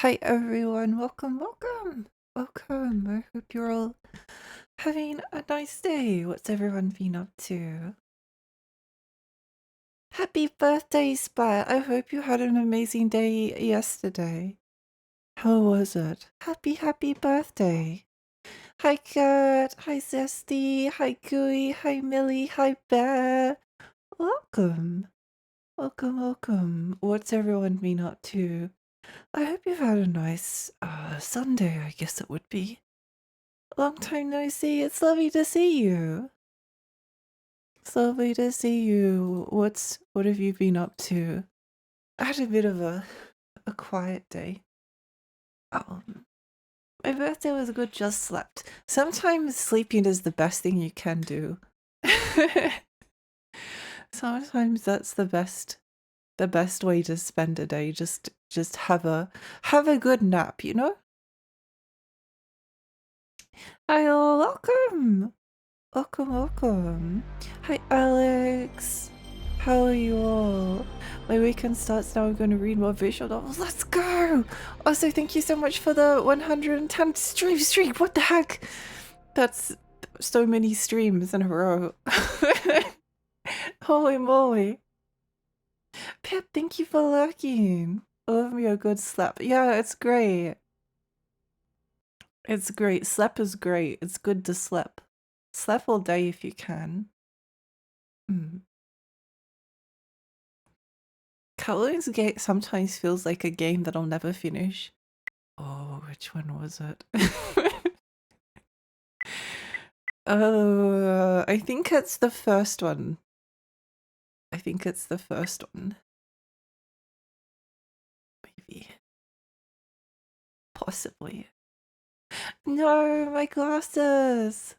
Hi everyone, welcome. I hope you're all having a nice day. What's everyone been up to? Happy birthday, Spot! I hope you had an amazing day yesterday. How was it? Happy birthday! Hi Kat, hi Zesty, hi Gooey, hi Millie, hi Bear. Welcome. Welcome. What's everyone been up to? I hope you've had a nice Sunday, I guess it would be. Long time no see. It's lovely to see you. It's lovely to see you. What have you been up to? I had a bit of a quiet day. My birthday was good, just slept. Sometimes sleeping is the best thing you can do. Sometimes that's the best way to spend a day. Just have a good nap, you know? Hi, welcome. Welcome. Hi, Alex. How are you all? My weekend starts now. I'm going to read more visual novels. Let's go! Also, thank you so much for the 110 stream. What the heck? That's so many streams in a row. Holy moly. Pip, thank you for lurking. Love me a good slap. Yeah, it's great. It's great. Slap is great. It's good to slap. Slap all day if you can. Kowloon's Gate sometimes feels like a game that I'll never finish. Oh, which one was it? I think it's the first one. Maybe. Possibly. No, my glasses!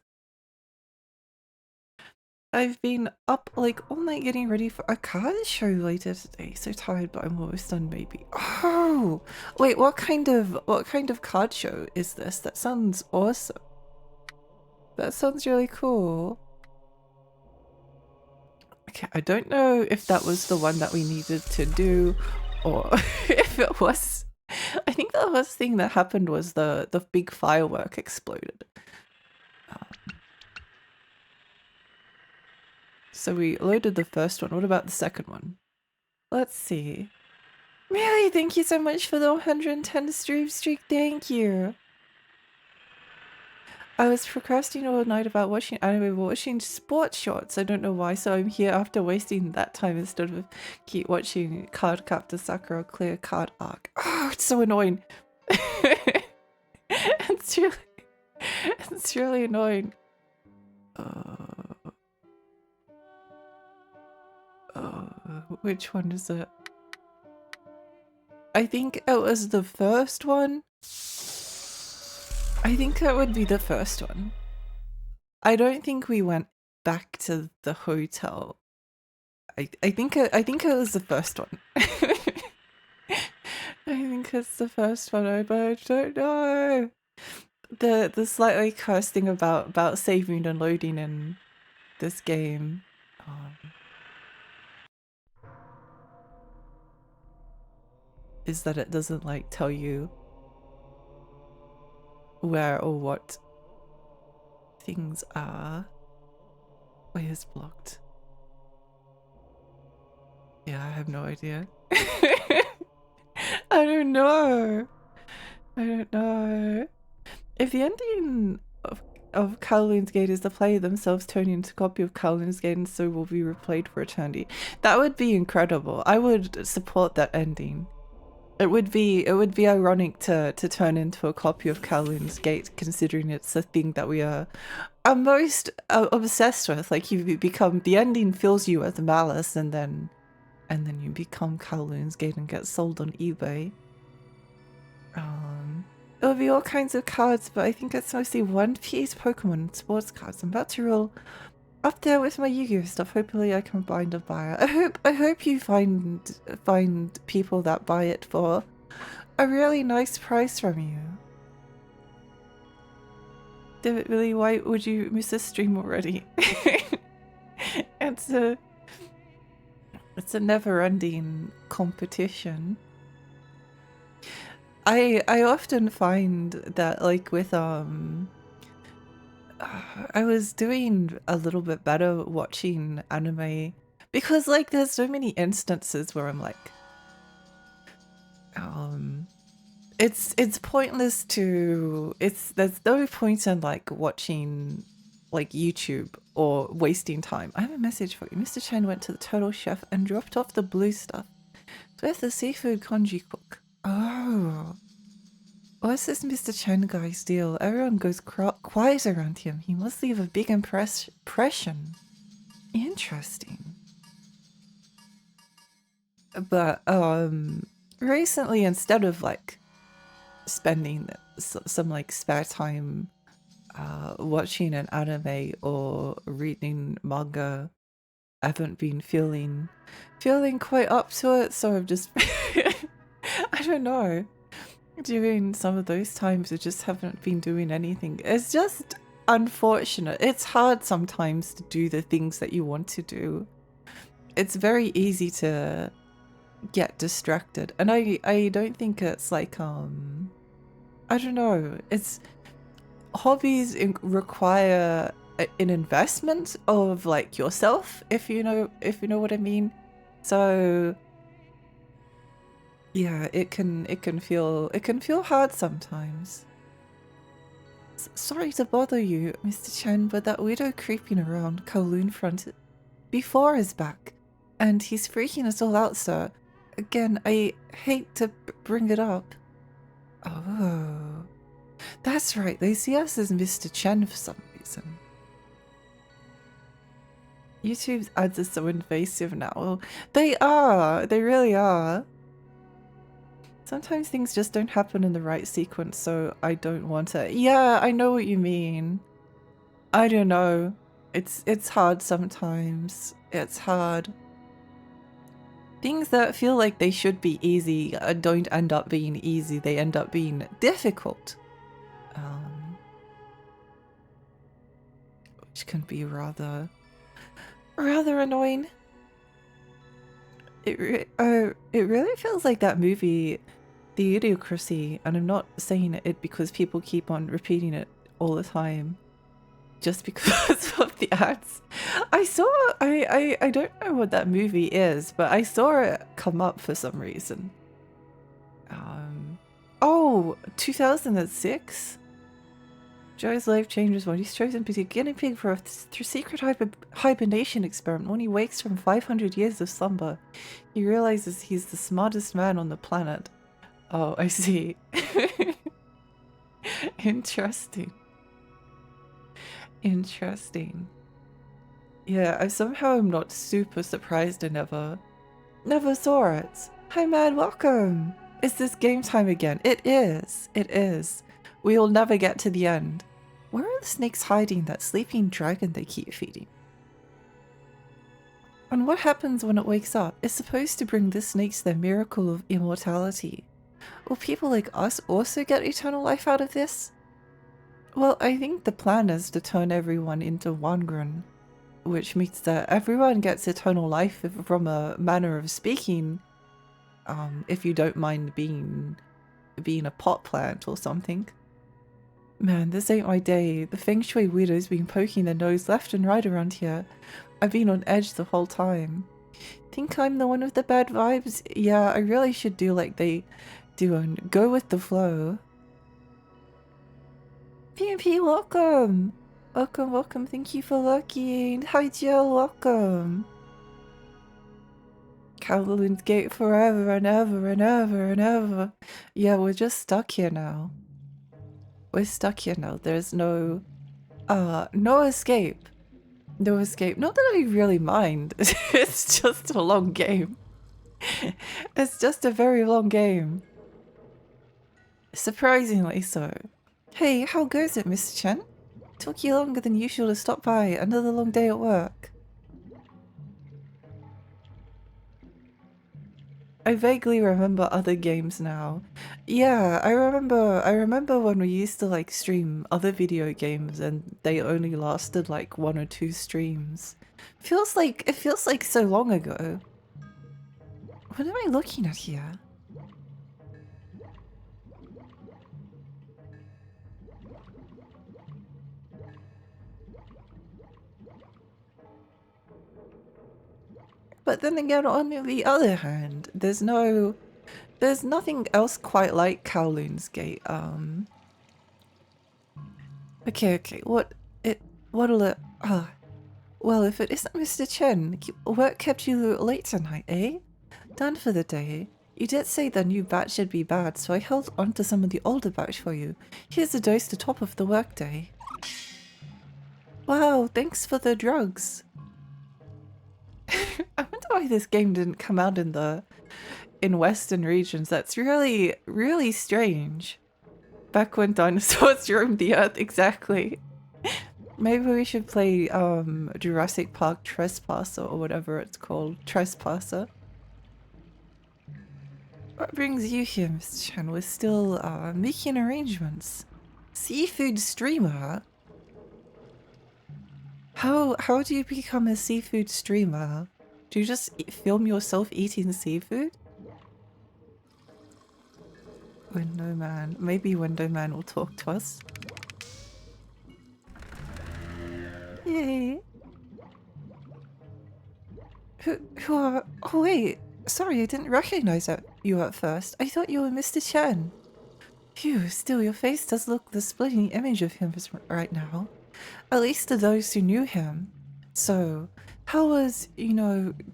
I've been up like all night getting ready for a card show later today. So tired, but I'm almost done, maybe. Oh! Wait, what kind of card show is this? That sounds awesome. That sounds really cool. Okay, I don't know if that was the one that we needed to do or if it was. I think the first thing that happened was the big firework exploded. So we loaded the first one. What about the second one? Let's see. Really, thank you so much for the 110 stream streak. Thank you. I was procrastinating all night about watching anime, watching sports shorts. I don't know why, so I'm here after wasting that time instead of keep watching Card Captor Sakura Clear Card Arc. Oh, it's so annoying. it's really annoying. Which one is it? I think it was the first one. I think it would be the first one. I don't think we went back to the hotel. I think it was the first one. I think it's the first one, but I don't know. The slightly cursed thing about saving and loading in this game. Is that it doesn't like tell you where or what things are. Wait, it's blocked. Yeah, I have no idea. I don't know. If the ending of Kowloon's Gate is the player themselves turning into a copy of Kowloon's Gate and so will be replayed for eternity, that would be incredible. I would support that ending. It would be ironic to turn into a copy of Kowloon's Gate, considering it's a thing that we are most obsessed with. Like, you become, the ending fills you with malice, and then you become Kowloon's Gate and get sold on eBay. It'll be all kinds of cards, but I think it's mostly One Piece, Pokemon, and sports cards. I'm about to roll up there with my Yu-Gi-Oh stuff. Hopefully I can find a buyer. I hope you find people that buy it for a really nice price from you. David, really, why would you miss a stream already? It's a never-ending competition. I often find that like with I was doing a little bit better watching anime because like there's so many instances where I'm like it's pointless to there's no point in like watching like YouTube or wasting time. I have a message for you. Mr. Chen went to the turtle chef and dropped off the blue stuff. Where's the seafood congee cook? Oh. What's this Mr. Chen guy's deal? Everyone goes quiet around him. He must leave a big impression. Interesting. But recently instead of like spending some like spare time watching an anime or reading manga, I haven't been feeling quite up to it, so I've just I don't know. During some of those times I just haven't been doing anything. It's just unfortunate. It's hard sometimes to do the things that you want to do. It's very easy to get distracted, and I don't think it's like I don't know, it's hobbies require an investment of like yourself, if you know what I mean. So yeah, it can feel hard sometimes. Sorry to bother you, Mr. Chen, but that weirdo creeping around Kowloon front before is back, and he's freaking us all out, sir. Again, I hate to bring it up. Oh, that's right. They see us as Mr. Chen for some reason. YouTube's ads are so invasive now. Well, they are. They really are. Sometimes things just don't happen in the right sequence, so I don't want it. Yeah, I know what you mean. I don't know. It's hard sometimes. It's hard. Things that feel like they should be easy don't end up being easy. They end up being difficult. Which can be rather annoying. It really feels like that movie, The Idiocracy, and I'm not saying it because people keep on repeating it all the time just because of the ads. I don't know what that movie is, but I saw it come up for some reason. Oh, 2006? Joe's life changes when he's chosen to be a guinea pig for a secret hibernation experiment. When he wakes from 500 years of slumber, he realizes he's the smartest man on the planet. Oh, I see. Interesting. Interesting. Yeah, I somehow am not super surprised I never saw it. Hi man, welcome! Is this game time again? It is. It is. We'll never get to the end. Where are the snakes hiding that sleeping dragon they keep feeding? And what happens when it wakes up? It's supposed to bring the snakes their miracle of immortality. Will people like us also get eternal life out of this? Well, I think the plan is to turn everyone into Wangren, which means that everyone gets eternal life from a manner of speaking, if you don't mind being a pot plant or something. Man, this ain't my day. The feng shui weirdo's been poking their nose left and right around here. I've been on edge the whole time. Think I'm the one with the bad vibes? Yeah, I really should do like they do and go with the flow. PMP, welcome! Welcome, welcome, thank you for lurking. Hi Jill, welcome. Kowloon's gate forever and ever and ever and ever. Yeah, we're just stuck here now. We're stuck here now. There's no escape. No escape. Not that I really mind. It's just a long game. It's just a very long game. Surprisingly so. Hey, how goes it, Mr. Chen? Took you longer than usual to stop by. Another long day at work. I vaguely remember other games now. Yeah, I remember when we used to like stream other video games and they only lasted like 1 or 2 streams. It feels like so long ago. What am I looking at here? But then again, on the other hand, there's nothing else quite like Kowloon's Gate. Okay, what'll it, well, if it isn't Mr. Chen, what kept you late tonight, eh? Done for the day. You did say the new batch should be bad, so I held on to some of the older batch for you. Here's a dose to top off the workday. Wow, thanks for the drugs. I wonder why this game didn't come out in Western regions. That's really, really strange. Back when dinosaurs roamed the earth, exactly. Maybe we should play Jurassic Park Trespasser or whatever it's called. Trespasser. What brings you here, Mr. Chan? We're still making arrangements. Seafood streamer? How do you become a seafood streamer? Do you just film yourself eating seafood? Window Man. Maybe Window Man will talk to us. Yay. Who are... Oh wait, sorry, I didn't recognize you at first. I thought you were Mr. Chen. Phew, still your face does look the splitting image of him right now. At least to those who knew him. So, how was,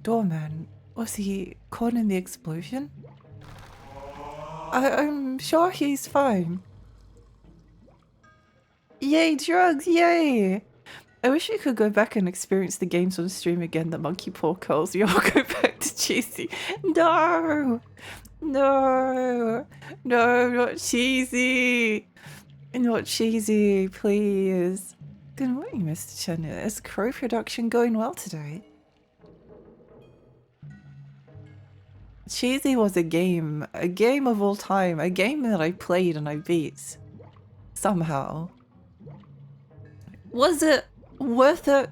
Doorman? Was he caught in the explosion? I'm sure he's fine. Yay, drugs, yay! I wish we could go back and experience the games on stream again, the monkey paw curls. We all go back to cheesy. No! No! No, not cheesy! Not cheesy, please. Good morning, Mr. Chen. Is Crow production going well today? Cheesy was a game of all time, a game that I played and I beat. Somehow. Was it worth it?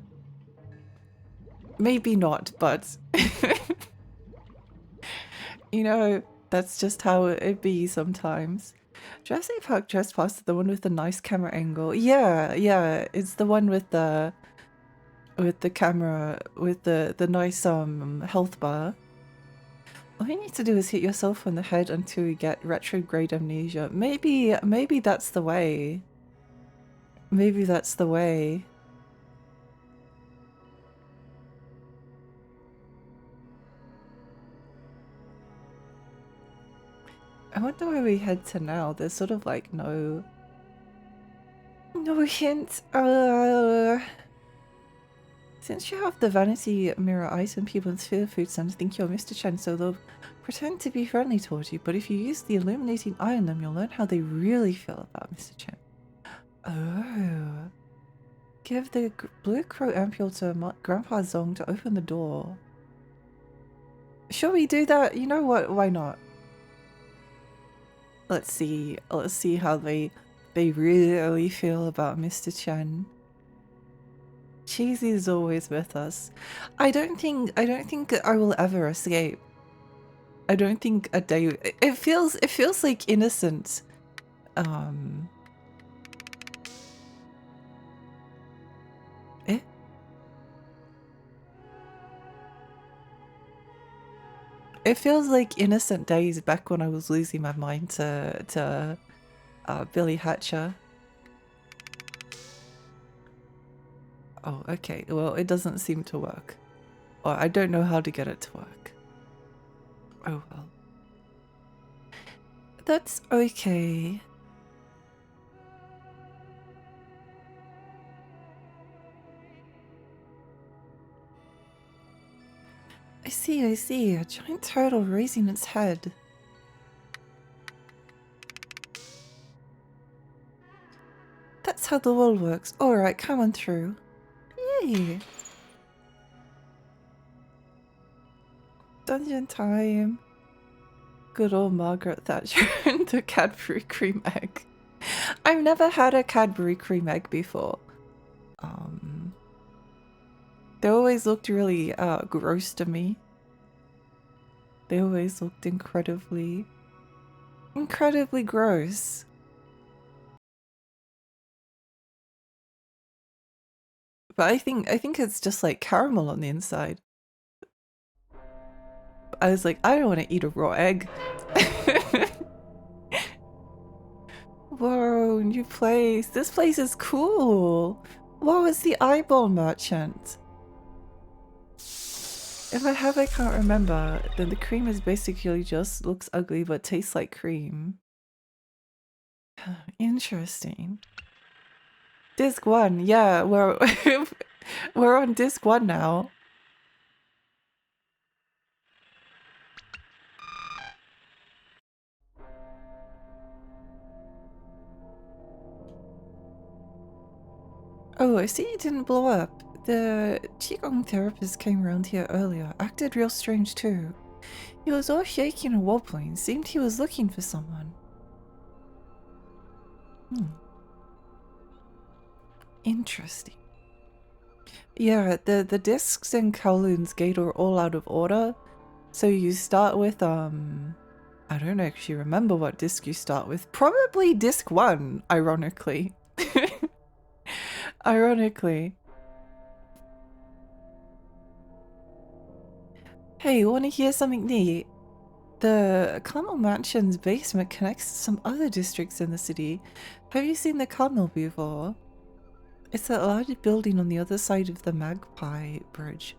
Maybe not, but that's just how it be sometimes. Jurassic Park Trespass, the one with the nice camera angle. Yeah, it's the one with the camera with the nice health bar. All you need to do is hit yourself on the head until you get retrograde amnesia. Maybe that's the way. Maybe that's the way. I wonder where we head to now. There's sort of like no hint. Since you have the vanity mirror item, people in Sphere Food Center think you're Mr. Chen, so they'll pretend to be friendly towards you. But if you use the illuminating eye on them, you'll learn how they really feel about Mr. Chen. Oh. Give the blue crow ampule to Grandpa Zong to open the door. Shall we do that? You know what? Why not? Let's see how they really feel about Mr. Chen. Cheesy is always with us. I don't think I will ever escape. I don't think a day. It feels like innocent. It feels like innocent days back when I was losing my mind to Billy Hatcher. Oh, okay. Well, it doesn't seem to work. Or I don't know how to get it to work. Oh well. That's okay. I see. A giant turtle raising its head. That's how the world works. Alright, come on through. Yay! Dungeon time. Good old Margaret Thatcher and the Cadbury cream egg. I've never had a Cadbury cream egg before. They always looked really gross to me. They always looked incredibly gross. But I think it's just like caramel on the inside. I was like, I don't want to eat a raw egg. Whoa, new place. This place is cool. What was the eyeball merchant? If I can't remember, then the cream is basically just looks ugly but tastes like cream. Interesting. Disc 1, yeah, we're on disc 1 now. Oh, I see you didn't blow up. The Qigong therapist came around here earlier, acted real strange too. He was all shaking and wobbling, seemed he was looking for someone. Interesting. Yeah, the discs in Kowloon's gate are all out of order. So you start with, I don't actually remember what disc you start with. Probably disc 1, ironically. Ironically. Hey, wanna hear something neat? The Carmel Mansion's basement connects to some other districts in the city. Have you seen the Carmel before? It's a large building on the other side of the Magpie Bridge,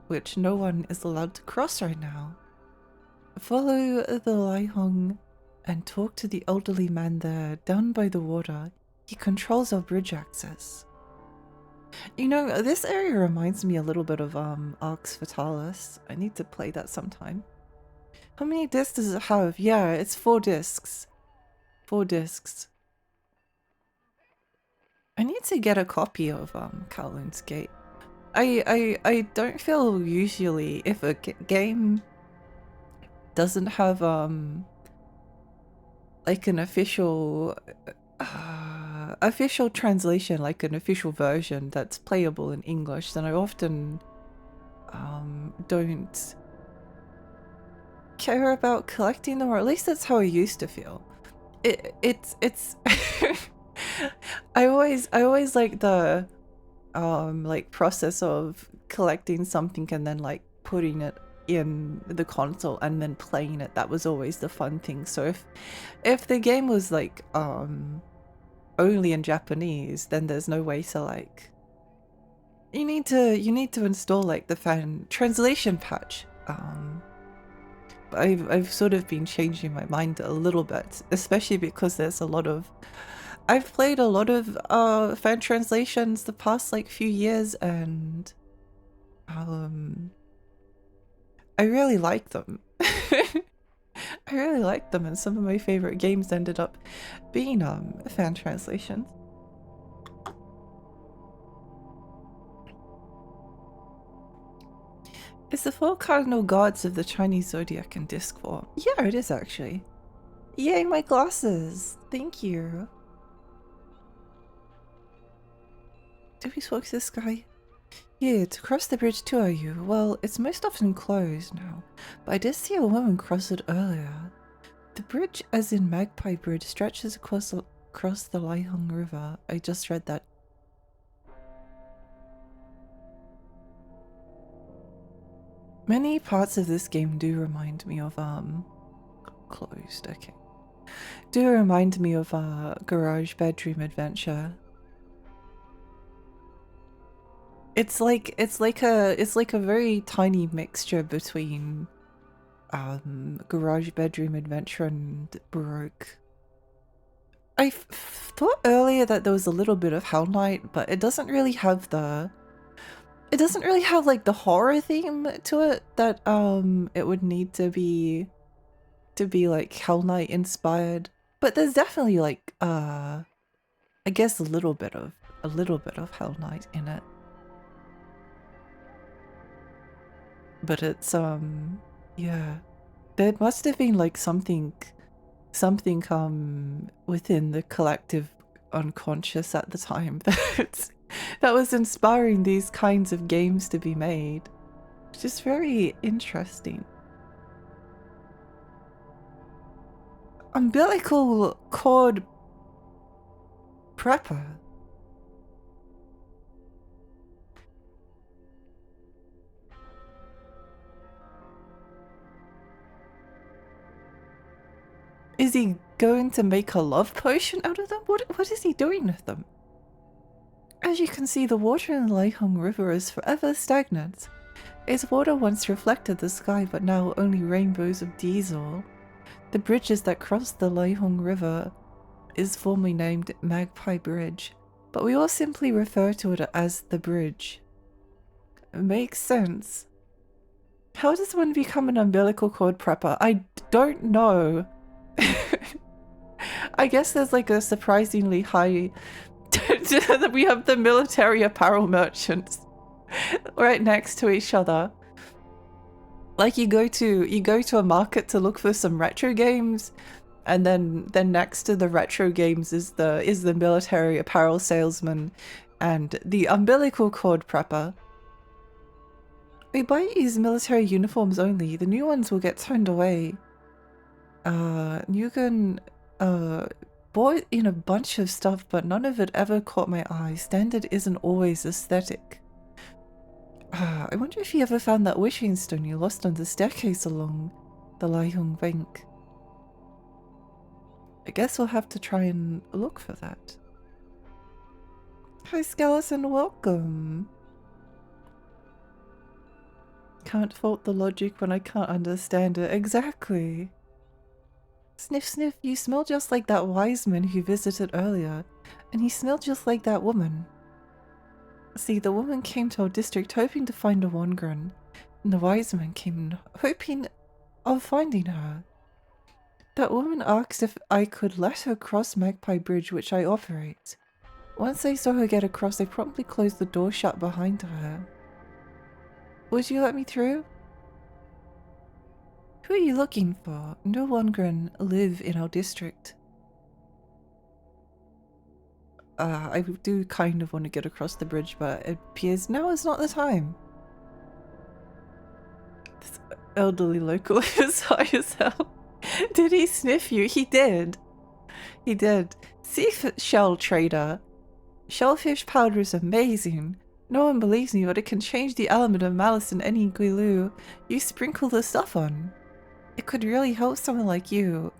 which no one is allowed to cross right now. Follow the Laihong and talk to the elderly man there, down by the water. He controls our bridge access. You know, this area reminds me a little bit of Arx Fatalis. I need to play that sometime. How many discs does it have? Yeah, it's 4 discs. 4 discs. I need to get a copy of Kowloon's Gate. I don't feel usually if a game doesn't have like an official official translation, like an official version that's playable in English, then I often don't care about collecting them, or at least that's how I used to feel. It's I always like the like process of collecting something and then like putting it in the console and then playing it. That was always the fun thing. So if the game was like only in Japanese, then there's no way to like you need to install like the fan translation patch. I've sort of been changing my mind a little bit, especially because there's a lot of I've played a lot of fan translations the past like few years, and I really like them. I really like them, and some of my favorite games ended up being fan translations. It's the 4 cardinal gods of the Chinese zodiac in disc form. Yeah, it is actually. Yay, my glasses! Thank you. Did we spoke to this guy? Yeah, to cross the bridge too, are you? Well, it's most often closed now, but I did see a woman cross it earlier. The bridge, as in Magpie Bridge, stretches across the Laihong River. I just read that. Many parts of this game do remind me of, closed, okay. Do remind me of, Garage Bedroom Adventure. It's like a very tiny mixture between, Garage Bedroom Adventure and Baroque. I thought earlier that there was a little bit of Hell Knight, but it doesn't really have the... It doesn't really have like the horror theme to it that it would need to be like Hell Knight inspired. But there's definitely like I guess a little bit of Hell Knight in it. But it's yeah. There must have been like something within the collective unconscious at the time that was inspiring these kinds of games to be made. Which is very interesting. Umbilical cord prepper. Is he going to make a love potion out of them? What is he doing with them? As you can see, the water in the Leihong River is forever stagnant. Its water once reflected the sky, but now only rainbows of diesel. The bridges that cross the Leihong River is formerly named Magpie Bridge, but we all simply refer to it as the bridge. It makes sense. How does one become an umbilical cord prepper? I don't know. I guess there's like a surprisingly high... We have the military apparel merchants right next to each other. Like you go to a market to look for some retro games, and then next to the retro games is the military apparel salesman and the umbilical cord prepper. We buy these military uniforms only. The new ones will get turned away. You can bought in a bunch of stuff, but none of it ever caught my eye. Standard isn't always aesthetic. I wonder if you ever found that wishing stone you lost on the staircase along the Leihong bank. I guess we'll have to try and look for that. Hi Skeleton, welcome! Can't fault the logic when I can't understand it. Exactly! Sniff sniff, you smell just like that wise man who visited earlier, and you smell just like that woman. See, the woman came to our district hoping to find a Wongren, and the wise man came hoping of finding her. That woman asked if I could let her cross Magpie Bridge, which I operate. Once I saw her get across, I promptly closed the door shut behind her. Would you let me through? Who are you looking for? No Wongren live in our district. I do kind of want to get across the bridge, but it appears now is not the time. This elderly local is high as hell. Did he sniff you? He did. He did. Seashell trader. Shellfish powder is amazing. No one believes me, but it can change the element of malice in any guilou you sprinkle the stuff on. It could really help someone like you.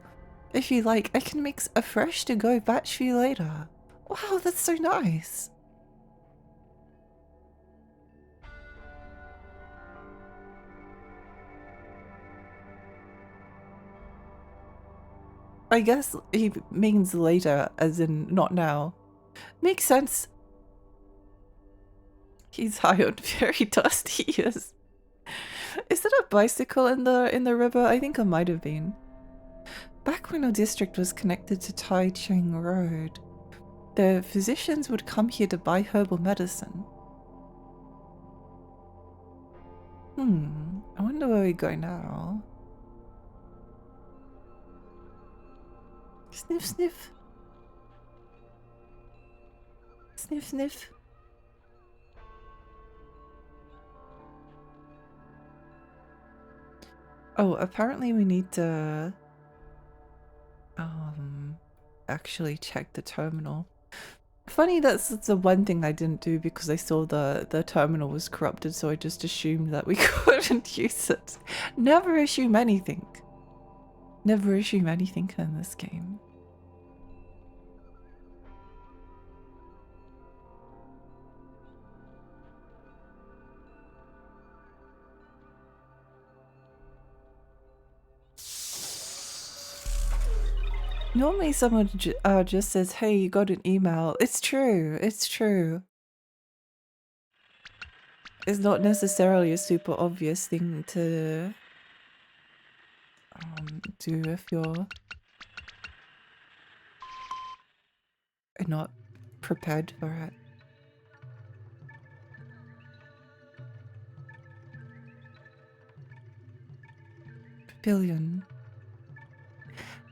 If you like, I can mix a fresh to go batch for you later. Wow, that's so nice. I guess he means later, as in not now. Makes sense. He's high on fairy dust, he is. Is that a bicycle in the river? I think it might have been. Back when our district was connected to Tai Cheng Road, the physicians would come here to buy herbal medicine. I wonder where we go now. Sniff, sniff. Sniff, sniff. Oh, apparently we need to actually check the terminal. Funny, that's the one thing I didn't do because I saw the terminal was corrupted, so I just assumed that we couldn't use it. Never assume anything. Never assume anything in this game. Normally someone just says, hey, you got an email. It's true, it's true. It's not necessarily a super obvious thing to do if you're not prepared for it. Billion.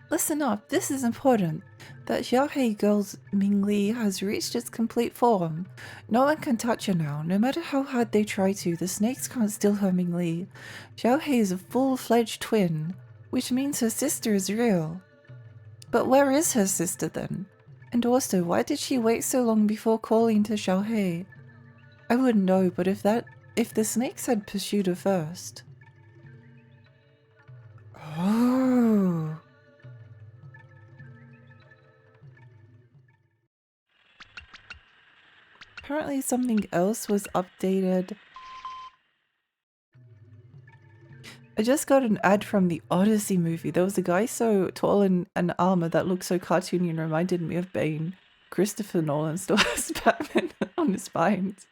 Listen up, this is important. That Xiaohei girl's Mingli has reached its complete form. No one can touch her now. No matter how hard they try to, the snakes can't steal her Mingli. Xiaohei is a full-fledged twin, which means her sister is real. But where is her sister then? And also, why did she wait so long before calling to Xiaohei? I wouldn't know, but if the snakes had pursued her first. Oh. Apparently something else was updated. I just got an ad from the Odyssey movie. There was a guy so tall in an armor that looked so cartoony and reminded me of Bane. Christopher Nolan still has Batman on his spines.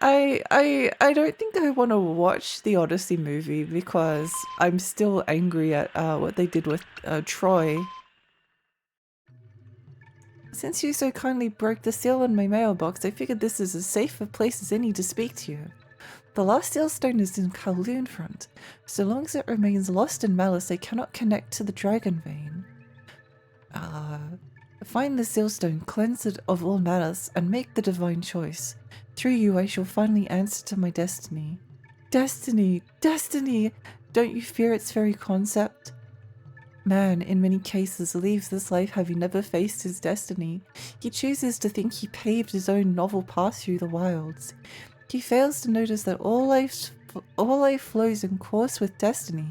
I don't think I want to watch the Odyssey movie because I'm still angry at what they did with Troy. Since you so kindly broke the seal on my mailbox, I figured this is as safe a place as any to speak to you. The last sealstone is in Kowloon front. So long as it remains lost in malice, I cannot connect to the dragon vein. Find the sealstone, cleanse it of all malice, and make the divine choice. Through you, I shall finally answer to my destiny. Destiny! Destiny! Don't you fear its very concept? Man, in many cases, leaves this life having never faced his destiny. He chooses to think he paved his own novel path through the wilds. He fails to notice that all life flows in course with destiny,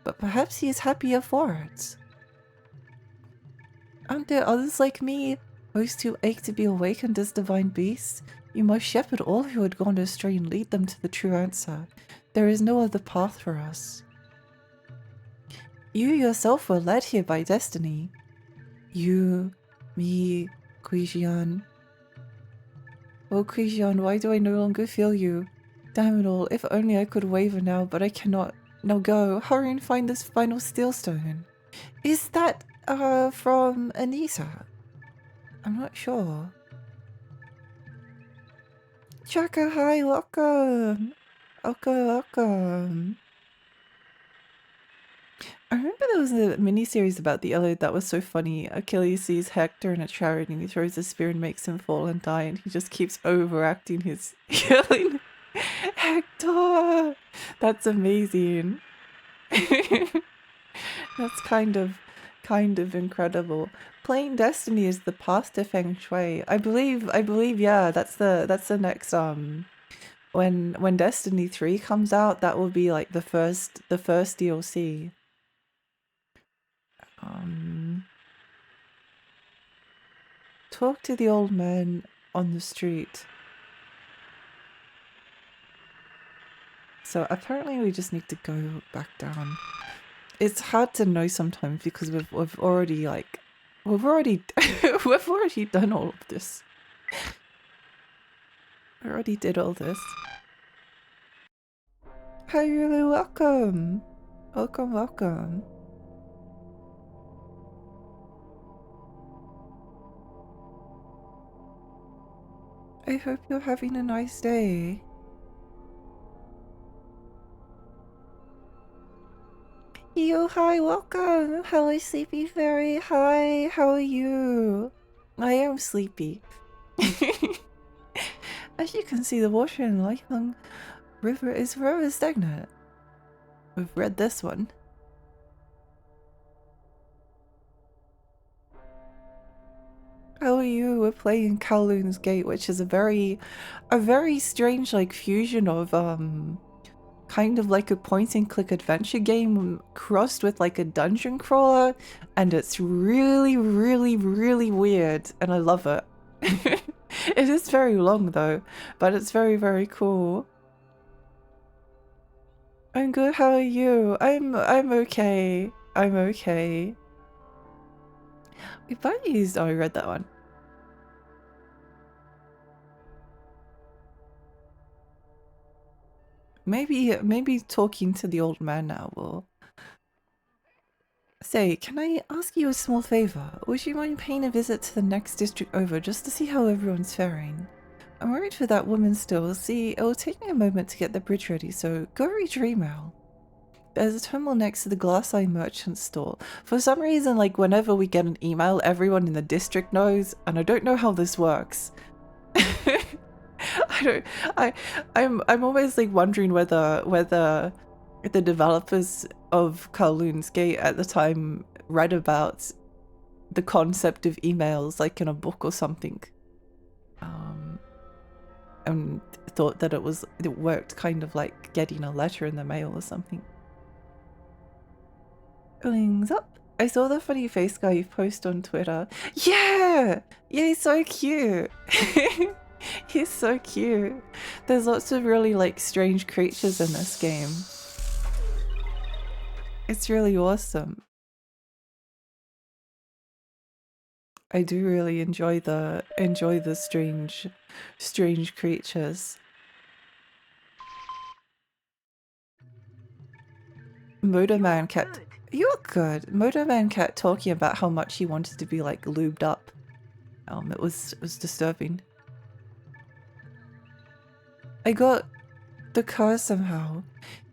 but perhaps he is happier for it. Aren't there others like me, hosts who ache to be awakened as divine beasts? You must shepherd all who had gone astray and lead them to the true answer. There is no other path for us. You yourself were led here by destiny. You, me, Kuijian. Oh Kuijian, why do I no longer feel you? Damn it all, if only I could waver now, but I cannot. Now go, hurry and find this final steelstone. Is that, from Anita? I'm not sure. Chaka, hi, welcome! Welcome. I remember there was a mini-series about the Iliad that was so funny. Achilles sees Hector in a chariot and he throws a spear and makes him fall and die, and he just keeps overacting his yelling. Hector! That's amazing. That's kind of incredible. Playing Destiny is the path to Feng Shui. I believe, yeah, that's the next when Destiny 3 comes out, that will be like the first DLC. Talk to the old man on the street. So apparently we just need to go back down. It's hard to know sometimes because we've already we've already done all of this. I already did all this. Hi, you're really welcome. Welcome. I hope you're having a nice day. You, hi, welcome. Hello, Sleepy Fairy. Hi, how are you? I am sleepy. As you can see, the water in Lifelong River is forever stagnant. We've read this one. How are you? We're playing Kowloon's Gate, which is a very strange like fusion of kind of like a point and click adventure game crossed with like a dungeon crawler, and it's really weird and I love it. It is very long though, but it's very cool. I'm good, how are you? I'm okay. I'm okay. We both used, oh, I read that one. Maybe talking to the old man now will... Say, can I ask you a small favor? Would you mind paying a visit to the next district over just to see how everyone's faring? I'm worried for that woman still. See, it will take me a moment to get the bridge ready, so go read your email. There's a terminal next to the Glass Eye Merchant store. For some reason, like whenever we get an email, everyone in the district knows, and I don't know how this works. I'm always like wondering whether the developers of Kowloon's Gate at the time read about the concept of emails like in a book or something, and thought that it worked kind of like getting a letter in the mail or something. Wings up. I saw the funny face guy you post on Twitter. Yeah! Yeah, he's so cute. He's so cute. There's lots of really like strange creatures in this game. It's really awesome. I do really enjoy the strange creatures. Motorman kept You're good. Motorman kept talking about how much he wanted to be like lubed up. It was disturbing. I got the car somehow.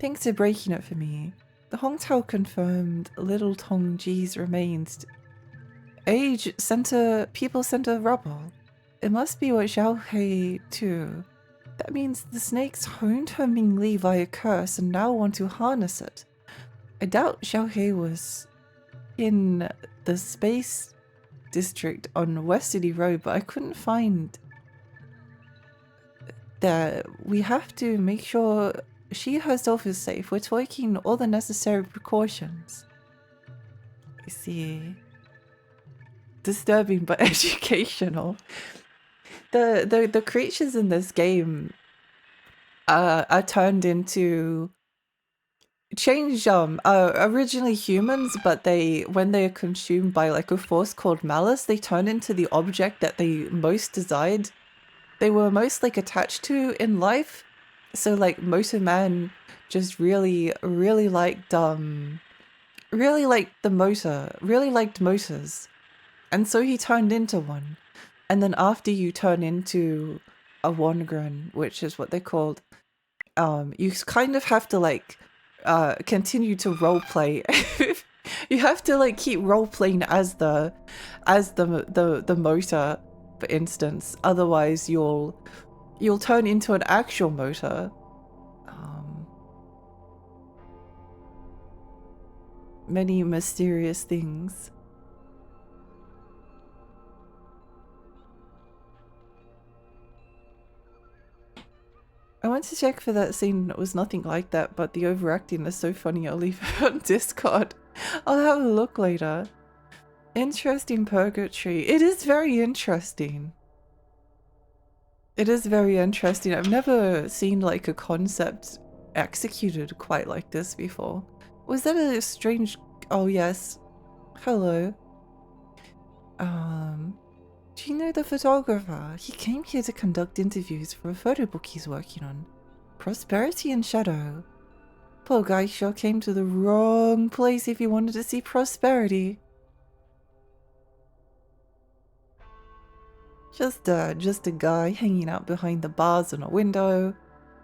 Thanks for breaking it for me. The Hongtao confirmed Little Tong Ji's remains. Age center people center rubble. It must be what Xiaohei too. That means the snakes honed her Mingli via curse and now want to harness it. I doubt Xiaohei was in the space district on West City Road, but I couldn't find that. We have to make sure she herself is safe. We're taking all the necessary precautions. I see. Disturbing but educational. The creatures in this game are turned into originally humans, but when they are consumed by like a force called malice, they turn into the object that they most desired. They were most like attached to in life. So like Motor Man just really liked the motor, really liked motors. And so he turned into one. And then after you turn into a Wongren, which is what they're called, you kind of have to like continue to roleplay. You have to like keep roleplaying as the motor, for instance. Otherwise you'll turn into an actual motor. Many mysterious things. I went to check for that scene and it was nothing like that, but the overacting is so funny. I'll leave it on Discord. I'll have a look later. Interesting purgatory. It is very interesting. It is very interesting. I've never seen like a concept executed quite like this before. Was that a strange... Oh yes. Hello. Do you know the photographer? He came here to conduct interviews for a photo book he's working on. Prosperity and Shadow. Poor guy sure came to the wrong place if he wanted to see prosperity. Just a guy hanging out behind the bars on a window.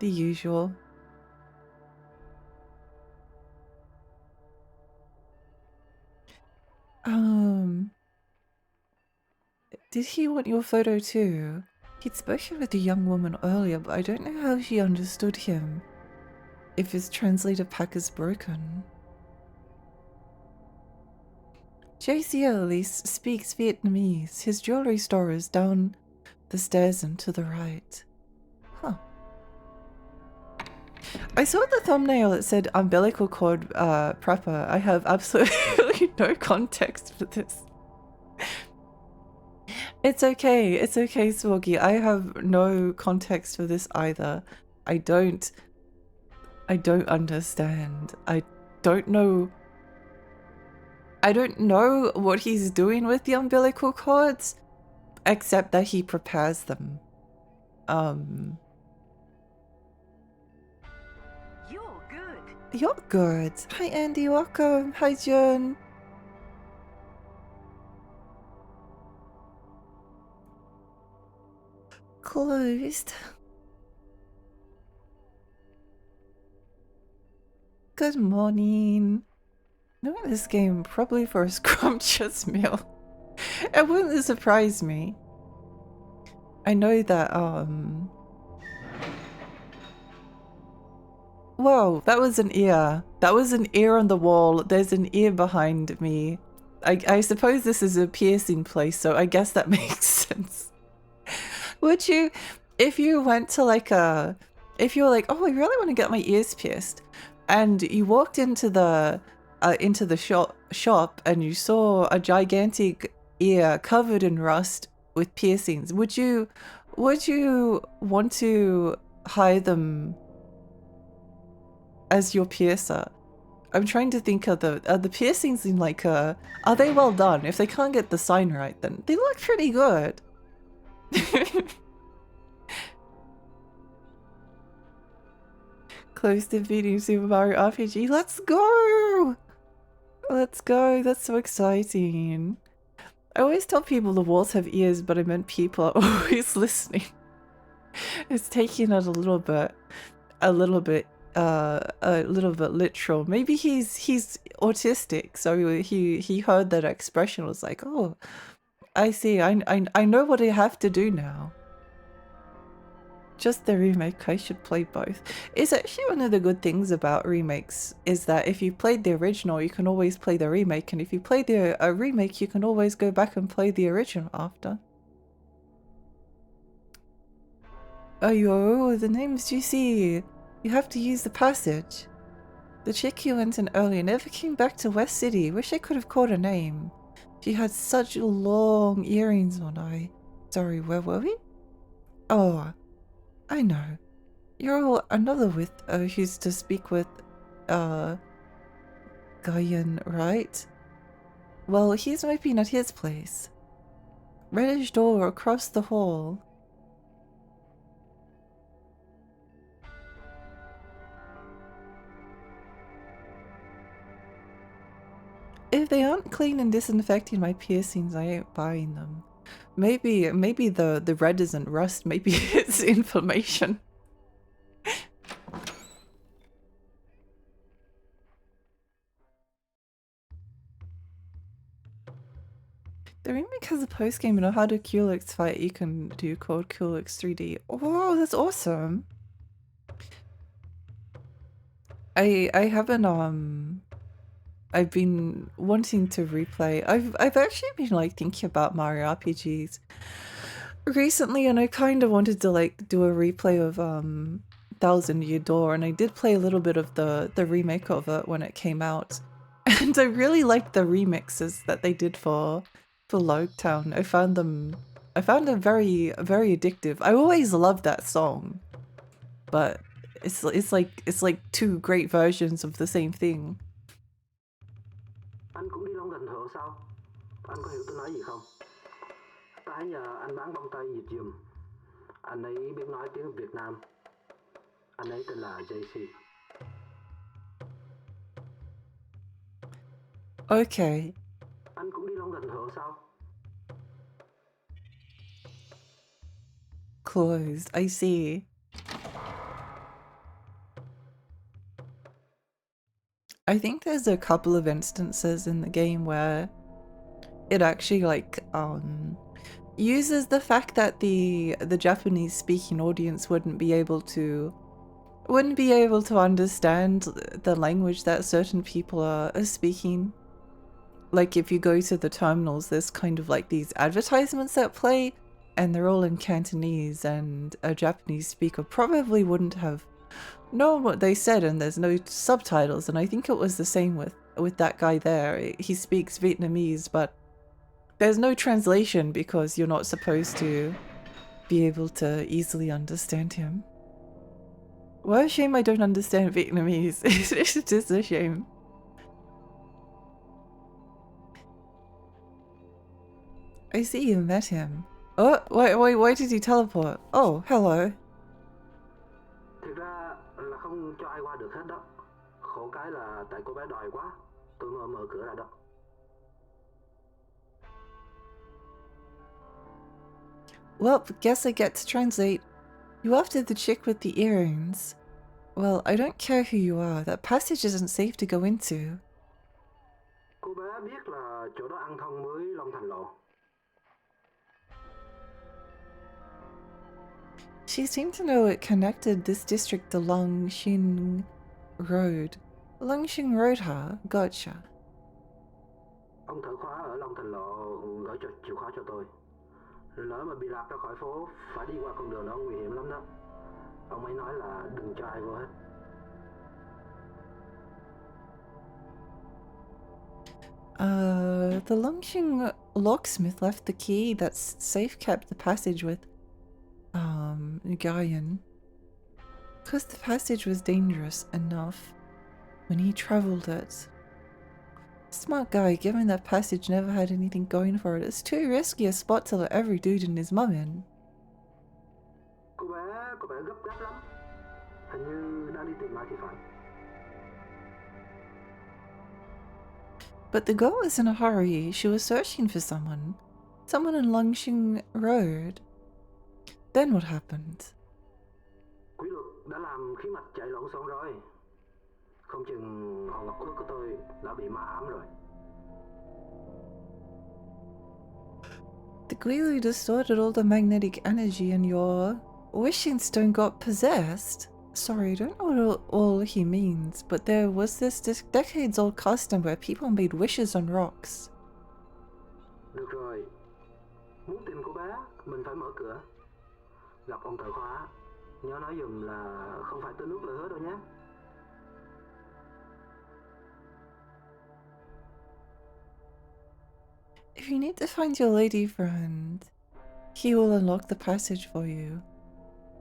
The usual. Did he want your photo too? He'd spoken with a young woman earlier, but I don't know how she understood him. If his translator pack is broken. JC Elise speaks Vietnamese. His jewelry store is down the stairs and to the right. Huh. I saw the thumbnail that said umbilical cord prepper. I have absolutely no context for this. It's okay, Smoggy. I have no context for this either. I don't understand. I don't know what he's doing with the umbilical cords, except that he prepares them. You're good. Hi Andy, welcome. Hi Jun. Closed. Good morning. Knowing this game probably for a scrumptious meal. It wouldn't surprise me. I know that whoa, that was an ear. That was an ear on the wall. There's an ear behind me. I suppose this is a piercing place, so I guess that makes sense. Would you, if you went to like if you were like, oh, I really want to get my ears pierced, and you walked into the shop shop and you saw a gigantic ear covered in rust with piercings, would you want to hire them as your piercer? I'm trying to think of the piercings in like are they well done? If they can't get the sign right, then they look pretty good. Close to beating Super Mario RPG. Let's go! Let's go. That's so exciting. I always tell people the walls have ears, but I meant people are always listening. It's taking it a little bit literal. Maybe he's autistic, so he heard that expression, was like, oh, I see. I know what I have to do now. Just the remake. I should play both. It's actually one of the good things about remakes is that if you played the original, you can always play the remake, and if you play a remake, you can always go back and play the original after. Oh, the name's juicy. You have to use the passage. The chick you went in earlier never came back to West City. Wish I could have called her name. She had such long earrings on eye. Sorry, where were we? Oh, I know. You're all another with who's to speak with Guyan, right? Well, he's maybe at his place. Reddish door across the hall. If they aren't clean and disinfecting my piercings, I ain't buying them. Maybe the red isn't rust, maybe it's inflammation. The remake has a post-game and a harder Kowloon fight you can do called Kowloon 3D. Oh, that's awesome! I haven't I've been wanting to replay. I've actually been like thinking about Mario RPGs recently, and I kind of wanted to like do a replay of Thousand Year Door, and I did play a little bit of the remake of it when it came out, and I really liked the remixes that they did for Logtown. I found them very addictive. I always loved that song, but it's like two great versions of the same thing. Anh cũng đi Long Thành Thượng sao? Anh có hiểu tôi nói gì không? Ta hãy nhờ anh bán bông tay dịch giùm. Anh ấy biết nói tiếng Việt Nam. Anh ấy tên là JC. Okay. Anh cũng đi Long Thành Thượng sao? Closed. I see. I think there's a couple of instances in the game where it actually like uses the fact that the Japanese speaking audience wouldn't be able to understand the language that certain people are speaking. Like if you go to the terminals, there's kind of like these advertisements that play, and they're all in Cantonese, and a Japanese speaker probably wouldn't have known what they said, and there's no subtitles. And I think it was the same with that guy there. He speaks Vietnamese, but there's no translation because you're not supposed to be able to easily understand him. What a shame I don't understand Vietnamese. It is a shame. I see you met him. Oh, why did he teleport? Oh, hello. Thực ra là không cho ai qua được hết đó. Khổ cái là tại cô bé đòi quá. Tôi mới mở cửa ra đó. Well, guess I get to translate. You after the chick with the earrings. Well, I don't care who you are. That passage isn't safe to go into. Cô bé biết là chỗ đó ăn thông với Long Thành Lộ. She seemed to know it connected this district to Longxing Road. Longxing Road hả? Gotcha. Ông thợ khóa ở Long Thành Lộ gửi chìa khóa cho tôi. Lỡ mà bị lạc ra khỏi phố, phải đi qua con đường đó nguy hiểm lắm đó. Ông ấy nói là đừng cho ai vô hết. the Longxing locksmith left the key that's safe kept the passage with Gayan. Because the passage was dangerous enough when he traveled it. Smart guy, given that passage never had anything going for it, it's too risky a spot to let every dude and his mum in. Cô bé có vẻ gấp gáp lắm. Hình như đang đi tìm ai thì phải. But the girl was in a hurry. She was searching for someone. Someone in Longxing Road. Then what happened? Quy luật đã làm khí mạch chạy lộn xộn rồi. Không chừng hòn ngọc khuất của tôi đã bị ma ám rồi. The Guilu distorted all the magnetic energy and your wishing stone got possessed? Sorry, I don't know what all he means, but there was this decades-old custom where people made wishes on rocks. Được rồi. Muốn tìm cô bé, mình phải mở cửa. Gặp ông thợ khóa, nhớ nói giùm là không phải tới nước lời hứa đâu nhé. If you need to find your lady friend, he will unlock the passage for you.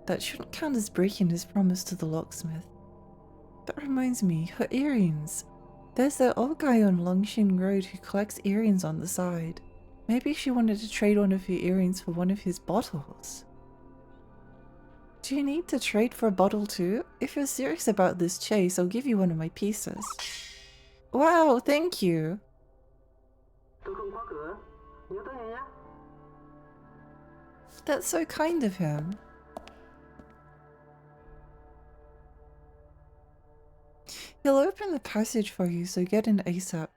That shouldn't count as breaking his promise to the locksmith. That reminds me, her earrings. There's that old guy on Longxing Road who collects earrings on the side. Maybe she wanted to trade one of her earrings for one of his bottles. Do you need to trade for a bottle too? If you're serious about this chase, I'll give you one of my pieces. Wow, thank you. Tôi không khóa cửa, nhớ tới nghe nhé. That's so kind of him. He'll open the passage for you, so get in ASAP.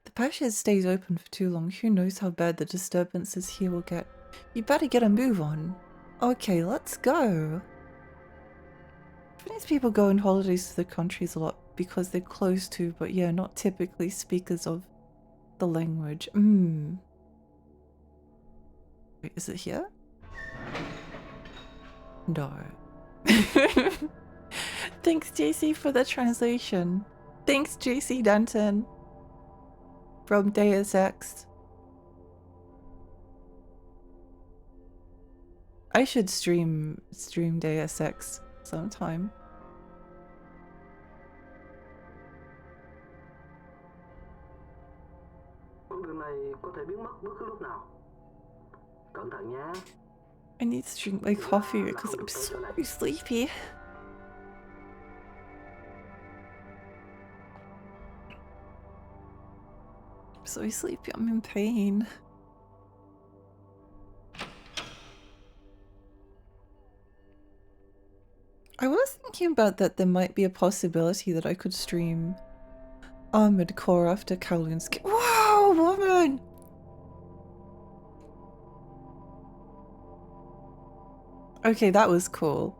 The passage stays open for too long. Who knows how bad the disturbances here will get. You better get a move on. Okay, let's go. Japanese people go on holidays to the countries a lot because they're close to, but yeah, not typically speakers of the language. Wait, is it here? No. Thanks, JC, for the translation. Thanks, JC Danton from Deus Ex. I should stream Deus Ex sometime. Con đường này có thể biến mất bất cứ lúc nào. Cẩn thận nhé. I need to drink my coffee because I'm so sleepy. I'm so sleepy, I'm in pain. I was thinking about that there might be a possibility that I could stream Armored Core after Kowloon's. Whoa, woman! Okay, that was cool.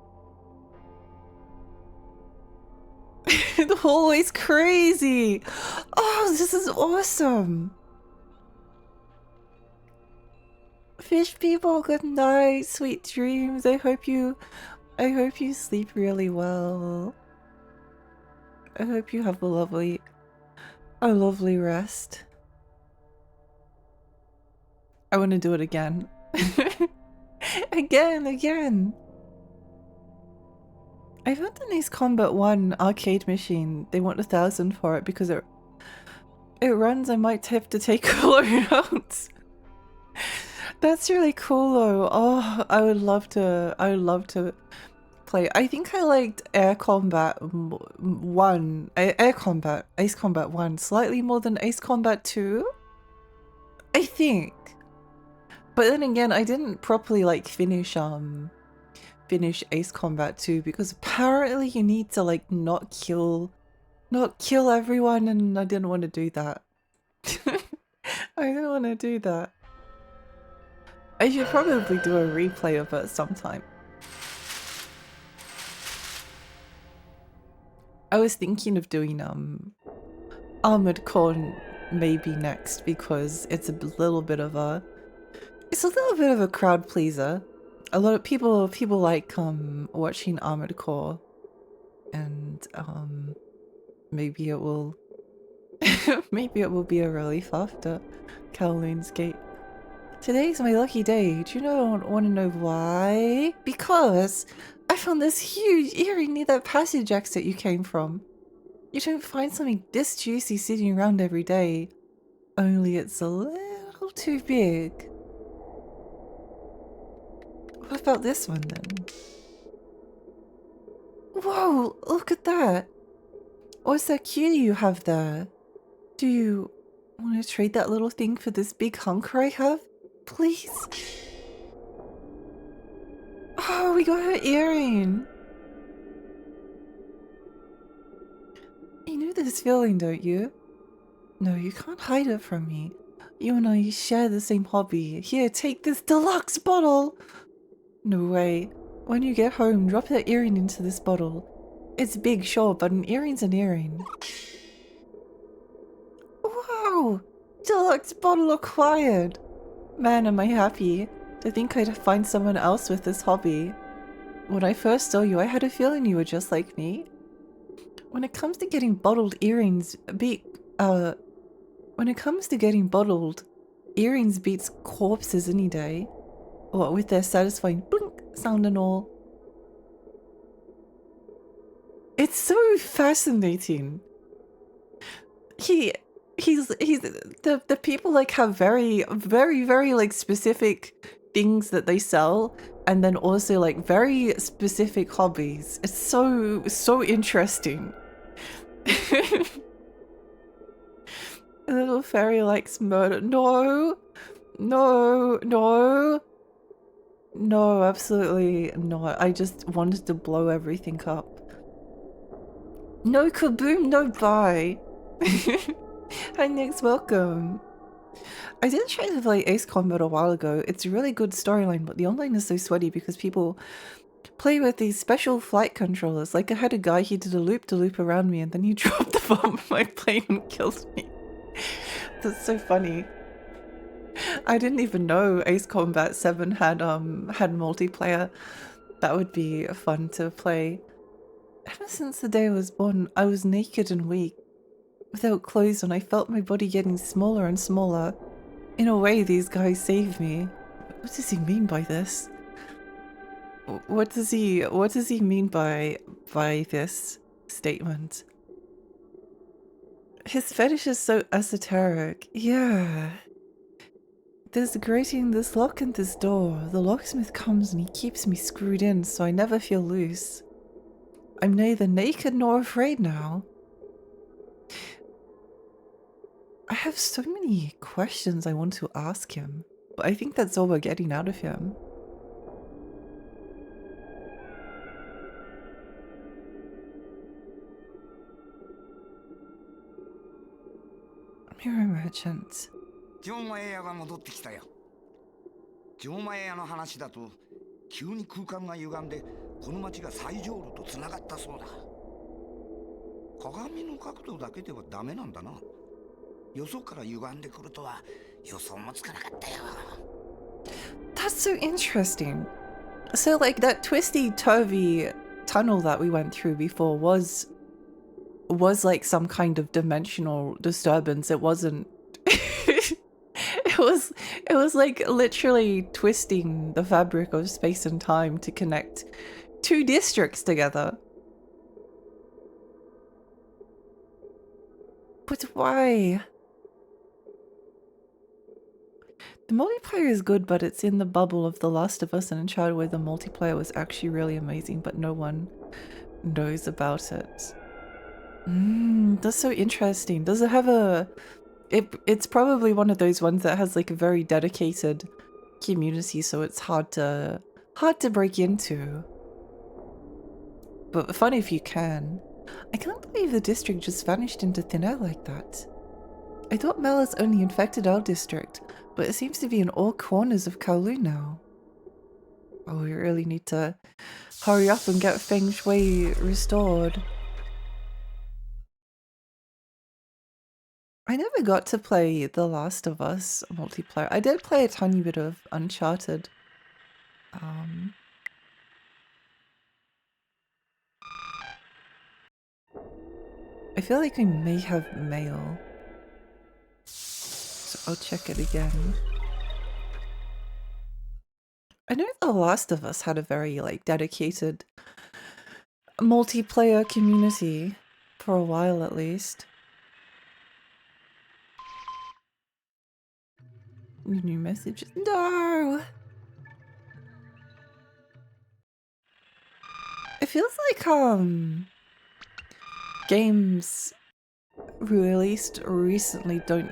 The hallway's crazy! Oh, this is awesome! Fish people, good night, sweet dreams. I hope you sleep really well. I hope you have a lovely rest. I want to do it again. Again. I found an Ace Combat 1 arcade machine. They want 1,000 for it because it runs. I might have to take Kowloon out. That's really cool though. Oh, I would love to play. I think I liked Ace Combat 1 slightly more than Ace Combat 2. I think. But then again, I didn't properly like finish Ace Combat 2 because apparently you need to like not kill everyone, and I didn't want to do that. I didn't want to do that. I should probably do a replay of it sometime. I was thinking of doing Armored Core maybe next because it's a little bit of a crowd pleaser. A lot of people like watching Armored Core, and maybe it will Maybe it will be a relief after Kowloon's gate. Today's my lucky day. Do you want to know why? Because I found this huge earring near that passage exit you came from. You don't find something this juicy sitting around every day. Only it's a little too big. What about this one then? Whoa, look at that. What's that cutie you have there? Do you want to trade that little thing for this big hunker I have? Please? Oh, we got her earring. You know this feeling, don't you? No, you can't hide it from me. You and I share the same hobby. Here, take this deluxe bottle. No way. When you get home, drop that earring into this bottle. It's big, sure, but an earring's an earring. Wow! Deluxe bottle acquired! Man, am I happy to think I'd find someone else with this hobby. When I first saw you, I had a feeling you were just like me. When it comes to getting bottled earrings, when it comes to getting bottled, earrings beats corpses any day. What with their satisfying blink sound and all. It's so fascinating. He's the people like have very like specific things that they sell, and then also like very specific hobbies. It's so interesting. A little fairy likes murder. No, absolutely not. I just wanted to blow everything up. No kaboom, no bye. Hi Nix, welcome. I did try to play Ace Combat a while ago. It's a really good storyline, but the online is so sweaty because people play with these special flight controllers. Like I had a guy, he did a loop-de-loop around me and then he dropped the bomb in my plane and killed me. That's so funny. I didn't even know Ace Combat 7 had multiplayer. That would be fun to play. Ever since the day I was born, I was naked and weak. Without clothes on, I felt my body getting smaller and smaller. In a way, these guys saved me. What does he mean by this? What does he mean by this statement? His fetish is so esoteric. Yeah. There's a grating, this lock and this door. The locksmith comes and he keeps me screwed in so I never feel loose. I'm neither naked nor afraid now. I have so many questions I want to ask him, but I think that's all we're getting out of him. Mirror merchant. 錠前屋が戻ってきたよ。錠前屋の話だと、急に空間が歪んで、この町が最上路とつながったそうだ。鏡の角度だけではダメなんだな。よそから歪んでくるとは予想もつかなかったよ。That's so interesting. So like that twisty turvy tunnel that we went through before was like some kind of dimensional disturbance. It wasn't it was like literally twisting the fabric of space and time to connect two districts together. But why? The multiplayer is good, but it's in the bubble of The Last of Us and Uncharted where the multiplayer was actually really amazing, but no one knows about it. That's so interesting. Does it have a... It's probably one of those ones that has like a very dedicated community, so it's hard to break into. But fun if you can. I can't believe the district just vanished into thin air like that. I thought Malice only infected our district, but it seems to be in all corners of Kowloon now. Oh, we really need to hurry up and get Feng Shui restored. I never got to play The Last of Us multiplayer. I did play a tiny bit of Uncharted. I feel like we may have mail. I'll check it again. I know The Last of Us had a very, like, dedicated multiplayer community for a while at least. New messages. No! It feels like, games released recently don't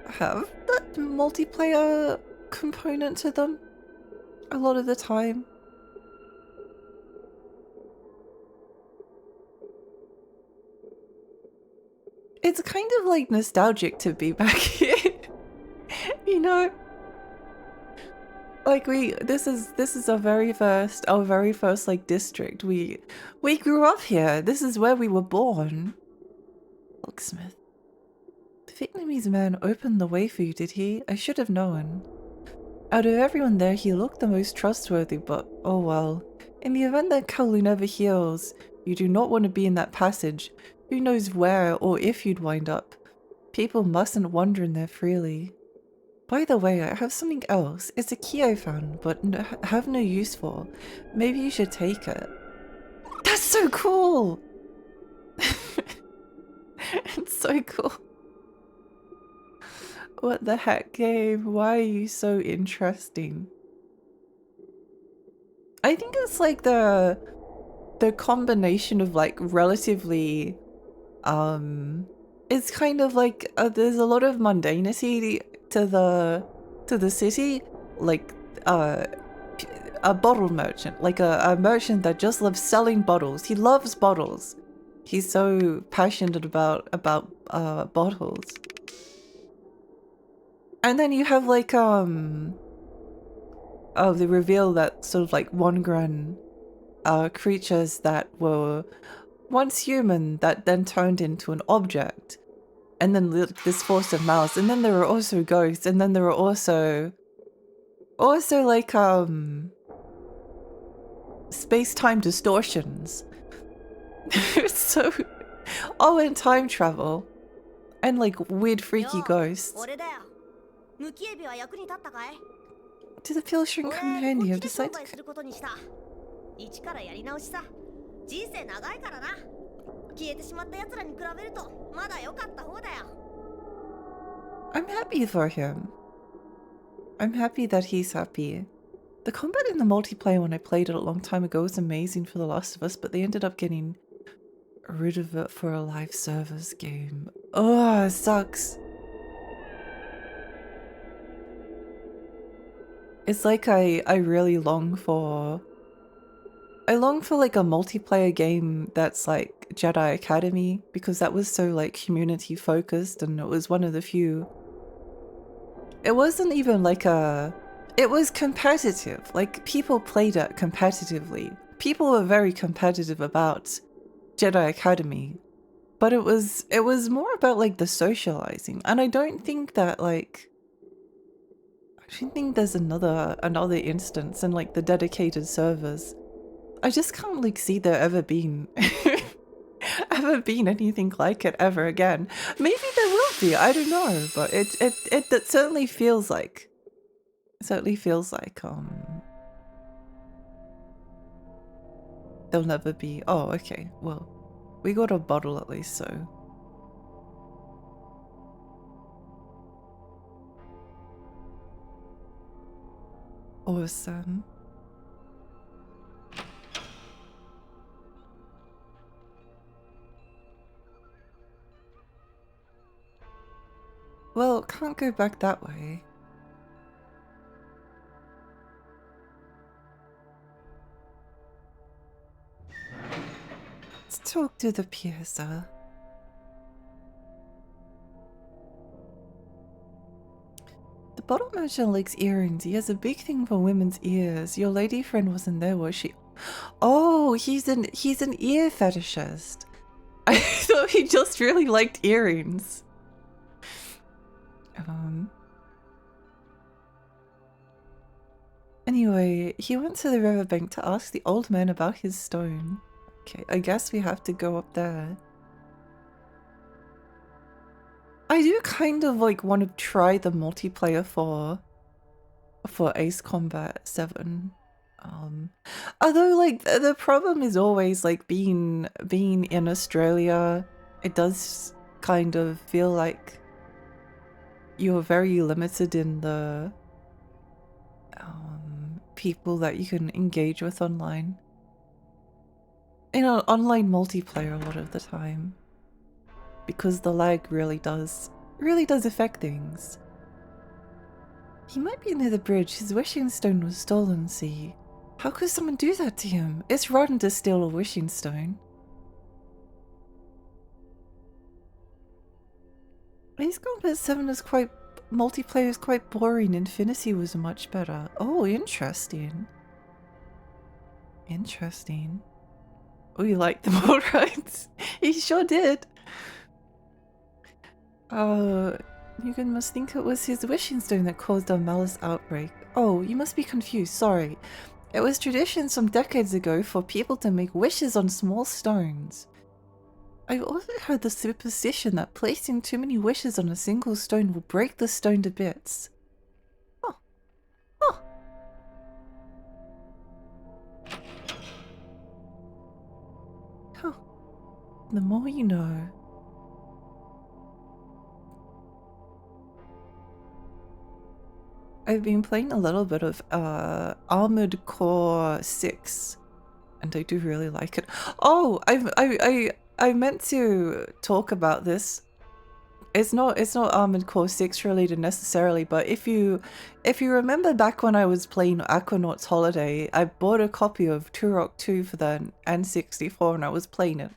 have that multiplayer component to them a lot of the time. It's kind of like nostalgic to be back here. You know? Like this is our very first like district. We grew up here. This is where we were born. Locksmith. The Vietnamese man opened the way for you, did he? I should have known. Out of everyone there, he looked the most trustworthy, but oh well. In the event that Kowloon ever heals, you do not want to be in that passage. Who knows where or if you'd wind up. People mustn't wander in there freely. By the way, I have something else. It's a key I found, but have no use for. Maybe you should take it. That's so cool! It's so cool. What the heck, game? Why are you so interesting? I think it's like the combination of like relatively it's kind of like there's a lot of mundanity to the city, like a bottle merchant, like a merchant that just loves selling bottles. He loves bottles. He's so passionate about bottles. And then you have like the reveal that sort of like Wongren creatures that were once human that then turned into an object, and then this force of malice, and then there are also ghosts, and then there are also like space-time distortions. So and time travel and like weird freaky ghosts. Did the pill shrink come in handy? I've decided I'm happy for him. I'm happy that he's happy. The combat in the multiplayer when I played it a long time ago was amazing for The Last of Us, but they ended up getting rid of it for a live service game. Oh, it sucks. It's like I really long for like a multiplayer game that's like Jedi Academy, because that was so like community focused, and it was one of the few. It wasn't even like it was competitive, like people played it competitively. People were very competitive about Jedi Academy, but it was more about like the socializing, and I don't think that like I don't think there's another instance in like the dedicated servers. I just can't like see there ever been anything like it ever again. Maybe there will be, I don't know, but it certainly feels like there'll never be. Oh, okay, well, we got a bottle at least, so. Awesome. Well, can't go back that way. Let's talk to the Piazza. The bottle merchant likes earrings. He has a big thing for women's ears. Your lady friend wasn't there, was she? Oh, he's an ear fetishist. I thought he just really liked earrings. Anyway, he went to the riverbank to ask the old man about his stone. Okay, I guess we have to go up there. I do kind of like want to try the multiplayer for Ace Combat 7. Although like the problem is always like being in Australia, it does kind of feel like you're very limited in the people that you can engage with online. In an online multiplayer a lot of the time. Because the lag really does affect things. He might be near the bridge. His wishing stone was stolen, see? How could someone do that to him? It's rotten to steal a wishing stone. Ace Combat 7 is quite... multiplayer is quite boring. Infinity was much better. Oh, interesting. Interesting. Oh, you liked them all right? He sure did. Mugen must think it was his wishing stone that caused our malice outbreak. Oh, you must be confused, sorry. It was tradition some decades ago for people to make wishes on small stones. I've also heard the superstition that placing too many wishes on a single stone will break the stone to bits. Oh. Oh. Huh. The more you know. I've been playing a little bit of Armored Core 6, and I do really like it. Oh, I meant to talk about this. It's not Armored Core 6 related necessarily, but if you remember back when I was playing Aquanaut's Holiday, I bought a copy of Turok 2 for the N64 and I was playing it.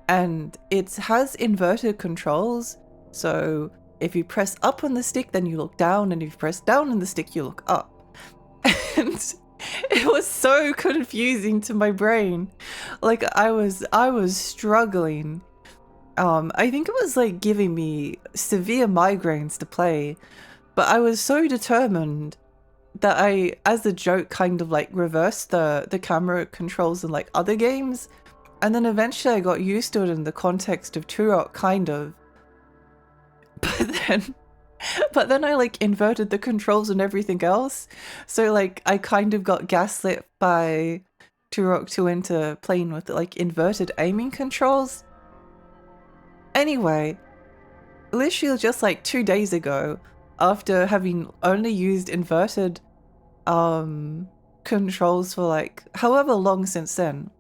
And it has inverted controls, so if you press up on the stick, then you look down, and if you press down on the stick, you look up. And it was so confusing to my brain. Like I was struggling. I think it was like giving me severe migraines to play, but I was so determined that I, as a joke, kind of like reversed the camera controls in like other games, and then eventually I got used to it in the context of Turok, kind of. But then I like inverted the controls and everything else. So like I kind of got gaslit by Turok 2 into playing with like inverted aiming controls. Anyway, literally just like 2 days ago, after having only used inverted controls for like however long since then.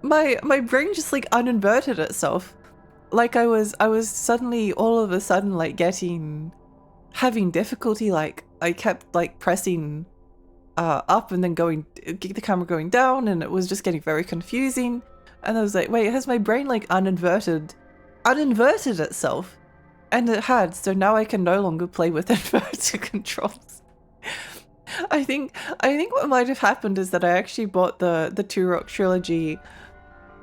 My brain just like uninverted itself. Like I was suddenly all of a sudden like having difficulty. Like I kept like pressing up and then the camera going down, and it was just getting very confusing. And I was like, wait, has my brain like uninverted itself? And it had, so now I can no longer play with inverted controls. I think what might have happened is that I actually bought the Turok trilogy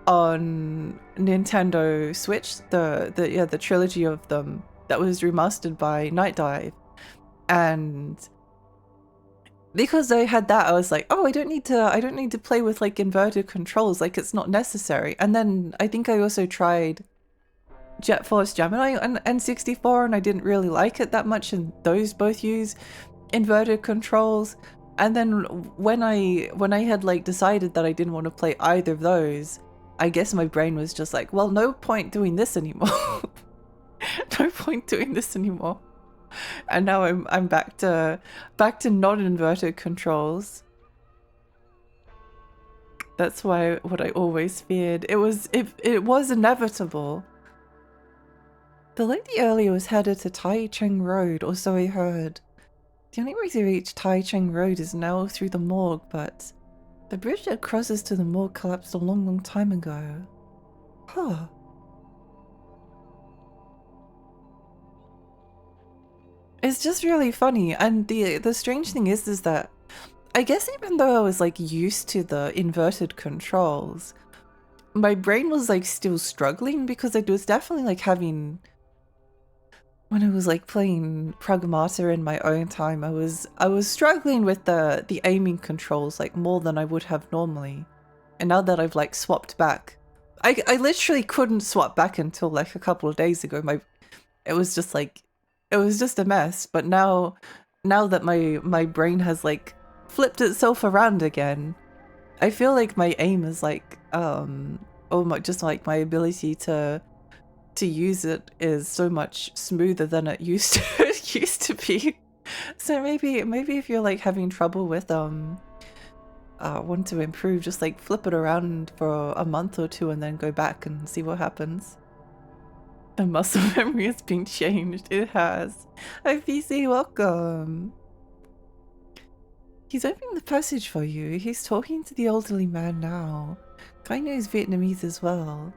on Nintendo Switch, the trilogy of them that was remastered by Night Dive, and because I had that, I was like, oh, I don't need to play with like inverted controls, like it's not necessary. And then I think I also tried Jet Force Gemini on N64, and I didn't really like it that much, and those both use inverted controls. And then when I had like decided that I didn't want to play either of those, I guess my brain was just like, well, no point doing this anymore. No point doing this anymore. And now I'm back to non-inverted controls. That's what I always feared. It was inevitable. The lady earlier was headed to Tai Cheng Road, or so I heard. The only way to reach Tai Cheng Road is now through the morgue, but the bridge that crosses to the morgue collapsed a long time ago. Huh. It's just really funny, and the strange thing is that I guess even though I was like used to the inverted controls, my brain was like still struggling, because it was definitely like having, when I was like playing Pragmata in my own time, I was struggling with the aiming controls like more than I would have normally. And now that I've like swapped back, I literally couldn't swap back until like a couple of days ago. It was just like, it was just a mess. But now that my brain has like flipped itself around again, I feel like my aim is like, just like my ability to use it is so much smoother than it used to be. So maybe if you're like having trouble with want to improve, just like flip it around for a month or two and then go back and see what happens. The muscle memory has been changed. It has. Hi PC, welcome. He's opening the passage for you. He's talking to the elderly man now. Guy knows Vietnamese as well.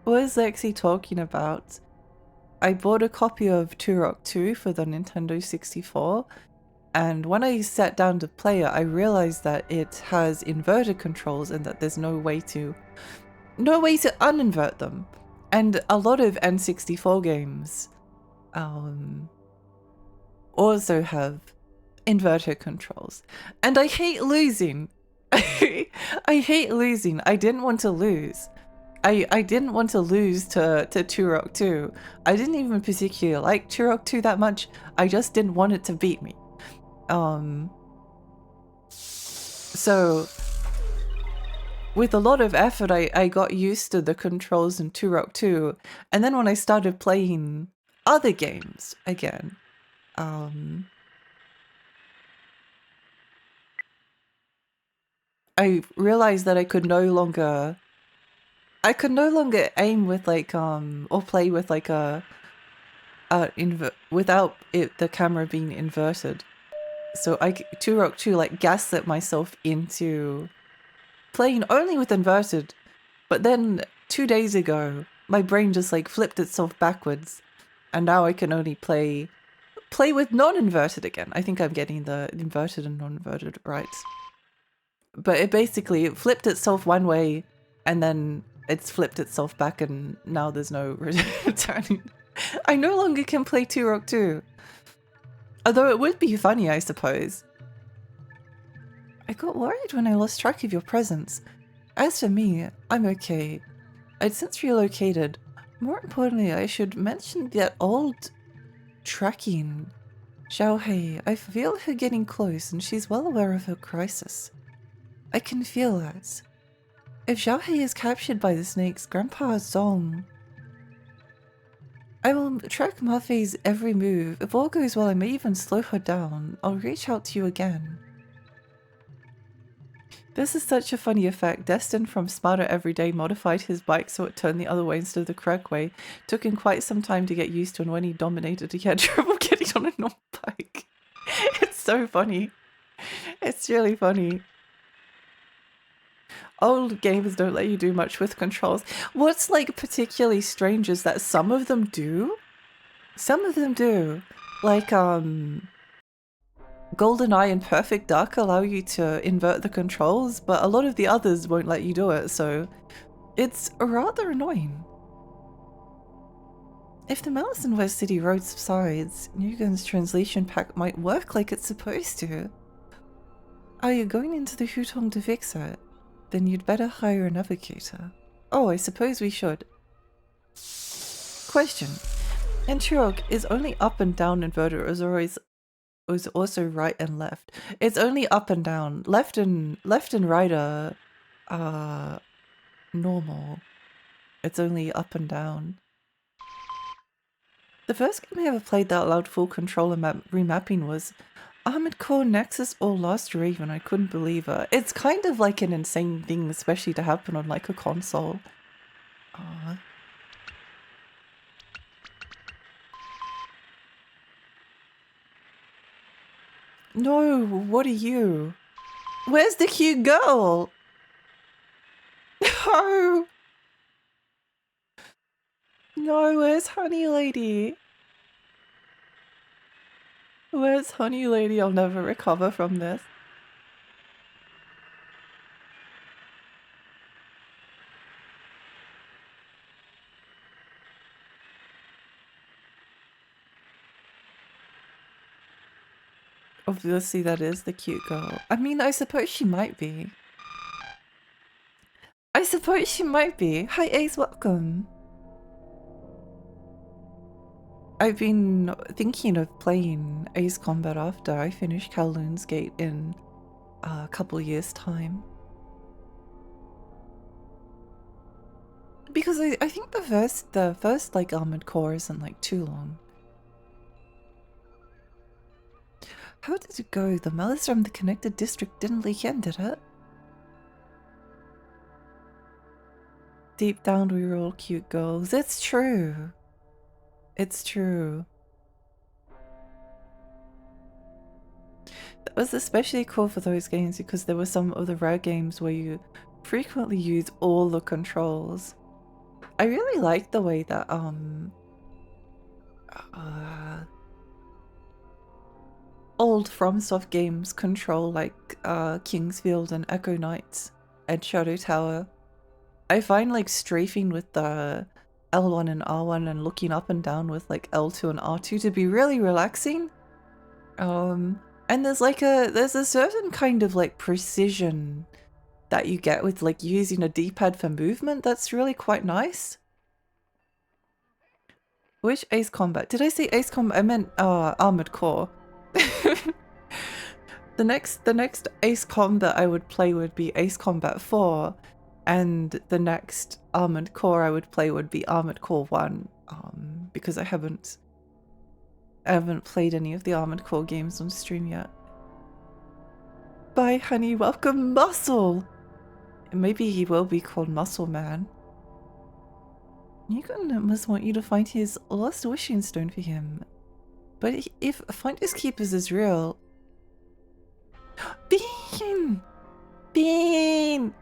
What is Lexi talking about? I bought a copy of Turok 2 for the Nintendo 64, and when I sat down to play it, I realized that it has inverted controls and that there's no way to uninvert them. And a lot of N64 games also have inverted controls. And I hate losing. I hate losing. I didn't want to lose. I didn't want to lose to Turok 2. I didn't even particularly like Turok 2 that much. I just didn't want it to beat me. So with a lot of effort, I got used to the controls in Turok 2, and then when I started playing other games again, I realized that I could no longer aim with like or play with like without the camera being inverted. So Turok 2 like gaslit myself into playing only with inverted, but then 2 days ago my brain just like flipped itself backwards, and now I can only play with non-inverted again. I think I'm getting the inverted and non-inverted right. But it flipped itself one way, and then it's flipped itself back, and now there's no returning. I no longer can play Turok 2. Although it would be funny, I suppose. I got worried when I lost track of your presence. As for me, I'm okay. I'd since relocated. More importantly, I should mention that old tracking. Xiaohei, I feel her getting close, and she's well aware of her crisis. I can feel that. If Xiaohei is captured by the snakes, Grandpa Zong. I will track Mafei's every move. If all goes well, I may even slow her down. I'll reach out to you again. This is such a funny effect. Destin from Smarter Everyday modified his bike so it turned the other way instead of the correct way. Took him quite some time to get used to, and when he dominated, he had trouble getting on a normal bike. It's so funny. It's really funny. Old games don't let you do much with controls. What's like particularly strange is that some of them do. Some of them do. Like GoldenEye and Perfect Dark allow you to invert the controls, but a lot of the others won't let you do it, so it's rather annoying. If the malice in West City Road subsides, Nugan's translation pack might work like it's supposed to. Are you going into the Hutong to fix it? Then you'd better hire a navigator. Oh, I suppose we should. Question. In Turok, is only up and down inverted, or is also right and left? It's only up and down. Left and right are normal. It's only up and down. The first game I ever played that allowed full controller remapping was Armored Core Nexus or Lost Raven. I couldn't believe it. It's kind of like an insane thing, especially to happen on like a console. No, what are you? Where's the cute girl? No! No, where's Honey Lady? Where's Honey Lady? I'll never recover from this. Obviously that is the cute girl. I mean, I suppose she might be. I suppose she might be. Hi Ace, welcome. I've been thinking of playing Ace Combat after I finish Kowloon's Gate in a couple years' time. Because I think the first like Armored Core isn't like too long. How did it go? The malice from the connected district didn't leak in, did it? Deep down we were all cute girls. It's true. It's true. That was especially cool for those games because there were some of the rare games where you frequently use all the controls. I really like the way that old FromSoft games control like Kingsfield and Echo Knights and Shadow Tower. I find like strafing with the L1 and R1 and looking up and down with like L2 and R2 to be really relaxing. And there's a certain kind of like precision that you get with like using a D-pad for movement that's really quite nice. Which Ace Combat? Did I say Ace Combat? I meant Armored Core. The next Ace Combat I would play would be Ace Combat 4, and the next Armored Core I would play would be Armored Core 1, because I haven't played any of the Armored Core games on stream yet. Bye honey, welcome Muscle! Maybe he will be called Muscle Man. Newton must want you to find his lost wishing stone for him. But if Finders Keepers is real... Bean! Bean!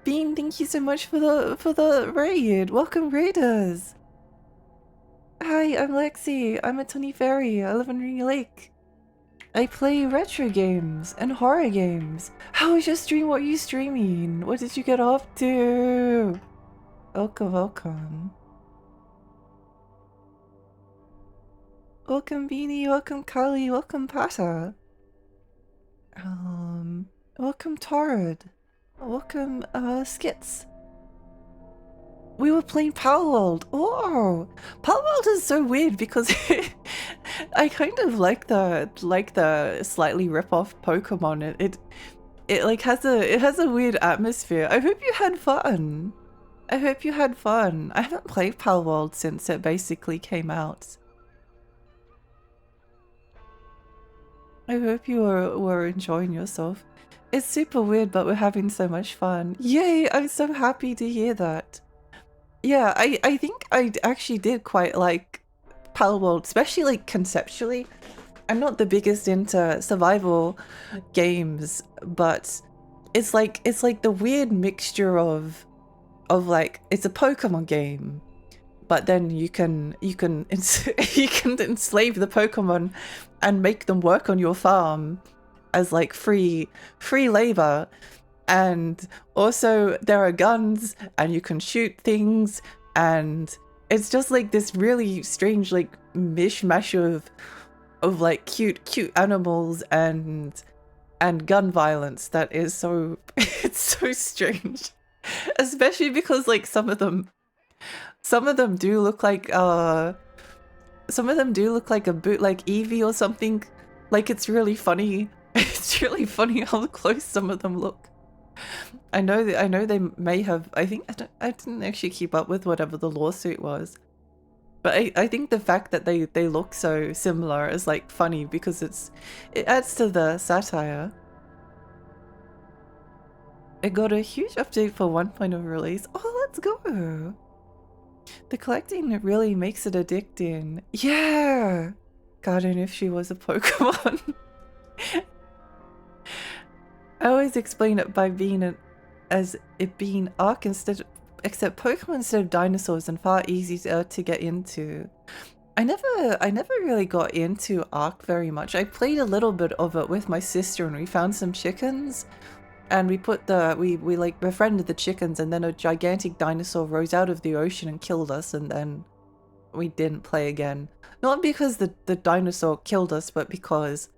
Bean, thank you so much for the raid! Welcome raiders! Hi, I'm Lexi. I'm a Tony Fairy. I live in Rainy Lake. I play retro games and horror games. How was your stream? What are you streaming? What did you get up to? Welcome, welcome. Welcome Beanie, welcome Kali, welcome Pata. Welcome Torrid. Welcome Skits. We were playing Palworld. Oh, Palworld is so weird because I kind of like the slightly rip-off Pokemon. It like has a weird atmosphere. I hope you had fun. I hope you had fun. I haven't played Palworld since it basically came out. I hope you were enjoying yourself. It's super weird, but we're having so much fun. Yay! I'm so happy to hear that. Yeah, I think I actually did quite like Palworld, especially like conceptually. I'm not the biggest into survival games, but it's like the weird mixture of like it's a Pokemon game, but then you can enslave the Pokemon and make them work on your farm as like free labor. And also there are guns and you can shoot things, and it's just like this really strange like mishmash of like cute animals and gun violence that is so it's so strange. Especially because like some of them do look like a bootleg Eevee or something. Like it's really funny. It's really funny how close some of them look. I know they may have. I didn't actually keep up with whatever the lawsuit was, but I think the fact that they look so similar is like funny because it adds to the satire. It got a huge update for 1.0 release. Oh, let's go! The collecting really makes it addicting. Yeah! Garden if she was a Pokemon. I always explain it by being as it being Ark except Pokemon instead of dinosaurs and far easier to get into. I never really got into Ark very much. I played a little bit of it with my sister and we found some chickens and we like befriended the chickens, and then a gigantic dinosaur rose out of the ocean and killed us, and then we didn't play again. Not because the dinosaur killed us, but because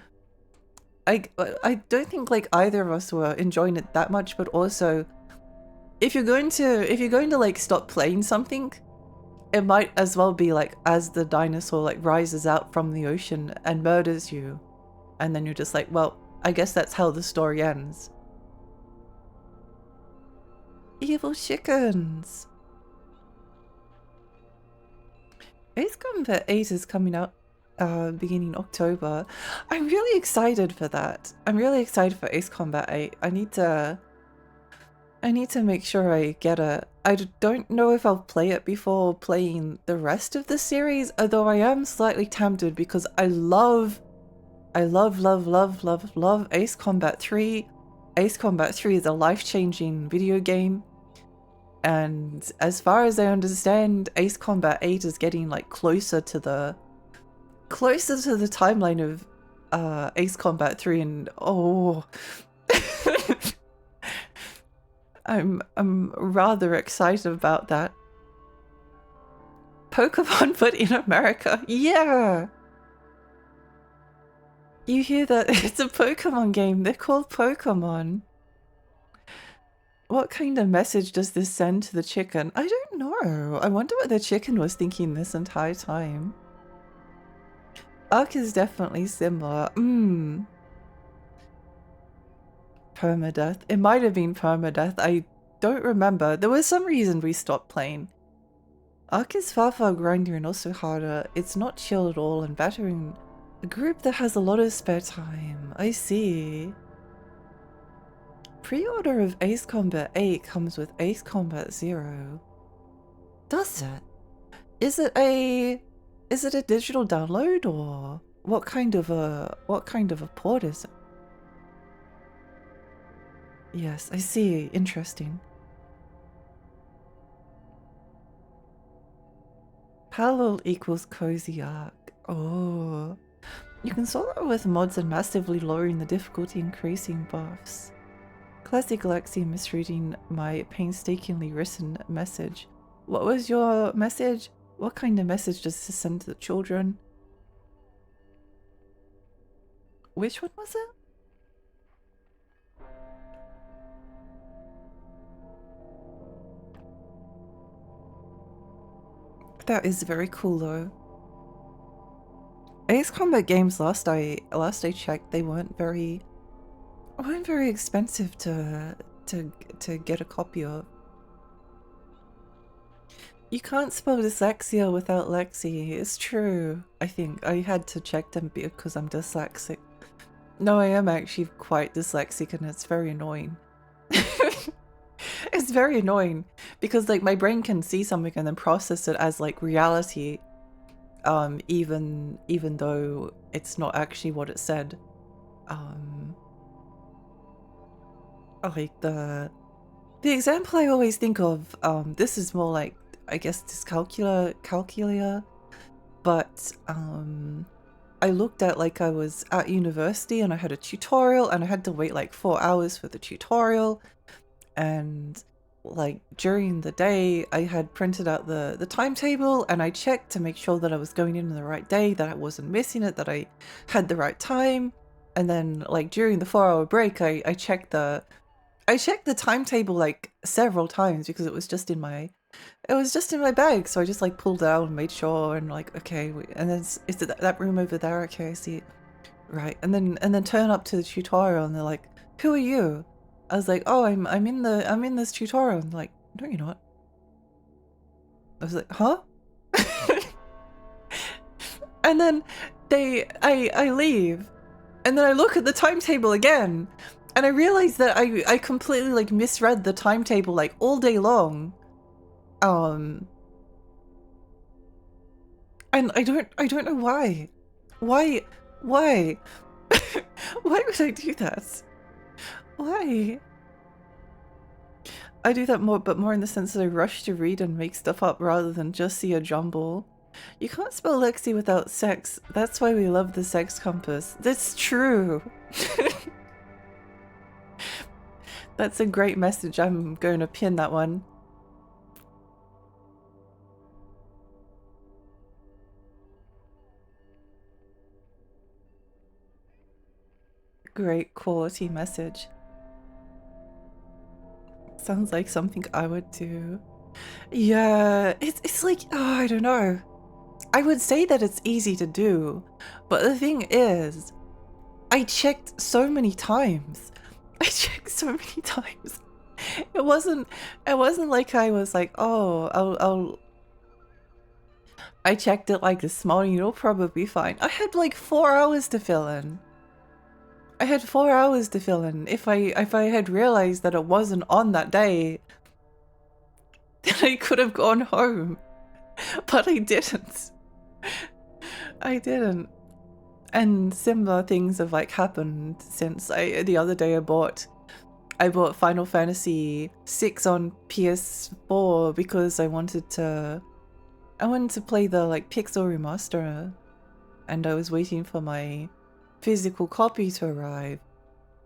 I don't think like either of us were enjoying it that much, but also if you're going to like stop playing something, it might as well be like as the dinosaur like rises out from the ocean and murders you, and then you're just like, well, I guess that's how the story ends. Evil chickens. Ace Combat 8 is coming out beginning October. I'm really excited for that. I'm really excited for Ace Combat 8. I need to make sure I get it. I don't know if I'll play it before playing the rest of the series, although I am slightly tempted because I love Ace Combat 3. Ace Combat 3 is a life-changing video game. And as far as I understand, Ace Combat 8 is getting like closer to the timeline of Ace Combat 3, and oh I'm rather excited about that. Pokemon but in America. Yeah. You hear that? It's a Pokemon game. They're called Pokemon. What kind of message does this send to the chicken? I don't know. I wonder what the chicken was thinking this entire time. Ark is definitely similar. Permadeath. It might have been permadeath. I don't remember. There was some reason we stopped playing. Ark is far grindier and also harder. It's not chill at all and battering a group that has a lot of spare time. I see. Pre-order of Ace Combat 8 comes with Ace Combat 0. Does it? Is it a digital download, or what kind of a port is it? Yes, I see. Interesting. Parallel equals cozy arc. Oh. You can solve it with mods and massively lowering the difficulty, increasing buffs. Classic Lexi misreading my painstakingly written message. What was your message? What kind of message does this send to the children? Which one was it? That is very cool though. Ace Combat games last I checked, they weren't very expensive to get a copy of. You can't spell dyslexia without Lexi. It's true. I think I had to check them because I'm dyslexic. No, I am actually quite dyslexic, and it's very annoying. It's very annoying because like my brain can see something and then process it as like reality, even though it's not actually what it said. Like the example I always think of, this is more like, I guess, calculia, but I looked at like I was at university and I had a tutorial and I had to wait like 4 hours for the tutorial, and like during the day I had printed out the timetable and I checked to make sure that I was going in on the right day, that I wasn't missing it, that I had the right time, and then like during the 4-hour break I checked the timetable like several times because it was just in my bag, so I just like pulled it out and made sure, and like, okay, and then is it that room over there? Okay, I see. Right, and then turn up to the tutorial and they're like, who are you? I was like, oh, I'm in this tutorial, and like, no you're not. I was like, huh? And then I leave, and then I look at the timetable again, and I realize that I completely like misread the timetable like all day long. And I don't know why. Why? Why would I do that? Why? I do that more in the sense that I rush to read and make stuff up rather than just see a jumble. You can't spell Lexi without sex. That's why we love the sex compass. That's true. That's a great message. I'm going to pin that one. great quality message. Sounds like something I would do. Yeah, it's like, oh, I don't know. I would say that it's easy to do, but the thing is, I checked so many times. I checked so many times. It wasn't like I was like, oh, I checked it like this morning, it'll probably be fine. I had like 4 hours to fill in. I had 4 hours to fill in. If I had realized that it wasn't on that day, then I could have gone home. But I didn't. I didn't. And similar things have like happened since the other day I bought Final Fantasy VI on PS4 because I wanted to play the like Pixel remaster, and I was waiting for my physical copy to arrive,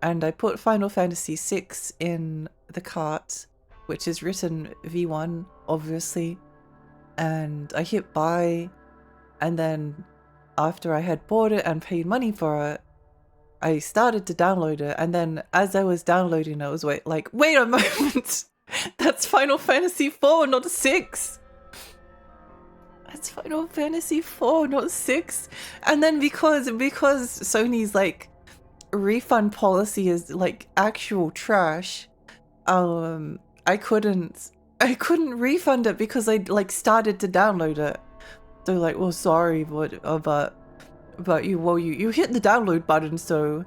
and I put Final Fantasy VI in the cart, which is written V1 obviously, and I hit buy, and then after I had bought it and paid money for it, I started to download it, and then as I was downloading I was like, wait a moment, that's Final Fantasy 4, not 6. That's Final Fantasy 4, not 6. And then because Sony's like refund policy is like actual trash, I couldn't refund it because I like started to download it. They're like, well, sorry, but you hit the download button, so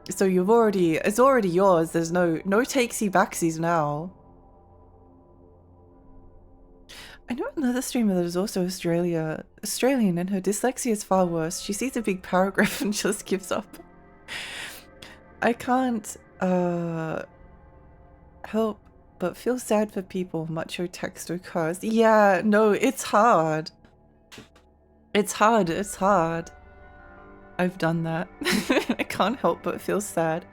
it's already yours. There's no takesy backsies now. I know another streamer that is also Australian, and her dyslexia is far worse. She sees a big paragraph and just gives up. I can't help but feel sad for people macho text or curse. Yeah, no, it's hard. It's hard. I've done that. I can't help but feel sad.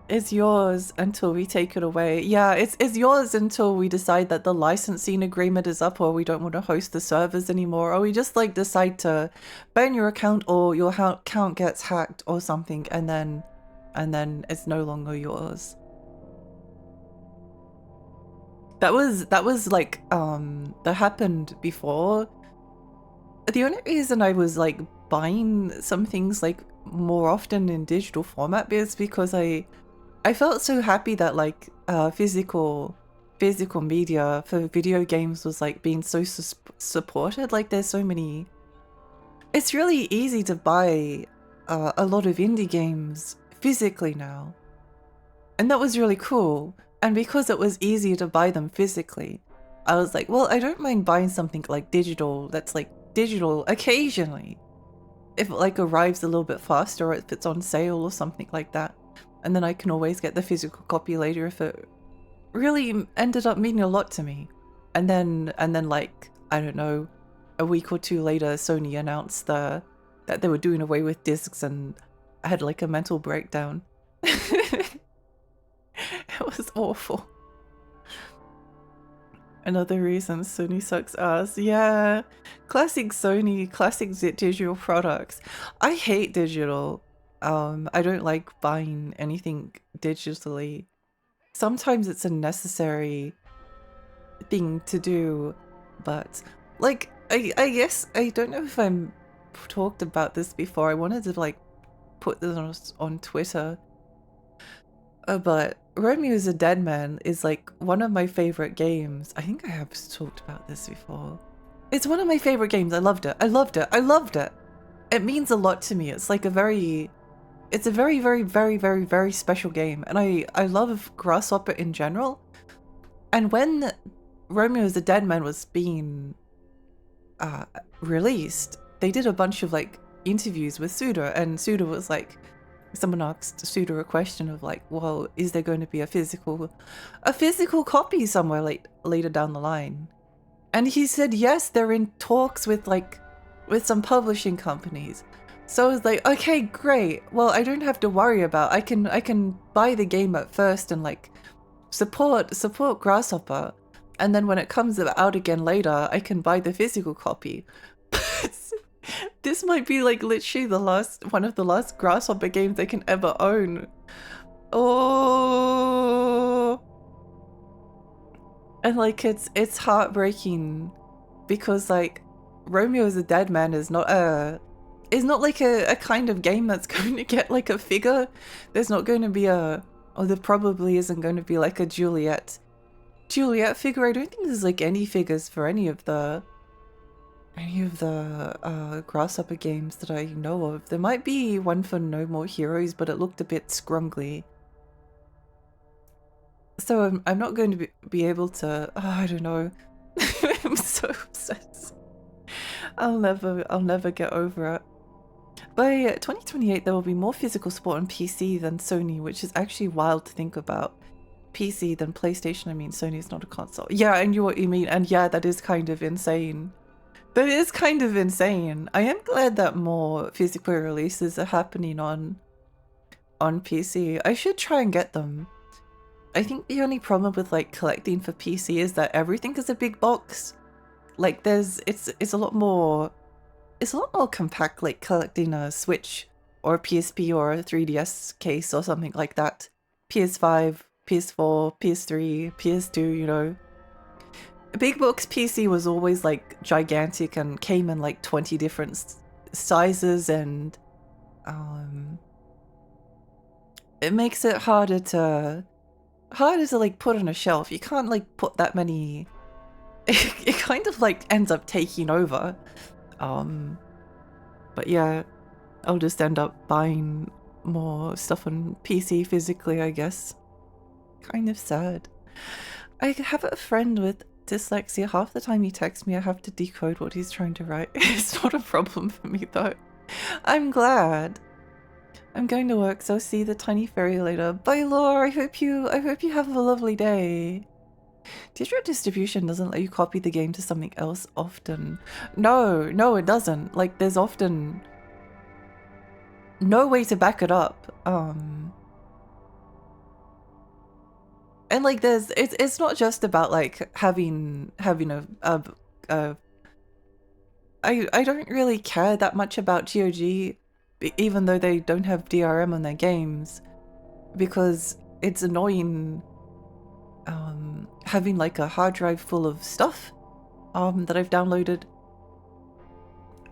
It's yours until we take it away. Yeah, it's yours until we decide that the licensing agreement is up, or we don't want to host the servers anymore, or we just like decide to ban your account, or your account gets hacked or something, and then it's no longer yours. That was like that happened before. The only reason I was like buying some things like more often in digital format is because I felt so happy that like physical media for video games was like being so supported. Like there's so many, it's really easy to buy a lot of indie games physically now, and that was really cool. And because it was easier to buy them physically, I was like, well, I don't mind buying something like digital that's like digital occasionally if it like arrives a little bit faster, or if it's on sale or something like that, and then I can always get the physical copy later if it really ended up meaning a lot to me. And then like, I don't know, a week or two later Sony announced that they were doing away with discs, and I had like a mental breakdown. It was awful. Another reason Sony sucks ass. Yeah, classic Sony, classic digital products. I hate digital. I don't like buying anything digitally. Sometimes it's a necessary thing to do, but like I guess I don't know if I'm talked about this before. I wanted to like put this on Twitter. But Romeo is a Dead Man is like one of my favorite games. I think I have talked about this before. It's one of my favorite games. I loved it. I loved it. I loved it. It means a lot to me. It's like it's a very, very, very, very, very special game. And I love Grasshopper in general. And when Romeo is a Dead Man was being released, they did a bunch of like interviews with Suda, and Suda was like, someone asked Suda a question of like, well, is there going to be a physical copy somewhere like later down the line? And he said yes, they're in talks with some publishing companies. So I was like, okay, great. Well, I don't have to worry about, I can buy the game at first and like support Grasshopper, and then when it comes out again later, I can buy the physical copy. This might be like literally one of the last Grasshopper games I can ever own. Oh, and like it's heartbreaking because like Romeo is a Dead Man is not like a kind of game that's going to get like a figure. There's not going to be or there probably isn't going to be like a Juliet figure. I don't think there's like any figures for any of the Grasshopper games that I know of. There might be one for No More Heroes, but it looked a bit scrungly. So I'm not going to be able to, I don't know. I'm so upset. I'll never get over it. By 2028, there will be more physical support on PC than Sony, which is actually wild to think about. PC than PlayStation, I mean, Sony's not a console. Yeah, I knew what you mean, and yeah, that is kind of insane. That is kind of insane. I am glad that more physical releases are happening on PC. I should try and get them. I think the only problem with like collecting for PC is that everything is a big box. Like it's a lot more compact, like collecting a Switch or a PSP or a 3DS case or something like that. PS5, PS4, PS3, PS2, you know. A big box PC was always like gigantic and came in like 20 different sizes, and it makes it harder to like put on a shelf. You can't like put that many. It kind of like ends up taking over. But yeah, I'll just end up buying more stuff on PC physically, I guess. Kind of sad. I have a friend with dyslexia. Half the time he texts me, I have to decode what he's trying to write. It's not a problem for me though. I'm glad. I'm going to work, so see the tiny fairy later. Bye, Laura. I hope you have a lovely day. Digital distribution doesn't let you copy the game to something else often. No, it doesn't. Like, there's often no way to back it up. And like, it's not just about like having a I don't really care that much about GOG, even though they don't have DRM on their games, because it's annoying having like a hard drive full of stuff that I've downloaded.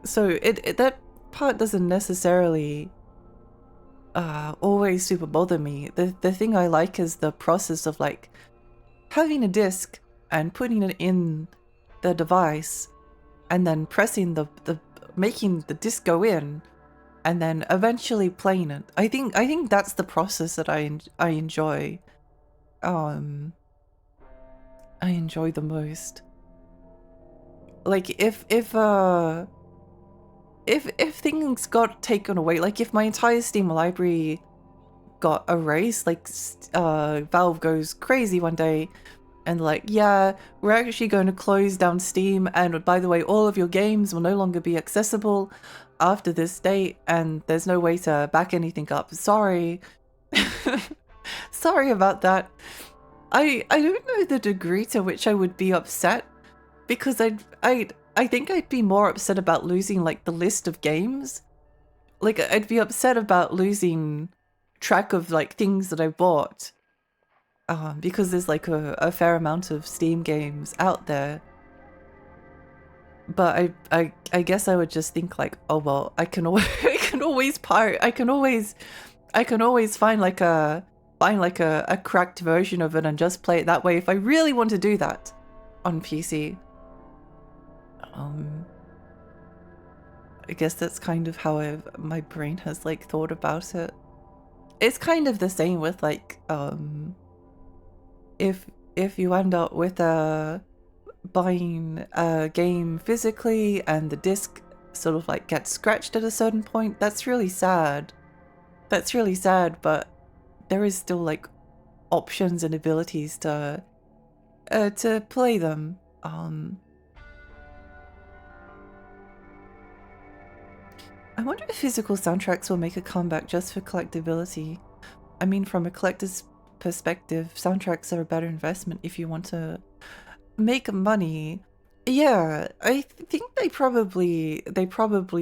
So that part doesn't necessarily always super bother me. The thing I like is the process of like having a disc and putting it in the device and then pressing making the disc go in and then eventually playing it. I think that's the process that I enjoy. I enjoy the most. Like if things got taken away, like if my entire Steam library got erased, like Valve goes crazy one day and like, yeah, we're actually going to close down Steam, and by the way, all of your games will no longer be accessible after this date, and there's no way to back anything up. Sorry. Sorry about that. I don't know the degree to which I would be upset, because I think I'd be more upset about losing like the list of games. Like I'd be upset about losing track of like things that I bought, because there's like a fair amount of Steam games out there. But I guess I would just think like, oh well, I can always pirate. I can always find like a cracked version of it and just play it that way if I really want to do that on PC. I guess that's kind of how my brain has like thought about it. It's kind of the same with like if you end up with buying a game physically and the disc sort of like gets scratched at a certain point, that's really sad. That's really sad, but there is still like options and abilities to play them. I wonder if physical soundtracks will make a comeback just for collectability. I mean, from a collector's perspective, soundtracks are a better investment if you want to make money. Yeah, I think they probably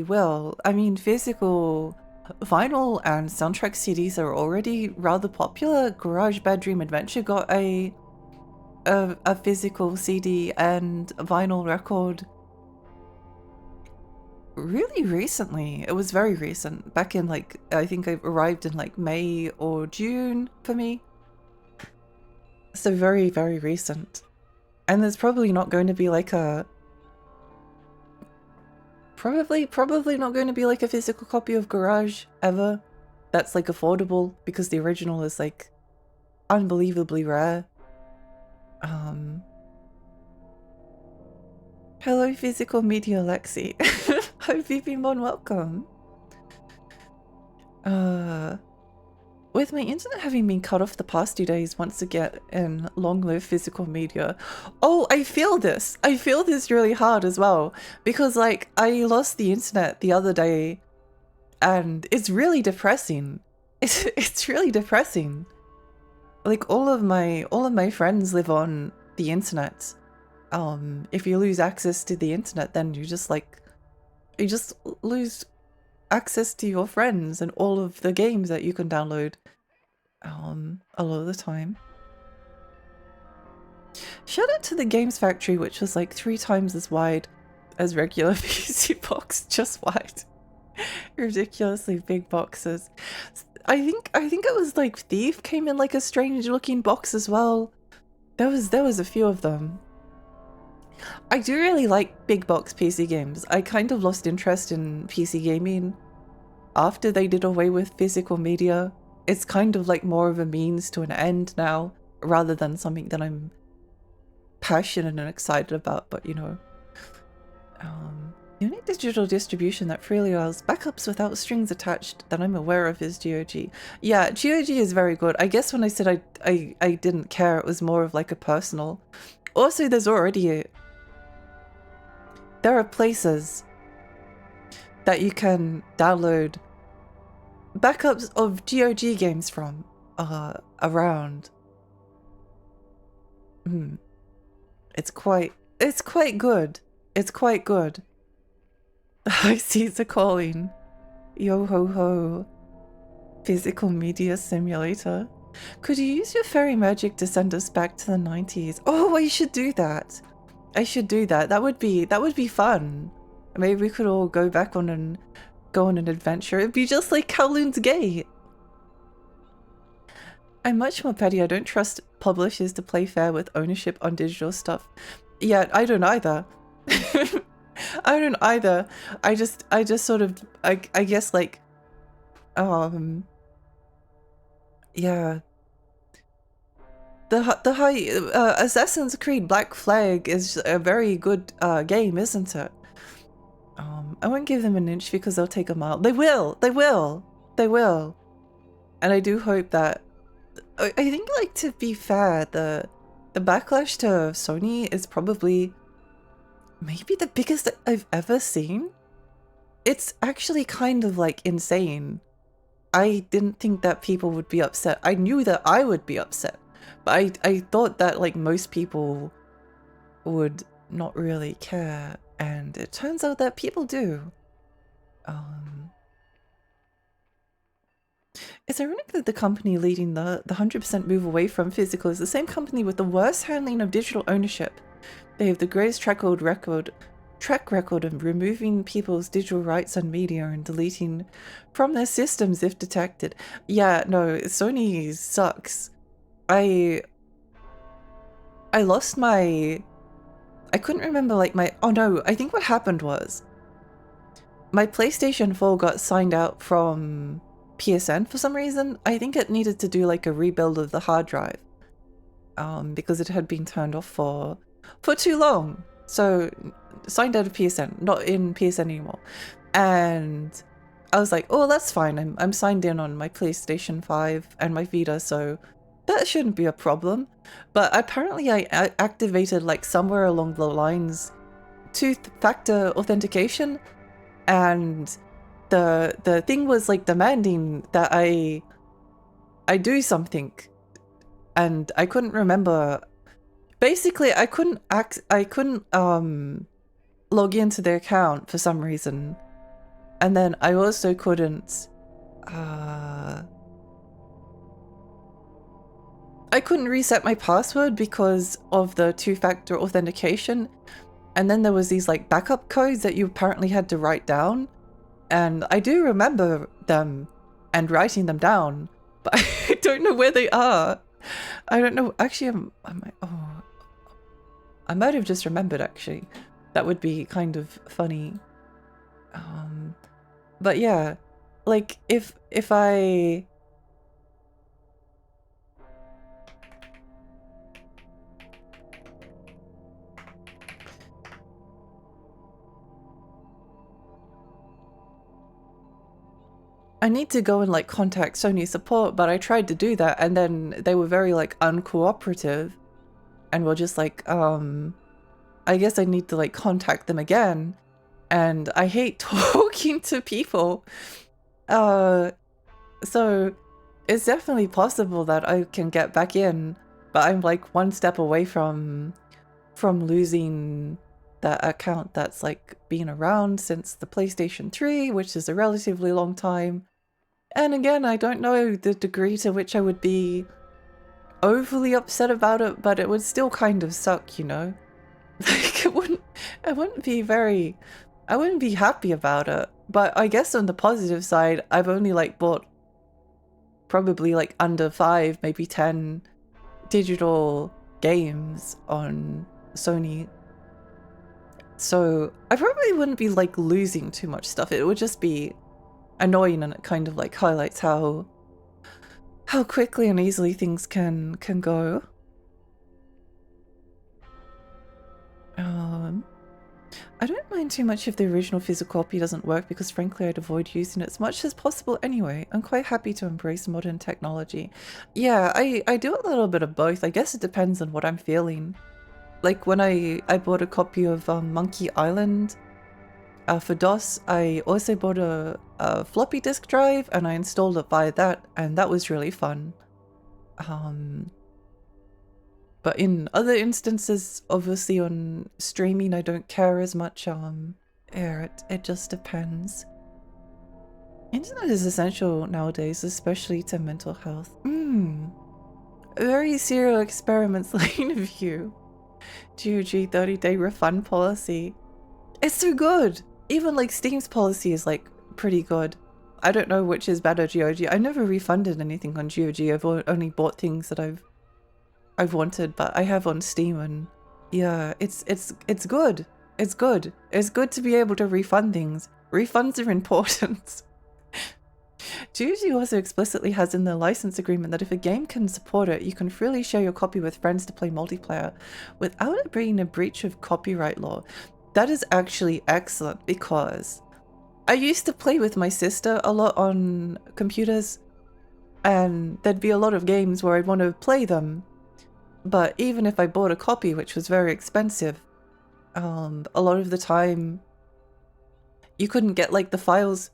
will. I mean, physical vinyl and soundtrack CDs are already rather popular. Garage Bedroom Adventure got a physical CD and vinyl record really recently. It was very recent, back in like, I think it arrived in like May or June for me. So very, very recent. And there's probably not going to be like a probably not going to be like a physical copy of Garage ever that's like affordable, because the original is like unbelievably rare. Hello physical media Lexi. Hope you've been welcome. With my internet having been cut off the past 2 days, once again, long live physical media. Oh, I feel this. I feel this really hard as well, because like I lost the internet the other day and it's really depressing. It's really depressing. Like all of my friends live on the internet. If you lose access to the internet, then you just lose access to your friends and all of the games that you can download a lot of the time. Shout out to the Games Factory, which was like 3 times as wide as regular PC box, just wide. Ridiculously big boxes. I think it was like Thief came in like a strange looking box as well. There was a few of them. I do really like big box PC games. I kind of lost interest in PC gaming after they did away with physical media. It's kind of like more of a means to an end now, rather than something that I'm passionate and excited about. But you know, the only digital distribution that freely allows backups without strings attached that I'm aware of is GOG. Yeah, GOG is very good. I guess when I said I didn't care, it was more of like a personal. Also, there are places that you can download backups of GOG games from around. It's quite good. It's quite good. The high seas are calling. Yo ho ho. Physical media simulator. Could you use your fairy magic to send us back to the 90s? Oh, I should do that. I should do that. That would be fun. Maybe we could all go back on and go on an adventure. It'd be just like Kowloon's Gate. I'm much more petty. I don't trust publishers to play fair with ownership on digital stuff. Yeah, I don't either. I don't either. I just sort of, I guess like, yeah. The high, Assassin's Creed Black Flag is a very good game, isn't it? I won't give them an inch because they'll take a mile. They will! They will! They will! And I do hope that, I think, like, to be fair, the backlash to Sony is probably maybe the biggest I've ever seen. It's actually kind of like insane. I didn't think that people would be upset. I knew that I would be upset, but I thought that like most people would not really care, and it turns out that people do. It's ironic that the company leading the 100% move away from physical is the same company with the worst handling of digital ownership. They have the greatest track record of removing people's digital rights on media and deleting from their systems if detected. Yeah, no, Sony sucks. I lost my... I couldn't remember like my... Oh no, I think what happened was my PlayStation 4 got signed out from PSN for some reason. I think it needed to do like a rebuild of the hard drive because it had been turned off for too long. So signed out of PSN, not in PSN anymore. And I was like, oh, that's fine. I'm signed in on my PlayStation 5 and my Vita, so that shouldn't be a problem. But apparently I activated like somewhere along the lines two-factor authentication, and the thing was like demanding that I do something, and I couldn't remember basically I couldn't log into their account for some reason. And then I also couldn't reset my password because of the two-factor authentication. And then there was these like backup codes that you apparently had to write down. And I do remember them and writing them down, but I don't know where they are. I don't know. Actually, I might have just remembered, actually. That would be kind of funny. But yeah, like if I... I need to go and like contact Sony support, but I tried to do that and then they were very like uncooperative and were just like, I guess I need to like contact them again. And I hate talking to people. So it's definitely possible that I can get back in, but I'm like one step away from losing that account that's like been around since the PlayStation 3, which is a relatively long time. And again, I don't know the degree to which I would be overly upset about it, but it would still kind of suck, you know? Like I wouldn't be happy about it. But I guess on the positive side, I've only like bought probably like under 5, maybe 10 digital games on Sony. So I probably wouldn't be like losing too much stuff. It would just be annoying, and it kind of like highlights how quickly and easily things can go. I don't mind too much if the original physical copy doesn't work because frankly I'd avoid using it as much as possible anyway. I'm quite happy to embrace modern technology. Yeah, I do a little bit of both. I guess it depends on what I'm feeling. Like when I bought a copy of Monkey Island for DOS, I also bought a floppy disk drive and I installed it via that, and that was really fun. But in other instances, obviously on streaming, I don't care as much. Yeah, it just depends. Internet is essential nowadays, especially to mental health. Very serial experiments line of you. GOG 30-day refund policy. It's so good! Even like Steam's policy is like pretty good. I don't know which is better, GOG. I never refunded anything on GOG. I've only bought things that I've wanted, but I have on Steam, and yeah, it's good. It's good. It's good to be able to refund things. Refunds are important. GOG also explicitly has in the license agreement that if a game can support it, you can freely share your copy with friends to play multiplayer without it being a breach of copyright law. That is actually excellent because I used to play with my sister a lot on computers, and there'd be a lot of games where I'd want to play them. But even if I bought a copy, which was very expensive, a lot of the time you couldn't get like the files.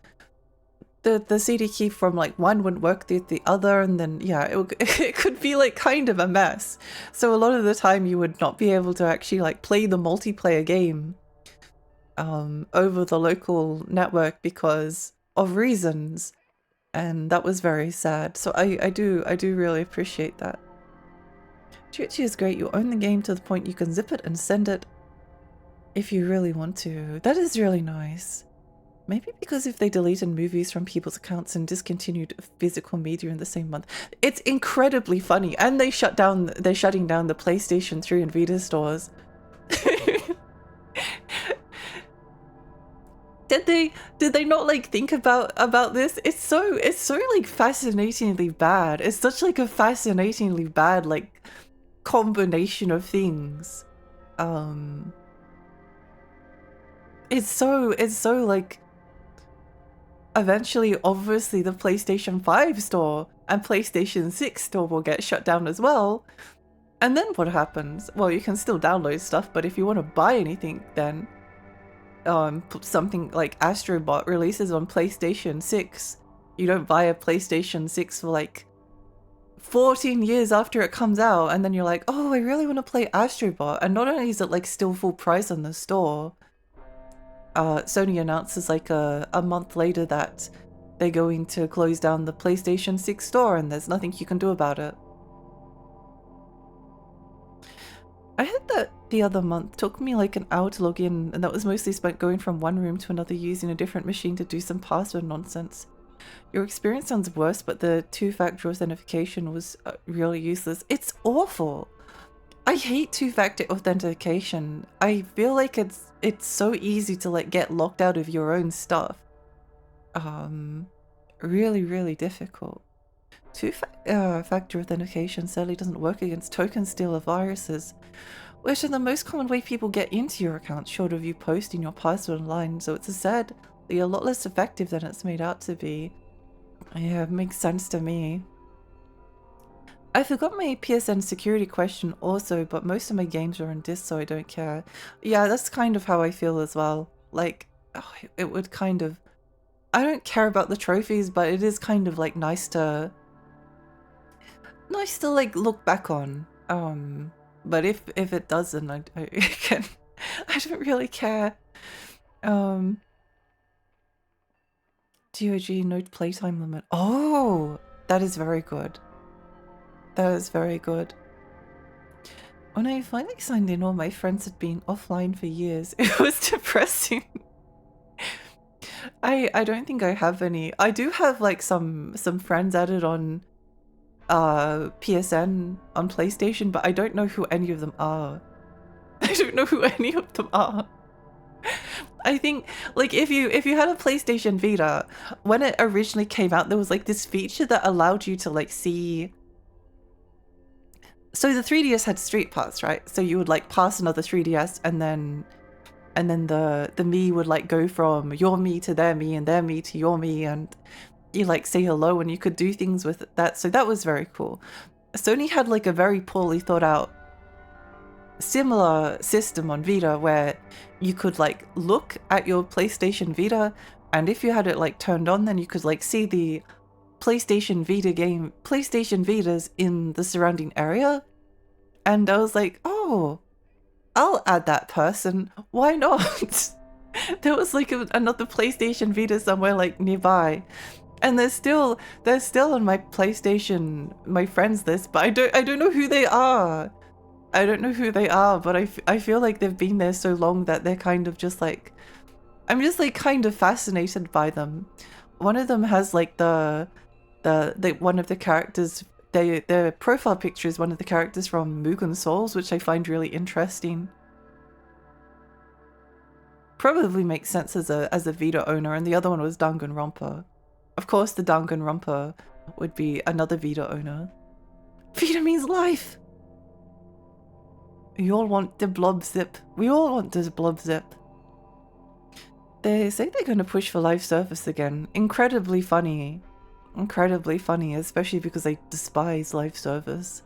The CD key from like one wouldn't work with the other, and then yeah, it could be like kind of a mess. So a lot of the time you would not be able to actually like play the multiplayer game over the local network because of reasons, and that was very sad. So I do really appreciate that. GOG is great. You own the game to the point you can zip it and send it if you really want to. That is really nice. Maybe because if they deleted movies from people's accounts and discontinued physical media in the same month. It's incredibly funny. And they're shutting down the PlayStation 3 and Vita stores. Did they not like think about this? It's so like fascinatingly bad. It's such like a fascinatingly bad like combination of things. It's so like eventually obviously the PlayStation 5 store and PlayStation 6 store will get shut down as well. And then what happens? Well, you can still download stuff, but if you want to buy anything, then something like Astro Bot releases on PlayStation 6. You don't buy a PlayStation 6 for like 14 years after it comes out, and then you're like, oh, I really want to play Astro Bot, and not only is it like still full price on the store, Sony announces like a month later that they're going to close down the PlayStation 6 store, and there's nothing you can do about it. I had that the other month. Took me like an hour to log in, and that was mostly spent going from one room to another using a different machine to do some password nonsense. Your experience sounds worse, but the two-factor authentication was really useless. It's awful. I hate two-factor authentication. I feel like it's so easy to like get locked out of your own stuff. Really, really difficult. Two-factor authentication sadly doesn't work against token stealer viruses, which are the most common way people get into your account short of you posting your password online, so it's sadly a lot less effective than it's made out to be. Yeah, it makes sense to me. I forgot my PSN security question also, but most of my games are on disc, so I don't care. Yeah, that's kind of how I feel as well. Like, oh, it would kind of... I don't care about the trophies, but it is kind of like nice to like look back on. But if it doesn't, I don't really care. GOG no playtime limit. Oh, that is very good. That is very good. When I finally signed in, all my friends had been offline for years. It was depressing. I don't think I have any. I do have like some friends added on PSN on PlayStation, but I don't know who any of them are. I don't know who any of them are. I think like if you had a PlayStation Vita, when it originally came out, there was like this feature that allowed you to like see. So the 3DS had Street Pass, right? So you would like pass another 3DS, and then the me would like go from your me to their me and their me to your me, and you like say hello, and you could do things with that. So that was very cool. Sony had like a very poorly thought out similar system on Vita where you could like look at your PlayStation Vita, and if you had it like turned on, then you could like see the PlayStation Vitas in the surrounding area. And I was like, oh, I'll add that person. Why not? There was like another PlayStation Vita somewhere like nearby. And they're still on my PlayStation, my friends list, but I don't know who they are. I don't know who they are, but I feel like they've been there so long that they're kind of just like, I'm just like kind of fascinated by them. One of them has like the one of the characters, their profile picture is one of the characters from Mugen Souls, which I find really interesting. Probably makes sense as a Vita owner, and the other one was Danganronpa. Of course, the Danganronpa would be another Vita owner. Vita means life! We all want the blob zip. We all want this blob zip. They say they're going to push for live service again. Incredibly funny. Incredibly funny, especially because I despise live service.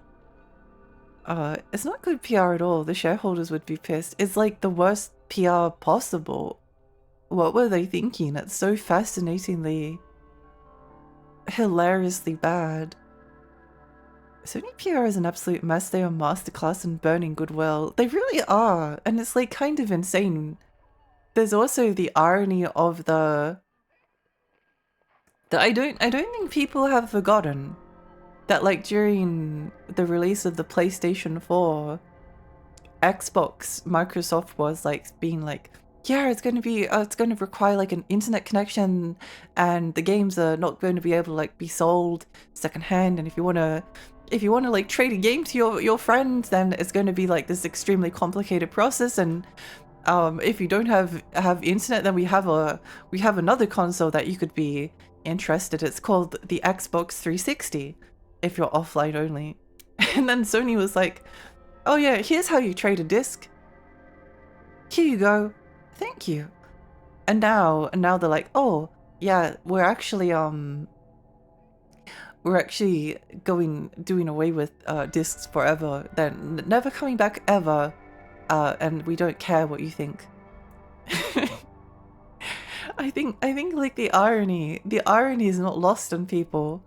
It's not good PR at all. The shareholders would be pissed. It's like the worst PR possible. What were they thinking? It's so fascinatingly, hilariously bad. Sony PR is an absolute mess. They are masterclass in burning goodwill. They really are, and it's like kind of insane. There's also the irony of that I don't think people have forgotten that like during the release of the PlayStation 4, Microsoft was like being like, yeah, it's going to require like an internet connection, and the games are not going to be able to like be sold secondhand, and if you want to like trade a game to your friend, then it's going to be like this extremely complicated process, and if you don't have internet, then we have another console that you could be interested. It's called the Xbox 360 if you're offline only. And then Sony was like, oh yeah, here's how you trade a disc. Here you go. Thank you. And now they're like, oh yeah, we're actually doing away with discs forever. They're never coming back ever. And we don't care what you think. I think like the irony is not lost on people.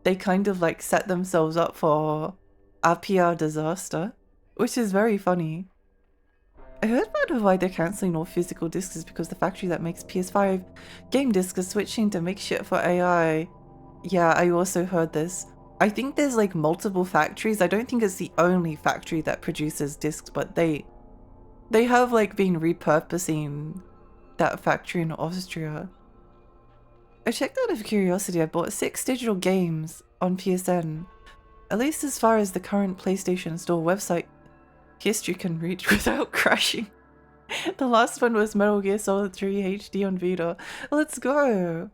they kind of like set themselves up for a PR disaster, which is very funny. I heard part of why they're cancelling all physical discs is because the factory that makes PS5 game discs is switching to make shit for AI. Yeah, I also heard this. I think there's like multiple factories. I don't think it's the only factory that produces discs, but they have like been repurposing that factory in Austria. I checked out of curiosity. I bought 6 digital games on PSN, at least as far as the current PlayStation Store website history can reach without crashing. The last one was Metal Gear Solid 3 HD on Vita. Let's go!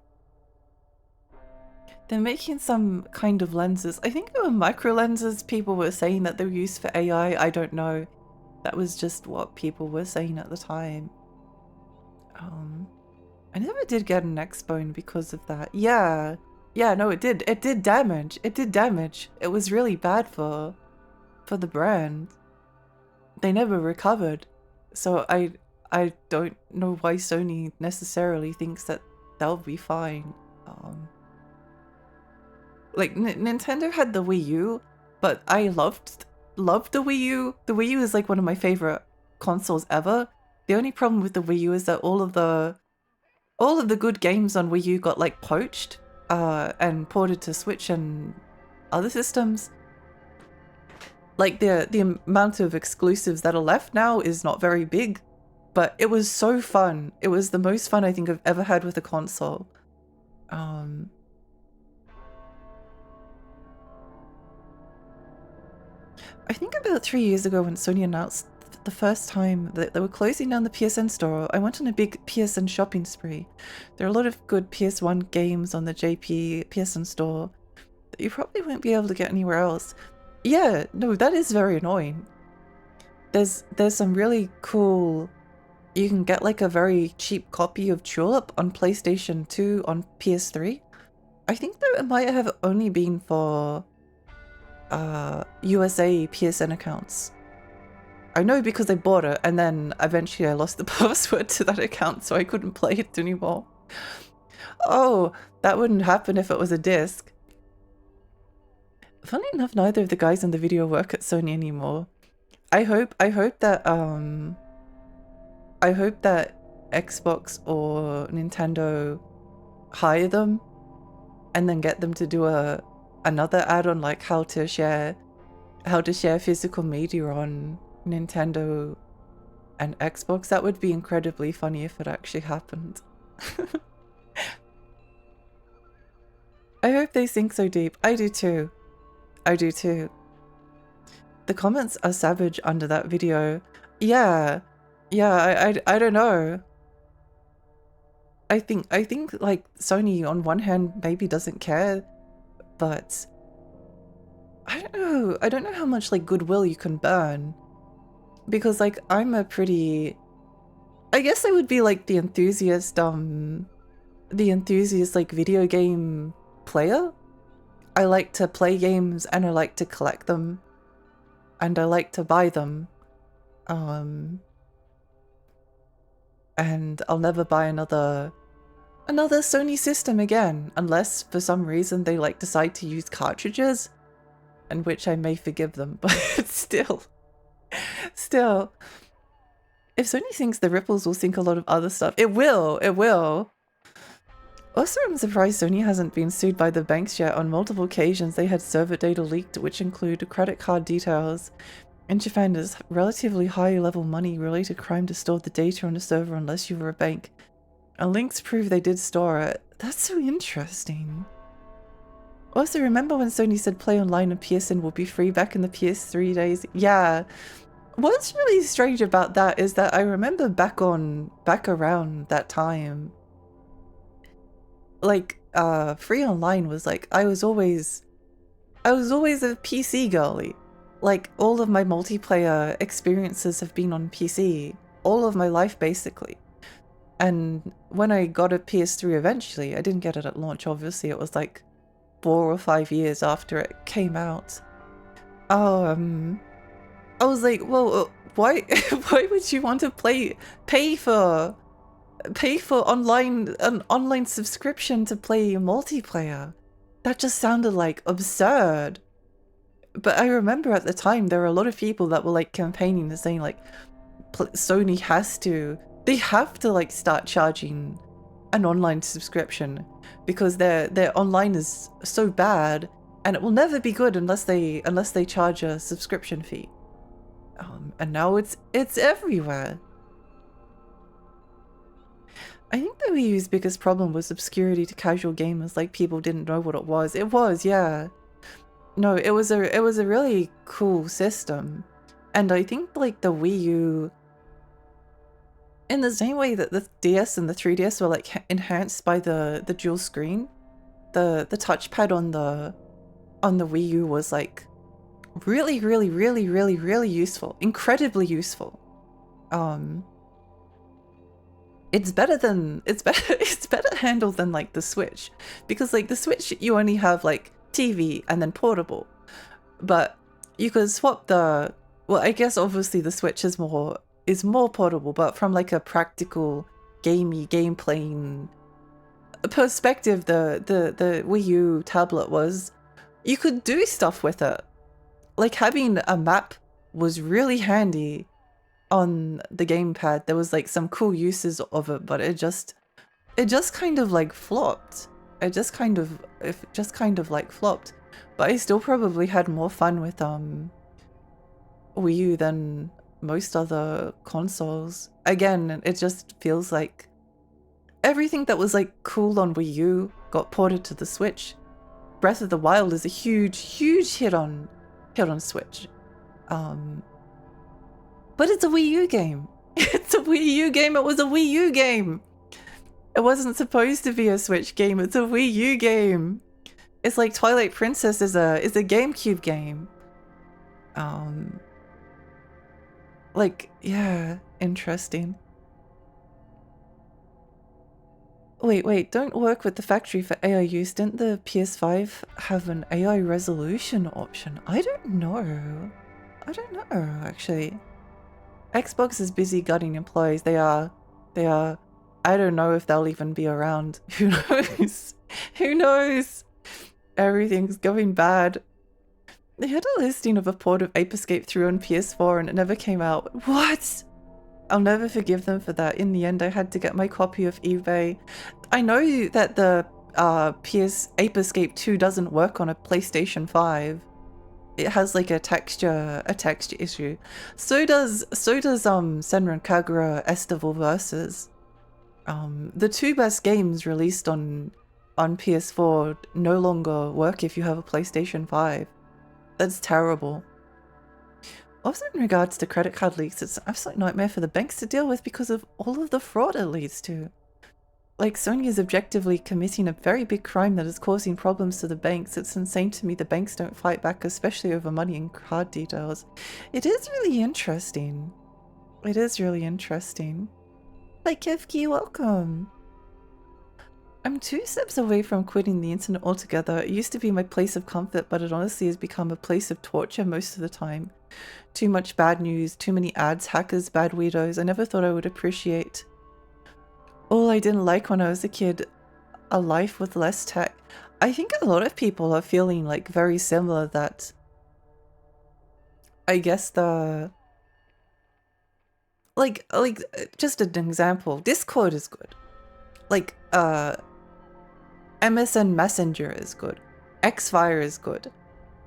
They're making some kind of lenses. I think they were micro lenses. People were saying that they were used for AI. I don't know. That was just what people were saying at the time. I never did get an X-Bone because of that. Yeah, no, it did. It did damage. It did damage. It was really bad for the brand. They never recovered. So I don't know why Sony necessarily thinks that they'll be fine. Like Nintendo had the Wii U, but I loved the Wii U. The Wii U is like one of my favorite consoles ever. The only problem with the Wii U is that all of the good games on Wii U got like poached and ported to Switch and other systems. Like the amount of exclusives that are left now is not very big, but it was so fun. It was the most fun I think I've ever had with a console. I think about 3 years ago when Sony announced the first time that they were closing down the PSN store, I went on a big PSN shopping spree. There are a lot of good PS1 games on the JP PSN store that you probably won't be able to get anywhere else. Yeah, no, that is very annoying. There's some really cool... You can get like a very cheap copy of Tulip on PlayStation 2 on PS3. I think that it might have only been for USA PSN accounts. I know because I bought it and then eventually I lost the password to that account so I couldn't play it anymore. Oh, that wouldn't happen if it was a disc. Funny enough, neither of the guys in the video work at Sony anymore. I hope that Xbox or Nintendo hire them and then get them to do another ad on like how to share physical media on Nintendo and Xbox. That would be incredibly funny if it actually happened. I hope they sink so deep. I do too. I do too. The comments are savage under that video. Yeah, I don't know. I think like Sony on one hand maybe doesn't care, but I don't know how much like goodwill you can burn, because like I'm a pretty, I guess I would be like the enthusiast like video game player. I like to play games and I like to collect them and I like to buy them. And I'll never buy another Sony system again, unless for some reason they like decide to use cartridges, in which I may forgive them, but still, if Sony thinks the ripples will sink a lot of other stuff, it will. Also, I'm surprised Sony hasn't been sued by the banks yet. On multiple occasions, they had server data leaked, which include credit card details. In Japan, there's relatively high-level money-related crime to store the data on a server unless you were a bank. And links prove they did store it. That's so interesting. Also, remember when Sony said play online on PSN will be free back in the PS3 days? Yeah. What's really strange about that is that I remember back around that time, like, free online was like, I was always a PC girly. Like, all of my multiplayer experiences have been on PC. All of my life, basically. And when I got a PS3 eventually, I didn't get it at launch, obviously. It was like 4 or 5 years after it came out. I was like, well, why would you want to pay for an online subscription to play multiplayer? that just sounded like absurd. But I remember at the time there were a lot of people that were like campaigning and saying like Sony they have to like start charging an online subscription because their online is so bad and it will never be good unless they charge a subscription fee. And now it's everywhere. I think the Wii U's biggest problem was obscurity to casual gamers, like people didn't know what it was. It was, yeah. No, it was a really cool system. And I think like the Wii U, in the same way that the DS and the 3DS were like enhanced by the dual screen, the touchpad on the Wii U was like really, really, really, really, really useful, incredibly useful. It's better handled than like the Switch, because like the Switch you only have like TV and then portable, but you could swap well, I guess obviously the Switch is more portable, but from like a practical game playing perspective, the Wii U tablet was, you could do stuff with it. Like having a map was really handy on the gamepad. There was like some cool uses of it, but it just kind of like flopped. It just kind of like flopped. But I still probably had more fun with Wii U than most other consoles. Again, it just feels like everything that was like cool on Wii U got ported to the Switch. Breath of the Wild is a huge hit on Switch. But it's a Wii U game. It's a Wii U game. It was a Wii U game. It wasn't supposed to be a Switch game. It's a Wii U game. It's like Twilight Princess is a GameCube game. Like, yeah, interesting. Wait, don't work with the factory for AI use. Didn't the PS5 have an AI resolution option? I don't know, actually. Xbox is busy gutting employees. They are. I don't know if they'll even be around. Who knows? Who knows? Everything's going bad. They had a listing of a port of Ape Escape 3 on PS4 and it never came out. What? I'll never forgive them for that. In the end, I had to get my copy of eBay. I know that the Ape Escape 2 doesn't work on a PlayStation 5. It has like a texture issue. So does Senran Kagura Estival Versus. The two best games released on PS4 no longer work if you have a PlayStation 5. That's terrible. Also, in regards to credit card leaks, it's an absolute nightmare for the banks to deal with because of all of the fraud it leads to. Like, Sony is objectively committing a very big crime that is causing problems to the banks. It's insane to me the banks don't fight back, especially over money and card details. It is really interesting. It is really interesting. Hi Kevki, welcome! I'm 2 steps away from quitting the internet altogether. It used to be my place of comfort, but it honestly has become a place of torture most of the time. Too much bad news, too many ads, hackers, bad weirdos. I never thought I would appreciate all I didn't like when I was a kid, a life with less tech. I think a lot of people are feeling like very similar, that I guess like just an example, Discord is good. Like MSN Messenger is good. Xfire is good.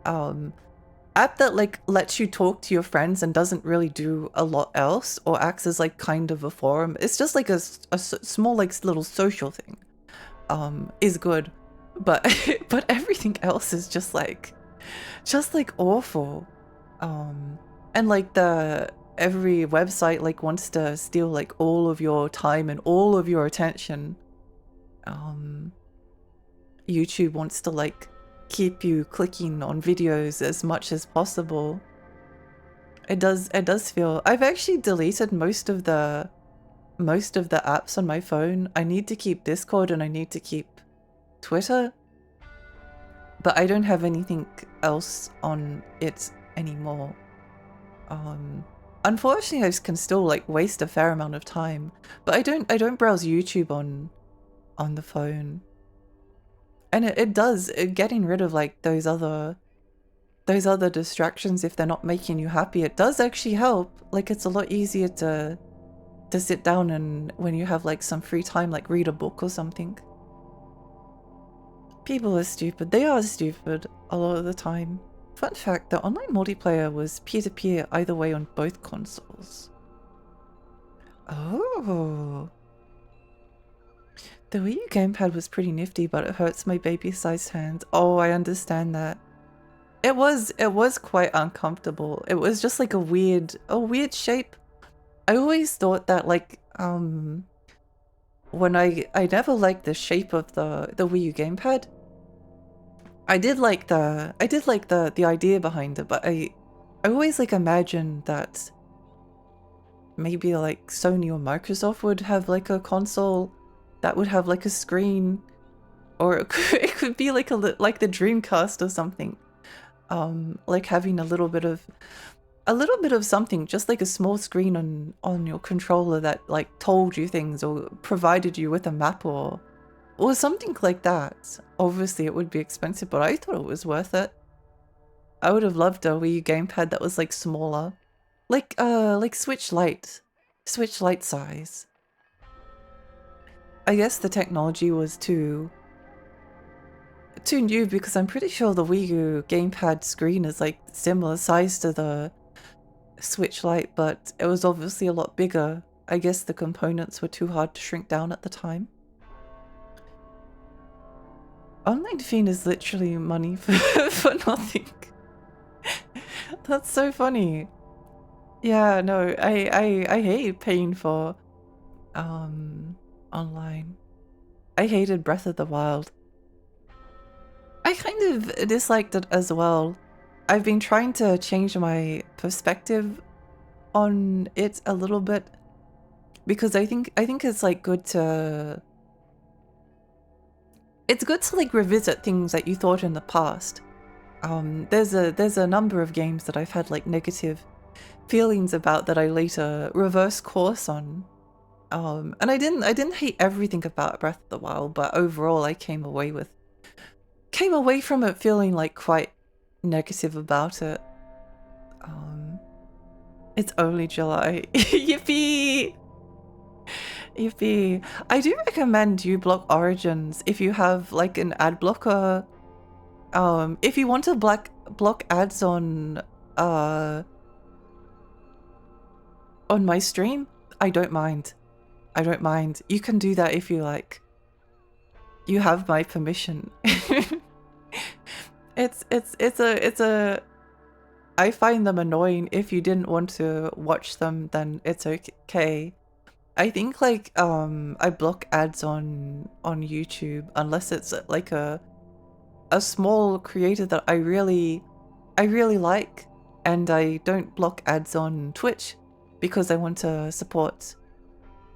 App that like lets you talk to your friends and doesn't really do a lot else or acts as like kind of a forum. It's just like a small like little social thing. Is good, but but everything else is just like awful. And like every website like wants to steal like all of your time and all of your attention. YouTube wants to like keep you clicking on videos as much as possible. It does feel, I've actually deleted most of the apps on my phone. I need to keep Discord and I need to keep Twitter, but I don't have anything else on it anymore. Unfortunately, I can still like waste a fair amount of time, but I don't browse YouTube on the phone. And it does, getting rid of like those other distractions, if they're not making you happy, it does actually help. Like it's a lot easier to sit down and when you have like some free time, like read a book or something. People are stupid. They are stupid a lot of the time. Fun fact, the online multiplayer was peer-to-peer either way on both consoles. Oh. The Wii U gamepad was pretty nifty, but it hurts my baby-sized hands. Oh, I understand that. It was quite uncomfortable. It was just like a weird shape. I always thought that like when I never liked the shape of the Wii U gamepad. I did like the idea behind it, but I always like imagined that maybe like Sony or Microsoft would have like a console that would have like a screen, or it could be like like the Dreamcast or something. Like having a little bit of something, just like a small screen on your controller that like told you things or provided you with a map or something like that. Obviously it would be expensive, but I thought it was worth it. I would have loved a Wii U gamepad that was like smaller. Like Switch Lite size. I guess the technology was too new, because I'm pretty sure the Wii U gamepad screen is like similar size to the Switch Lite, but it was obviously a lot bigger. I guess the components were too hard to shrink down at the time. Online Fiend is literally money for nothing. That's so funny. Yeah, no, I hate paying for online. I hated Breath of the Wild. I kind of disliked it as well. I've been trying to change my perspective on it a little bit, because I think it's like good to like revisit things that you thought in the past. There's a number of games that I've had like negative feelings about that I later reverse course on. And I didn't hate everything about Breath of the Wild, but overall I came away from it feeling like quite negative about it. It's only July. Yippee! Yippee. I do recommend uBlock Origins if you have like an ad blocker. If you want to block ads on my stream, I don't mind. You can do that if you like. You have my permission. It's a I find them annoying. If you didn't want to watch them, then it's okay. I think like I block ads on YouTube unless it's like a small creator that I really like, and I don't block ads on Twitch because I want to support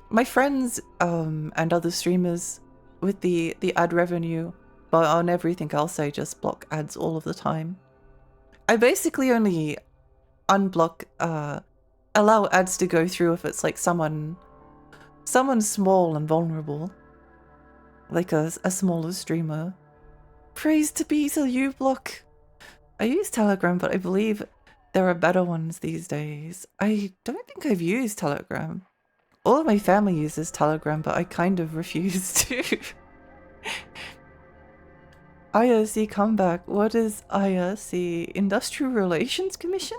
my friends and other streamers with the ad revenue, but on everything else I just block ads all of the time. I basically only unblock allow ads to go through if it's like someone small and vulnerable, like a smaller streamer. Praise to be to uBlock. I use Telegram, but I believe there are better ones these days. I don't think I've used Telegram. All of my family uses Telegram, but I kind of refuse to. IRC comeback. What is IRC? Industrial Relations Commission?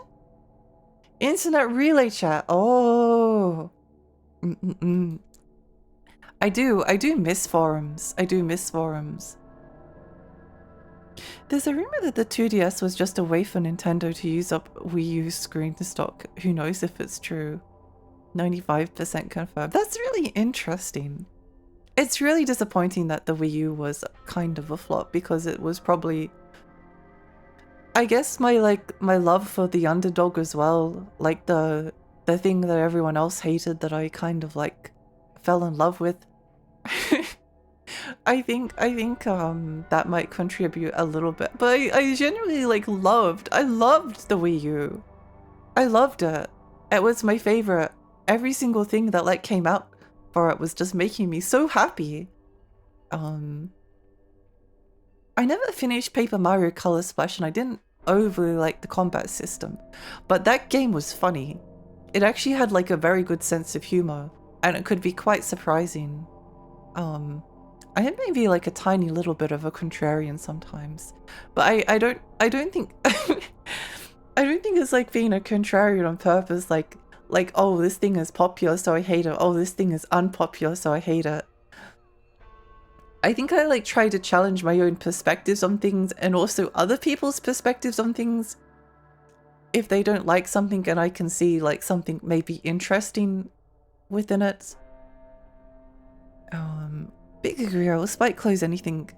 Internet Relay Chat. Oh. I do miss forums. There's a rumor that the 2DS was just a way for Nintendo to use up Wii U's screen stock. Who knows if it's true? 95% confirmed. That's really interesting. It's really disappointing that the Wii U was kind of a flop, because it was probably, I guess, my love for the underdog as well, like the thing that everyone else hated that I kind of like fell in love with. I think that might contribute a little bit, but I genuinely loved the Wii U. I loved it. It was my favorite. Every single thing that came out for it was just making me so happy. I never finished Paper Mario Color Splash, and I didn't overly like the combat system, but that game was funny. It actually had like a very good sense of humor, and it could be quite surprising. I am maybe like a tiny little bit of a contrarian sometimes, but I don't think I don't think it's like being a contrarian on purpose, like oh, this thing is popular so I hate it, oh, this thing is unpopular so I hate it. I think I like try to challenge my own perspectives on things and also other people's perspectives on things. If they don't like something and I can see like something maybe interesting within it. Big agree, I will spike close anything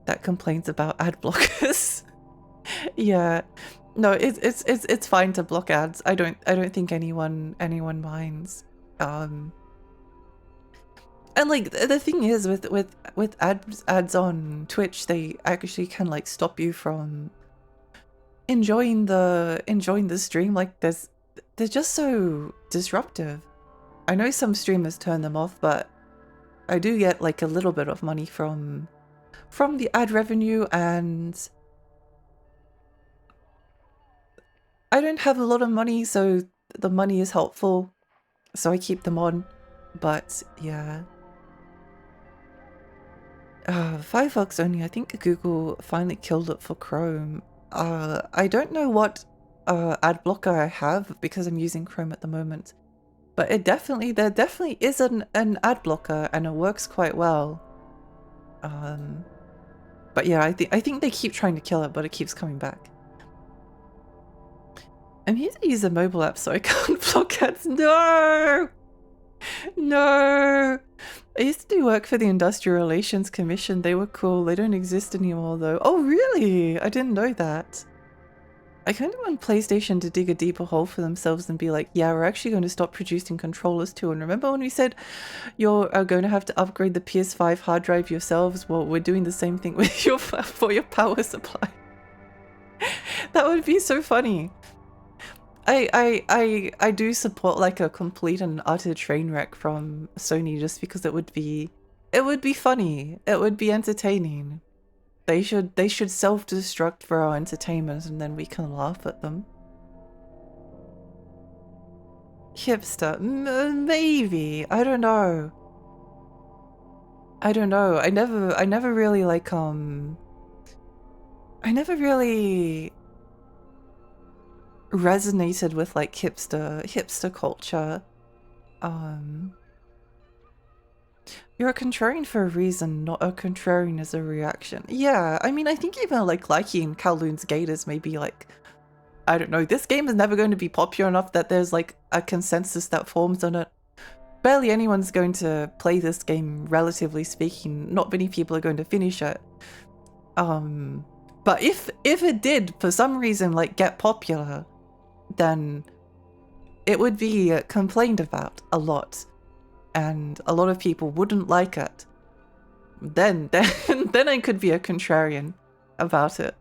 that complains about ad blockers. Yeah. No, it's fine to block ads. I don't think anyone minds. And like the thing is with ads on Twitch, they actually can like stop you from enjoying the stream. Like they're just so disruptive. I know some streamers turn them off, but I do get like a little bit of money from the ad revenue, and I don't have a lot of money, so the money is helpful, so I keep them on. But yeah. Firefox only. I think Google finally killed it for Chrome. I don't know what ad blocker I have because I'm using Chrome at the moment. But there definitely is an ad blocker, and it works quite well. But yeah, I think they keep trying to kill it, but it keeps coming back. I'm here to use a mobile app, so I can't block ads. No! No! I used to do work for the Industrial Relations Commission. They were cool. They don't exist anymore, though. Oh, really? I didn't know that. I kind of want PlayStation to dig a deeper hole for themselves and be like, yeah, we're actually going to stop producing controllers too. And remember when we said you're going to have to upgrade the PS5 hard drive yourselves? Well, we're doing the same thing with for your power supply. That would be so funny. I do support like a complete and utter train wreck from Sony just because it would be funny. It would be entertaining. They should self-destruct for our entertainment, and then we can laugh at them. Hipster, maybe. I don't know. I never really like I never really resonated with like hipster culture. You're a contrarian for a reason, not a contrarian as a reaction. Yeah, I mean, I think even like liking Kowloon's Gators may be like, I don't know, this game is never going to be popular enough that there's like a consensus that forms on it. Barely anyone's going to play this game, relatively speaking. Not many people are going to finish it. But if it did, for some reason, like get popular, then it would be complained about a lot. And a lot of people wouldn't like it. Then I could be a contrarian about it.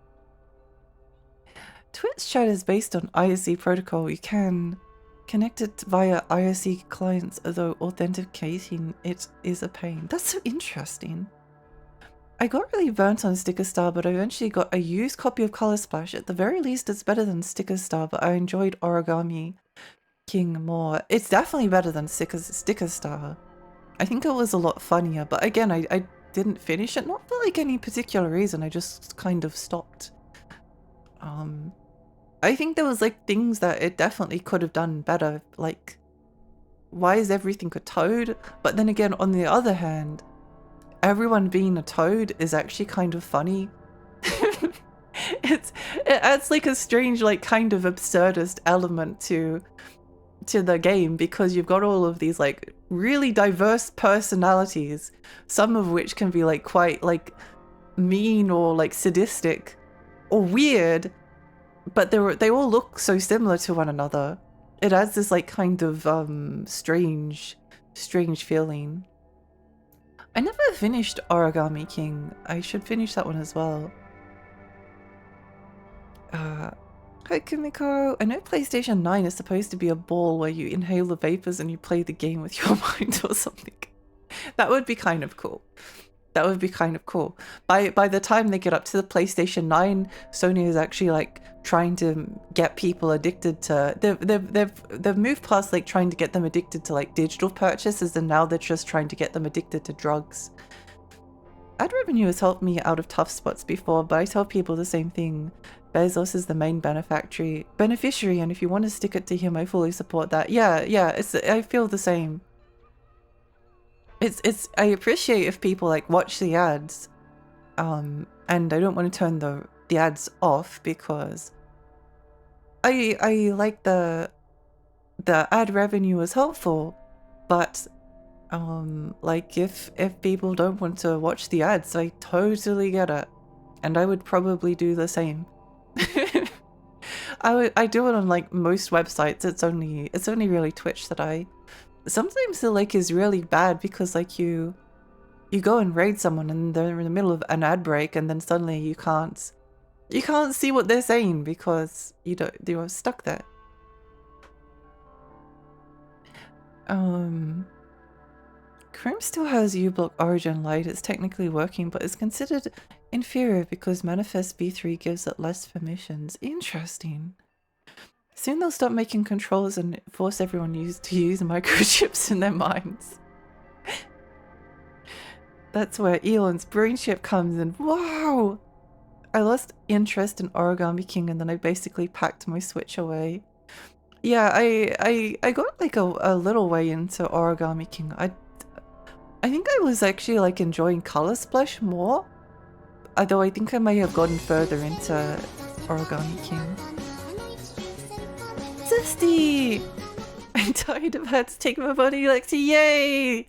Twitch chat is based on IRC protocol. You can connect it via IRC clients, although authenticating it is a pain. That's so interesting. I got really burnt on Sticker Star, but I eventually got a used copy of Color Splash. At the very least, it's better than Sticker Star, but I enjoyed Origami King more. It's definitely better than Sticker Star. I think it was a lot funnier, but again, I didn't finish it, not for like any particular reason. I just kind of stopped. I think there was like things that it definitely could have done better, like why is everything a toad? But then again, on the other hand, everyone being a toad is actually kind of funny. It adds like a strange, like kind of absurdist element to the game, because you've got all of these like really diverse personalities, some of which can be like quite like mean or like sadistic or weird, but they all look so similar to one another. It adds this like kind of strange feeling. I never finished Origami King. I should finish that one as well. Hi Kumiko, I know PlayStation 9 is supposed to be a ball where you inhale the vapors and you play the game with your mind or something. That would be kind of cool. That would be kind of cool. By the time they get up to the PlayStation 9, Sony is actually like trying to get people addicted to they've moved past like trying to get them addicted to like digital purchases, and now they're just trying to get them addicted to drugs. Ad revenue has helped me out of tough spots before, but I tell people the same thing. Bezos is the main beneficiary, and if you want to stick it to him, I fully support that. Yeah, I feel the same. I appreciate if people like watch the ads, and I don't want to turn the ads off because I like the ad revenue is helpful, but like if people don't want to watch the ads, I totally get it, and I would probably do the same. I do it on like most websites. It's only really Twitch that I sometimes the like is really bad because like you go and raid someone and they're in the middle of an ad break, and then suddenly you can't see what they're saying because you're stuck there. Chrome still has uBlock Origin Lite. It's technically working, but it's considered inferior because Manifest v3 gives it less permissions. Interesting. Soon they'll stop making controllers and force everyone to use microchips in their minds. That's where Elon's brain chip comes in. Wow! I lost interest in Origami King and then I basically packed my Switch away. Yeah, I got like a little way into Origami King. I think I was actually like enjoying Color Splash more, although I think I may have gotten further into Origami King. Zesty! I'm tired of had to take my money, Lexi. Yay!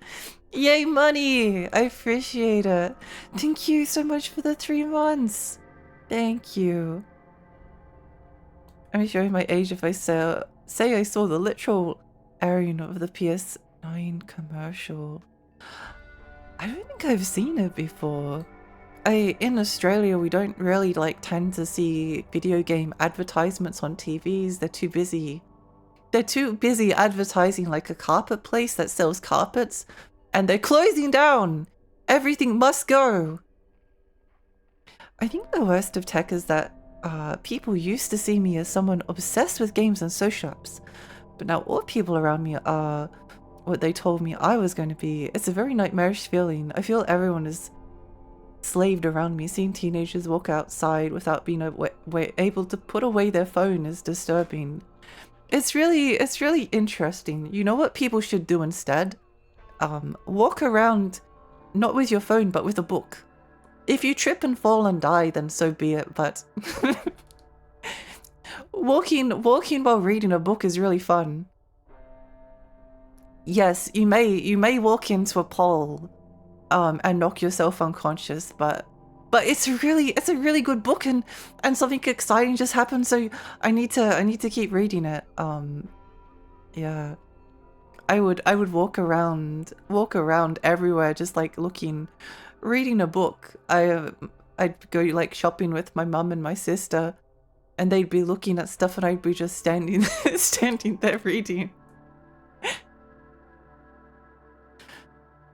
Yay, money! I appreciate it. Thank you so much for the 3 months. Thank you. I'm showing my age if I say I saw the literal airing of the PS9 commercial. I don't think I've seen it before. In Australia, we don't really like tend to see video game advertisements on TVs. They're too busy. They're too busy advertising like a carpet place that sells carpets, and they're closing down. Everything must go. I think the worst of tech is that people used to see me as someone obsessed with games and social apps, but now all people around me are what they told me I was going to be. It's a very nightmarish feeling. I feel everyone is slaved around me. Seeing teenagers walk outside without being able to put away their phone is disturbing. It's really interesting. You know what people should do instead? Walk around not with your phone but with a book. If you trip and fall and die, then so be it, but walking while reading a book is really fun. Yes, you may walk into a pole and knock yourself unconscious, but it's a really good book, and something exciting just happened, so I need to keep reading it. Yeah. I would walk around everywhere just like reading a book. I'd go like shopping with my mum and my sister, and they'd be looking at stuff and I'd be just standing there reading.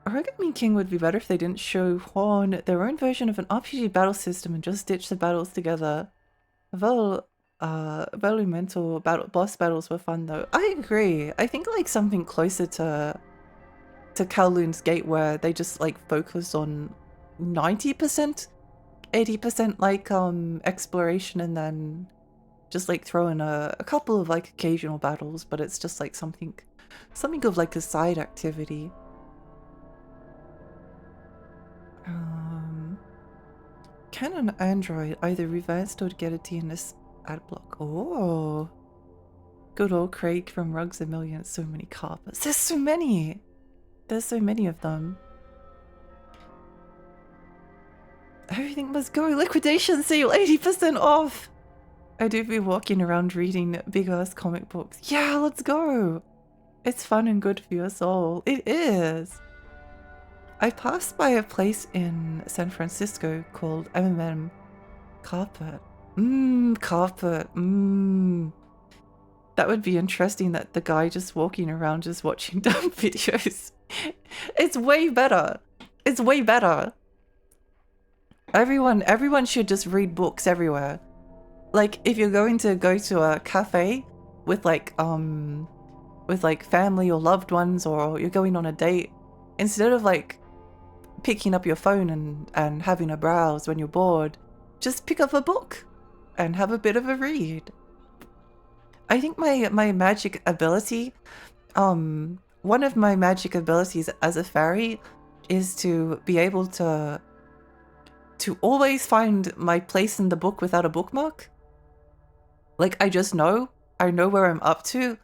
Origami King would be better if they didn't show Horn their own version of an RPG battle system and just stitch the battles together. Mental boss battles were fun though. I agree. I think like something closer to Kowloon's Gate where they just like focus on 90%, 80% like exploration, and then just like throw in a couple of like occasional battles, but it's just like something of like a side activity. Can an Android either reverse or get a DNS ad block? Oh, good old Craig from Rugs a Million. So many carpets. There's so many of them. Everything must go. Liquidation sale, 80% off. I do be walking around reading big ass comic books. Yeah, let's go. It's fun and good for your soul. It is. I passed by a place in San Francisco called M&M Carpet. Carpet. That would be interesting, that the guy just walking around just watching dumb videos. It's way better. It's way better. Everyone should just read books everywhere. Like, if you're going to go to a cafe with like family or loved ones, or you're going on a date, instead of like picking up your phone and having a browse when you're bored, just pick up a book and have a bit of a read. I think my magic ability, one of my magic abilities as a fairy is to be able to always find my place in the book without a bookmark. Like, I know where I'm up to,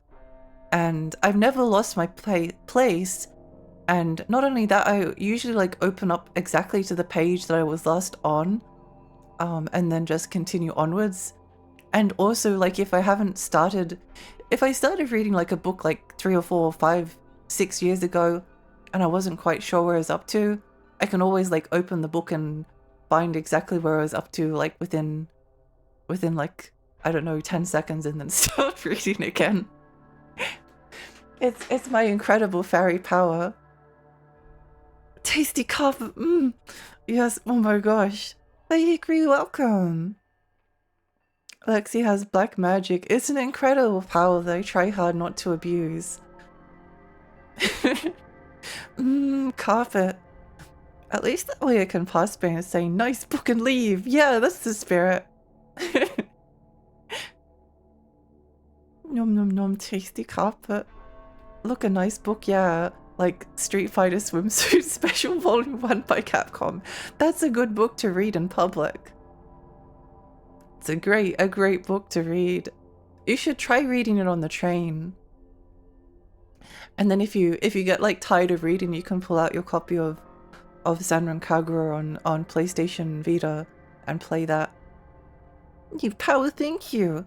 and I've never lost my place. And not only that, I usually like open up exactly to the page that I was last on, and then just continue onwards. And also, like, if I started reading like a book like 3 or 4 or 5, 6 years ago, and I wasn't quite sure where I was up to, I can always like open the book and find exactly where I was up to, like within like, I don't know, 10 seconds, and then start reading again. It's my incredible fairy power. Tasty carpet. Yes, oh my gosh. I agree, welcome. Lexi has black magic. It's an incredible power that I try hard not to abuse. Carpet. At least that way I can pass by and say, nice book, and leave. Yeah, that's the spirit. Nom nom nom, tasty carpet. Look, a nice book, yeah. Like Street Fighter Swimsuit Special Volume 1 by Capcom. That's a good book to read in public. It's a great book to read. You should try reading it on the train. And then if you get like tired of reading, you can pull out your copy of Senran Kagura on PlayStation Vita and play that. You power, thank you.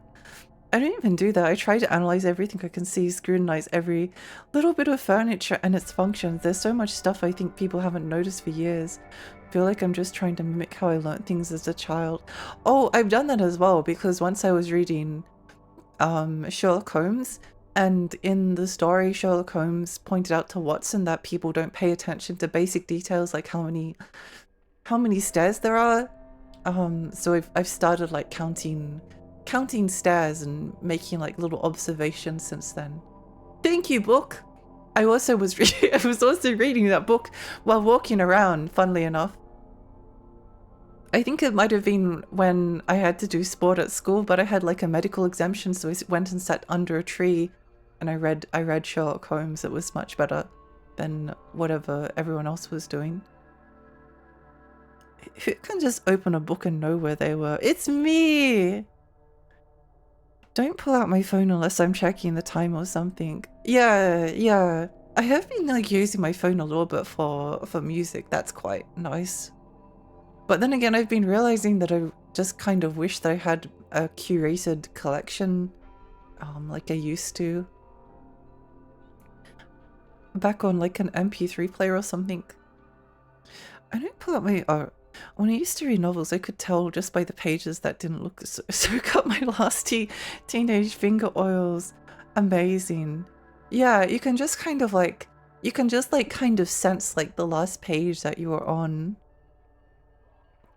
I don't even do that. I try to analyze everything I can see, scrutinize every little bit of furniture and its functions. There's so much stuff I think people haven't noticed for years. I feel like I'm just trying to mimic how I learned things as a child. Oh, I've done that as well, because once I was reading Sherlock Holmes, and in the story Sherlock Holmes pointed out to Watson that people don't pay attention to basic details like how many stairs there are. So I've started like counting stairs and making like little observations since then. Thank you, book. I was also reading that book while walking around, funnily enough. I think it might have been when I had to do sport at school, but I had like a medical exemption, so I went and sat under a tree and I read Sherlock Holmes. It was much better than whatever everyone else was doing. Who can just open a book and know where they were? It's me! Don't pull out my phone unless I'm checking the time or something. Yeah. I have been like using my phone a little bit for music. That's quite nice. But then again, I've been realizing that I just kind of wish that I had a curated collection, like I used to. Back on like an MP3 player or something. I don't pull out my... when I used to read novels, I could tell just by the pages that didn't look so got my last teenage finger oils. Amazing. Yeah, you can just kind of like, kind of sense like the last page that you were on.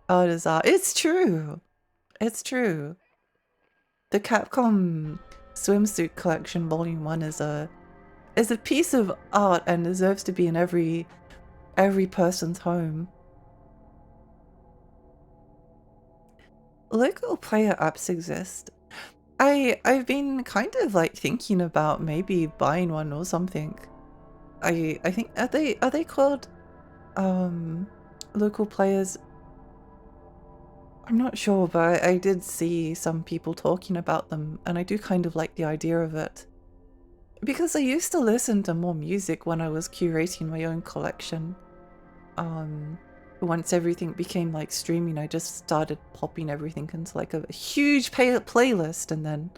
Art is art. It's true. It's true. The Capcom Swimsuit Collection Volume 1 is a piece of art and deserves to be in every person's home. Local player apps exist. I've been kind of like thinking about maybe buying one or something. I think are they called local players? I'm not sure, but I did see some people talking about them, and I do kind of like the idea of it. Because I used to listen to more music when I was curating my own collection. Once everything became like streaming, I just started popping everything into like a huge playlist, and then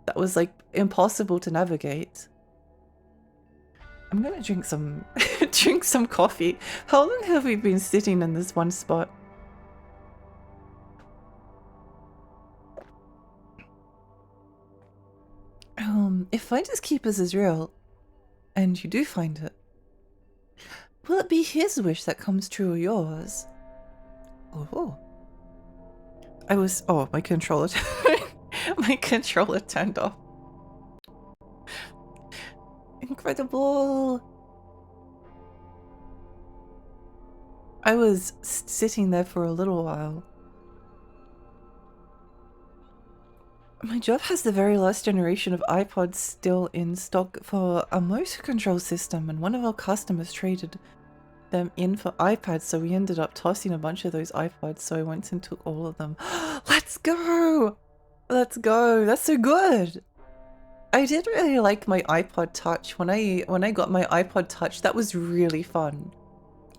that was like impossible to navigate. I'm gonna drink some coffee. How long have we been sitting in this one spot? If Finders Keepers is real, and you do find it, will it be his wish that comes true or yours? Oh. Oh, my controller. My controller turned off. Incredible! I was sitting there for a little while. My job has the very last generation of iPods still in stock for a motor control system, and one of our customers traded them in for iPads, so we ended up tossing a bunch of those iPods, so I went and took all of them. Let's go! Let's go! That's so good! I did really like my iPod Touch. When I got my iPod Touch, that was really fun.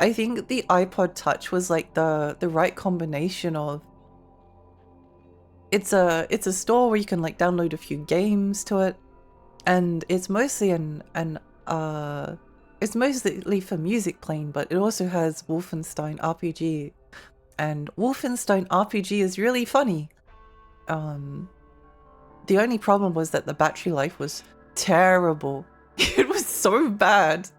I think the iPod Touch was like the right combination of it's a store where you can like download a few games to it, and it's mostly it's mostly for music playing, but it also has Wolfenstein RPG, and Wolfenstein RPG is really funny. The only problem was that the battery life was terrible. It was so bad.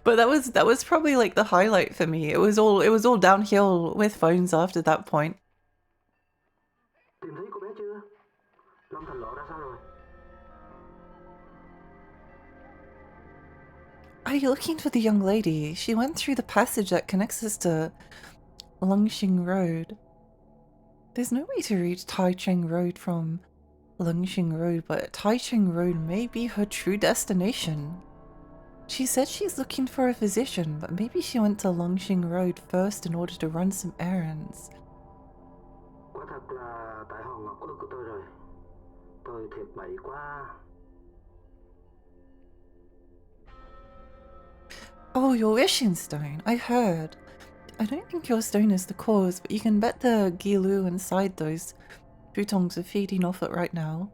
But that was probably like the highlight for me. It was all downhill with phones after that point. Tìm thấy cô bé chưa? Long Thành Lộ ra sao rồi? Are you looking for the young lady? She went through the passage that connects us to Lungxing Road. There's no way to reach Taichung Road from Lungxing Road, but Taichung Road may be her true destination. She said she's looking for a physician, but maybe she went to Longxing Road first in order to run some errands. Quả thật là tại hòn ngọc ước của tôi rồi. Tôi thiệt bậy quá. Oh, your wishing stone. I heard. I don't think your stone is the cause, but you can bet the Gilu inside those futongs are feeding off it right now.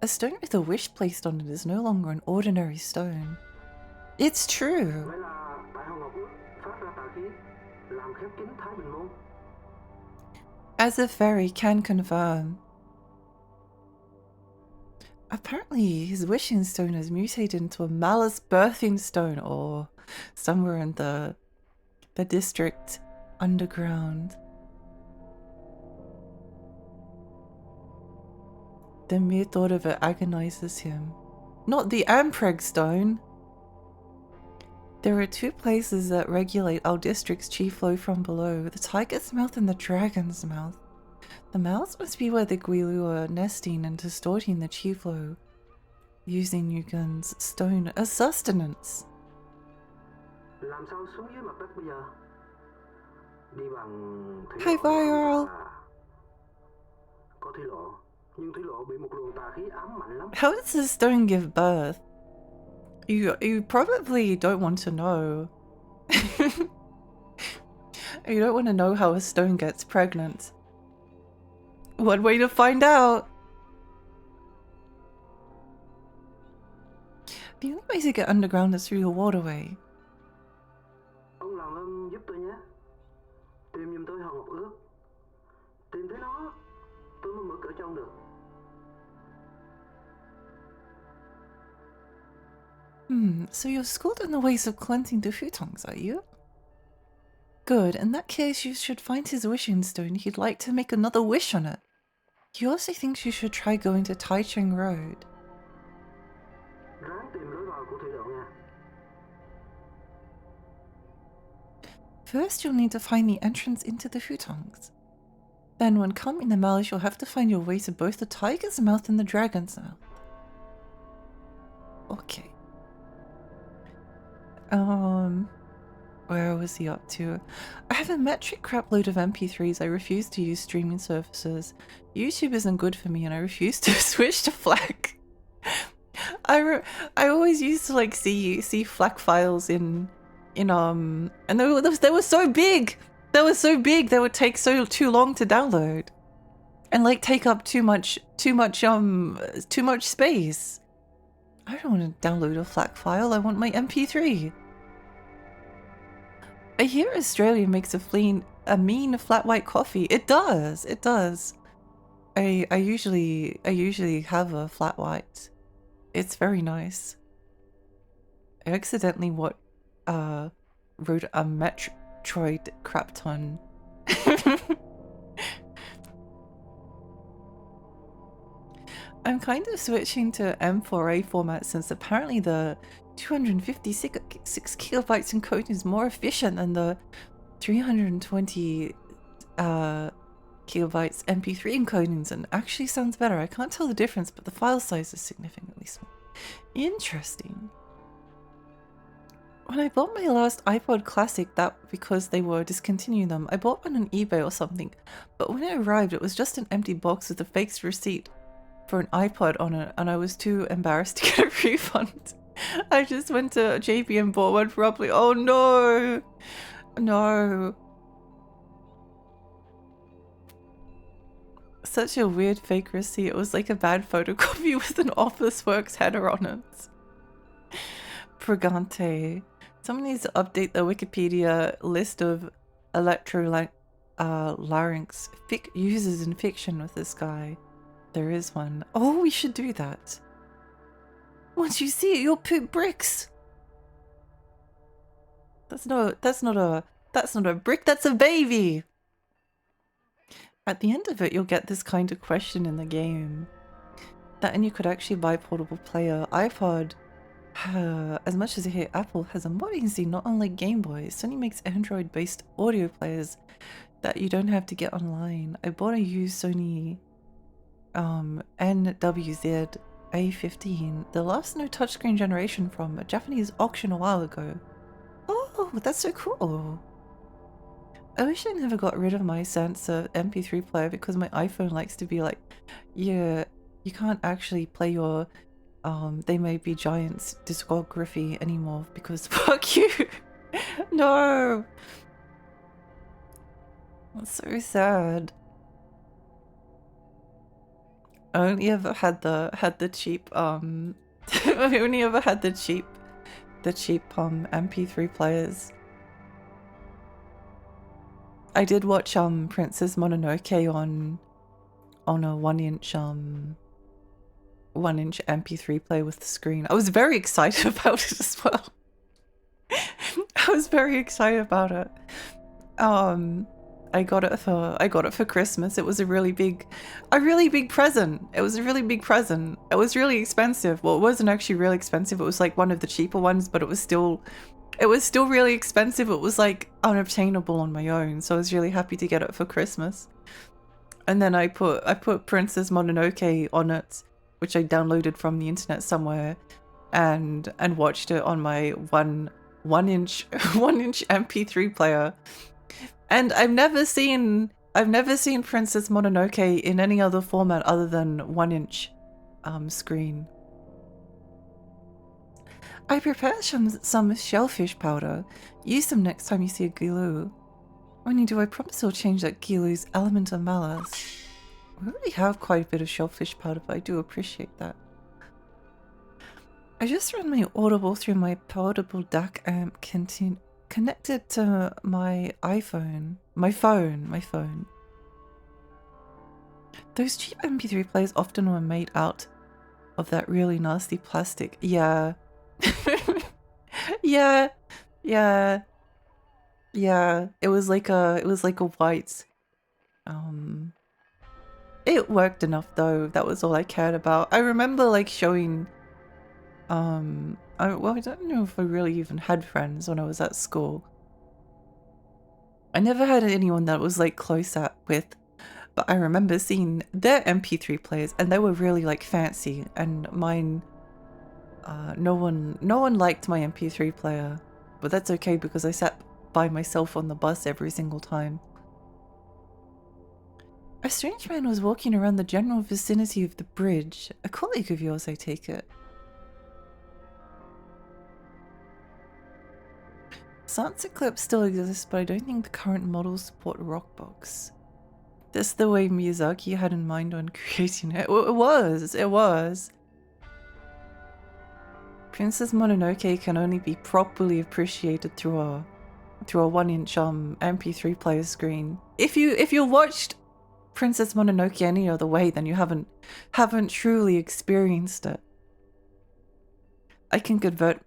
A stone with a wish placed on it is no longer an ordinary stone. It's true. Vậy là tại hòn ngọc ước phát ra tà khí, làm khép kín Thái Bình Môn. As a fairy can confirm. Apparently, his wishing stone has mutated into a malice birthing stone, or somewhere in the district underground. The mere thought of it agonizes him. Not the Ampreg stone! There are two places that regulate our district's chi flow from below, the tiger's mouth and the dragon's mouth. The mouths must be where the Guilu are nesting and distorting the chi flow, using Yugen's stone as sustenance. Làm sao xuống dưới mặt đất bây giờ? Đi bằng thủy Hi, lộ Viral. có thủy lộ, nhưng thủy lộ bị một luồng tà khí ám mạnh lắm. How does the stone give birth? You probably don't want to know. You don't want to know how a stone gets pregnant. One way to find out. The only way to get underground is through the waterway. Ông làm ơn giúp tôi nhé. Tìm giùm tôi hòn ngọc ước. Tìm thấy nó, tôi mới mở cửa trong được. So you're schooled in the ways of cleansing the futongs, are you? Good, in that case you should find his wishing stone. He'd like to make another wish on it. He also thinks you should try going to Taichung Road. Ráng tìm lối vào của thủy lộ nha. First you'll need to find the entrance into the futongs. Then when coming the malice you'll have to find your way to both the tiger's mouth and the dragon's mouth. Okay. Where was he up to? I have a metric crapload of MP3s. I refuse to use streaming services. YouTube isn't good for me and I refuse to switch to FLAC. I always used to like see FLAC files in and they were so big. They were so big they would take too long to download. And like take up too much space. I don't want to download a FLAC file, I want my MP3. I hear Australia makes a mean flat white coffee. It does. I usually have a flat white. It's very nice. I accidentally wrote a Metroid crap ton I'm kind of switching to M4A format since apparently the 256 kilobytes encoding is more efficient than the 320 kilobytes MP3 encodings and actually sounds better. I can't tell the difference, but the file size is significantly small. Interesting. When I bought my last iPod Classic, that because they were discontinuing them, I bought one on eBay or something, but when it arrived it was just an empty box with a fake receipt for an iPod on it, and I was too embarrassed to get a refund. I just went to JB and bought one properly. Oh no! No. Such a weird fake receipt. It was like a bad photocopy with an Officeworks header on it. Pregante. Someone needs to update the Wikipedia list of electrolarynx users in fiction with this guy. There is one. Oh, we should do that. Once you see it, you'll poop bricks. That's not a brick, that's a baby. At the end of it, you'll get this kind of question in the game. That and you could actually buy a portable player. iPod, as much as I hate Apple, has a modding scene not unlike Game Boy. Sony makes Android-based audio players that you don't have to get online. I bought a used Sony NWZ A15, the last no touchscreen generation from a Japanese auction a while ago. Oh, that's so cool. I wish I never got rid of my sensor MP3 player because my iPhone likes to be like, yeah, you can't actually play your They May Be Giants discography anymore because fuck you. No. That's so sad. I only ever had the cheap I only ever had the cheap MP3 players. I did watch Princess Mononoke on a 1-inch MP3 player with the screen. I was very excited about it as well. I was very excited about it. I got it for Christmas. It was a really big present. It was a really big present. It was really expensive. Well, it wasn't actually really expensive. It was like one of the cheaper ones, but it was still really expensive. It was like unobtainable on my own. So I was really happy to get it for Christmas. And then I put Princess Mononoke on it, which I downloaded from the internet somewhere, and watched it on my one-inch MP3 player. And I've never seen Princess Mononoke in any other format other than 1-inch screen. I prepared some shellfish powder. Use them next time you see a giloo. When you do, I promise I'll change that giloo's element of malice. We already have quite a bit of shellfish powder, but I do appreciate that. I just ran my Audible through my portable DAC amp connected to my iPhone. My phone. Those cheap MP3 players often were made out of that really nasty plastic. Yeah. Yeah. It was like a white. It worked enough though. That was all I cared about. I remember like showing well, I don't know if I really even had friends when I was at school. I never had anyone that was like close up with, but I remember seeing their MP3 players and they were really like fancy, and mine, no one liked my MP3 player, but that's okay because I sat by myself on the bus every single time. A strange man was walking around the general vicinity of the bridge. A colleague of yours, I take it. Sunset Clip still exists, but I don't think the current models support Rockbox. That's the way Miyazaki had in mind when creating it. It was. Princess Mononoke can only be properly appreciated through a 1-inch MP3 player screen. If you watched Princess Mononoke any other way, then you haven't truly experienced it. I can convert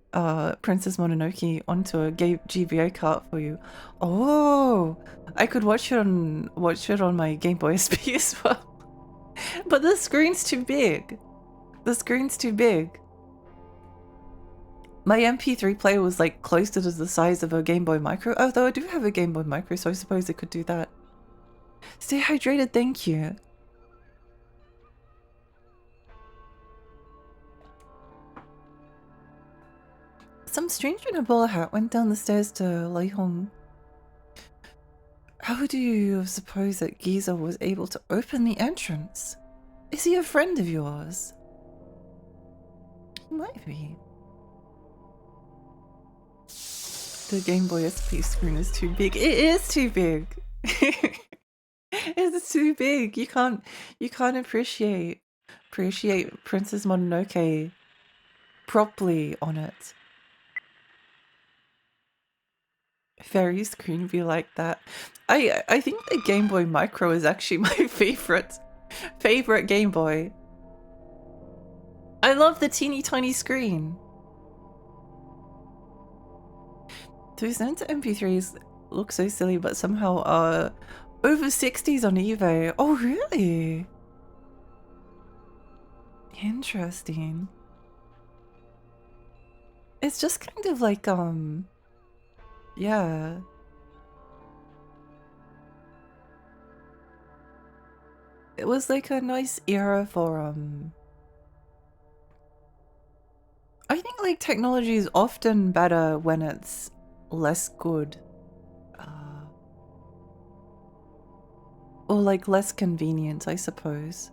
Princess Mononoke onto a GBA cart for you. Oh, I could watch it on my Game Boy SP as well. But the screen's too big. The screen's too big. My MP3 player was like close to the size of a Game Boy Micro, although I do have a Game Boy Micro, so I suppose it could do that. Stay hydrated, thank you. Some stranger in a bowler hat went down the stairs to Leihong. How do you suppose that Giza was able to open the entrance? Is he a friend of yours? He might be. The Game Boy SP screen is too big. It is too big. It's too big. You can't appreciate Princess Mononoke properly on it. Fairy screen be like that. I think the Game Boy Micro is actually my favorite Game Boy. I love the teeny tiny screen. Those MP3s look so silly, but somehow are over 60s on eBay. Oh, really? Interesting. It's just kind of like, yeah. It was like a nice era for, I think like technology is often better when it's less good. Or like less convenient, I suppose.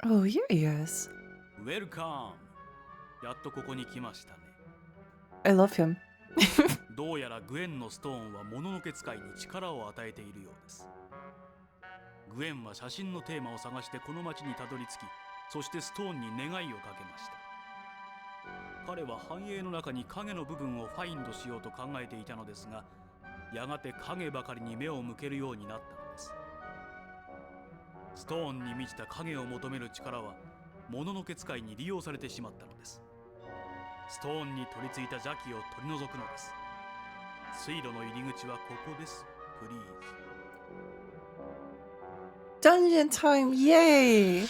Oh, here he is. Welcome. やっとここに来ましたね。I love him. どうやらグエンのストーンはもののけ使いに力を与えているようです。グエンは写真のテーマを探してこの町にたどり着き、そしてストーンに願いをかけました。彼は繁栄の中に影の部分をファインドしようと考えていたのですが、やがて影ばかりに目を向けるようになったのです。ストーンに満ちた影を求める力はもののけ使いに利用されてしまったのです。ストーンに取り付いた邪気を取り除くのです。水路の入り口はここです。プリーズ。Dungeon time, yay!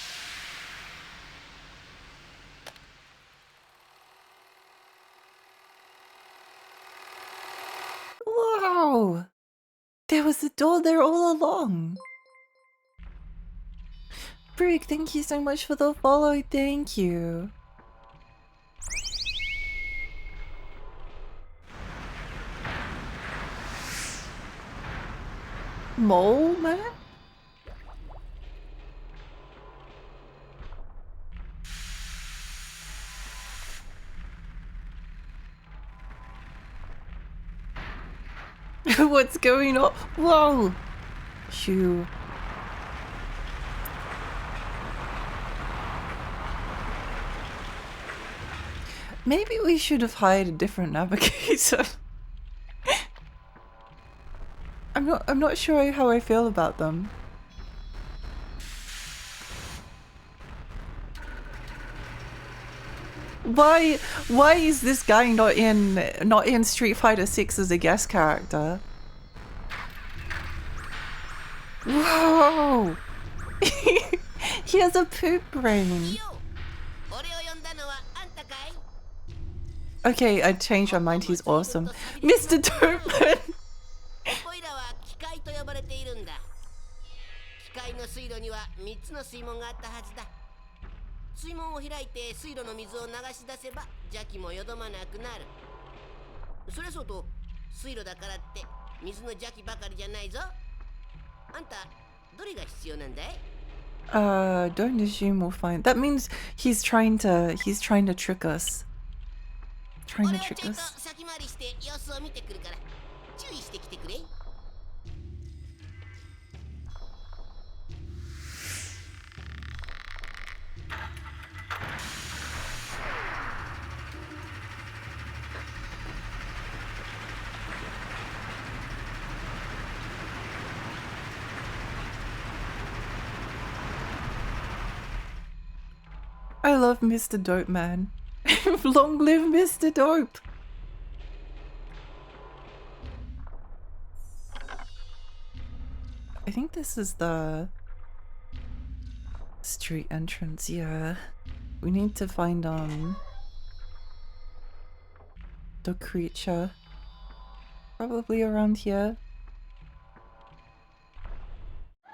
Wow! There was a door there all along. Brig, thank you so much for the follow, thank you. Mole man? What's going on? Whoa! Shoo. Maybe we should have hired a different navigator. I'm not sure how I feel about them. Why is this guy not in Street Fighter 6 as a guest character? Whoa! He has a poop brain. Okay, I changed my mind. He's awesome. Mr. Dopeman! 水門を開いて水路の水を流し出せば邪気もよどまなくなる。それそうと水路だからって水の邪気ばかりじゃないぞ。あんたどれが必要なんだい？ Don't assume we'll find. That means he's trying to trick us. Trying to trick us. 先回りして様子を見てくるから注意してきてくれ。I love Mr. Dope Man. Long live Mr. Dope. I think this is the street entrance, yeah. We need to find the creature. Probably around here.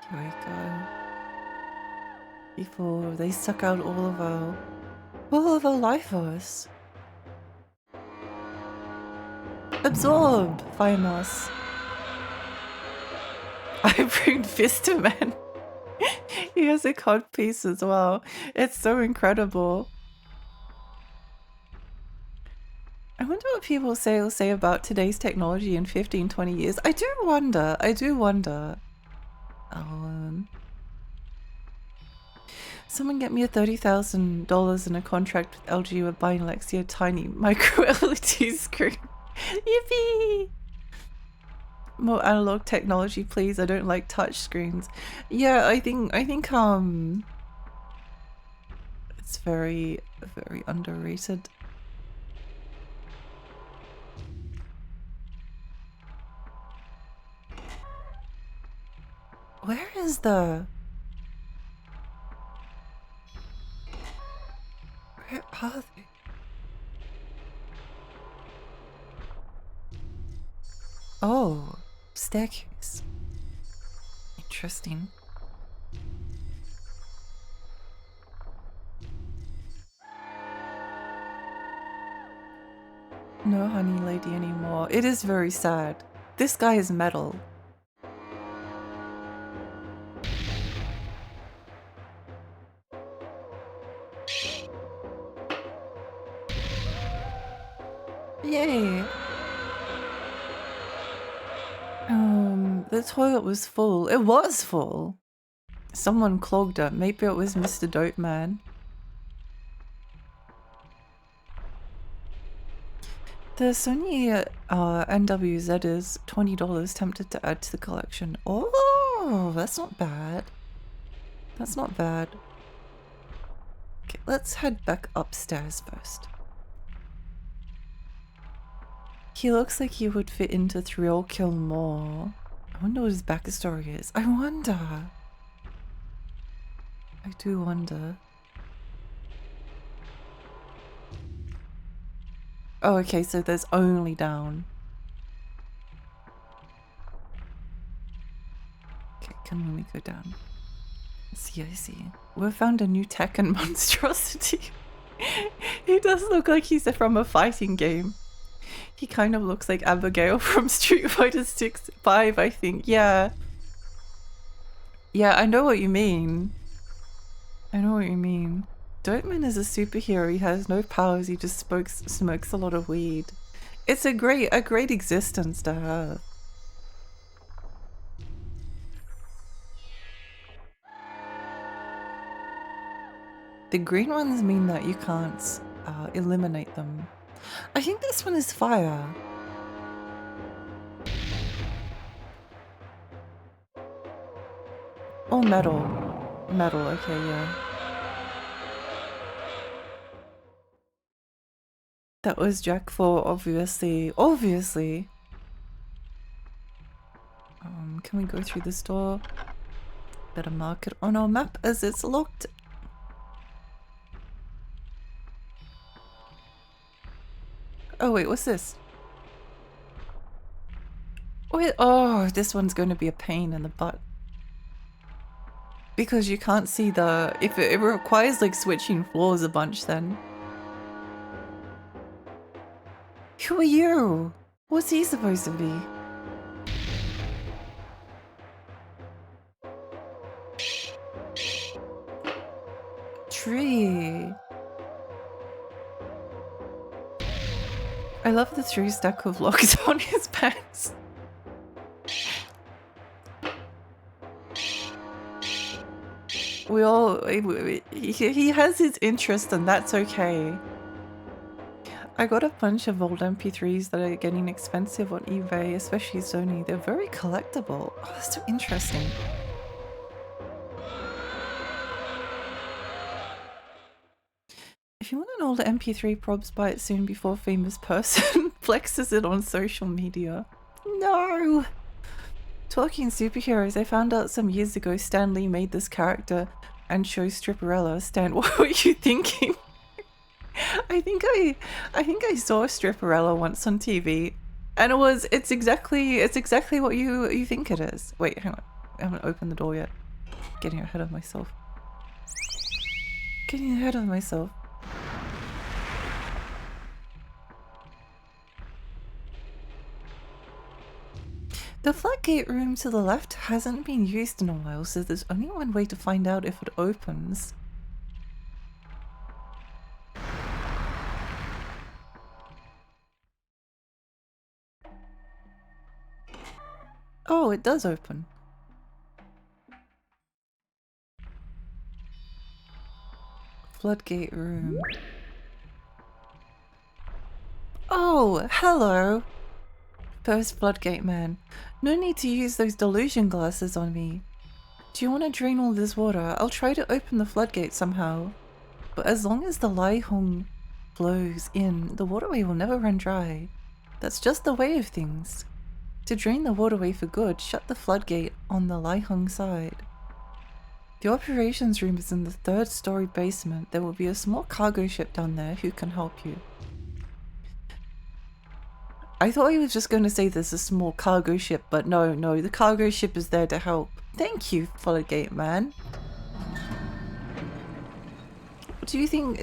Here we go. Before they suck out all of our life force. Absorb! Fire moss. I bring Fisterman. He has a cod piece as well. It's so incredible. I wonder what people will say about today's technology in 15, 20 years. I do wonder. Someone get me a $30,000 in a contract with LG with buying Lexia tiny micro LED screen. Yippee! More analog technology, please. I don't like touch screens. Yeah, I think it's very, very underrated. Where is the... Where are they? Oh, staircase. Interesting. No honey lady anymore. It is very sad. This guy is metal. Yay! The toilet was full. It was full. Someone clogged it. Maybe it was Mr. Dope Man. The Sony NWZ is $20. Tempted to add to the collection. Oh, that's not bad. That's not bad. Okay, let's head back upstairs first. He looks like he would fit into Thrill Kill more. I wonder what his backstory is. I wonder. I do wonder. Oh, okay, so there's only down. Okay, can we go down? I see. We've found a new Tekken monstrosity. He does look like he's from a fighting game. He kind of looks like Abigail from Street Fighter 5, I think. Yeah. Yeah, I know what you mean. I know what you mean. Dopeman is a superhero. He has no powers. He just smokes a lot of weed. It's a great existence to have. The green ones mean that you can't eliminate them. I think this one is fire. Or metal. Metal, okay, yeah. That was Jack 4, obviously. Obviously! Can we go through this door? Better mark it on our map as it's locked. Oh wait, what's this? Wait, oh, this one's going to be a pain in the butt. Because you can't see the... If it requires like switching floors a bunch then. Who are you? What's he supposed to be? Tree. I love the 3 stack of locks on his pants. He has his interest and that's okay. I got a bunch of old MP3s that are getting expensive on eBay, especially Sony. They're very collectible. Oh, that's so interesting. If you want an old MP3 probs, buy it soon before famous person flexes it on social media. No! Talking superheroes, I found out some years ago Stan Lee made this character and chose Stripperella. Stan, what were you thinking? I think I saw Stripperella once on TV, and it's exactly what you think it is. Wait, hang on. I haven't opened the door yet. Getting ahead of myself. Getting ahead of myself. The floodgate room to the left hasn't been used in a while, so there's only one way to find out if it opens. Oh, it does open. Floodgate room. Oh, hello! First floodgate man. No need to use those delusion glasses on me. Do you want to drain all this water? I'll try to open the floodgate somehow. But as long as the Laihong flows in, the waterway will never run dry. That's just the way of things. To drain the waterway for good, shut the floodgate on the Laihong side. The operations room is in the 3rd-story basement. There will be a small cargo ship down there who can help you. I thought he was just going to say there's a small cargo ship, but no, the cargo ship is there to help. Thank you, floodgate man. Do you think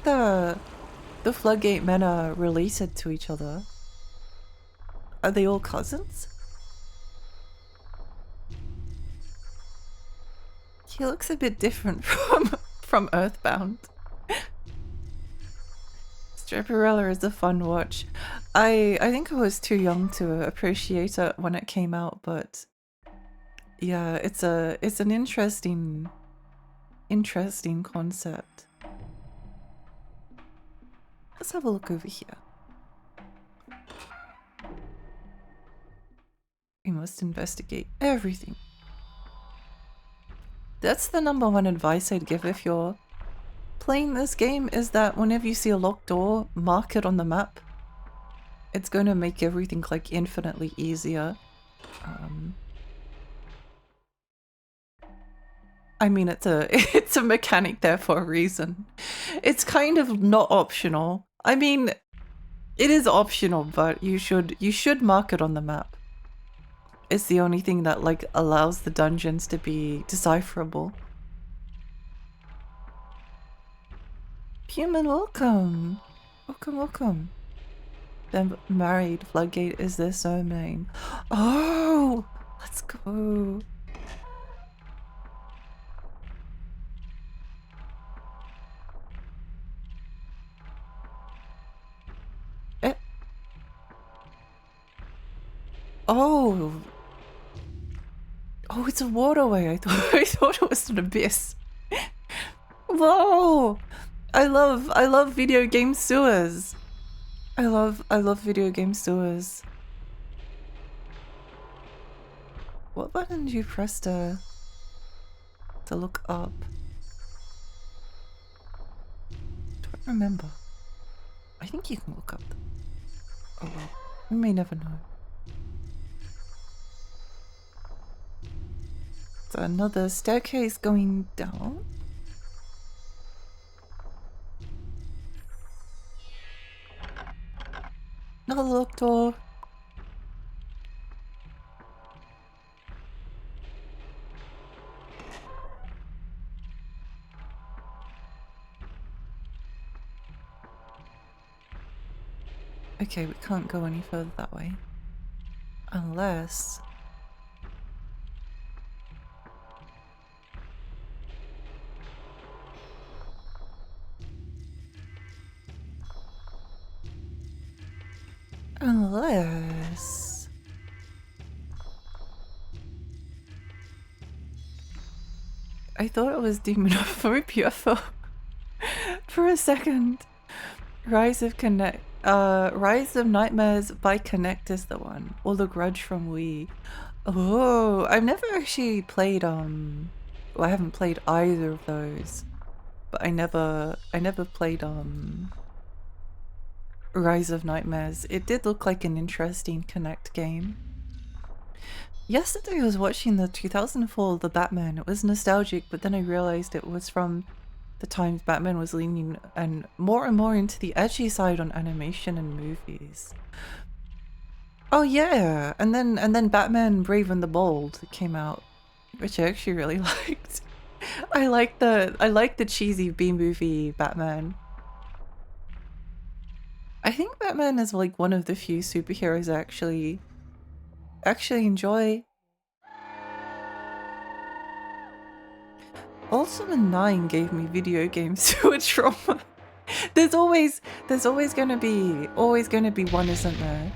the floodgate men are related to each other? Are they all cousins? He looks a bit different from Earthbound. Stripperella is a fun watch. I think I was too young to appreciate it when it came out, but yeah, it's an interesting concept. Let's have a look over here. We must investigate everything. That's the #1 advice I'd give if you're playing this game, is that whenever you see a locked door, mark it on the map. It's going to make everything like infinitely easier. I mean, it's a mechanic there for a reason. It's kind of not optional. I mean, it is optional, but you should mark it on the map. It's the only thing that like allows the dungeons to be decipherable. Human, welcome. Welcome. They're married. Floodgate is their surname. Oh, let's go. Oh, it's a waterway. I thought it was an abyss. Whoa! I love video game sewers. I love video game sewers. What button do you press to look up? Don't remember. I think you can look up. Oh well, we may never know. So another staircase going down. Another locked door. Okay, we can't go any further that way. Unless... I thought it was Demonophobia for a second. Rise of Nightmares by Connect is the one. Or The Grudge from Wii. Oh, I've never actually played well, I haven't played either of those. but I never played Rise of Nightmares. It did look like an interesting Connect game. Yesterday I was watching the 2004 The Batman. It was nostalgic, but then I realized it was from the times Batman was leaning and more into the edgy side on animation and movies. Oh yeah, and then Batman Brave and the Bold came out, which I actually really liked. I like the cheesy B-movie Batman. I think Batman is like one of the few superheroes I actually enjoy. Ultimate 9 gave me video games sewer trauma. There's always gonna be one, isn't there?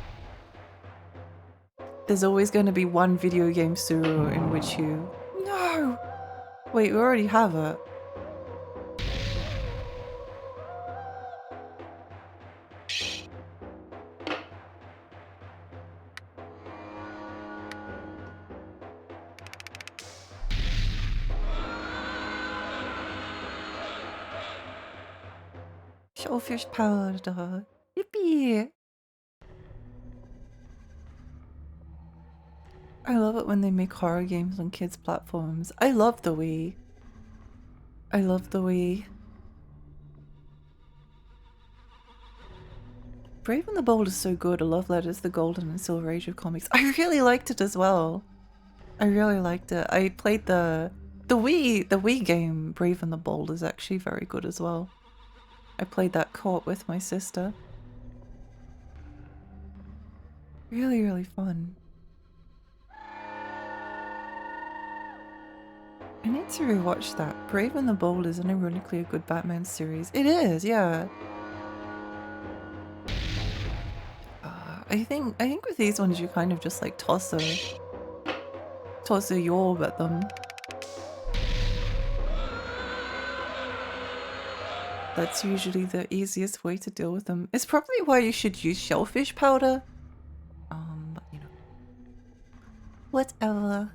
There's always gonna be one video game sewer in which you... No! Wait, we already have it. Shellfish powder. Yippee! I love it when they make horror games on kids' platforms. I love the Wii. I love the Wii. Brave and the Bold is so good. A love letter to the golden and silver age of comics. I really liked it as well. I really liked it. I played the Wii game Brave and the Bold is actually very good as well. I played that co-op with my sister. Really, really fun. I need to rewatch that. Brave and the Bold is ironically a good Batman series. It is, yeah. I think with these ones you kind of just like toss a yorb at them. That's usually the easiest way to deal with them. It's probably why you should use shellfish powder. But you know. Whatever.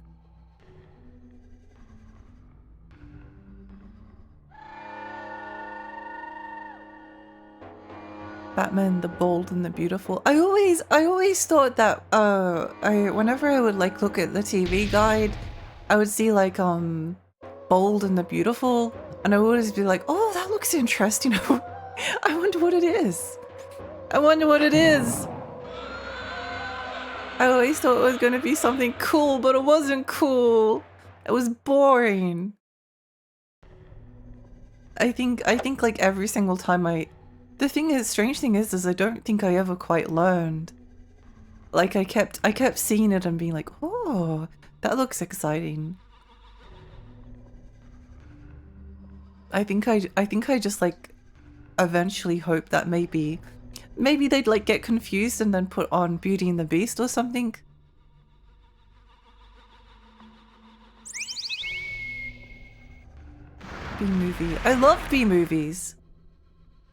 Batman the Bold and the Beautiful. I always thought that whenever I would like look at the TV guide, I would see like Bold and the Beautiful, and I would always be like, oh, that looks interesting. I wonder what it is. I wonder what it is. I always thought it was gonna be something cool, but it wasn't cool. It was boring. I think like every single time the strange thing is I don't think I ever quite learned. Like I kept seeing it and being like, oh, that looks exciting. I think I just like eventually hope that maybe they'd like get confused and then put on Beauty and the Beast or something. B-movie. I love B-movies.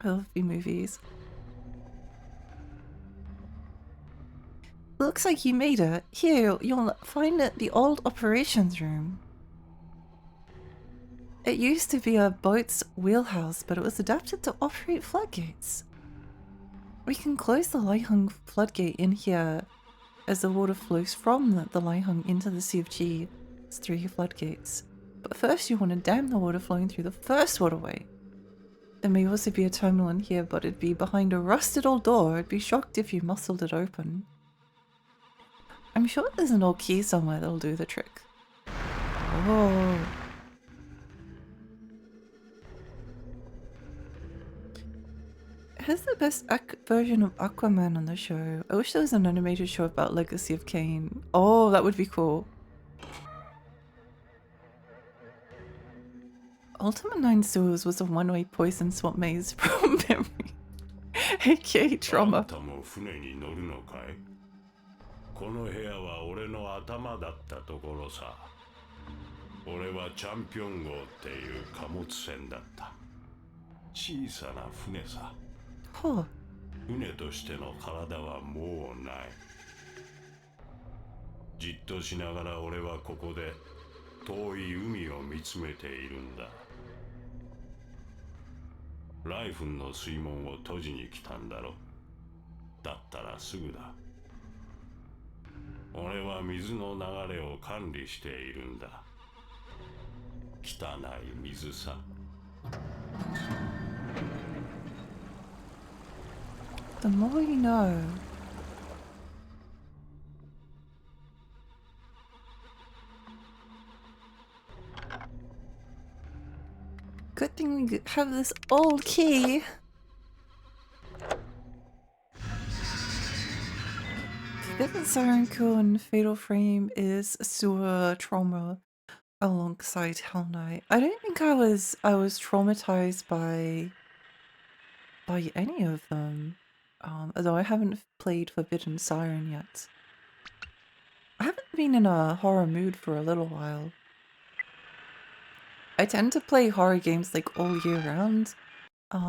I love B-movies. Looks like you made it. Here, you'll find it the old operations room. It used to be a boat's wheelhouse, but it was adapted to operate floodgates. We can close the Laihung floodgate in here as the water flows from the Laihung into the Sea of Chi. It's 3 floodgates. But first you want to dam the water flowing through the first waterway. There may also be a terminal in here, but it'd be behind a rusted old door. I'd be shocked if you muscled it open. I'm sure there's an old key somewhere that'll do the trick. Oh. Here's the best version of Aquaman on the show. I wish there was an animated show about Legacy of Kain. Oh, that would be cool. Ultimate 9 Sewers was a one-way poison swamp maze from memory. aka trauma. この部屋は俺の頭だったところさ。俺はチャンピオン号っていう貨物船だった。小さな船さ。ほう。船としての体はもうない。じっとしながら俺はここで遠い海を見つめているんだ。ライフンの水門を閉じに来たんだろ。だったらすぐだ。俺は水の流れを管理しているんだ。汚い水さ。The more you know. Good thing we have this old key. Forbidden Siren Kill and Fatal Frame is sewer trauma alongside Hell Knight. I don't think I was traumatized by any of them. Although I haven't played Forbidden Siren yet. I haven't been in a horror mood for a little while. I tend to play horror games like all year round, but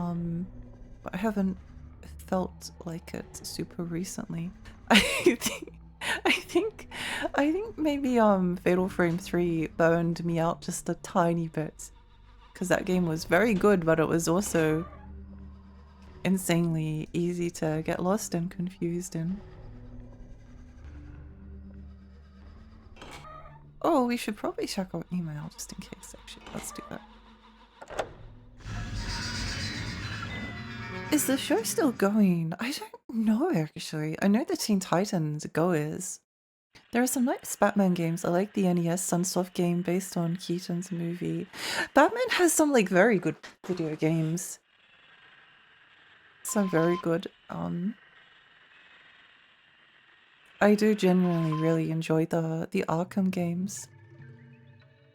I haven't felt like it super recently. I think maybe Fatal Frame 3 burned me out just a tiny bit, because that game was very good, but it was also insanely easy to get lost and confused in. Oh, we should probably check our email just in case, actually. Let's do that. Is the show still going? I don't know, actually. I know the Teen Titans Go is. There are some nice Batman games. I like the NES Sunsoft game based on Keaton's movie. Batman has some, like, very good video games. Some very good, I do genuinely really enjoy the Arkham games.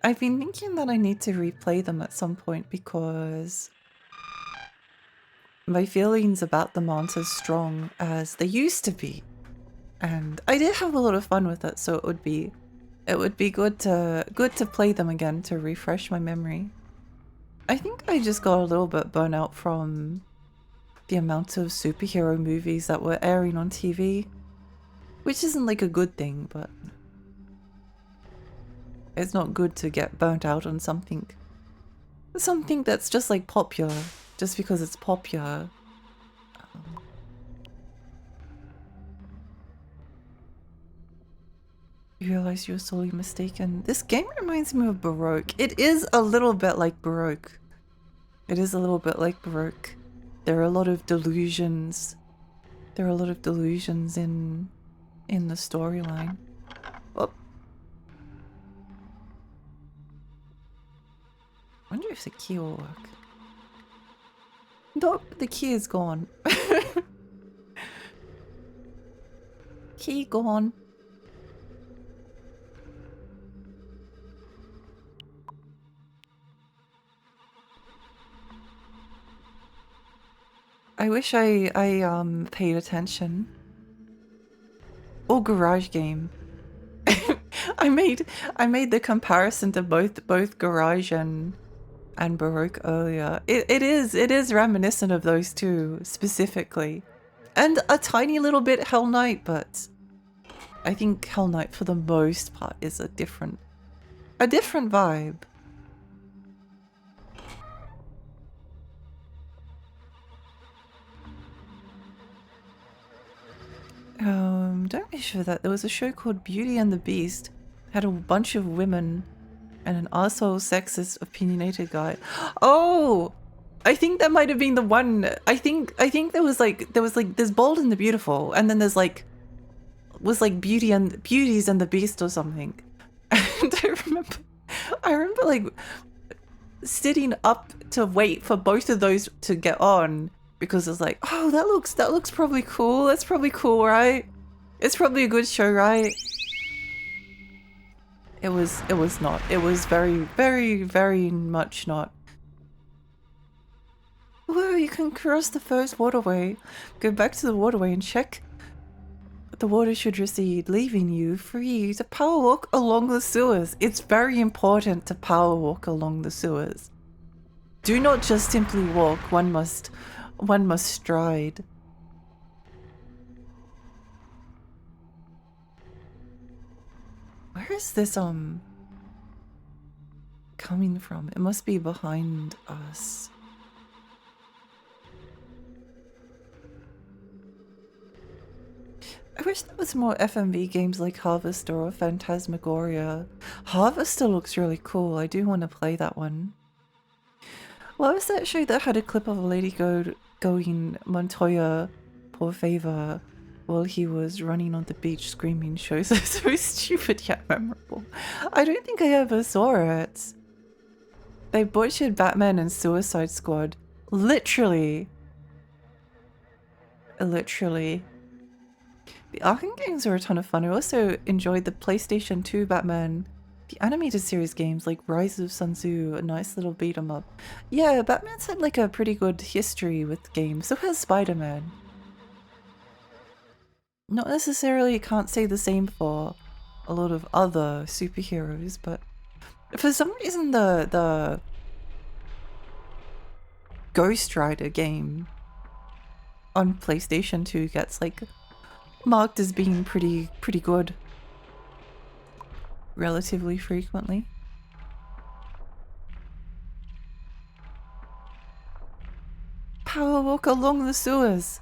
I've been thinking that I need to replay them at some point because my feelings about them aren't as strong as they used to be. And I did have a lot of fun with it, so it would be good to play them again to refresh my memory. I think I just got a little bit burnt out from the amount of superhero movies that were airing on TV. Which isn't like a good thing, but it's not good to get burnt out on something that's just like popular, just because it's popular. You realize you're sorely mistaken. This game reminds me of Baroque. It is a little bit like Baroque. It is a little bit like Baroque. There are a lot of delusions. There are a lot of delusions in the storyline. Oh. I wonder if the key will work. Nope, the key is gone. Key gone. I wish I paid attention. Or Garage Game. I made the comparison to both Garage and Baroque earlier. It is reminiscent of those two specifically. And a tiny little bit Hell Knight, but I think Hell Knight for the most part is a different vibe. Don't be sure that there was a show called Beauty and the Beast. Had a bunch of women and an arsehole sexist opinionated guy. Oh, I think that might have been the one. I think there was like there's Bold and the Beautiful, and then there's like Beauties and the Beast or something. And I remember like sitting up to wait for both of those to get on because it's like, oh, that looks probably cool. That's probably cool, right? It's probably a good show, right? It was not. It was very, very, very much not. Whoa, you can cross the first waterway. Go back to the waterway and check. The water should recede, leaving you free to power walk along the sewers. It's very important to power walk along the sewers. Do not just simply walk, one must stride. Where is this coming from? It must be behind us. wish there was more FMV games like Harvester or Phantasmagoria. Harvester looks really cool. I do want to play that one. What was that show that had a clip of a lady going Montoya, por favor, while he was running on the beach screaming? Shows are so stupid yet memorable. I don't think I ever saw it. They butchered Batman and Suicide Squad. Literally. Literally. The Arkham games are a ton of fun. I also enjoyed the PlayStation 2 Batman, the animated series games like Rise of Sun Tzu, a nice little beat 'em up. Yeah, Batman's had like a pretty good history with games. So has Spider-Man. Not necessarily, can't say the same for a lot of other superheroes, but for some reason the Ghost Rider game on PlayStation 2 gets like marked as being pretty good relatively frequently. Power walk along the sewers.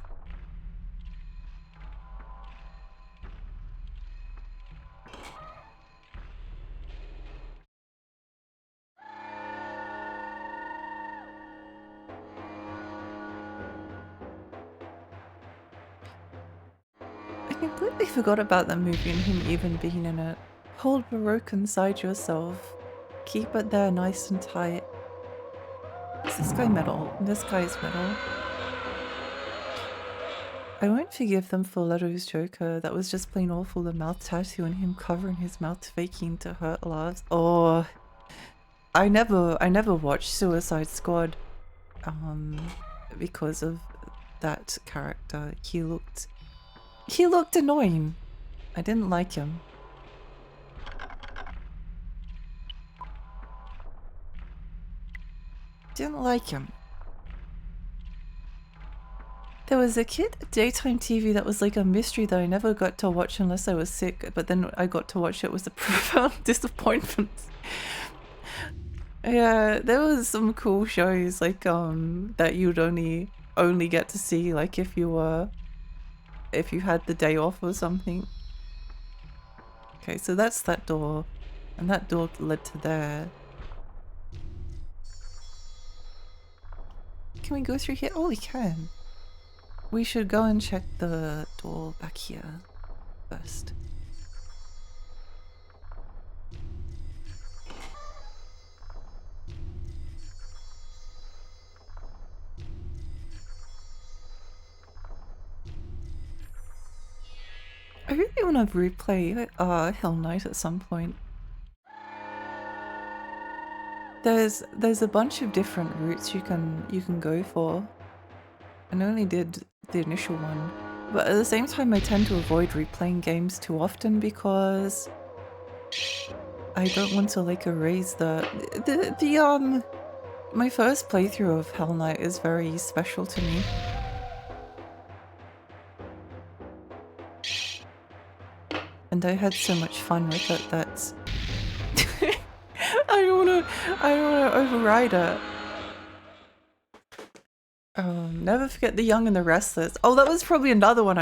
I completely forgot about that movie and him even being in it. Hold Baroque inside yourself. Keep it there nice and tight. Is this guy metal? This guy's metal. I won't forgive them for Leto's Joker. That was just plain awful, the mouth tattoo and him covering his mouth faking to hurt laughs. Oh, I never watched Suicide Squad because of that character. He looked annoying. I didn't like him. Didn't like him. There was a kid daytime TV that was like a mystery that I never got to watch unless I was sick, but then I got to watch it. It was a profound disappointment. Yeah, there was some cool shows like that you'd only get to see like if you had the day off or something. Okay, so that's that door, and that door led to there. Can we go through here? Oh, we can. We should go and check the door back here first. I really want to replay Hell Knight at some point. There's a bunch of different routes you can go for. I only did the initial one, but at the same time I tend to avoid replaying games too often because I don't want to like erase my first playthrough of Hell Knight is very special to me. And I had so much fun with it that I don't wanna override it. Never forget the Young and the Restless. Oh, that was probably another one.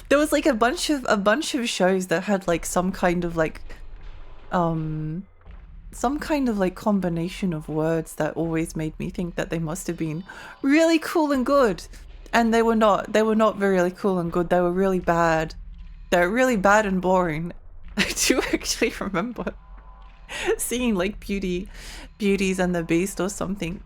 There was like a bunch of shows that had like some kind of like combination of words that always made me think that they must have been really cool and good, and they were not. They were not really cool and good. They were really bad. They're really bad and boring. I do actually remember seeing like Beauties and the Beast or something.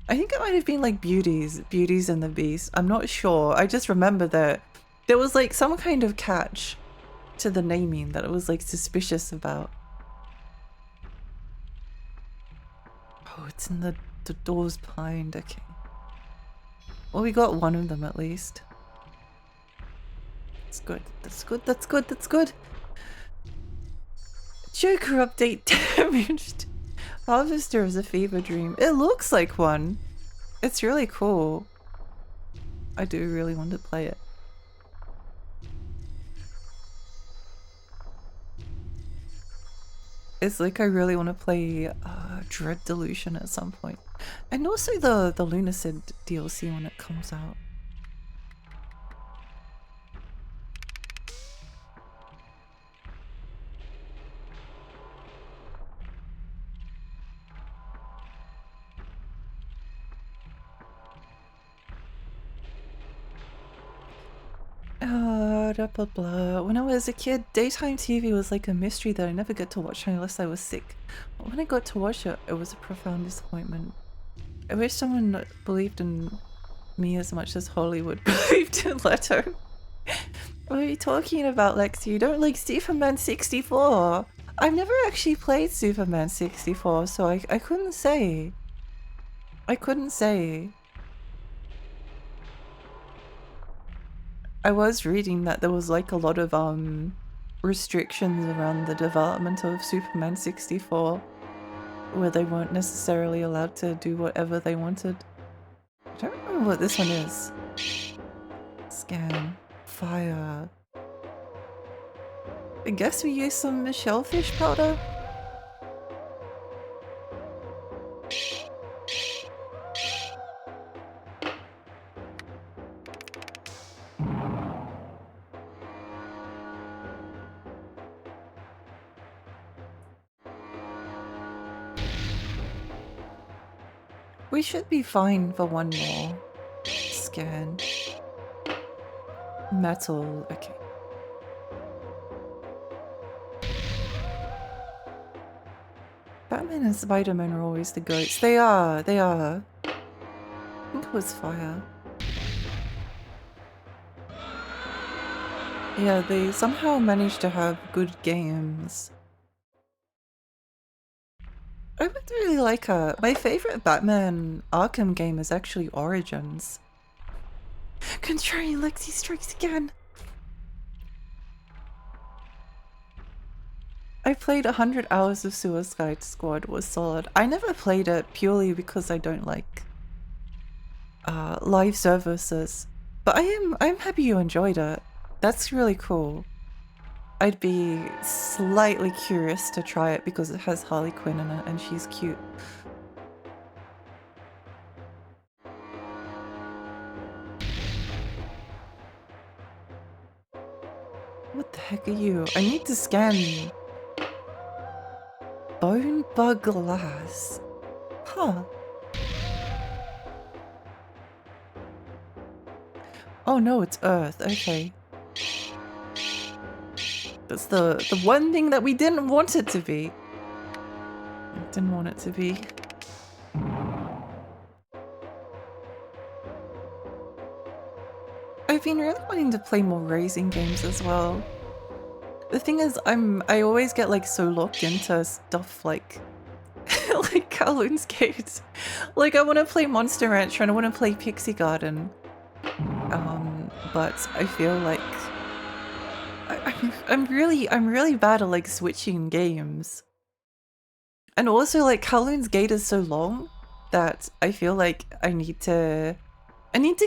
I think it might have been like Beauties and the Beast. I'm not sure. I just remember that there was like some kind of catch to the naming that I was like suspicious about. Oh, it's in the doors behind. Okay. Well, we got one of them at least. That's good. That's good. That's good. That's good. Joker update damaged. Harvester is a fever dream. It looks like one. It's really cool. I do really want to play it. It's like I really want to play Dread Delusion at some point. And also the Lunacid DLC when it comes out. blah blah blah. When I was a kid, daytime TV was like a mystery that I never get to watch unless I was sick. But when I got to watch it, it was a profound disappointment. I wish someone believed in me as much as Hollywood believed in Leto. What are you talking about, Lexi? You don't like Superman 64? I've never actually played Superman 64, so I couldn't say. I couldn't say. I was reading that there was like a lot of restrictions around the development of Superman 64, where they weren't necessarily allowed to do whatever they wanted. I don't remember what this one is. Scan. Fire. I guess we use some shellfish powder? We should be fine for one more. Scan. Metal. Okay. Batman and Spider-Man are always the goats. They are. They are. I think it was fire. Yeah, they somehow managed to have good games. I would really like my favorite Batman Arkham game is actually Origins. Contrarian Lexi strikes again! I played 100 hours of Suicide Squad, was solid. I never played it purely because I don't like live services. But I'm happy you enjoyed it. That's really cool. I'd be slightly curious to try it because it has Harley Quinn in it and she's cute. What the heck are you? I need to scan. Bone bug glass. Huh. Oh no, it's Earth. Okay. That's the one thing that we didn't want it to be. Didn't want it to be. I've been really wanting to play more racing games as well. The thing is, I always get like so locked into stuff like like Kowloon's Gate. Like I want to play Monster Rancher and I want to play Pixie Garden. But I feel like I'm really bad at like switching games. And also like Kowloon's Gate is so long that I feel like I need to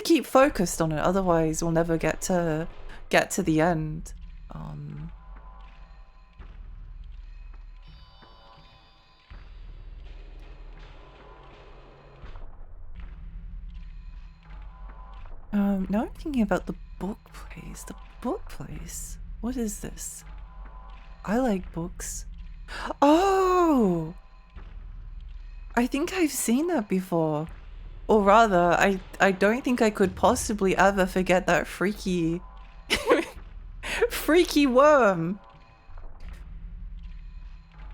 keep focused on it, otherwise we'll never get to the end. Now I'm thinking about the book place. The book place? What is this? I like books. Oh! I think I've seen that before. Or rather, I don't think I could possibly ever forget that freaky freaky worm.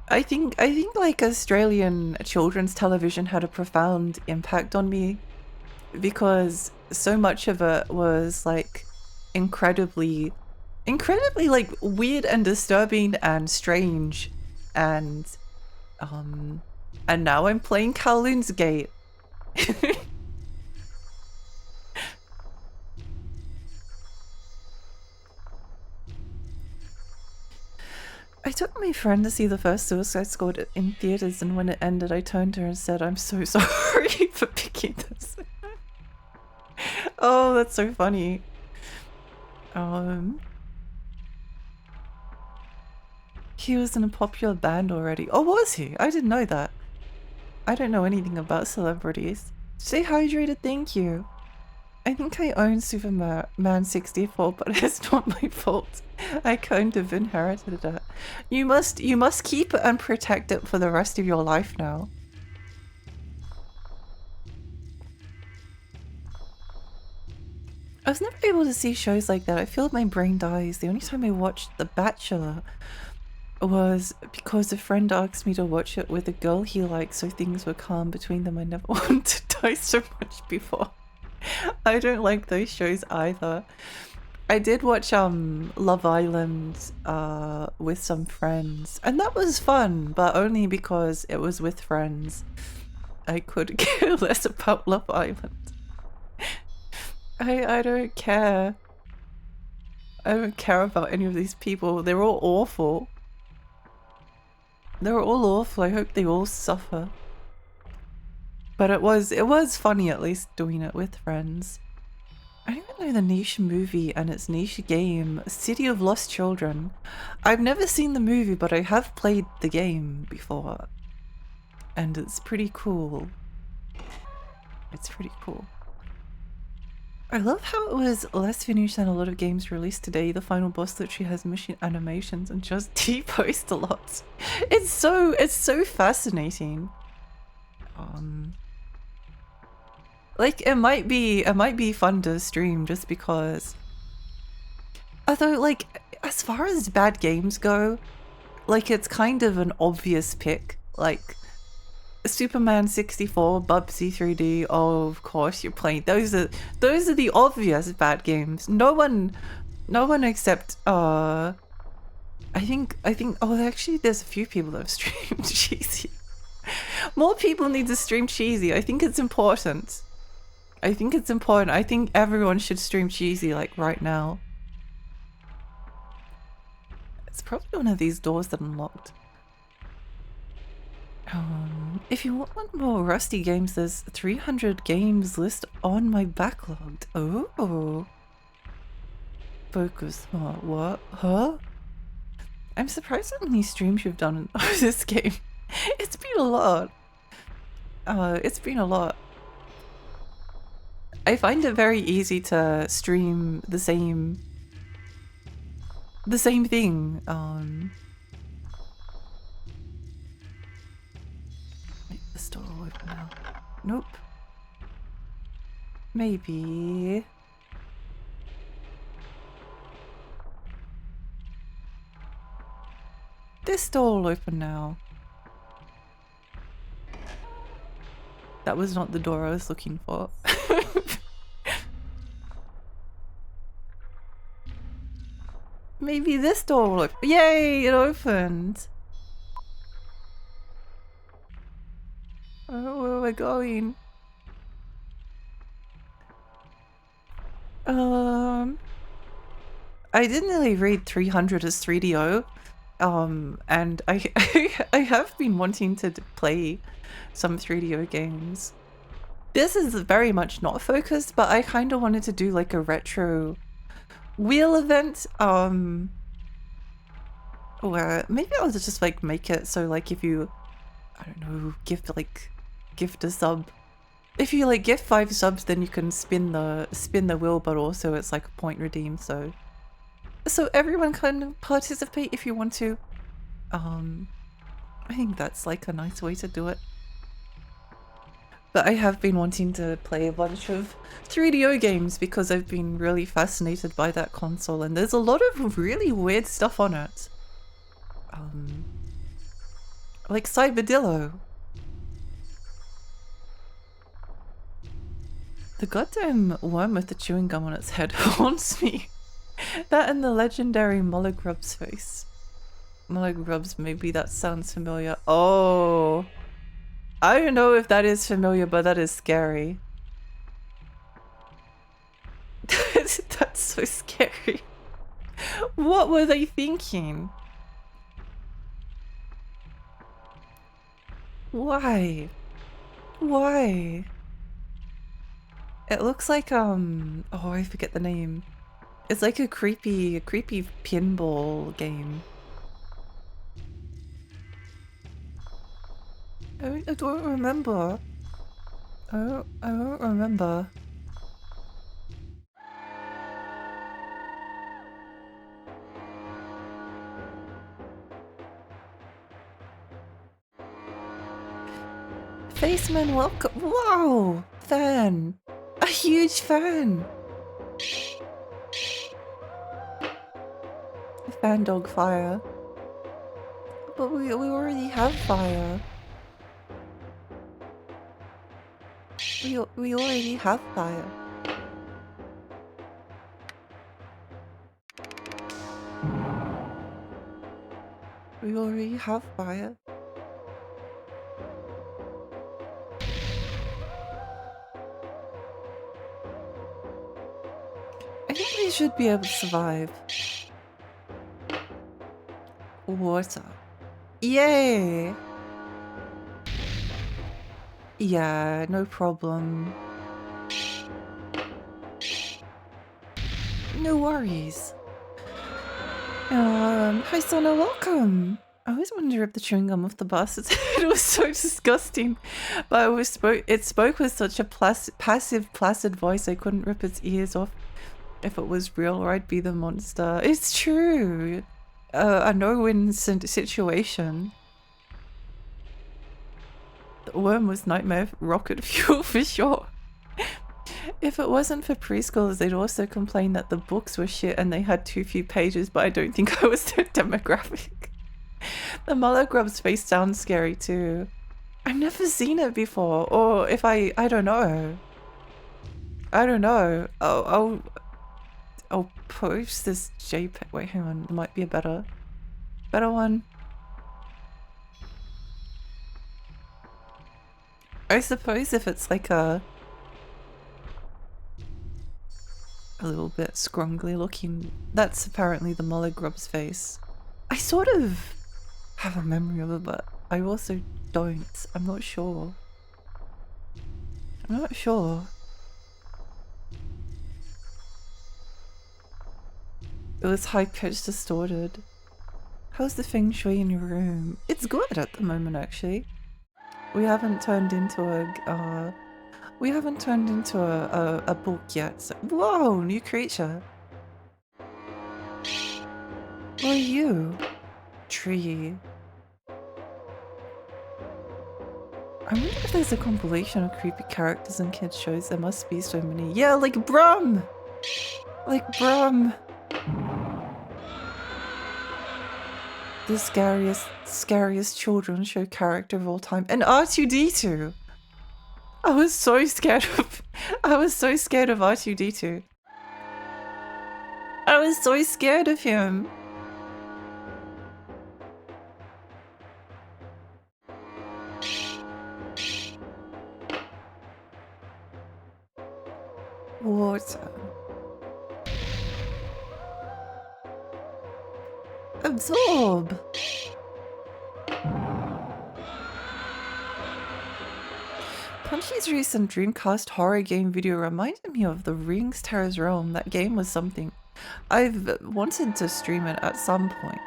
I think like Australian children's television had a profound impact on me because so much of it was like incredibly like weird and disturbing and strange, and now I'm playing Kowloon's Gate. I took my friend to see the first Suicide Squad in theaters, and when it ended I turned to her and said, "I'm so sorry for picking this." Oh, that's so funny. He was in a popular band already. Oh, was he? I didn't know that. I don't know anything about celebrities. Stay hydrated, thank you. I think I own Superman 64, but it's not my fault. I kind of inherited it. You must keep it and protect it for the rest of your life now. I was never able to see shows like that. I feel my brain dies. The only time I watched The Bachelor was because a friend asked me to watch it with a girl he likes so things were calm between them. I never wanted to die so much before. I don't like those shows either. I did watch Love Island with some friends, and that was fun, but only because it was with friends. I could care less about Love Island. I don't care. I don't care about any of these people. They're all awful. They're all awful. I hope they all suffer. But it was funny at least doing it with friends. I don't even know the niche movie and its niche game, City of Lost Children. I've never seen the movie, but I have played the game before. And it's pretty cool. It's pretty cool. I love how it was less finished than a lot of games released today. The final boss literally has mission animations and just T-post a lot. It's so fascinating. Like it might be fun to stream just because. Although like as far as bad games go, like it's kind of an obvious pick. Like Superman 64, Bubsy 3D, oh of course you're playing those are the obvious bad games. No one except I think oh actually there's a few people that have streamed Cheesy. More people need to stream Cheesy. I think it's important. I think everyone should stream Cheesy like right now. It's probably one of these doors that unlocked. If you want more Rusty games, there's 300 games list on my backlog. Oh. Focus. What? Huh? I'm surprised how many streams you've done of this game. It's been a lot. It's been a lot. I find it very easy to stream the same thing. This door will open now. Nope. Maybe. This door will open now. That was not the door I was looking for. Maybe this door will open. Yay, it opened. Oh, where am I going? I didn't really read 300 as 3DO. And I have been wanting to play some 3DO games. This is very much not focused, but I kind of wanted to do like a retro wheel event. Where maybe I'll just like make it so like if you, I don't know, gift a sub. If you like gift 5 subs, then you can spin the wheel, but also it's like a point redeem. So everyone can participate if you want to. I think that's like a nice way to do it. But I have been wanting to play a bunch of 3DO games because I've been really fascinated by that console, and there's a lot of really weird stuff on it. Like Cyberdillo. The goddamn worm with the chewing gum on its head haunts me. That and the legendary Mollygrub's face. Mollygrubs, maybe that sounds familiar. Oh. I don't know if that is familiar, but that is scary. That's so scary. What were they thinking? Why? Why? It looks like, oh, I forget the name. It's like a creepy pinball game. I don't remember. I don't remember. Faceman, welcome. Wow! Fan! A huge fan! Bandog fire. But we already have fire. We already have fire. We already have fire. I think we should be able to survive. Water. Yay! Yeah, no problem. No worries. Hi Sona, welcome! I always wonder if the chewing gum off the bastard's head was so disgusting, but it spoke with such a passive, placid voice I couldn't rip its ears off if it was real or I'd be the monster. It's true! A no-win situation. The worm was nightmare rocket fuel for sure. If it wasn't for preschoolers, they'd also complain that the books were shit and they had too few pages, but I don't think I was their demographic. The Mullah Grub's face sounds scary too. I've never seen it before, or if I don't know. I don't know. I'll post this JPEG. Wait, hang on. There might be a better one. I suppose if it's like a little bit scrungly looking, that's apparently the Mullah Grub's face. I sort of have a memory of it, but I also don't. I'm not sure. I'm not sure. It was high-pitched, distorted. How's the feng shui in your room? It's good at the moment, actually. We haven't turned into a book yet. So whoa, new creature. What are you? Tree. I wonder if there's a compilation of creepy characters in kids shows. There must be so many. Yeah, like Brum! Like Brum! The scariest children's show character of all time. And R2-D2! I was so scared of R2-D2. I was so scared of him. Water. Absorb. Punchy's recent Dreamcast horror game video reminded me of the Rings Terror's Realm. That game was something. I've wanted to stream it at some point.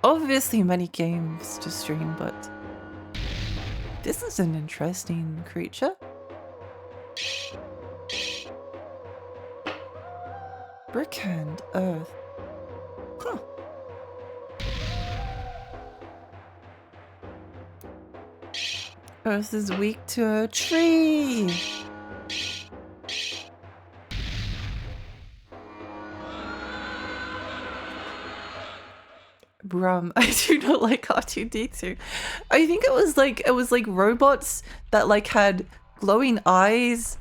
Obviously many games to stream, but this is an interesting creature. Brickhand, earth. Huh. Earth is weak to a tree. Brum, I do not like R2-D2. I think it was like robots that like had glowing eyes,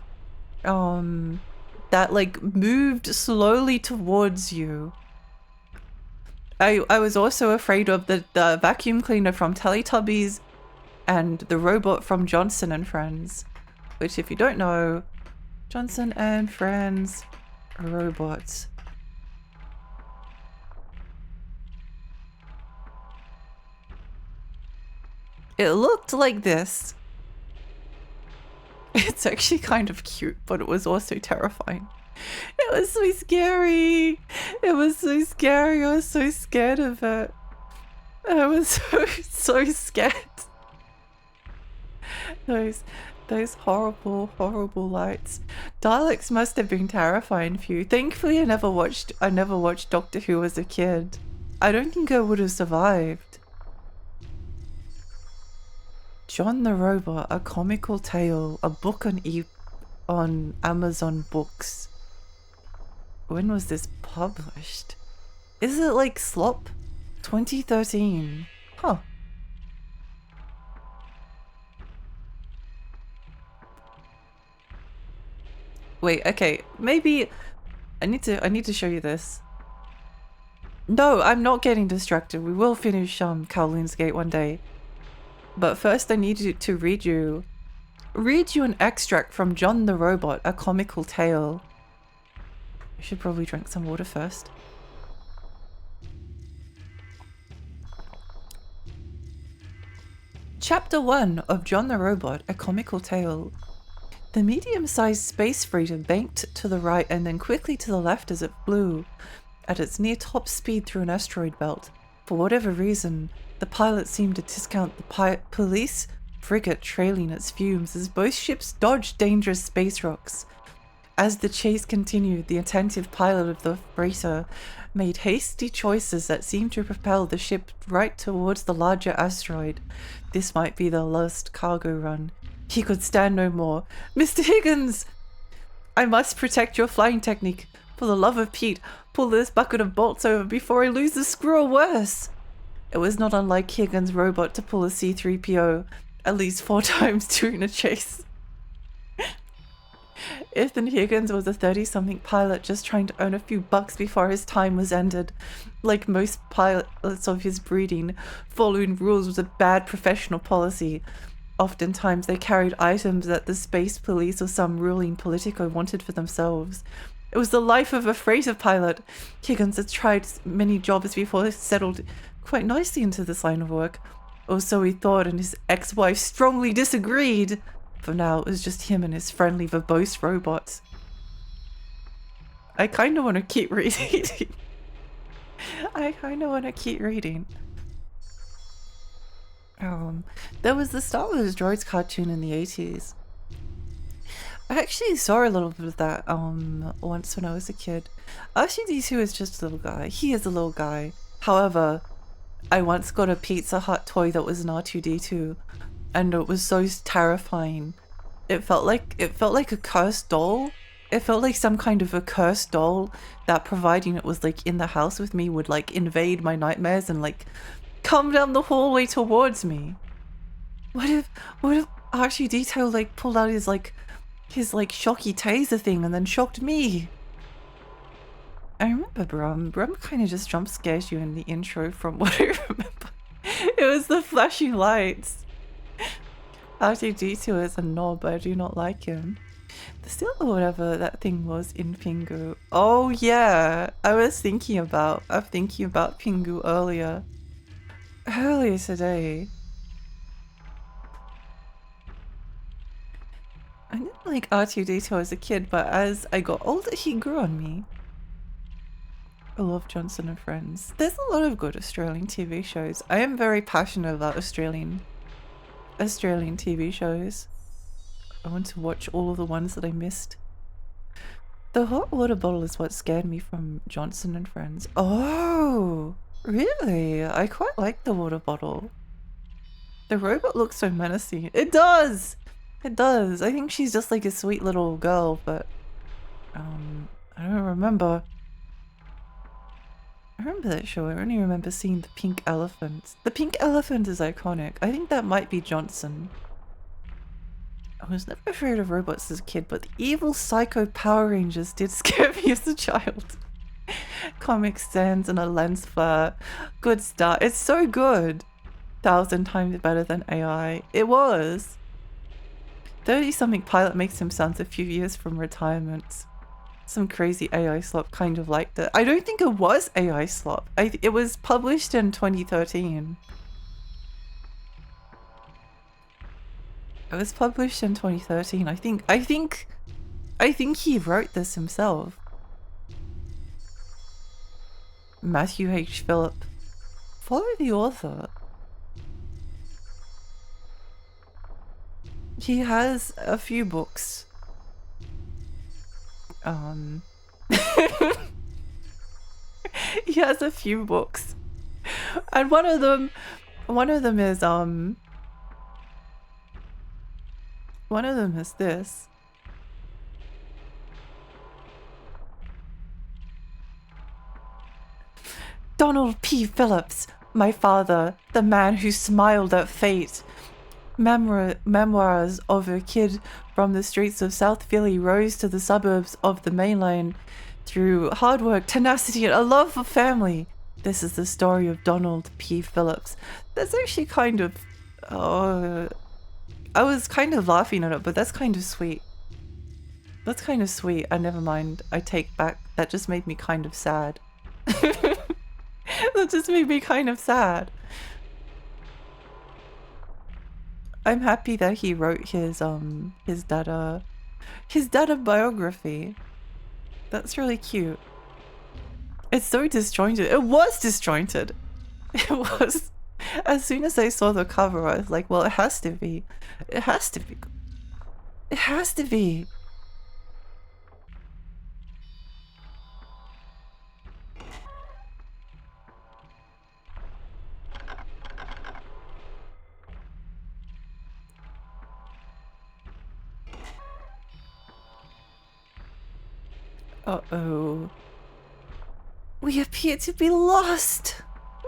that like moved slowly towards you. I was also afraid of the vacuum cleaner from Teletubbies and the robot from Johnson and Friends, which if you don't know, Johnson and Friends robots. It looked like this. It's actually kind of cute, but it was also terrifying. It was so scary. It was so scary. I was so scared of it. I was so scared. Those horrible lights. Daleks must have been terrifying for you. Thankfully, I never watched Doctor Who as a kid. I don't think I would have survived. John the Robot, a comical tale, a book on Amazon Books. When was this published? Is it like Slop? 2013. Huh. Wait, okay. Maybe I need to show you this. No, I'm not getting distracted. We will finish Kowloon's Gate one day. But first I need to read you an extract from John the Robot, a comical tale. I should probably drink some water first. Chapter 1 of John the Robot, a comical tale. The medium-sized space freighter banked to the right and then quickly to the left as it flew at its near top speed through an asteroid belt. For whatever reason, the pilot seemed to discount the police frigate trailing its fumes as both ships dodged dangerous space rocks. As the chase continued, the attentive pilot of the freighter made hasty choices that seemed to propel the ship right towards the larger asteroid. This might be the last cargo run. He could stand no more. Mr. Higgins! I must protect your flying technique. For the love of Pete, pull this bucket of bolts over before I lose the screw or worse. It was not unlike Higgins' robot to pull a C-3PO at least 4 times during a chase. Ethan Higgins was a 30-something pilot just trying to earn a few bucks before his time was ended. Like most pilots of his breeding, following rules was a bad professional policy. Oftentimes they carried items that the space police or some ruling politico wanted for themselves. It was the life of a freighter pilot. Higgins had tried many jobs before he settled quite nicely into this line of work. Or so he thought, and his ex-wife strongly disagreed. For now, it was just him and his friendly verbose robot. I kind of want to keep reading. I kind of want to keep reading. There was the Star Wars Droids cartoon in the 80s. I actually saw a little bit of that once when I was a kid. R2-D2 is just a little guy. He is a little guy. However, I once got a Pizza Hut toy that was an R2-D2, and it was so terrifying. It felt like a cursed doll. It felt like some kind of a cursed doll that, providing it was like in the house with me, would like invade my nightmares and like come down the hallway towards me. What if R2-D2 like pulled out his shocky taser thing and then shocked me? I remember Brum kind of just jump scares you in the intro from what I remember. It was the flashing lights. R2-D2 is a knob, I do not like him. The still or whatever that thing was in Pingu. Oh yeah, I was thinking about Pingu earlier today. I didn't like R2-D2 as a kid, but as I got older, he grew on me. I love Johnson and Friends. There's a lot of good Australian TV shows. I am very passionate about Australian TV shows. I want to watch all of the ones that I missed. The hot water bottle is what scared me from Johnson and Friends. Oh, really? I quite like the water bottle. The robot looks so menacing. It does! It does. I think she's just like a sweet little girl, but I don't remember. I remember that show. I only remember seeing the pink elephant. The pink elephant is iconic. I think that might be Johnson. I was never afraid of robots as a kid, but the evil psycho Power Rangers did scare me as a child. Comic Sans and a lens flare. Good start. It's so good. 1,000 times better than AI. It was. 30-something pilot makes him sound a few years from retirement. Some crazy AI slop kind of liked it. I don't think it was AI slop. It was published in 2013. It was published in 2013. I think he wrote this himself. Matthew H. Phillip. Follow the author. He has a few books. He has a few books, and one of them is this. Donald P. Phillips, my father, the man who smiled at fate. Memoirs of a kid from the streets of South Philly rose to the suburbs of the mainland through hard work, tenacity, and a love for family. This is the story of Donald P. Phillips. That's actually kind of... I was kind of laughing at it, but that's kind of sweet. That's kind of sweet. Never mind. I take back. That just made me kind of sad. That just made me kind of sad. I'm happy that he wrote his data biography. That's really cute. It's so disjointed. It was disjointed. It was. As soon as I saw the cover, I was like, well, it has to be. It has to be. It has to be. Uh-oh. We appear to be lost.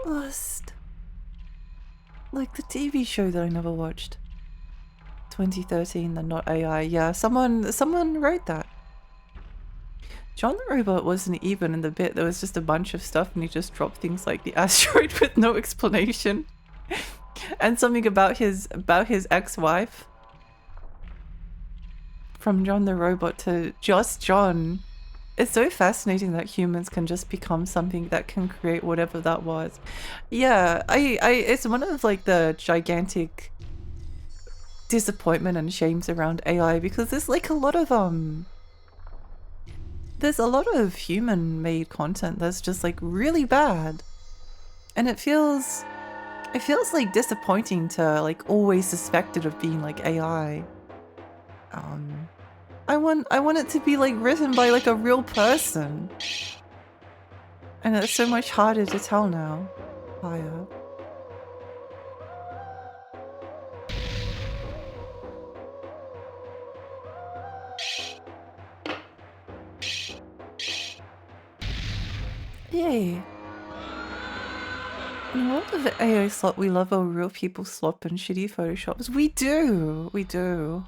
Lost. Like the TV show that I never watched. 2013, the Not AI. Yeah, someone wrote that. John the Robot wasn't even in the bit. There was just a bunch of stuff and he just dropped things like the asteroid with no explanation. And something about his ex-wife. From John the Robot to just John. It's so fascinating that humans can just become something that can create whatever that was. Yeah, it's one of like the gigantic disappointment and shames around AI because there's like a lot of human-made content that's just like really bad. And it feels like disappointing to like always suspect it of being like AI. I want it to be like written by like a real person. And it's so much harder to tell now. Fire. Yay. In a lot of the AI slop, we love our real people slop and shitty photoshops. We do. We do.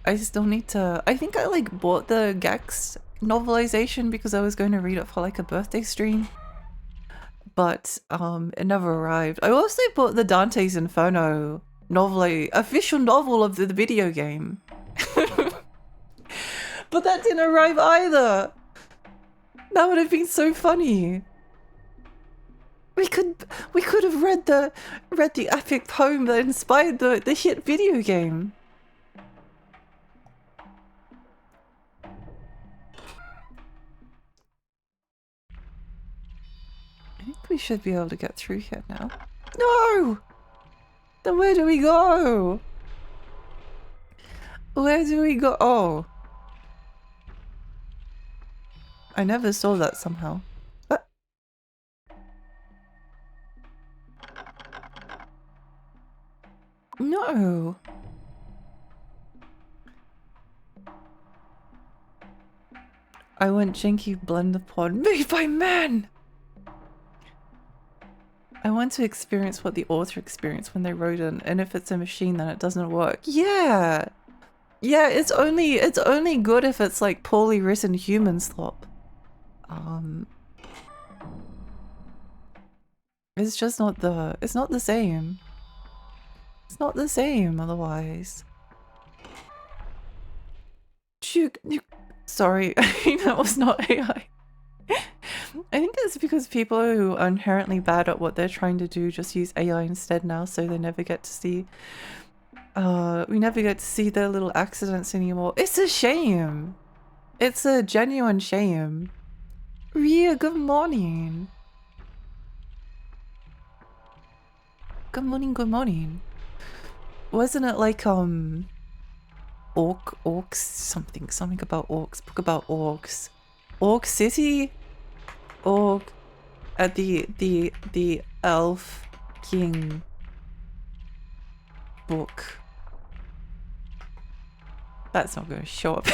I still need to... I think I like bought the Gex novelization because I was going to read it for like a birthday stream. But it never arrived. I also bought the Dante's Inferno official novel of the video game. But that didn't arrive either. That would have been so funny. We could have read the epic poem that inspired the hit video game. I think we should be able to get through here now. No! Then where do we go? Where do we go? Oh. I never saw that somehow. No. I want Jinky Blend the Pod made by man! I want to experience what the author experienced when they wrote it, and if it's a machine then it doesn't work. Yeah! Yeah, it's only good if it's like poorly written human slop. It's just not the same. It's not the same otherwise. Sorry, that was not AI. I think it's because people who are inherently bad at what they're trying to do just use AI instead now, so they never get to see we never get to see their little accidents anymore. It's a shame. It's a genuine shame. Ria, good morning. Good morning, good morning. Wasn't it like orcs something about orcs, book about orcs. Orc City? Orc at the elf king book. That's not going to show up.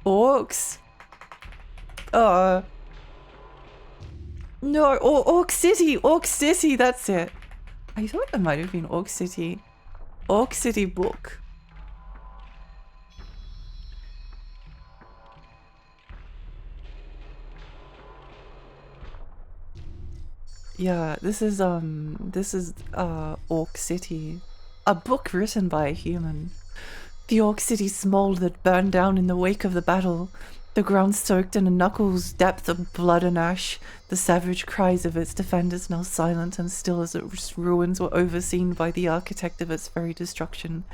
Orcs. No, Orc City. Orc City. That's it. I thought it might have been Orc City. Orc City book. Yeah, this is Orc City. A book written by a human. The Orc City smoldered, burned down in the wake of the battle. The ground soaked in a knuckles depth of blood and ash. The savage cries of its defenders now silent and still as its ruins were overseen by the architect of its very destruction.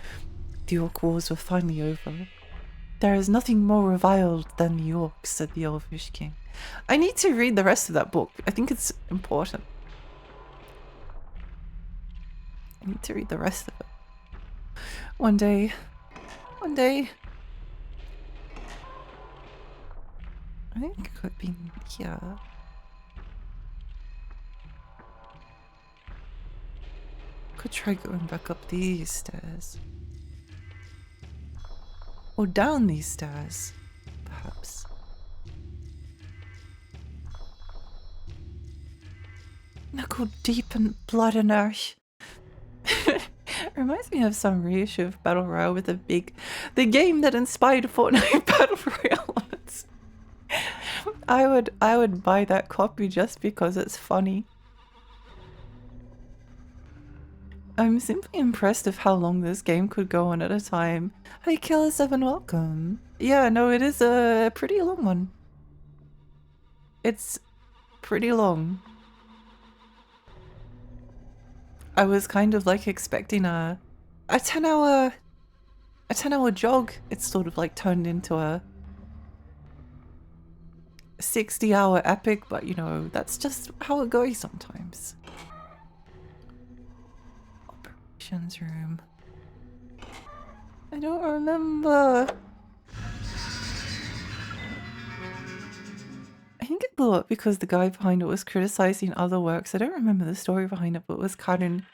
The Orc wars were finally over. There is nothing more reviled than the Orcs, said the Elvish king. I need to read the rest of that book. I think it's important. I need to read the rest of it. One day. I think it could be here. Could try going back up these stairs. Or down these stairs, perhaps. Knuckle deep in blood and ash. Reminds me of some reissue of Battle Royale with the game that inspired Fortnite Battle Royale. I would buy that copy just because it's funny. I'm simply impressed of how long this game could go on at a time. Hey Killer7, welcome. Yeah, no, it is a pretty long one. It's pretty long. I was kind of like expecting a 10-hour jog. It's sort of like turned into a 60-hour epic, but you know, that's just how it goes sometimes. Operations room. I don't remember. I think it blew up because the guy behind it was criticizing other works. I don't remember the story behind it, but it was Karen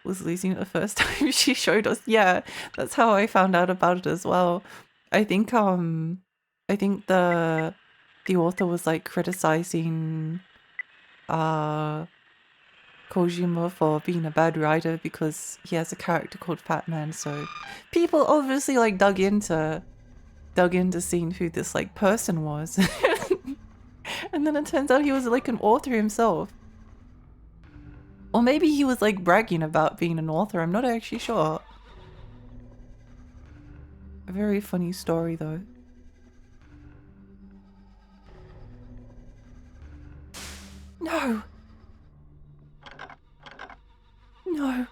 was losing it the first time she showed us. Yeah, that's how I found out about it as well. I think the author was like criticizing Kojima for being a bad writer because he has a character called Fat Man. So people obviously like dug into seeing who this like person was. And then it turns out he was like an author himself. Or maybe he was like bragging about being an author. I'm not actually sure. A very funny story though. No! No!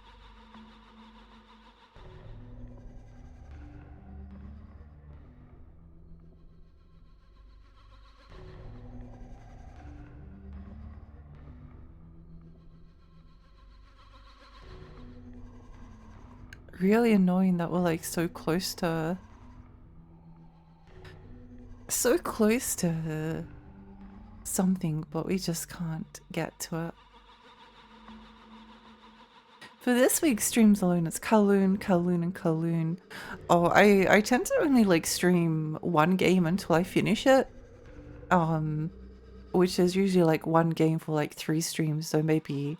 Really annoying that we're like so close to something, but we just can't get to it. For this week's streams alone, it's Kowloon, Kowloon, and Kowloon. Oh, I tend to only like stream one game until I finish it. Which is usually like one game for like 3 streams, so maybe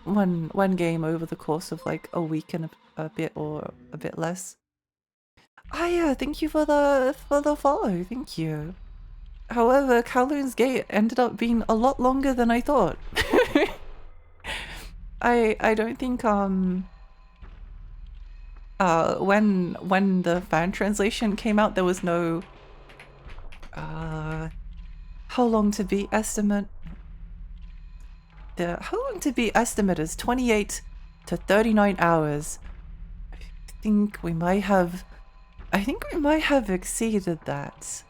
one game over the course of like a week and a bit or a bit less. Ah yeah, thank you for the follow, thank you. However, Kowloon's Gate ended up being a lot longer than I thought. I don't think when the fan translation came out there was no how long to beat estimate. The how long to beat estimate is 28 to 39 hours. I think we might have exceeded that.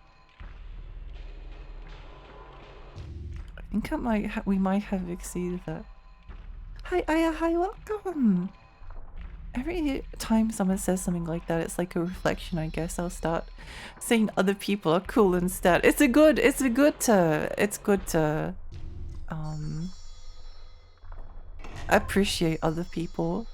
I think we might have exceeded that. Hi Aya, hi, welcome. Every time someone says something like that, it's like a reflection, I guess. I'll start saying other people are cool instead. It's good to appreciate other people.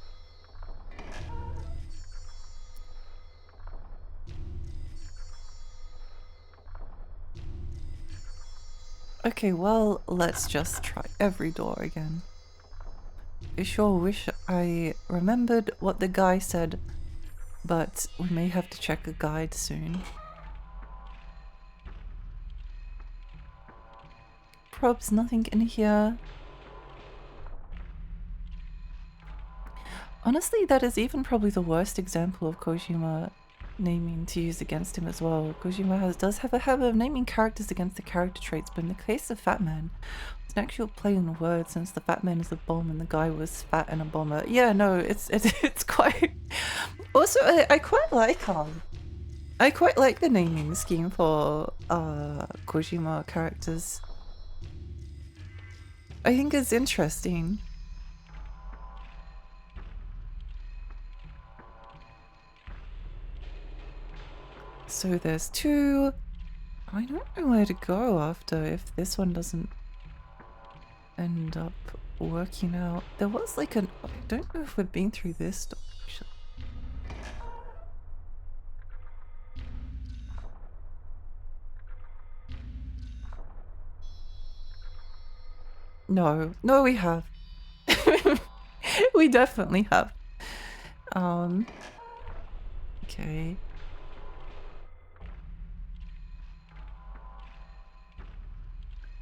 Okay, well, let's just try every door again. I sure wish I remembered what the guy said, but we may have to check a guide soon. Probs, nothing in here. Honestly, that is even probably the worst example of Kojima naming to use against him as well. Kojima does have a habit of naming characters against the character traits, but in the case of Fat Man, it's an actual play on words since the Fat Man is a bomb and the guy was fat and a bomber. Yeah, no, it's quite... Also, I quite like the naming scheme for Kojima characters. I think it's interesting. So there's 2. I don't know where to go after if this one doesn't end up working out. There was like an... I don't know if we've been through this door actually. No, we have. We definitely have. Okay.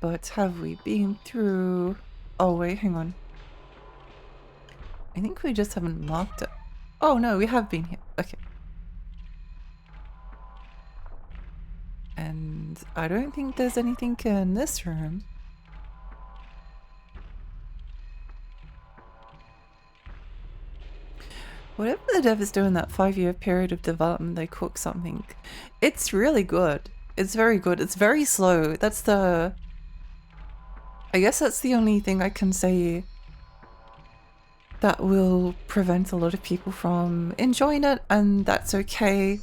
But have we been through... Oh wait, hang on. I think we just haven't marked it. Oh no, we have been here. Okay. And I don't think there's anything in this room. Whatever the dev is doing that 5-year period of development, they cook something. It's really good. It's very good. It's very slow. That's the... I guess that's the only thing I can say that will prevent a lot of people from enjoying it, and that's okay.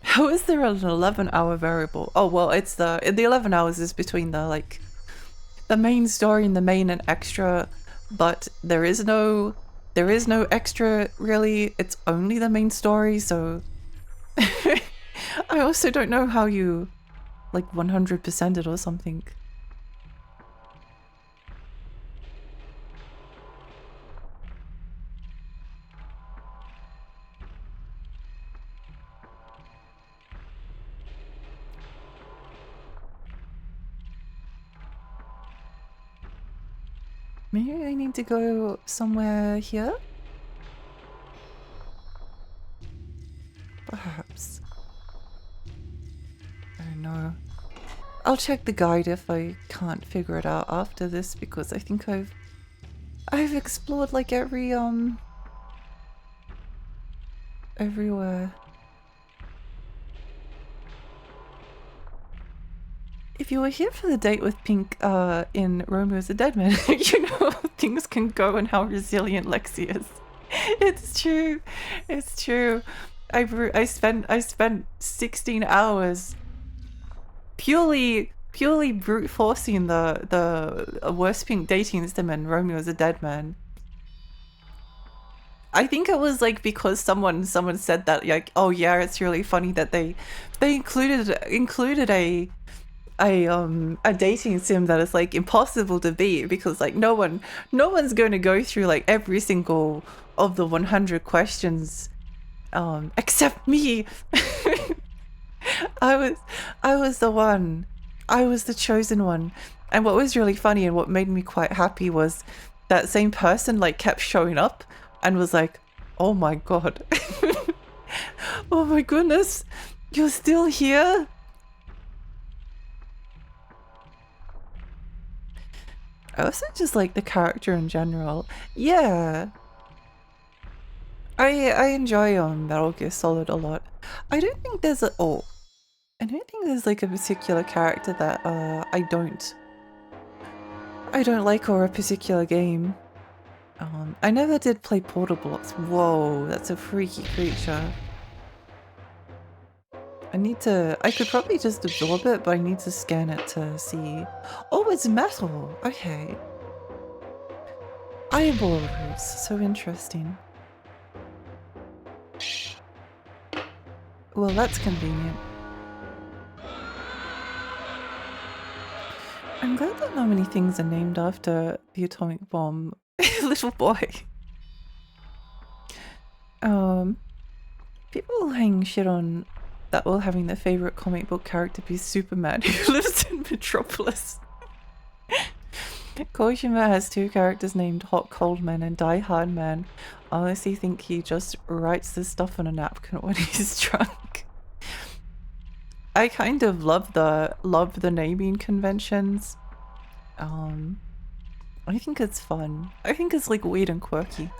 How is there an 11-hour variable? Oh well, it's the 11 hours is between the like the main story and the main and extra, but there is no extra really. It's only the main story, so I also don't know how you like 100% it or something. Maybe I need to go somewhere here? Perhaps. I don't know. I'll check the guide if I can't figure it out after this, because I think I've explored like everywhere. If you were here for the date with Pink in Romeo's a Dead Man, you know how things can go and how resilient Lexi is. It's true. It's true. I spent 16 hours purely brute forcing the worst Pink dating sim in Romeo's a Dead Man. I think it was like because someone said that, like, oh yeah, it's really funny that they included a dating sim that is like impossible to beat, because like no one's going to go through like every single of the 100 questions except me. I was the one. I was the chosen one. And what was really funny and what made me quite happy was that same person like kept showing up and was like, oh my god. Oh my goodness, you're still here? I also just like the character in general. Yeah. I enjoy Metal Gear Solid a lot. I don't think there's like a particular character that I don't like, or a particular game. I never did play Portal Blocks. Whoa, that's a freaky creature. I could probably just absorb it, but I need to scan it to see. Oh, it's metal. Okay. Eyeball roots. So interesting. Well, that's convenient. I'm glad that not many things are named after the atomic bomb. Little boy. People hang shit on that while having their favorite comic book character be Superman who lives in Metropolis. Kojima has two characters named Hot Cold Man and Die Hard Man. I honestly think he just writes this stuff on a napkin when he's drunk. I kind of love the naming conventions. I think it's fun. I think it's like weird and quirky.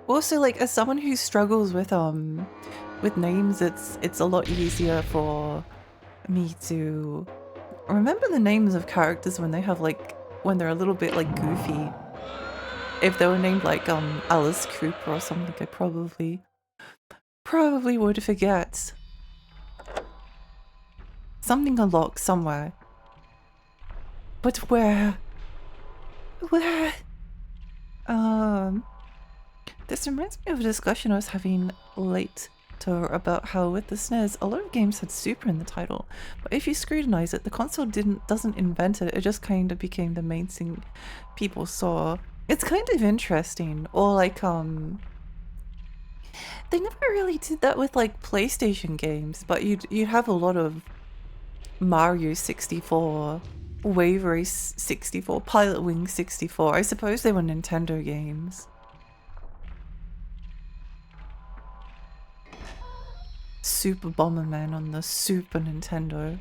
Also, like, as someone who struggles with names, it's a lot easier for me to remember the names of characters when they have like when they're a little bit like goofy. If they were named like Alice Cooper or something, I probably would forget. Something unlocked somewhere. But where? Where? This reminds me of a discussion I was having later about how with the SNES, a lot of games had Super in the title, but if you scrutinize it, the console doesn't invent it, it just kind of became the main thing people saw. It's kind of interesting. Or like, they never really did that with like PlayStation games, but you'd have a lot of Mario 64, Wave Race 64, Pilot Wing 64. I suppose they were Nintendo games. Super Bomberman on the Super Nintendo.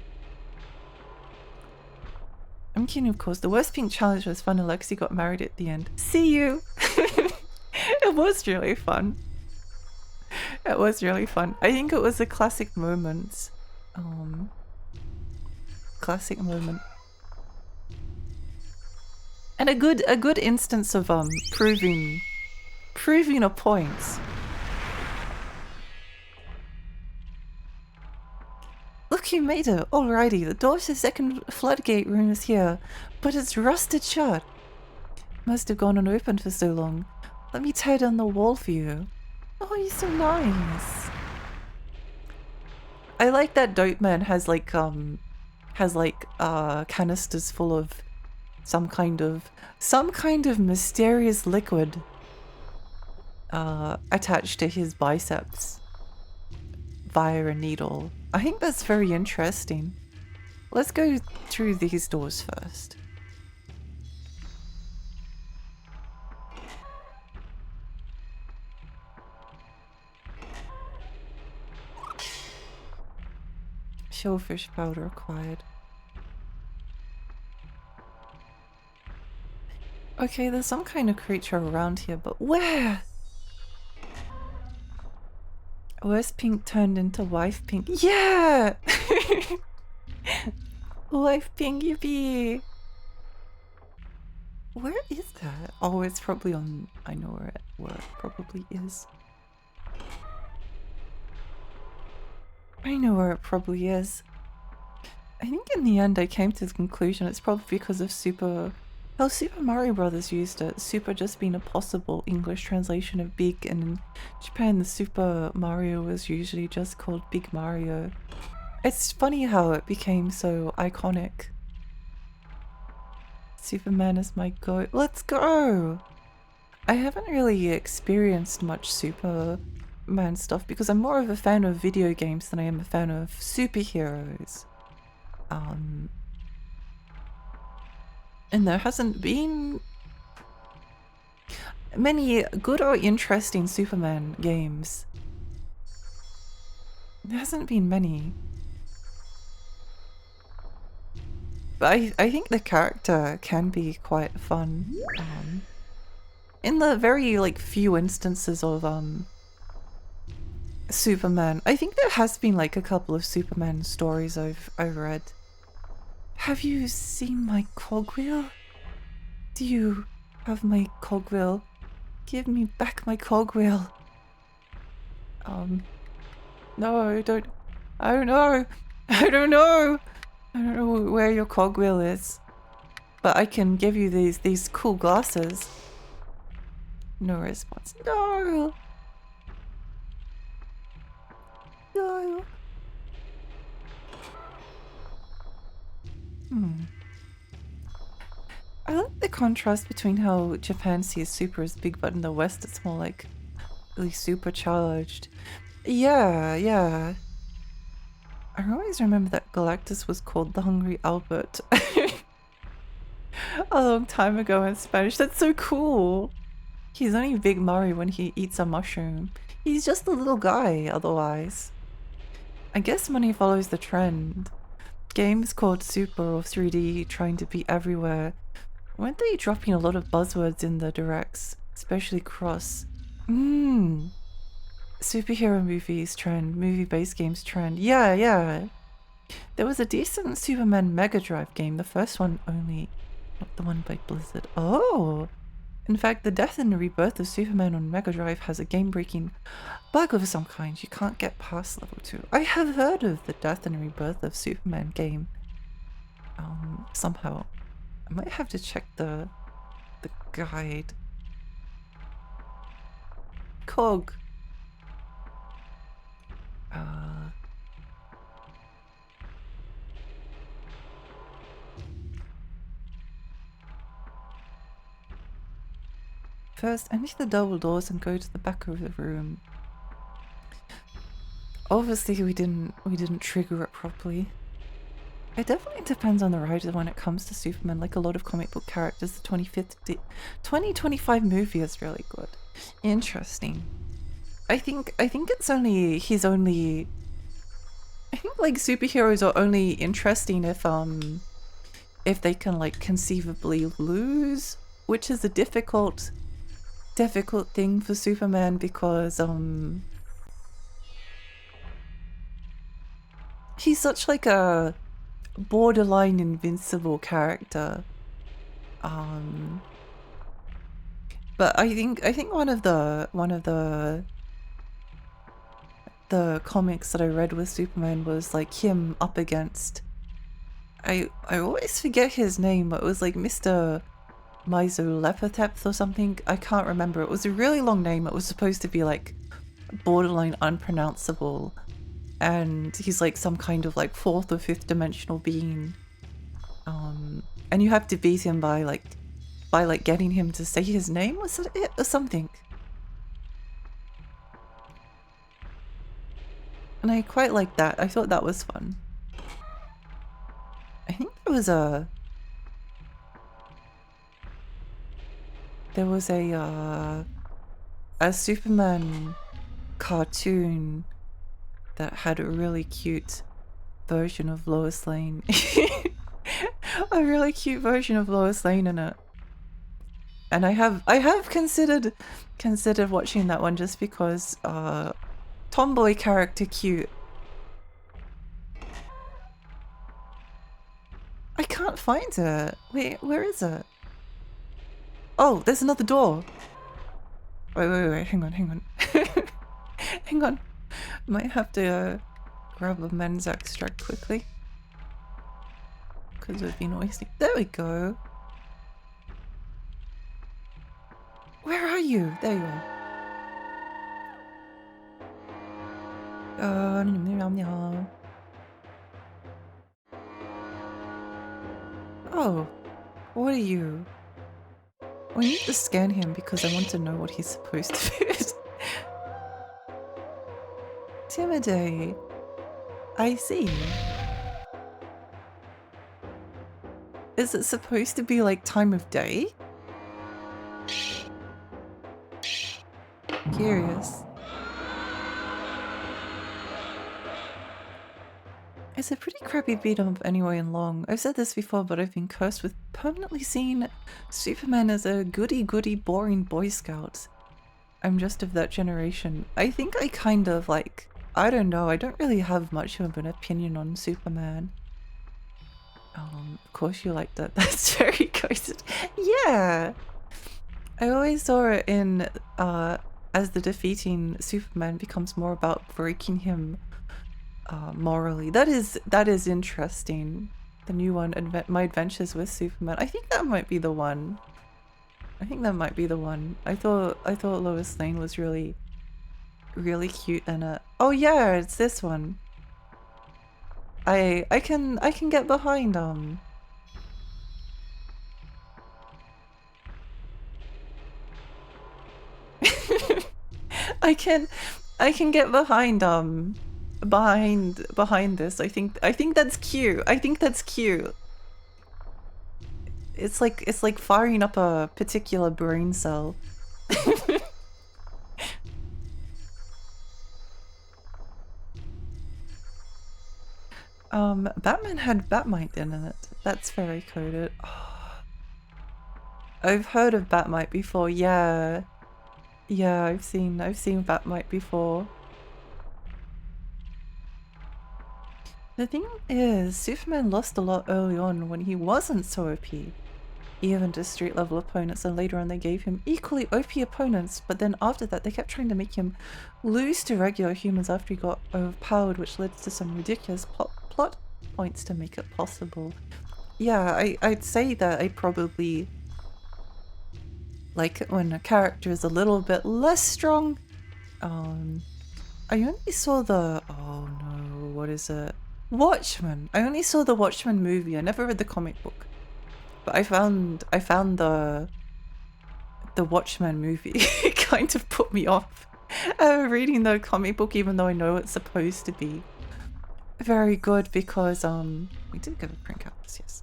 I'm kidding, of course. The worst pink challenge was fun and Lexi got married at the end. See you! It was really fun. It was really fun. I think it was a classic moment. Classic moment. And a good instance of proving a point. Look, you made it! Alrighty, the door to the second floodgate room is here, but it's rusted shut. Must have gone unopened for so long. Let me tear down the wall for you. Oh, you're so nice. I like that Dope Man has like canisters full of some kind of mysterious liquid attached to his biceps via a needle. I think that's very interesting. Let's go through these doors first. Shellfish powder acquired. Okay, there's some kind of creature around here, but where? Worst pink turned into wife pink. Yeah! Wife pink, yippee! Where is that? Oh, it's probably on... I know where it probably is. I know where it probably is. I think in the end I came to the conclusion it's probably because of how Super Mario Brothers used it. Super just being a possible English translation of big, and in Japan the Super Mario was usually just called Big Mario. It's funny how it became so iconic. Superman is my goat. Let's go! I haven't really experienced much Superman stuff because I'm more of a fan of video games than I am a fan of superheroes. And there hasn't been many good or interesting Superman games. There hasn't been many. But I think the character can be quite fun. In the very like few instances of Superman, I think there has been like a couple of Superman stories I've read. Have you seen my cogwheel? Do you have my cogwheel? Give me back my cogwheel. No, don't. I don't know. I don't know. I don't know where your cogwheel is. But I can give you these cool glasses. No response. No. No. I like the contrast between how Japan sees super as big, but in the West it's more like really supercharged. Yeah, yeah. I always remember that Galactus was called the Hungry Albert a long time ago in Spanish. That's so cool. He's only Big Murray when he eats a mushroom. He's just a little guy otherwise. I guess money follows the trend. Games called Super or 3D trying to be everywhere. Weren't they dropping a lot of buzzwords in the directs? Especially Cross. Superhero movies trend, movie-based games trend. Yeah. There was a decent Superman Mega Drive game, the first one only, not the one by Blizzard. Oh! In fact, the death and rebirth of Superman on Mega Drive has a game-breaking bug of some kind. You can't get past level 2. I have heard of the death and rebirth of Superman game. Somehow. I might have to check the guide. Cog. First, enter the double doors and go to the back of the room. Obviously, we didn't trigger it properly. It definitely depends on the writer when it comes to Superman. Like a lot of comic book characters, the 2025 movie is really good. Interesting. I think it's only I think like superheroes are only interesting if they can like conceivably lose, which is a difficult thing for Superman because he's such like a borderline invincible character. But I think one of the comics that I read with Superman was like him up against, I always forget his name, but it was like Mr. Mizolethep or something. I can't remember. It was a really long name. It was supposed to be like borderline unpronounceable, and he's like some kind of like 4th or 5th dimensional being, and you have to beat him by getting him to say his name. Was that it or something? And I quite liked that. I thought that was fun. I think there was a Superman cartoon that had a really cute version of Lois Lane. A really cute version of Lois Lane in it. And I have considered watching that one just because tomboy character cute. I can't find it. Wait, where is it? Oh, there's another door. Wait, hang on. Hang on. Might have to grab a men's extract quickly. Because we've been wasting. There we go. Where are you? There you are. Oh, what are you? We need to scan him because I want to know what he's supposed to be. Timidate. I see. Is it supposed to be like time of day? Curious. It's a pretty crappy beat 'em up anyway and long. I've said this before, but I've been cursed with permanently seeing Superman as a goody-goody boring Boy Scout. I'm just of that generation. I think I kind of like, I don't know, I don't really have much of an opinion on Superman. Of course you like that. That's very coasted. Yeah! I always saw it in as the defeating Superman becomes more about breaking him morally. That is interesting. The new one, My Adventures with Superman. I think that might be the one. I think that might be the one. I thought Lois Lane was really cute in it. Oh yeah, it's this one. I can get behind I can get behind behind this. I think that's cute. I think that's cute. It's like firing up a particular brain cell. Batman had Batmite in it. That's very coded. Oh. I've heard of Batmite before. Yeah. Yeah, I've seen Batmite before. The thing is, Superman lost a lot early on when he wasn't so OP. Even to street level opponents, and later on they gave him equally OP opponents, but then after that they kept trying to make him lose to regular humans after he got overpowered, which led to some ridiculous plot points to make it possible. Yeah, I'd say that I probably like it when a character is a little bit less strong. I only saw the, oh no, what is it? Watchmen. I only saw the Watchmen movie. I never read the comic book. But I found the Watchmen movie kind of put me off reading the comic book, even though I know it's supposed to be very good, because we did get a print out this, yes.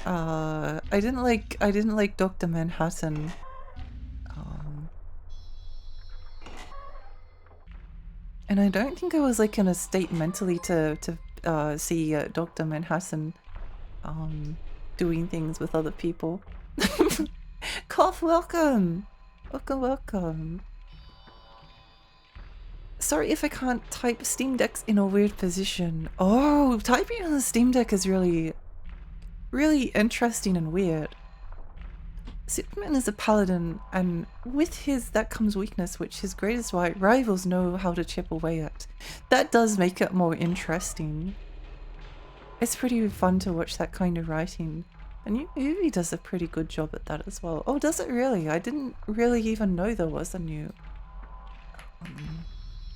I didn't like Dr. Manhattan. And I don't think I was like in a state mentally to see Dr. Manhattan doing things with other people. Cough, welcome! Welcome. Sorry if I can't type. Steam Deck's in a weird position. Oh, typing on the Steam Deck is really interesting and weird. Superman is a paladin, and with that comes weakness, which his greatest rivals know how to chip away at. That does make it more interesting. It's pretty fun to watch that kind of writing. And new movie does a pretty good job at that as well. Oh, does it really? I didn't really even know there was a new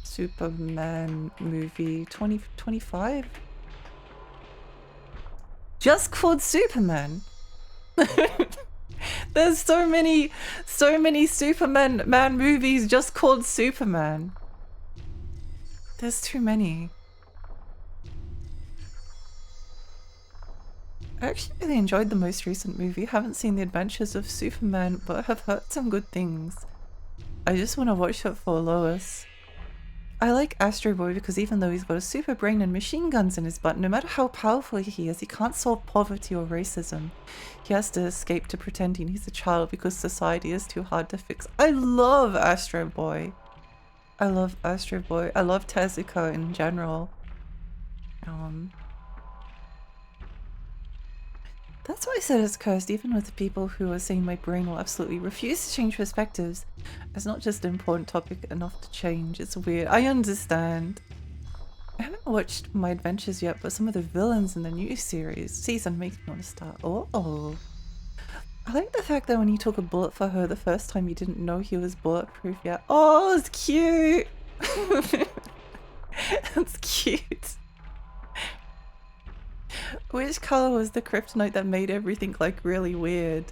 Superman movie. 2025? Just called Superman. There's so many Superman movies just called Superman. There's too many. I actually really enjoyed the most recent movie. Haven't seen The Adventures of Superman, but have heard some good things. I just want to watch it for Lois. I like Astro Boy because even though he's got a super brain and machine guns in his butt, no matter how powerful he is, he can't solve poverty or racism. He has to escape to pretending he's a child because society is too hard to fix. I love Astro Boy. I love Astro Boy. I love Tezuka in general. That's why I said it's cursed, even with the people who are saying my brain will absolutely refuse to change perspectives. It's not just an important topic enough to change. It's weird. I understand. I haven't watched My Adventures yet, but some of the villains in the new season makes me want to start. Oh. I like the fact that when he took a bullet for her the first time, you didn't know he was bulletproof yet. Oh, it's cute! That's cute. Which color was the kryptonite that made everything like really weird?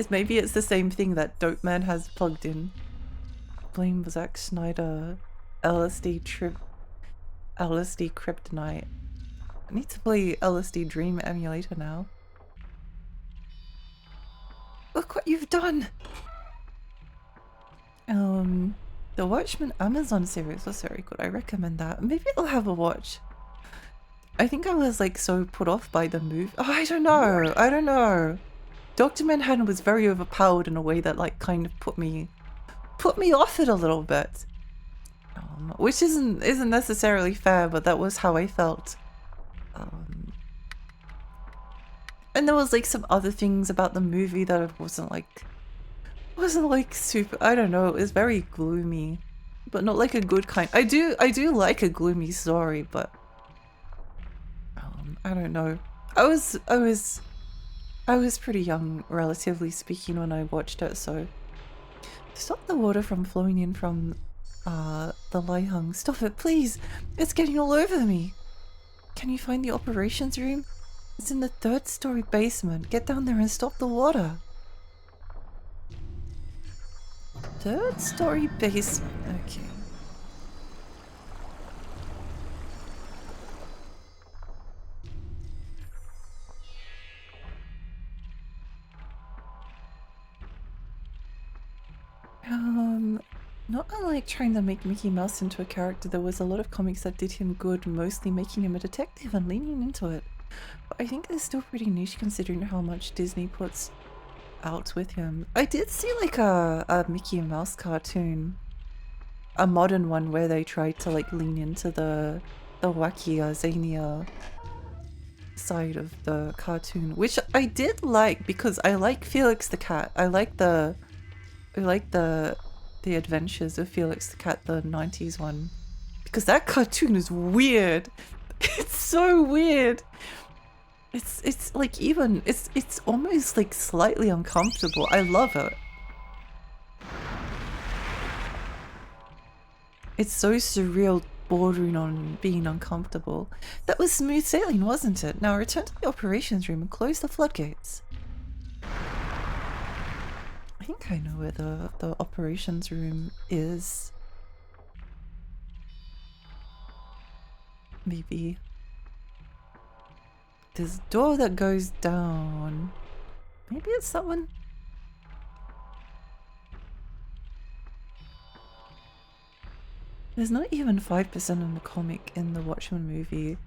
Maybe it's the same thing that Dope Man has plugged in. Blame Zack Snyder. LSD kryptonite. I need to play LSD Dream Emulator now. Look what you've done! The Watchmen Amazon series was very good. I recommend that. Maybe I'll have a watch. I think I was like so put off by the movie. Oh, I don't know. Dr. Manhattan was very overpowered in a way that like kind of put me off it a little bit. Which isn't necessarily fair, but that was how I felt. And there was like some other things about the movie that I wasn't like, wasn't like super, I don't know, it was very gloomy, but not like a good kind. I do like a gloomy story, but I don't know. I was pretty young, relatively speaking, when I watched it, so stop the water from flowing in from the Laihang. Stop it, please! It's getting all over me! Can you find the operations room? It's in the 3rd story basement. Get down there and stop the water. 3rd story basement. Okay. Not unlike trying to make Mickey Mouse into a character, there was a lot of comics that did him good, mostly making him a detective and leaning into it. But I think they're still pretty niche considering how much Disney puts out with him. I did see like a Mickey Mouse cartoon, a modern one where they tried to like lean into the wacky zania side of the cartoon, which I did like because I like Felix the Cat. I like the Adventures of Felix the Cat, the 90s one, because that cartoon is weird. It's so weird. It's like even it's almost like slightly uncomfortable. I love it. It's so surreal, bordering on being uncomfortable. That was smooth sailing, wasn't it? Now return to the operations room and close the floodgates. I think I know where the operations room is. Maybe. There's a door that goes down. Maybe it's that one? There's not even 5% in the comic in the Watchmen movie.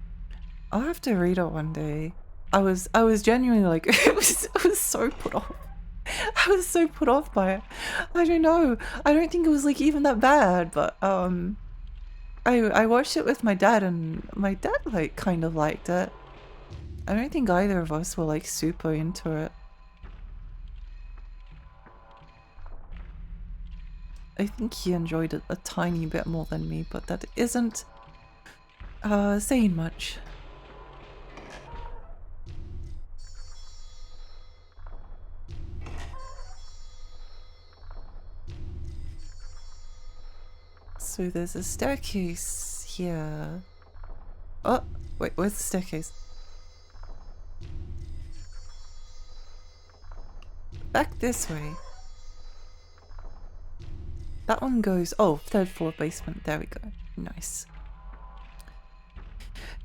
I'll have to read it one day. I was genuinely like, I was so put off. I was so put off by it. I don't know. I don't think it was like even that bad, but I watched it with my dad and my dad like kind of liked it. I don't think either of us were like super into it. I think he enjoyed it a tiny bit more than me, but that isn't saying much. So there's a staircase here. Oh, wait, where's the staircase? Back this way. That one goes, oh, 3rd floor basement. There we go. Nice.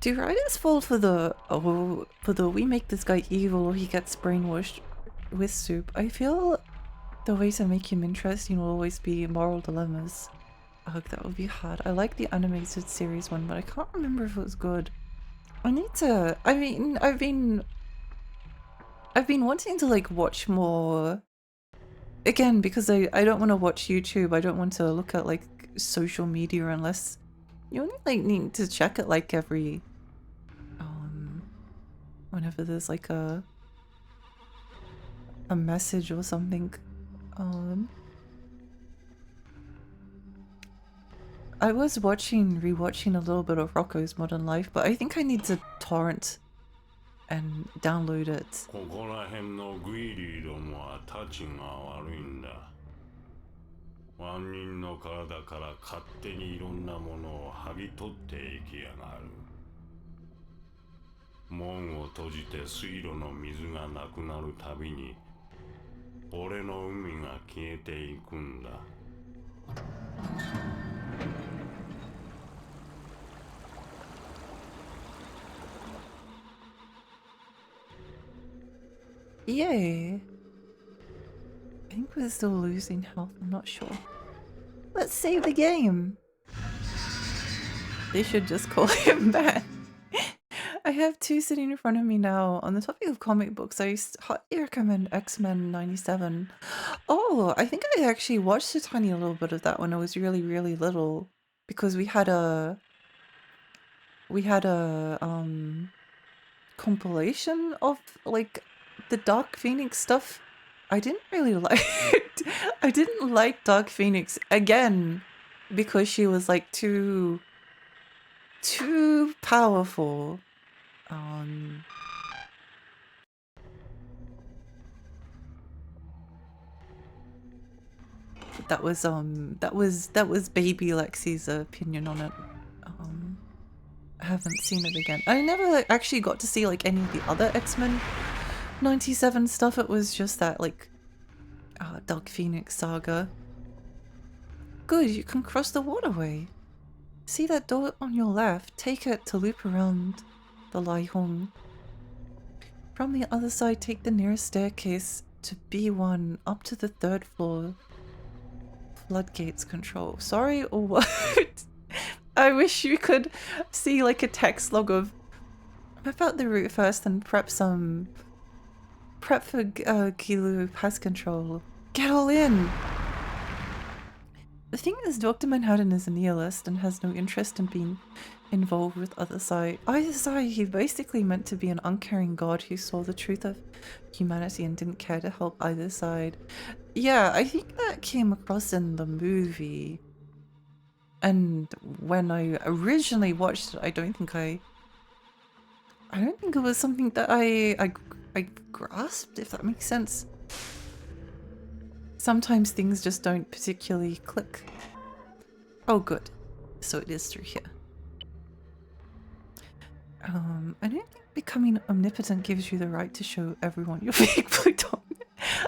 Do writers fall for the, we make this guy evil or he gets brainwashed with soup? I feel the way to make him interesting will always be moral dilemmas. Ugh, that would be hard. I like the animated series one, but I can't remember if it was good. I need to, I mean, I've been wanting to like watch more, again, because I don't want to watch YouTube. I don't want to look at like social media unless you only like need to check it like every, whenever there's like a message or something. I was rewatching a little bit of Rocco's Modern Life, but I think I need to torrent and download it. ここら辺のグイリーどもはタチが悪いんだ。万人の体から勝手にいろんなものを剥ぎ取っていきやがる。門を閉じて水路の水がなくなるたびに、俺の海が消えていくんだ。Yay! I think we're still losing health, I'm not sure. Let's save the game! They should just call him back. I have 2 sitting in front of me now. On the topic of comic books, I highly recommend X-Men 97. Oh, I think I actually watched a tiny little bit of that when I was really, really little. Because we had a compilation of like the Dark Phoenix stuff I didn't really like I didn't like Dark Phoenix again because she was like too powerful. That was baby Lexi's opinion on it. I haven't seen it again. I never actually got to see like any of the other X-Men 97 stuff. It was just that like Dark Phoenix saga. Good, you can cross the waterway. See that door on your left? Take it to loop around the Lai Hong. From the other side, take the nearest staircase to B1 up to the 3rd floor. Floodgates control. Sorry or what? I wish you could see like a text log of map out the route first and prep for Kilo pest control. Get all in! The thing is, Dr. Manhattan is a nihilist and has no interest in being involved with either side. He's basically meant to be an uncaring god who saw the truth of humanity and didn't care to help either side. Yeah, I think that came across in the movie. And when I originally watched it, I don't think it was something that I grasped, if that makes sense. Sometimes things just don't particularly click. Oh good. So it is through here. I don't think becoming omnipotent gives you the right to show everyone your fake Pluton.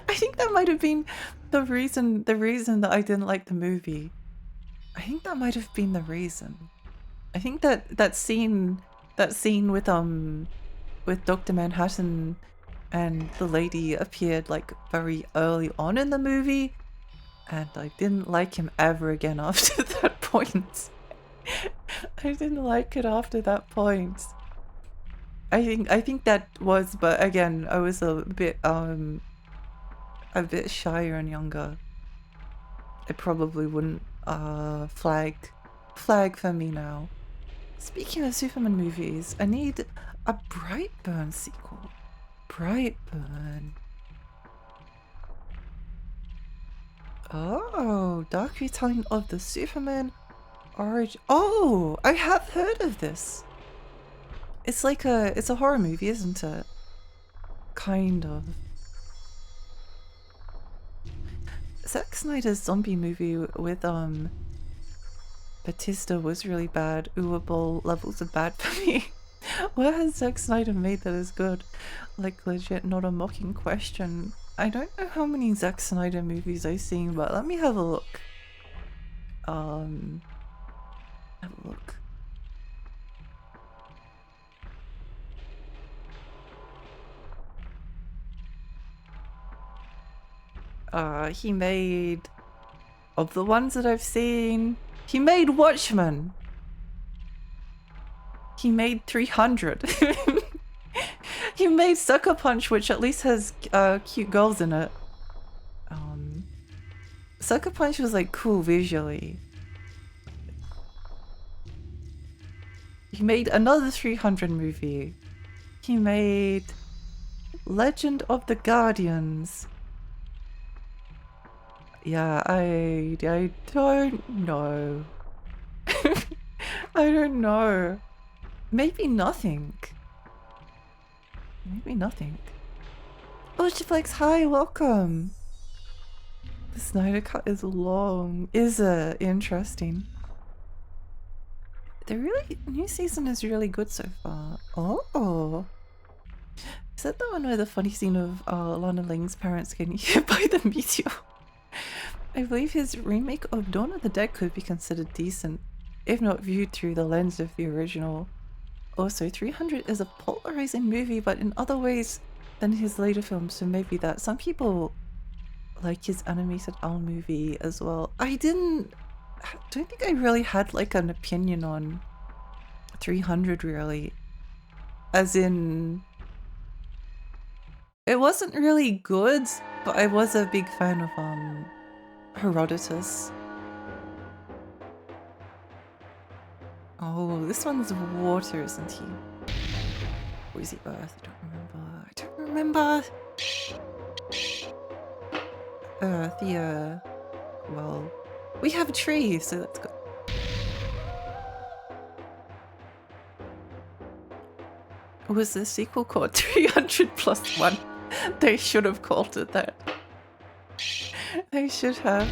I think that might have been the reason that I didn't like the movie. I think that might have been the reason. I think that scene with Dr. Manhattan and the lady appeared like very early on in the movie, and I didn't like him ever again after that point. I didn't like it after that point. I think that was, but again, I was a bit shyer and younger. I probably wouldn't flag for me now. Speaking of Superman movies, I need a Brightburn sequel. Brightburn. Oh, dark retelling of the Superman origin. Oh, I have heard of this. It's like it's a horror movie, isn't it? Kind of. Zack Snyder's zombie movie with Batista was really bad. Uwable levels of bad for me. What has Zack Snyder made that is good? Like legit, not a mocking question. I don't know how many Zack Snyder movies I've seen, but let me have a look. Have a look. He made, of the ones that I've seen, he made Watchmen. He made 300. He made Sucker Punch, which at least has cute girls in it. Sucker Punch was like cool visually. He made another 300 movie. He made Legend of the Guardians. Yeah, I don't know. I don't know. Maybe nothing. Maybe nothing. Oh, Shiflex, hi, welcome. The Snyder Cut is long. Is it? Interesting. The new season is really good so far. Oh. Is that the one where the funny scene of Lana Lang's parents getting hit by the meteor? I believe his remake of Dawn of the Dead could be considered decent, if not viewed through the lens of the original. Also, 300 is a polarizing movie, but in other ways than his later films, so maybe that. Some people like his animated owl movie as well. I don't think I really had like an opinion on 300 really. As in, it wasn't really good, but I was a big fan of Herodotus. Oh, this one's water, isn't he? Or is he earth? I don't remember. Earth, yeah. Well, we have trees, so that's good. Was the sequel called 300+1? They should have called it that. They should have.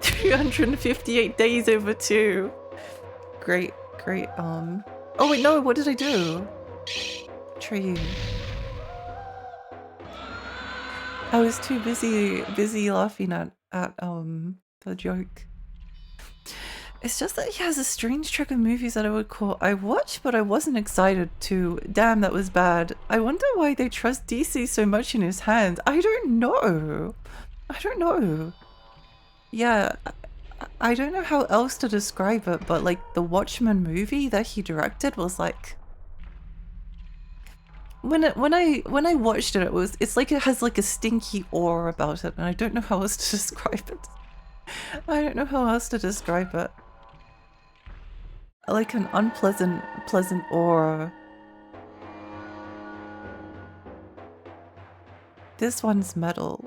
358 days over 2. Great, great, oh wait, no, what did I do? Tree. I was too busy laughing at the joke. It's just that he has a strange track of movies that I watched, but I wasn't excited to. Damn, that was bad. I wonder why they trust DC so much in his hands. I don't know. I don't know. Yeah, I don't know how else to describe it, but like the Watchmen movie that he directed was like, when I watched it, it's like it has like a stinky aura about it, and I don't know how else to describe it. I don't know how else to describe it. Like an unpleasant aura. This one's metal.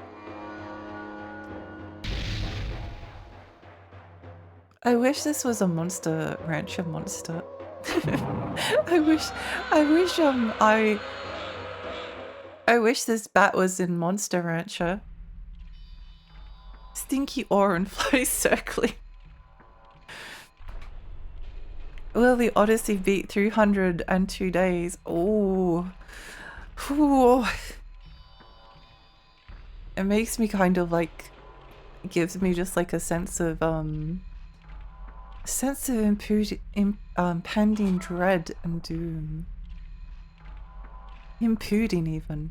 I wish this was a Monster Rancher monster. I wish this bat was in Monster Rancher. Stinky aura and flies circling. Will the Odyssey beat 302 days? Oh. Ooh. It makes me kind of like, it gives me just like a sense of impending dread and doom. Impuding even.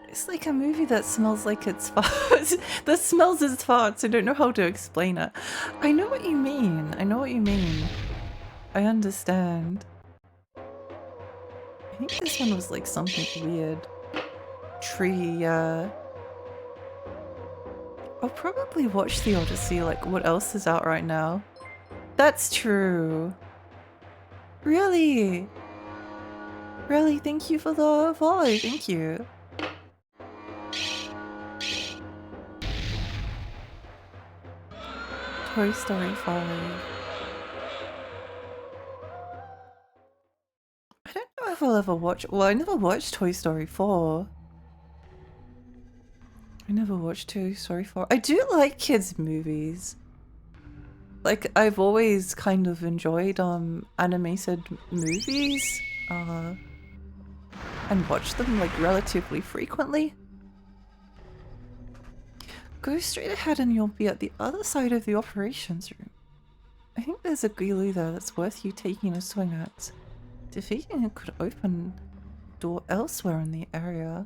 It's like a movie that smells like it's farts. That smells as farts. I don't know how to explain it. I know what you mean. I know what you mean. I understand. I think this one was like something weird. Tree, I'll probably watch the Odyssey, like what else is out right now. That's true. Really? Really, thank you for the follow, thank you. Toy Story 5. I don't know if I'll ever watch. Well, I never watched Toy Story 4. I never watched Toy Story 4. I do like kids' movies. Like, I've always kind of enjoyed animated movies and watched them like relatively frequently. Go straight ahead and you'll be at the other side of the operations room. I think there's a Gulu there that's worth you taking a swing at. Defeating it could open a door elsewhere in the area.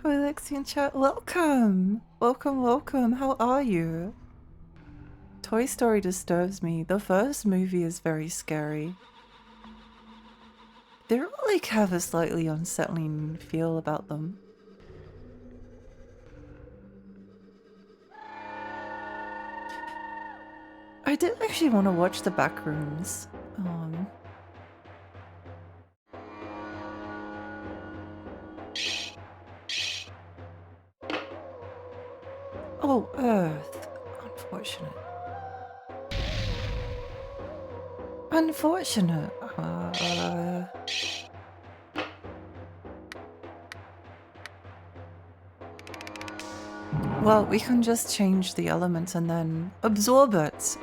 Hi Lexi in chat, welcome! Welcome, welcome, how are you? Toy Story disturbs me. The first movie is very scary. They all like have a slightly unsettling feel about them. I did actually want to watch the Backrooms. Oh, Earth. Unfortunate. Unfortunate. Well, we can just change the element and then absorb it.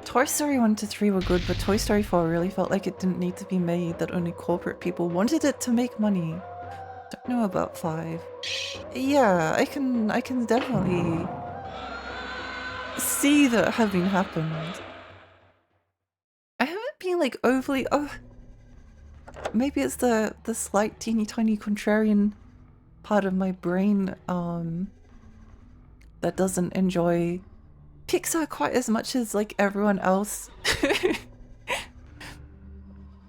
Toy Story 1 to 3 were good, but Toy Story 4 really felt like it didn't need to be made, that only corporate people wanted it to make money. Don't know about 5. Yeah, I can definitely see that having happened. I haven't been like overly. Oh, maybe it's the slight teeny tiny contrarian part of my brain that doesn't enjoy Pixar quite as much as like everyone else.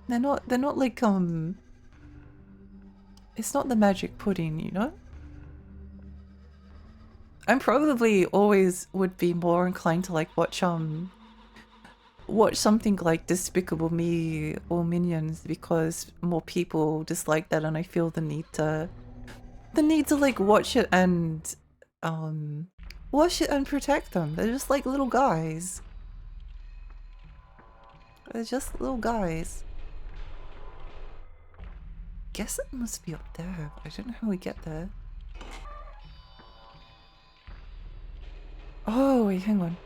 They're not like it's not the magic pudding, you know? I'm probably always would be more inclined to like watch something like Despicable Me or Minions because more people dislike that, and I feel the need to like watch it and protect them. They're just like little guys. They're just little guys. Guess it must be up there. I don't know how we get there. Oh wait, hang on.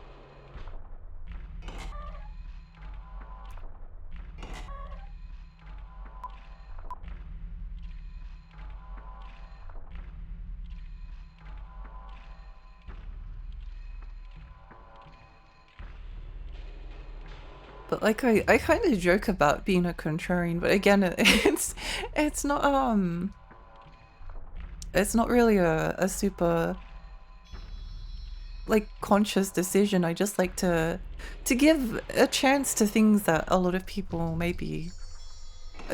But like I kind of joke about being a contrarian, but again, it's not really a super like conscious decision. I just like to give a chance to things that a lot of people maybe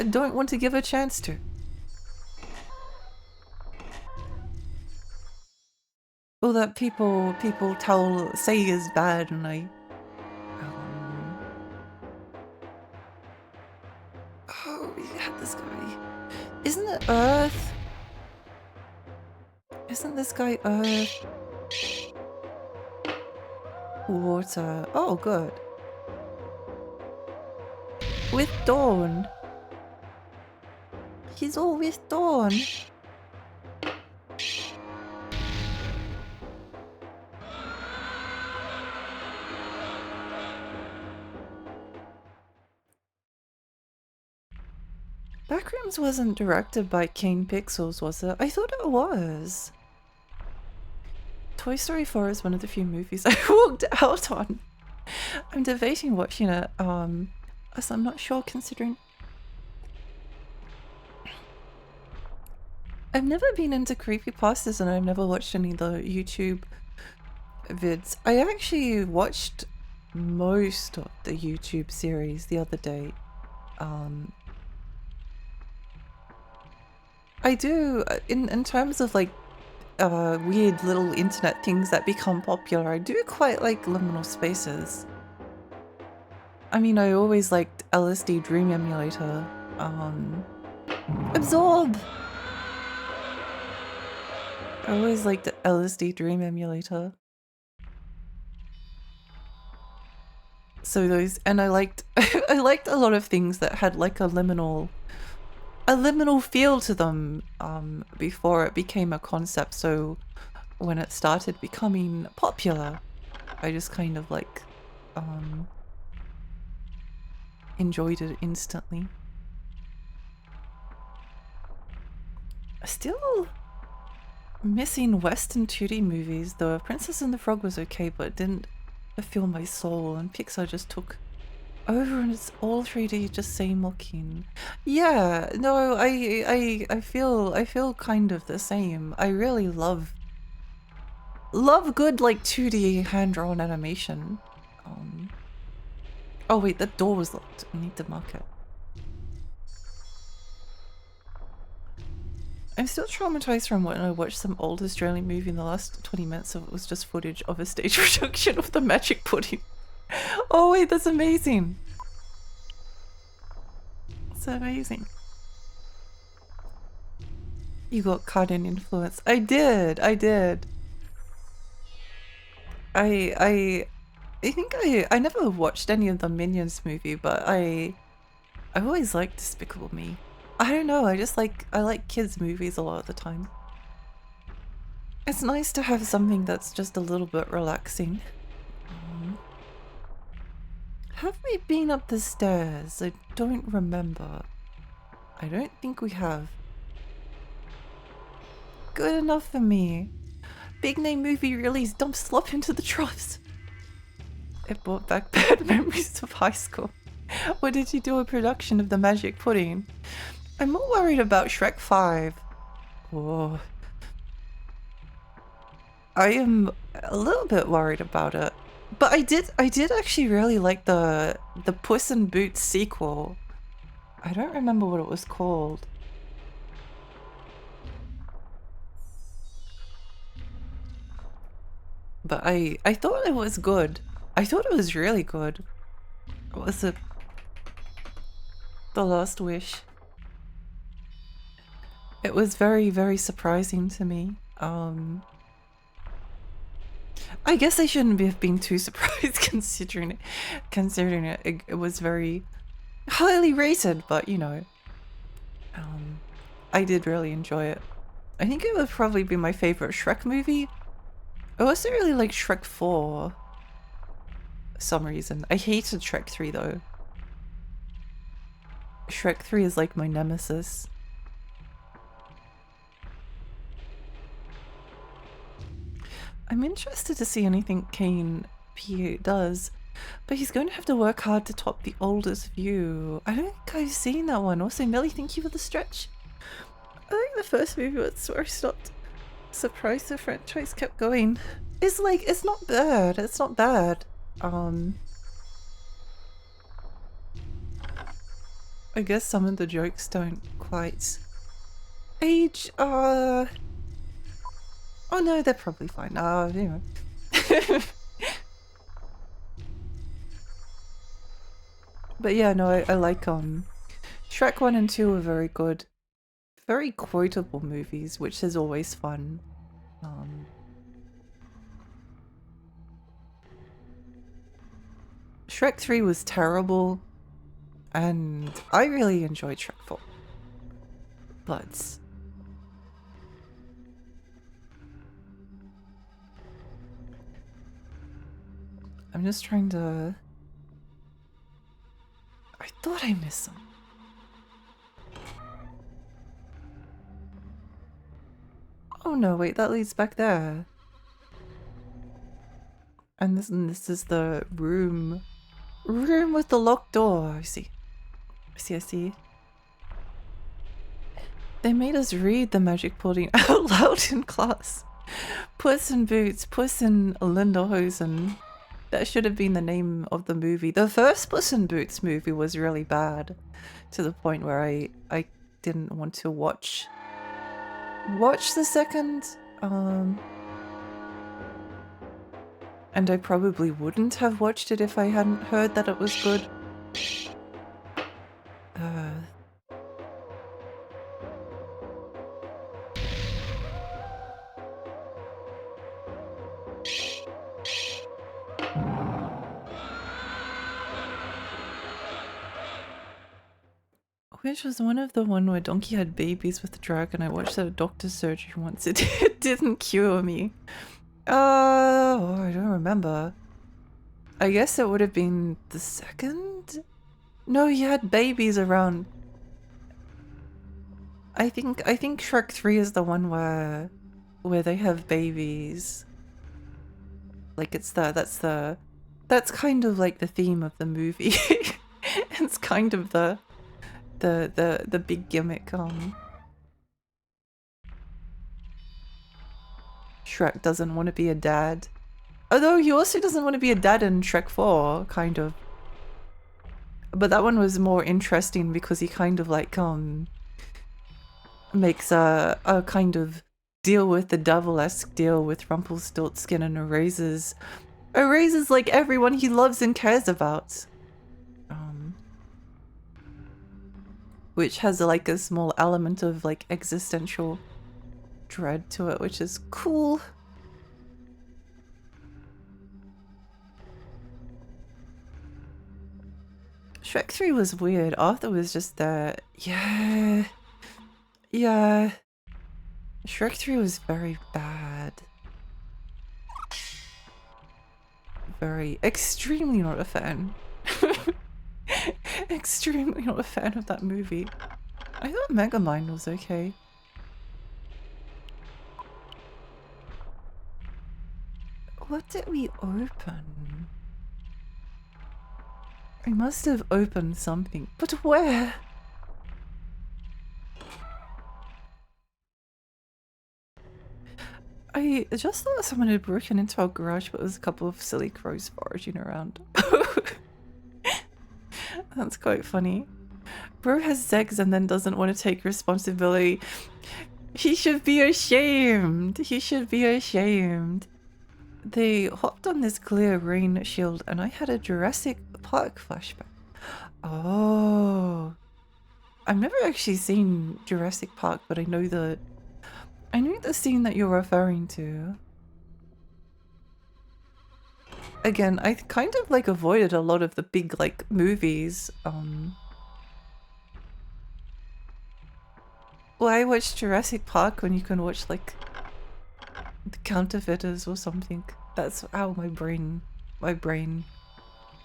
don't want to give a chance to. Or that people say is bad, and I oh, we had this guy. Isn't it Earth? Isn't this guy Earth? Water. Oh, good. With Dawn. He's all with Dawn. Backrooms wasn't directed by Kane Pixels, was it? I thought it was. Toy Story 4 is one of the few movies I walked out on. I'm debating watching it, as I'm not sure considering... I've never been into creepypastas and I've never watched any of the YouTube vids. I actually watched most of the YouTube series the other day. I do, in terms of like weird little internet things that become popular, I do quite like liminal spaces. I mean, I always liked LSD Dream Emulator. Absorb! I always liked LSD Dream Emulator. So those, and I liked I liked a lot of things that had like a liminal feel to them before it became a concept. So when it started becoming popular, I just kind of like enjoyed it instantly. Still missing Western 2D movies though. Princess and the Frog was okay, but it didn't fulfill my soul, and Pixar just took over and it's all 3D, just same looking. Yeah, no, I feel kind of the same. I really love good like 2D hand-drawn animation. Oh wait, that door was locked. I need to mark it. I'm still traumatized from when I watched some old Australian movie, and the last 20 minutes of it was just footage of a stage production of the Magic Pudding. Oh wait, that's amazing. That's amazing. You got cartoon influence. I did. I think I never watched any of the Minions movie, but I always liked Despicable Me. I don't know, I like kids movies a lot of the time. It's nice to have something that's just a little bit relaxing. Have we been up the stairs? I don't remember. I don't think we have. Good enough for me. Big name movie release, dump slop into the troughs. It brought back bad memories of high school. Or did you do a production of the Magic Pudding? I'm more worried about Shrek 5. Oh. I am a little bit worried about it. But I did actually really like the Puss in Boots sequel. I don't remember what it was called. But I thought it was good. I thought it was really good. What was it? The Last Wish. It was very, very surprising to me. I guess I shouldn't have been too surprised considering it was very highly rated, but you know, I did really enjoy it. I think it would probably be my favorite Shrek movie. I also really like Shrek 4 for some reason. I hated Shrek 3 though. Shrek 3 is like my nemesis. I'm interested to see anything Kane P does, but he's going to have to work hard to top the oldest view. I don't think I've seen that one. Also, Millie, thank you for the stretch. I think the first movie was where I stopped. Surprised the franchise kept going. It's like, it's not bad. It's not bad. I guess some of the jokes don't quite age. Oh no, they're probably fine. Anyway. But yeah, no, I like Shrek 1 and 2 are very good. Very quotable movies, which is always fun. Shrek 3 was terrible, and I really enjoyed Shrek 4. But I'm just trying to... I thought I missed some. Oh no, wait, that leads back there. And this is the room. Room with the locked door. I see. I see. They made us read the Magic Pudding out loud in class. Puss in Boots, Puss in Linderhosen. That should have been the name of the movie. The first Puss in Boots movie was really bad, to the point where I didn't want to watch the second. And I probably wouldn't have watched it if I hadn't heard that it was good. Which was one of the one where Donkey had babies with the dragon. I watched that at doctor's surgery once. It didn't cure me. Oh, I don't remember. I guess it would have been the second? No, he had babies around. I think Shrek 3 is the one where they have babies. Like that's kind of like the theme of the movie. It's kind of the big gimmick. Shrek doesn't want to be a dad. Although he also doesn't want to be a dad in Shrek 4, kind of. But that one was more interesting because he kind of like makes a kind of deal with the devil-esque deal with Rumpelstiltskin and erases like everyone he loves and cares about. Which has like a small element of like existential dread to it, which is cool. Shrek 3 was weird. Arthur was just there. Yeah. Shrek 3 was very bad. Extremely not a fan. Extremely not a fan of that movie. I thought Megamind was okay. What did we open? I must have opened something, but where? I just thought someone had broken into our garage, but there was a couple of silly crows foraging around. That's quite funny. Bro has sex and then doesn't want to take responsibility. He should be ashamed. He should be ashamed. They hopped on this clear rain shield and I had a Jurassic Park flashback. Oh. I've never actually seen Jurassic Park, but I know the scene that you're referring to. Again, I kind of like avoided a lot of the big like movies. Why watch Jurassic Park when you can watch like The Counterfeiters or something? That's how my brain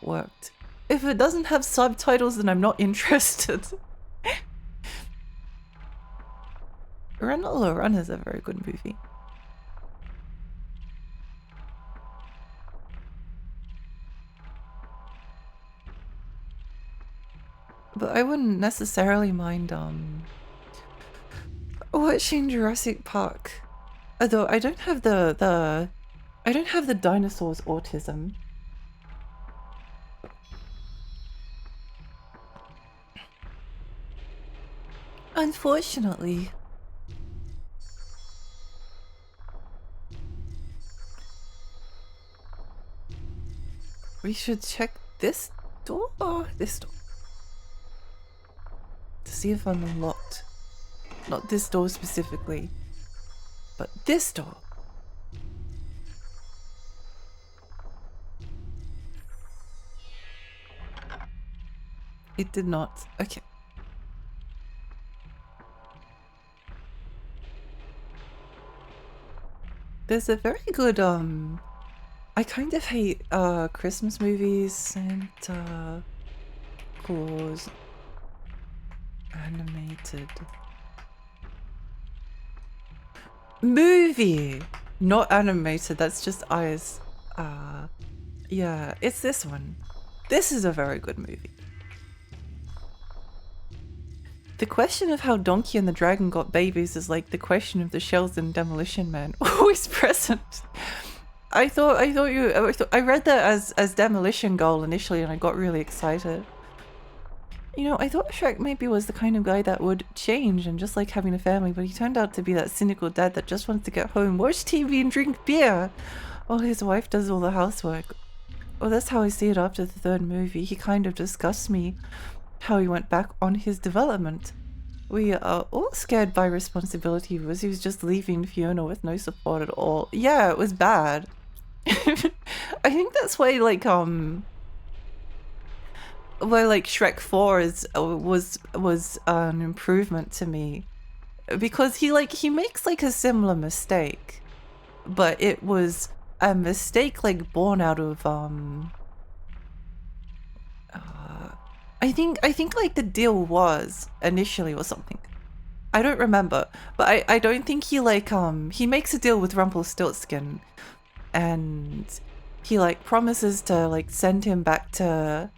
worked. If it doesn't have subtitles, then I'm not interested. Run or Run is a very good movie. But I wouldn't necessarily mind watching Jurassic Park. Although I don't have the dinosaurs autism. Unfortunately. We should check this door or this door to see if I'm unlocked. Not this door specifically, but this door. It did not. Okay. There's a very good I kind of hate Christmas movies, Santa Claus animated movie, not animated. That's just eyes. Yeah, it's this one. This is a very good movie. The question of how Donkey and the Dragon got babies is like the question of the shells in Demolition Man, always present. I read that as Demolition Goal initially, and I got really excited. You know, I thought Shrek maybe was the kind of guy that would change and just like having a family, but he turned out to be that cynical dad that just wants to get home, watch TV and drink beer while his wife does all the housework. Well, that's how I see it after the third movie. He kind of disgusts me how he went back on his development. We are all scared by responsibility because he was just leaving Fiona with no support at all. Yeah, it was bad. I think that's why Shrek 4 was an improvement to me, because he makes like a similar mistake, but it was a mistake like born out of I think like the deal was initially or something. I don't remember, but I don't think he makes a deal with Rumpelstiltskin, and he like promises to like send him back to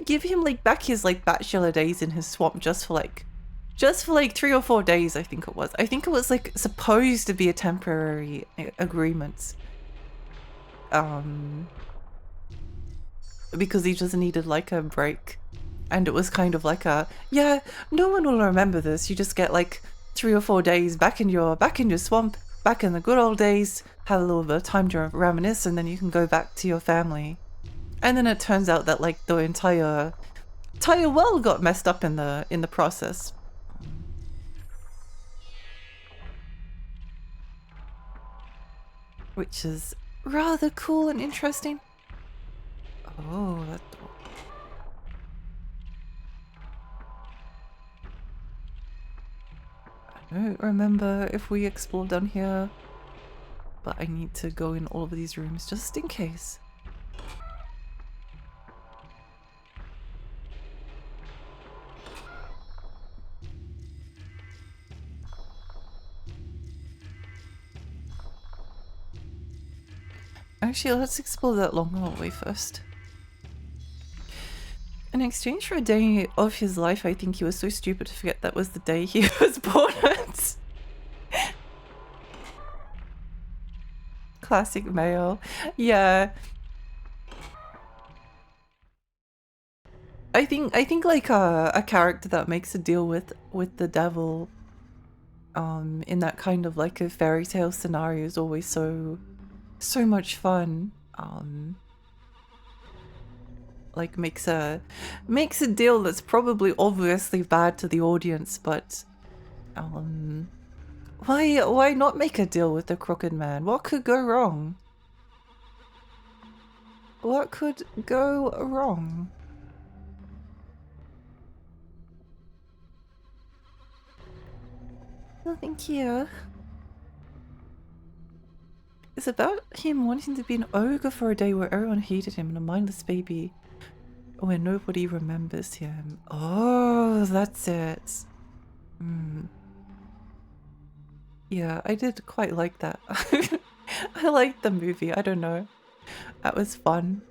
give him like back his like bachelor days in his swamp just for like 3 or 4 days. I think it was like supposed to be a temporary agreement, because he just needed like a break, and it was kind of like yeah, no one will remember this, you just get like 3 or 4 days back in your swamp, back in the good old days, have a little bit of time to reminisce, and then you can go back to your family. And then it turns out that like the entire world got messed up in the process. Which is rather cool and interesting. Oh, that door. I don't remember if we explored down here, but I need to go in all of these rooms just in case. Actually, let's explore that long hallway first. In exchange for a day of his life, I think he was so stupid to forget that was the day he was born at. Classic male. Yeah. I think like a character that makes a deal with the devil in that kind of like a fairy tale scenario is always so much fun. Like makes a deal that's probably obviously bad to the audience, but why not make a deal with the crooked man? What could go wrong? What could go wrong? Nothing here. It's about him wanting to be an ogre for a day where everyone hated him and a mindless baby where nobody remembers him. Oh, that's it. Yeah, I did quite like that. I liked the movie, I don't know. That was fun.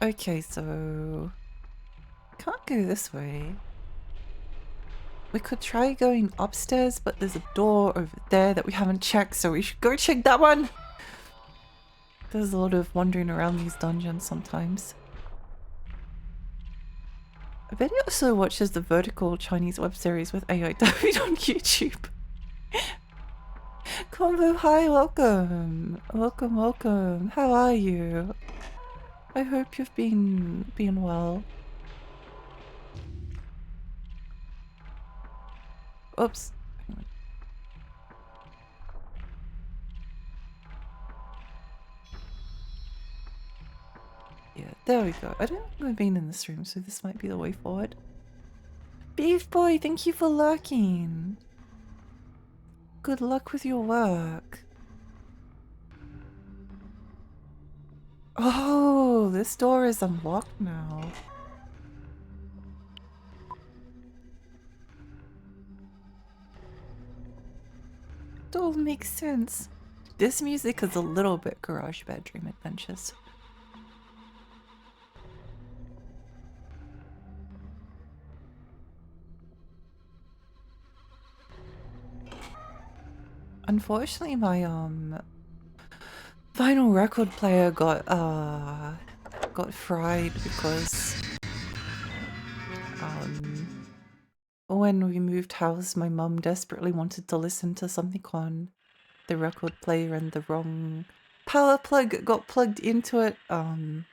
Okay, so can't go this way. We could try going upstairs, but there's a door over there that we haven't checked, so we should go check that one. There's a lot of wandering around these dungeons sometimes. I bet he also watches the vertical Chinese web series with AI dubbed on YouTube. Combo, hi, welcome. Welcome. How are you? I hope you've been well. Oops. Yeah, there we go. I don't think we've been in this room, so this might be the way forward. Beef boy, thank you for lurking. Good luck with your work. Oh, this door is unlocked now. It all makes sense. This music is a little bit Garage Bedroom Adventures. Unfortunately, my vinyl record player got fried because when we moved house, my mum desperately wanted to listen to something on the record player and the wrong power plug got plugged into it. And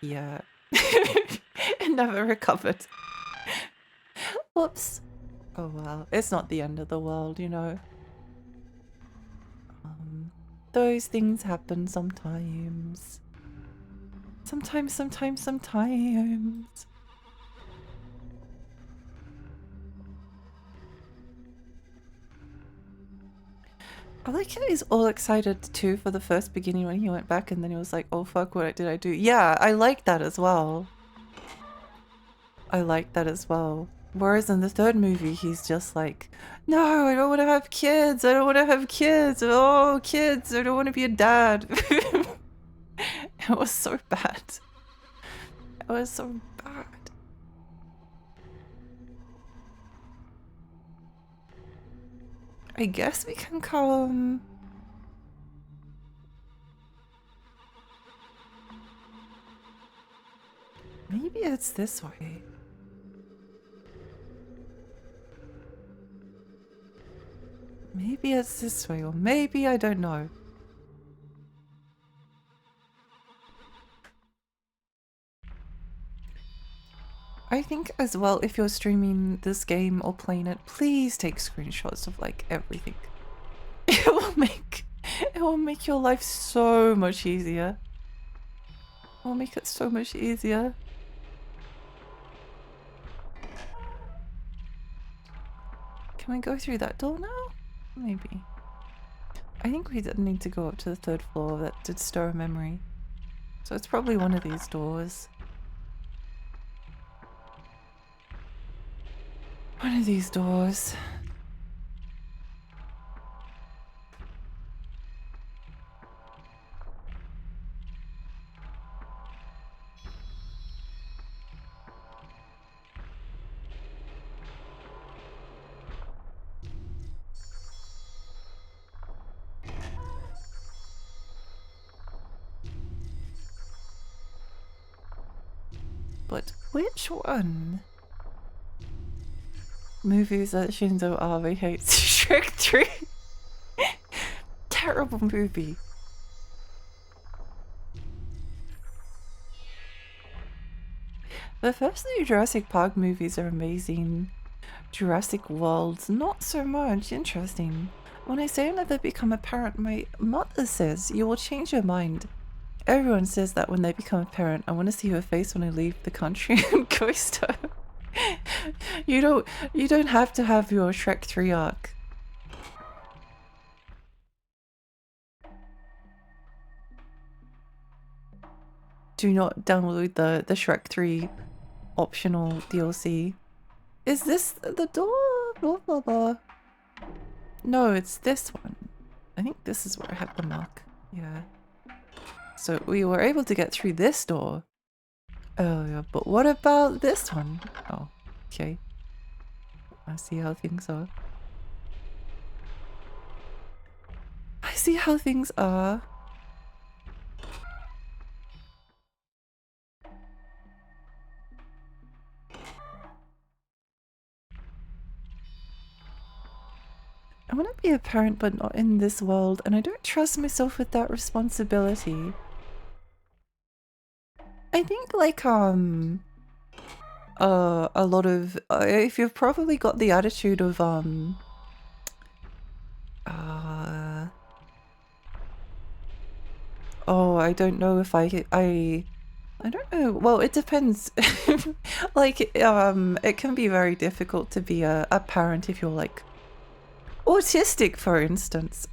yeah, it never recovered. Whoops. Oh well, it's not the end of the world, you know. Those things happen sometimes. Sometimes. I like how he's all excited too for the first beginning when he went back and then he was like, oh fuck, what did I do? Yeah, I like that as well. Whereas in the third movie, he's just like, no, I don't want to have kids. Oh, kids, I don't want to be a dad. It was so bad. I guess we can call him. Maybe it's this way. Maybe it's this way, or maybe I don't know. I think as well, if you're streaming this game or playing it, please take screenshots of like everything. It will make your life so much easier. It will make it so much easier. Can we go through that door now? Maybe. I think we didn't need to go up to the third floor. That did stir a memory. So it's probably one of these doors. One of these doors. But which one? Movies that Shinzo Abe hates. Shrek 3. Terrible movie. The first two Jurassic Park movies are amazing. Jurassic Worlds, not so much. Interesting. When I say I never become a parent, my mother says you will change your mind. Everyone says that when they become a parent. I want to see her face when I leave the country and ghost her. You don't have to have your Shrek 3 arc. Do not download the Shrek 3 optional DLC. Is this the door? Blah blah blah. No, it's this one. I think this is where I have the mark. Yeah. So we were able to get through this door earlier, but what about this one? Oh, okay. I see how things are. I see how things are. I want to be a parent, but not in this world, and I don't trust myself with that responsibility. I think like a lot of if you've probably got the attitude of oh, I don't know if I don't know. Well, it depends. Like it can be very difficult to be a parent if you're like autistic, for instance,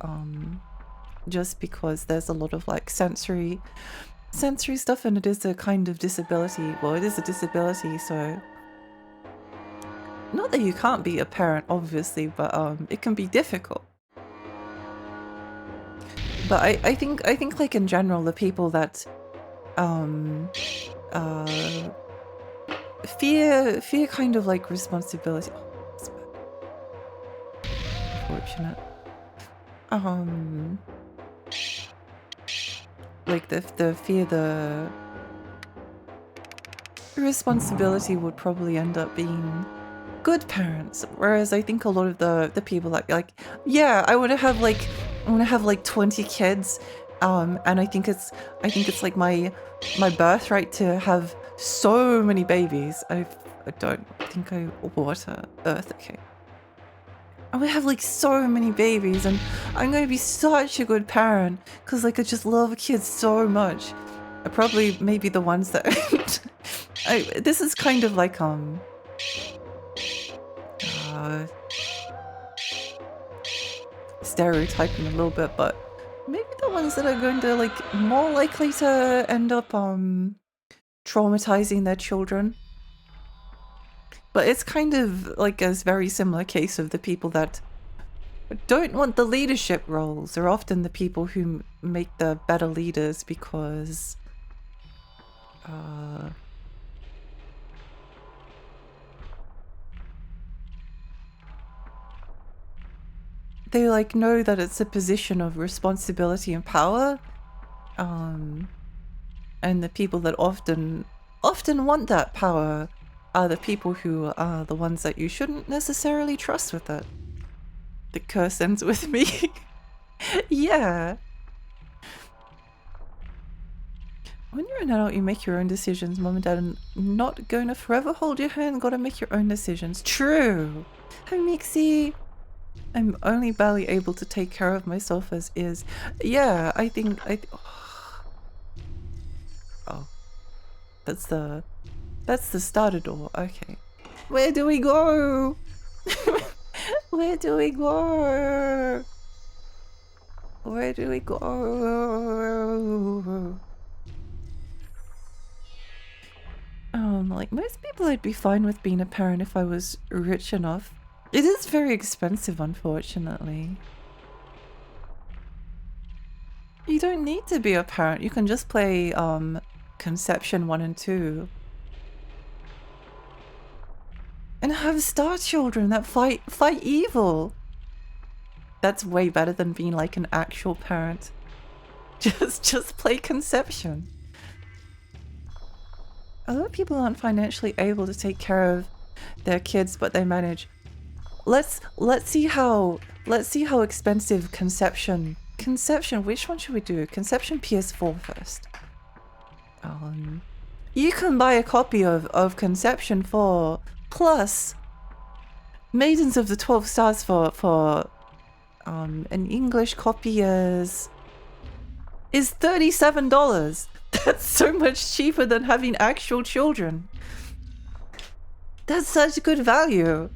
just because there's a lot of like sensory stuff, and it is a kind of disability. Well, it is a disability, so not that you can't be a parent, obviously, but it can be difficult. But I think like in general, the people that fear kind of like responsibility. Oh, that's bad. Unfortunate. Like the fear, the responsibility would probably end up being good parents, whereas I think a lot of the people that like, yeah, I want to have like 20 kids, and I think it's like my birthright to have so many babies. I don't think I water Earth. Okay, I'm gonna have like so many babies, and I'm gonna be such a good parent because like I just love kids so much. I probably maybe the ones that this is kind of like stereotyping a little bit, but maybe the ones that are going to like more likely to end up traumatizing their children. But it's kind of like a very similar case of the people that don't want the leadership roles are often the people who make the better leaders because they like know that it's a position of responsibility and power, and the people that often want that power are the people who are the ones that you shouldn't necessarily trust with it. The curse ends with me. Yeah. When you're an adult, you make your own decisions. Mom and dad are not going to forever hold your hand. Gotta make your own decisions. True. Hi, Mixie. I'm only barely able to take care of myself as is. Yeah, I think oh, that's the starter door. Okay, where do we go? Where do we go? Where do we go? Like most people, I'd be fine with being a parent if I was rich enough. It is very expensive, unfortunately. You don't need to be a parent. You can just play Conception 1 and 2. And have star children that fight evil. That's way better than being like an actual parent. Just play Conception. A lot of people aren't financially able to take care of their kids, but they manage. Let's see how expensive Conception. Which one should we do? Conception PS4 first. You can buy a copy of Conception 4 plus Maidens of the 12 Stars for an English copy is $37. That's so much cheaper than having actual children. That's such good value.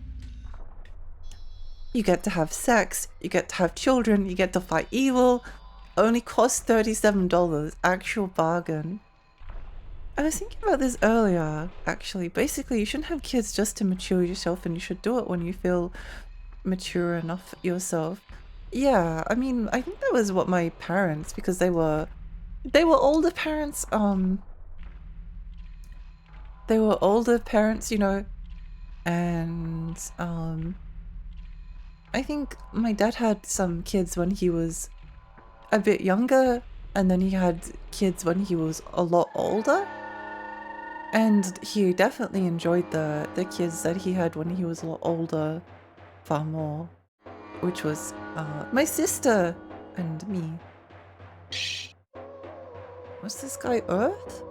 You get to have sex, you get to have children, you get to fight evil. Only costs $37. Actual bargain. I was thinking about this earlier, actually. Basically, you shouldn't have kids just to mature yourself, and you should do it when you feel mature enough yourself. Yeah, I mean, I think that was what my parents, because they were older parents, they were older parents, you know, and I think my dad had some kids when he was a bit younger, and then he had kids when he was a lot older. And he definitely enjoyed the kids that he had when he was a lot older far more, which was my sister and me. Was this guy Earth?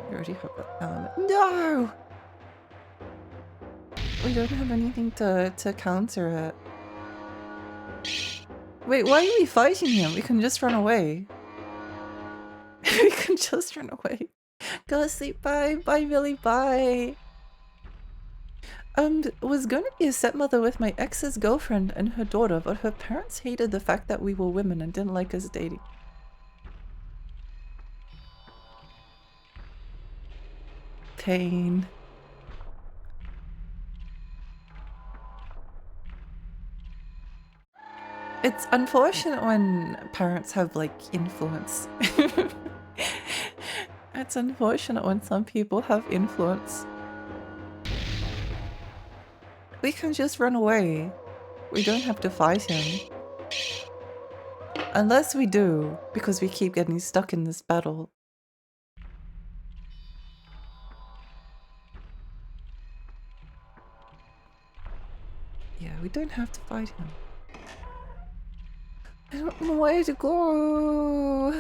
We already have that element. No! We don't have anything to counter it. Wait, why are we fighting him? We can just run away. We can just run away. Go to sleep, bye. Bye, Millie, bye. Was going to be a stepmother with my ex's girlfriend and her daughter, but her parents hated the fact that we were women and didn't like us dating. Pain. It's unfortunate when parents have, like, influence. It's unfortunate when some people have influence. We can just run away. We don't have to fight him. Unless we do, because we keep getting stuck in this battle. Yeah, we don't have to fight him. I don't know where to go.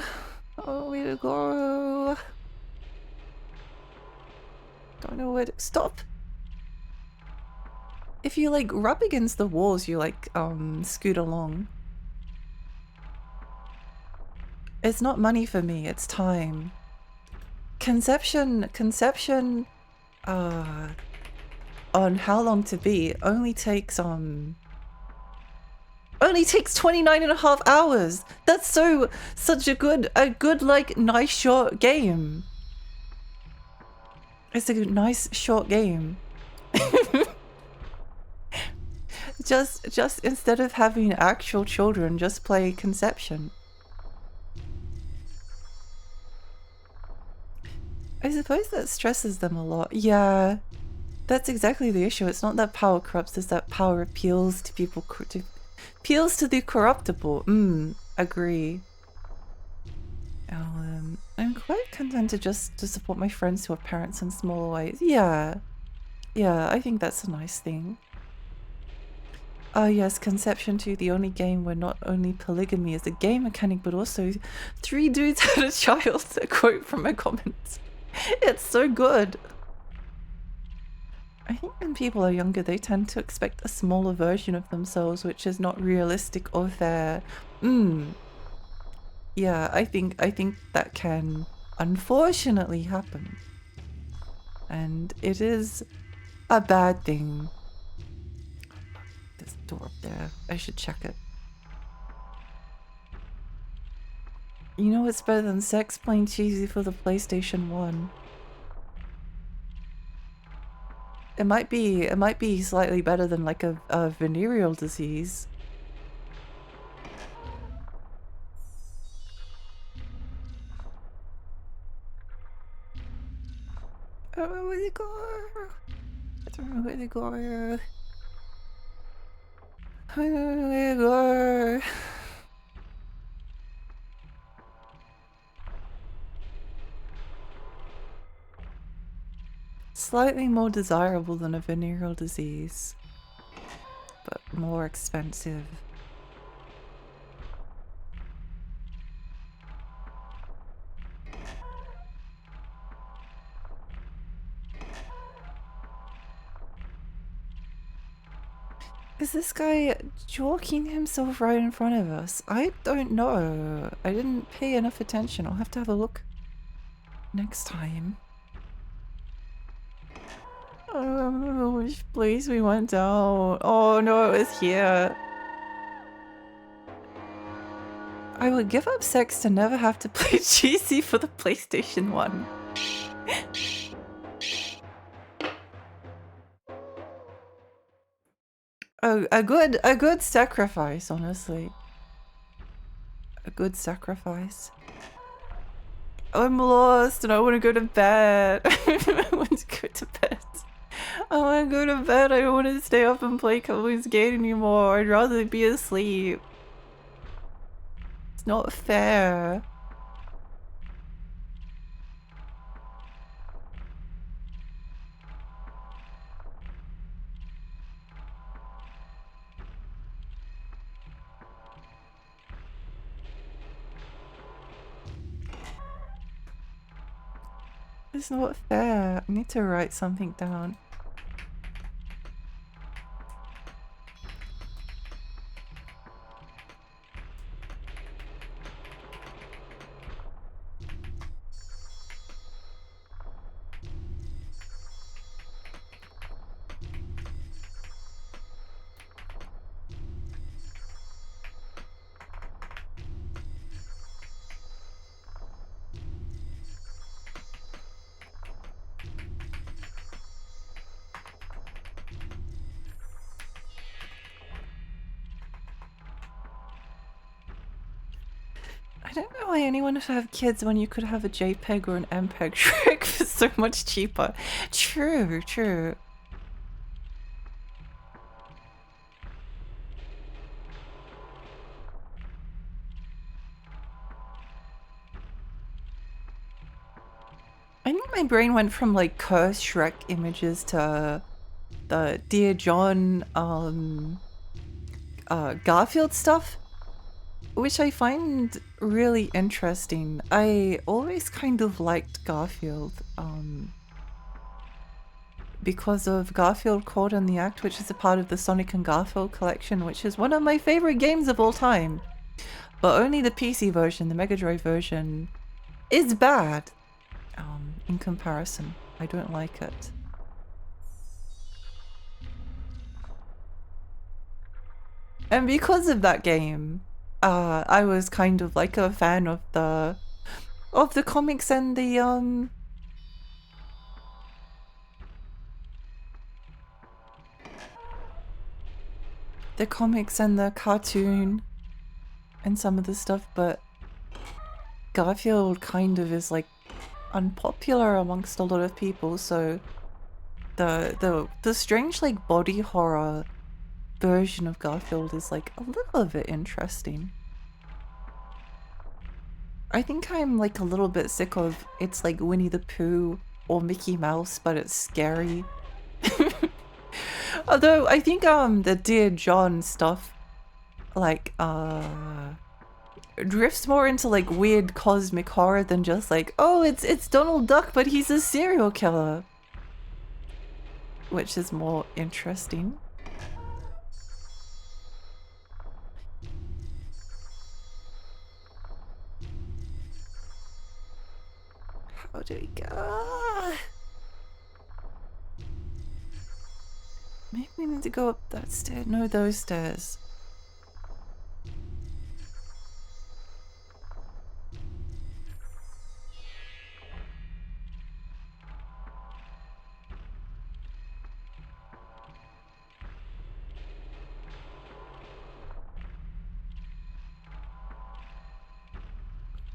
Oh, where to go. Don't know where to stop. If you like rub against the walls, you like scoot along. It's not money for me, it's time. Conception on how long to beat only takes 29.5 hours. That's such a good like nice short game. It's a nice short game. just instead of having actual children, just play Conception. I suppose that stresses them a lot. Yeah, that's exactly the issue. It's not that power corrupts, it's that power appeals to people, appeals to the corruptible. Agree. I'm quite content to support my friends who are parents in smaller ways. Yeah, I think that's a nice thing. Oh yes, Conception 2, the only game where not only polygamy is a game mechanic, but also 3 dudes had a child, a quote from my comments. It's so good. I think when people are younger, they tend to expect a smaller version of themselves, which is not realistic or fair. Yeah, I think that can unfortunately happen. And it is a bad thing. This door up there, I should check it. You know what's better than sex playing cheesy for the PlayStation 1? It might be slightly better than like a venereal disease. I don't know where they go. I don't know where they go. I don't know where they go. Slightly more desirable than a venereal disease, but more expensive. Is this guy joking himself right in front of us? I don't know. I didn't pay enough attention. I'll have to have a look next time. I don't know which place we went down. Oh no, it was here. I would give up sex to never have to play cheesy for the PlayStation 1. A good sacrifice, honestly. A good sacrifice. I'm lost and I want to go to bed. I want to go to bed. I want to go to bed. I don't want to stay up and play Kowloon's game anymore. I'd rather be asleep. It's not fair. It's not fair. I need to write something down. I don't know why anyone would have kids when you could have a JPEG or an MPEG trick for so much cheaper. True, true. I think my brain went from like cursed Shrek images to the Dear John Garfield stuff, which I find really interesting. I always kind of liked Garfield because of Garfield Caught in the Act, which is a part of the Sonic and Garfield collection, which is one of my favorite games of all time. But only the PC version, the Mega Drive version, is bad in comparison. I don't like it. And because of that game, I was kind of like a fan of the comics and the comics and the cartoon and some of the stuff, but Garfield kind of is like unpopular amongst a lot of people, so the strange like body horror version of Garfield is like a little bit interesting. I think I'm like a little bit sick of it's like Winnie the Pooh or Mickey Mouse, but it's scary. Although I think the Dear John stuff like drifts more into like weird cosmic horror than just like, oh, it's Donald Duck, but he's a serial killer, which is more interesting. How do we go? Maybe we need to go up that stair. No, those stairs.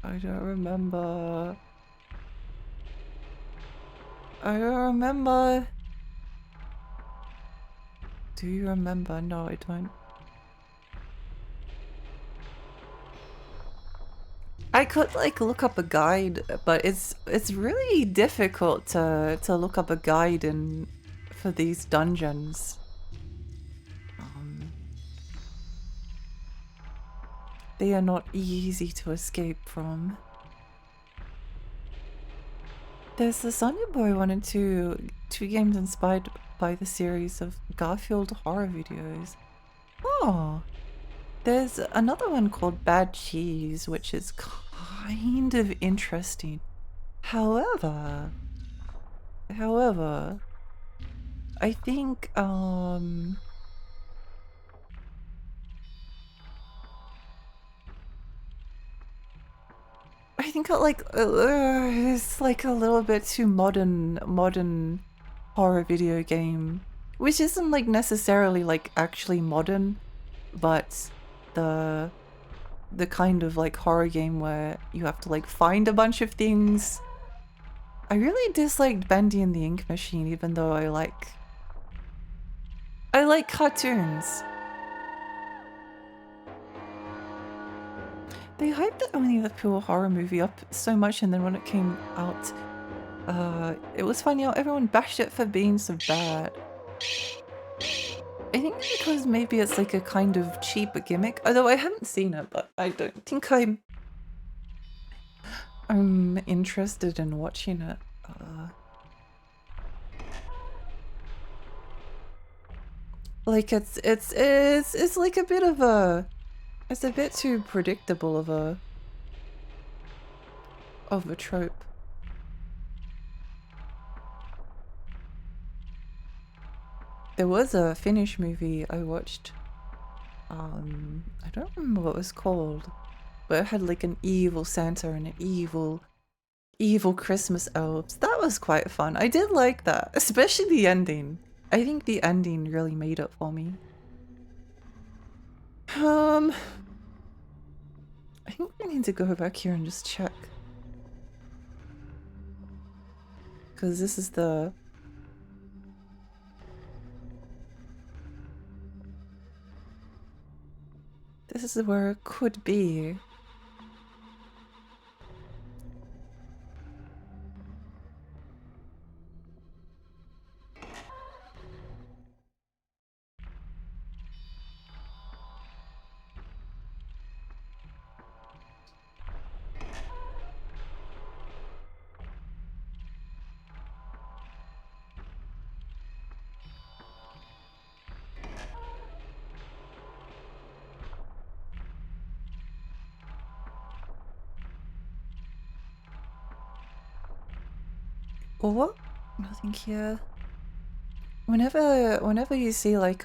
I don't remember. I don't remember. Do you remember? No, I don't. I could like look up a guide, but it's really difficult to look up a guide in for these dungeons. They are not easy to escape from. There's the Sonya Boy 1 and 2, two games inspired by the series of Garfield horror videos. Oh, there's another one called Bad Cheese, which is kind of interesting. However, I think it's like a little bit too modern horror video game, which isn't like necessarily like actually modern, but the kind of like horror game where you have to like find a bunch of things. I really disliked Bendy and the Ink Machine, even though I like cartoons. They hyped the Only the Pool horror movie up so much, and then when it came out, it was finding out everyone bashed it for being so bad. I think because maybe it's like a kind of cheap gimmick, although I haven't seen it, but I don't think I'm interested in watching it. Like it's like a bit of a, it's a bit too predictable of a trope. There was a Finnish movie I watched. I don't remember what it was called, but it had like an evil Santa and an evil Christmas elves. That was quite fun. I did like that, especially the ending. I think the ending really made it for me. I think we need to go back here and just check. Because this is the... This is where it could be. What? Nothing here. Whenever you see like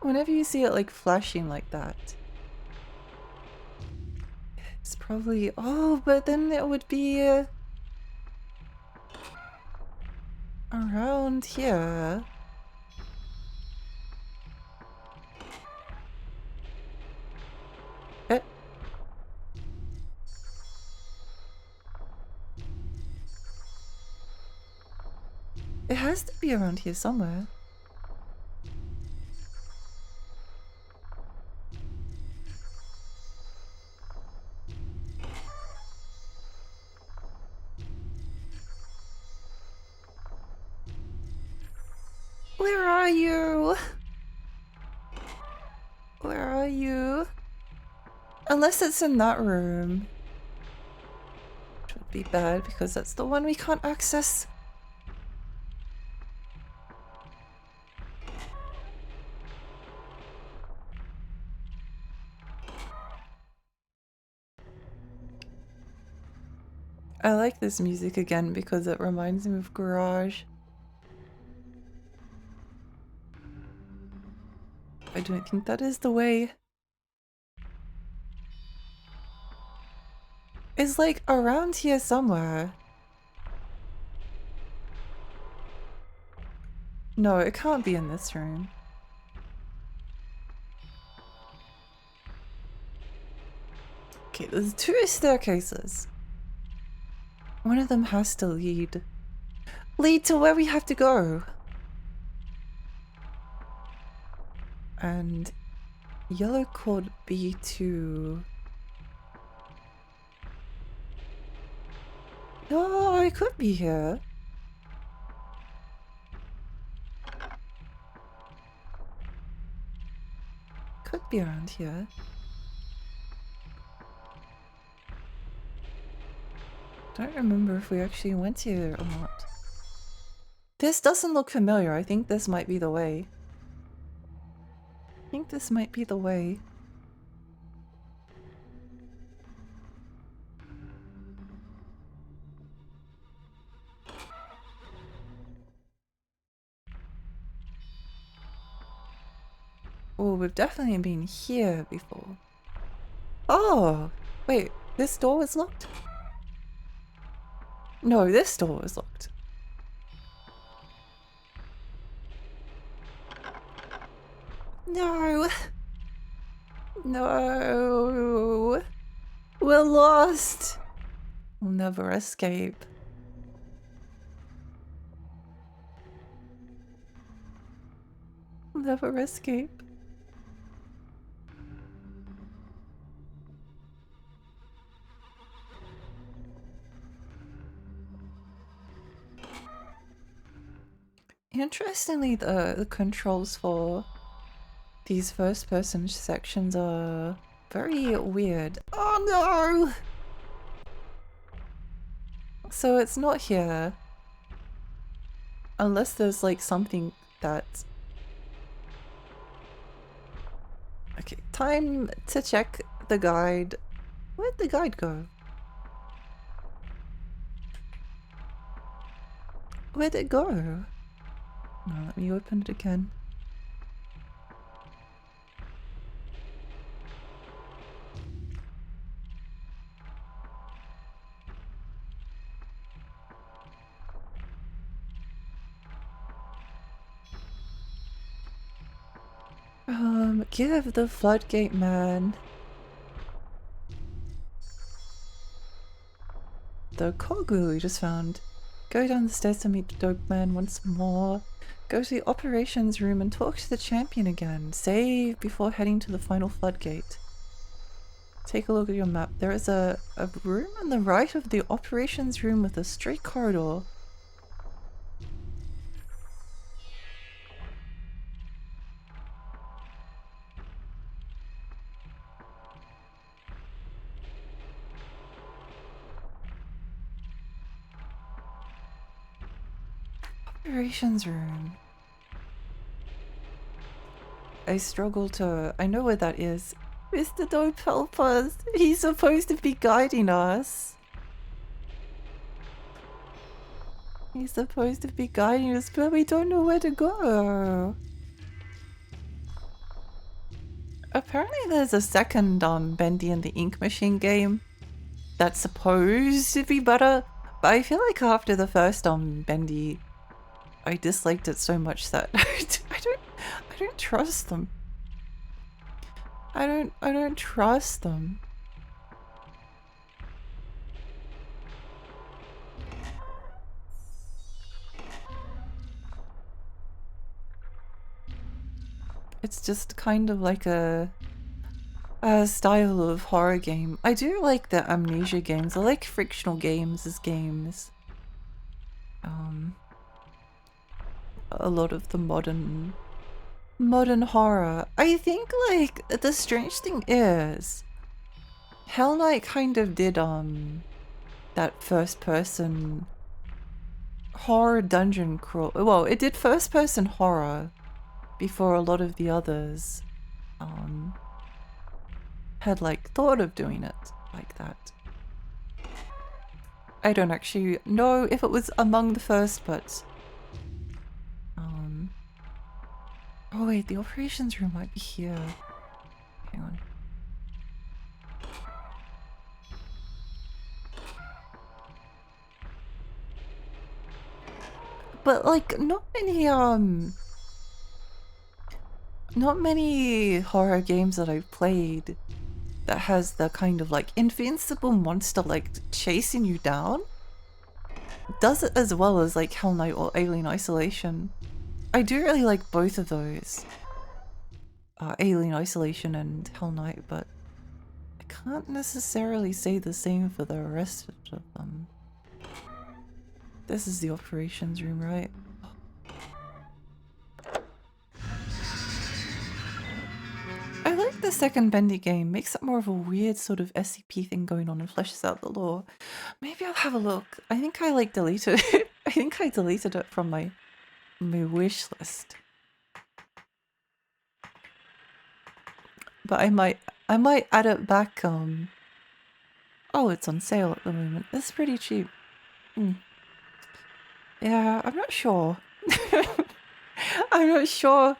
whenever you see it like flashing like that, it's probably, oh, but then it would be around here. It has to be around here somewhere. Where are you? Where are you? Unless it's in that room. Which would be bad because that's the one we can't access. I like this music again because it reminds me of Garage. I don't think that is the way. It's like around here somewhere. No, it can't be in this room. Okay, there's 2 staircases. One of them has to lead to where we have to go. And yellow could be to... Oh, it could be here. Could be around here. Don't remember if we actually went here or not. This doesn't look familiar. I think this might be the way. I think this might be the way. Oh, we've definitely been here before. Oh! Wait, this door is locked? No, this door is locked. No! No! We're lost! We'll never escape. We'll never escape. Interestingly, the controls for these first-person sections are very weird. Oh no! So it's not here. Unless there's like something that... Okay, time to check the guide. Where'd the guide go? Where'd it go? No, let me open it again. Give the floodgate man the Kowloon we just found. Go down the stairs to meet the dope man once more. Go to the operations room and talk to the champion again. Save before heading to the final floodgate. Take a look at your map. There is a room on the right of the operations room with a straight corridor. Operations room. I struggle to... I know where that is. Mr. Dope, help us. He's supposed to be guiding us. He's supposed to be guiding us, but we don't know where to go. Apparently there's a second Bendy and the Ink Machine game that's supposed to be better, but I feel like after the first Bendy, I disliked it so much that I don't trust them. I don't trust them. It's just kind of like a style of horror game. I do like the amnesia games. I like frictional games as games. A lot of the modern horror. I think like the strange thing is Hell Knight kind of did that first person horror dungeon crawl. Well, it did first person horror before a lot of the others had like thought of doing it like that. I don't actually know if it was among the first, but oh wait, the operations room might be here. Hang on. But like not many horror games that I've played that has the kind of like invincible monster like chasing you down does it as well as like Hell Knight or Alien Isolation. I do really like both of those. Alien Isolation and Hell Knight, but I can't necessarily say the same for the rest of them. This is the operations room, right? I like the second Bendy game. Makes it more of a weird sort of SCP thing going on and fleshes out the lore. Maybe I'll have a look. I think I like deleted it. I think I deleted it from my wish list. But I might add it back. Oh, it's on sale at the moment. It's pretty cheap. Yeah, I'm not sure. I'm not sure,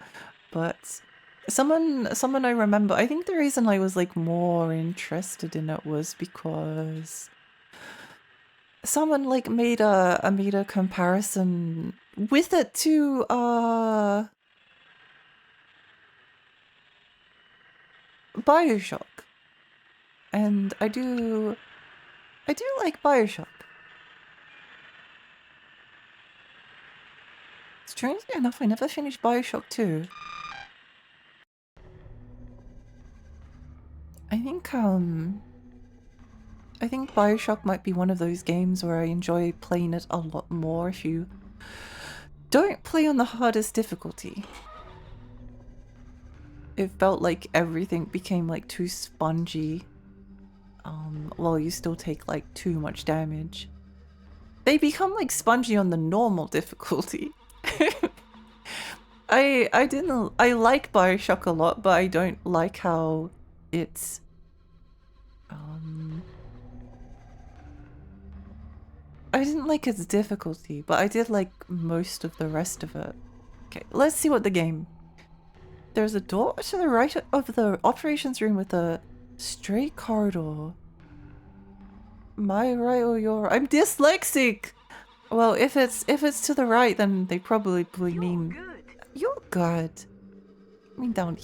but someone I remember, I think the reason I was like more interested in it was because someone like made a comparison with it to BioShock. And I do like BioShock. Strangely enough, I never finished BioShock 2. I think BioShock might be one of those games where I enjoy playing it a lot more if you don't play on the hardest difficulty. It felt like everything became like too spongy, while you still take like too much damage. They become like spongy on the normal difficulty. I like BioShock a lot, but I don't like how it's I didn't like its difficulty, but I did like most of the rest of it. Okay, let's see what the game. There's a door to the right of the operations room with a straight corridor. My right or your? I'm dyslexic. Well, if it's to the right, then they probably mean you're good. I mean down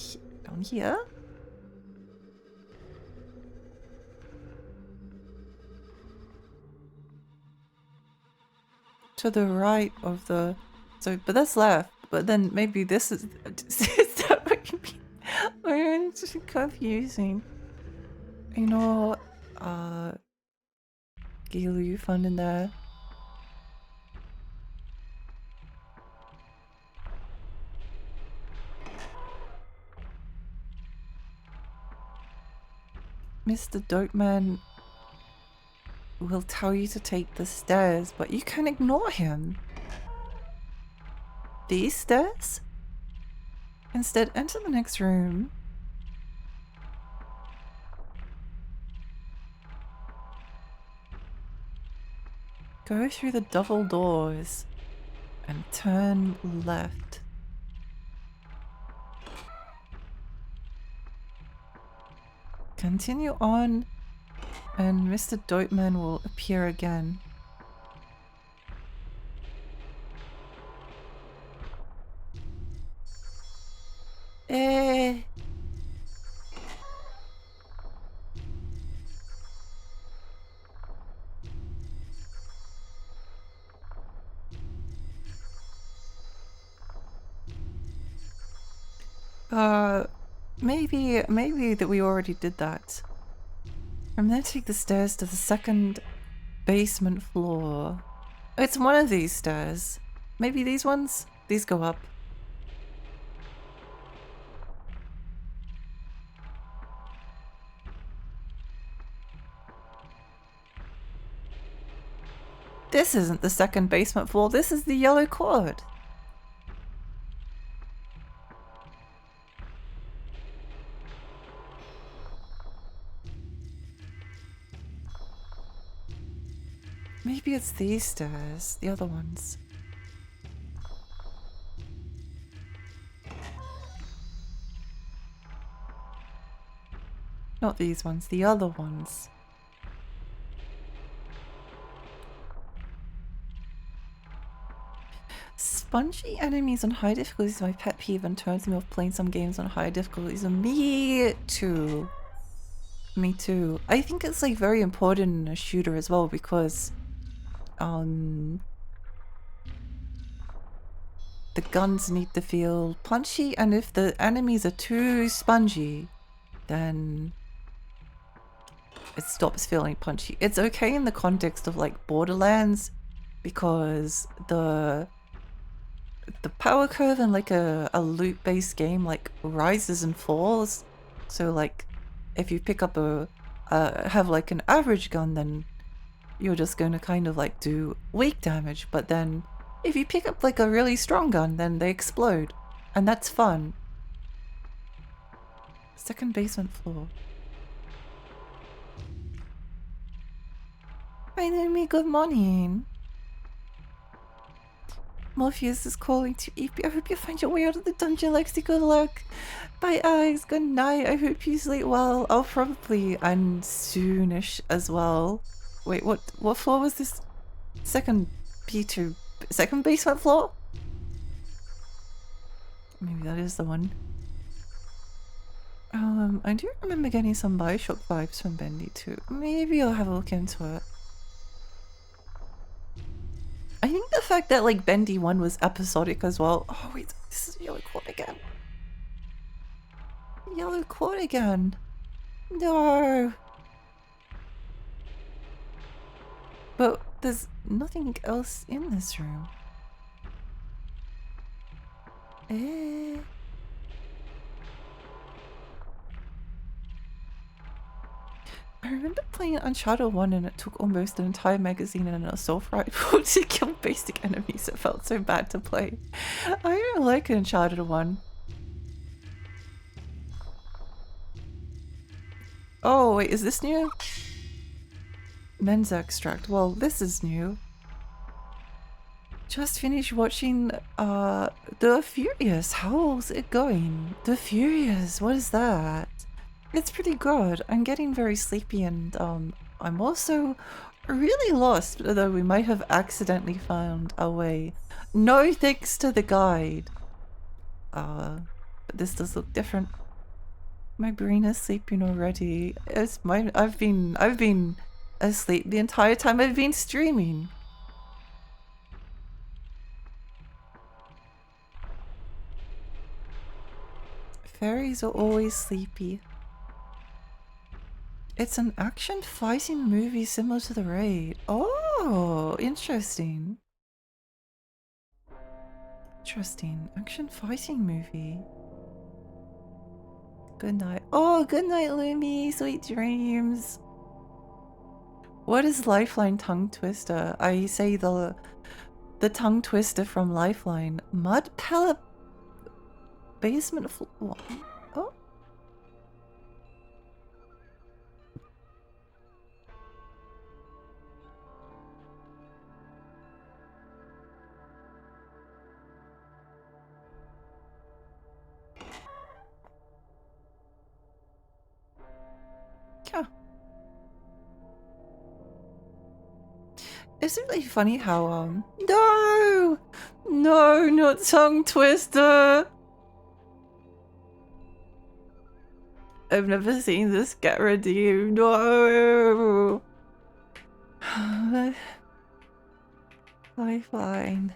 here. To the right of the, so but that's left. But then maybe this is that what you mean? It's just confusing. You know, Gilu, you found in there. Mr. Dope Man will tell you to take the stairs, but you can ignore him. These stairs? Instead, enter the next room. Go through the double doors and turn left. Continue on and Mr. Dopeman will appear again. Maybe that we already did that. From there, take the stairs to the second basement floor. It's one of these stairs. Maybe these ones? These go up. This isn't the second basement floor, this is the yellow cord. Maybe it's these stairs, the other ones. Not these ones, the other ones. Spongy enemies on high difficulties is my pet peeve and turns me off playing some games on high difficulties. And me too. Me too. I think it's like very important in a shooter as well because the guns need to feel punchy, and if the enemies are too spongy, then it stops feeling punchy. It's okay in the context of like Borderlands because the power curve in like a loot-based game like rises and falls. So like if you pick up have like an average gun, then you're just going to kind of like do weak damage, but then if you pick up like a really strong gun, then they explode, and that's fun. Second basement floor. Hi Naomi, good morning. Morpheus is calling to EP. I hope you find your way out of the dungeon, Lexi. Good luck. Bye, Alex. Good night. I hope you sleep well. I'll probably end soonish as well. Wait, what floor was this? Second P2. Second basement floor? Maybe that is the one. I do remember getting some Bioshock vibes from Bendy too. Maybe I'll have a look into it. I think the fact that like Bendy 1 was episodic as well. Oh wait, this is Yellow Quad again. Yellow Quad again. No. But there's nothing else in this room. I remember playing Uncharted 1 and it took almost an entire magazine and an assault rifle to kill basic enemies. It felt so bad to play. I don't like Uncharted 1. Oh wait, is this new? Men's extract. Well, this is new. Just finished watching The Furious. How's it going? The Furious, what is that? It's pretty good. I'm getting very sleepy and I'm also really lost, though we might have accidentally found our way. No thanks to the guide. But this does look different. My brain is sleeping already. I've been asleep the entire time I've been streaming. Fairies are always sleepy. It's an action fighting movie similar to The Raid. Oh, interesting. Interesting. Action fighting movie. Good night. Oh, good night, Lumi. Sweet dreams. What is Lifeline tongue twister? I say the tongue twister from Lifeline. Mud pellet basement floor. Oh. Yeah. It's really funny how no, not tongue twister. I've never seen this get redeemed. No. Lifeline.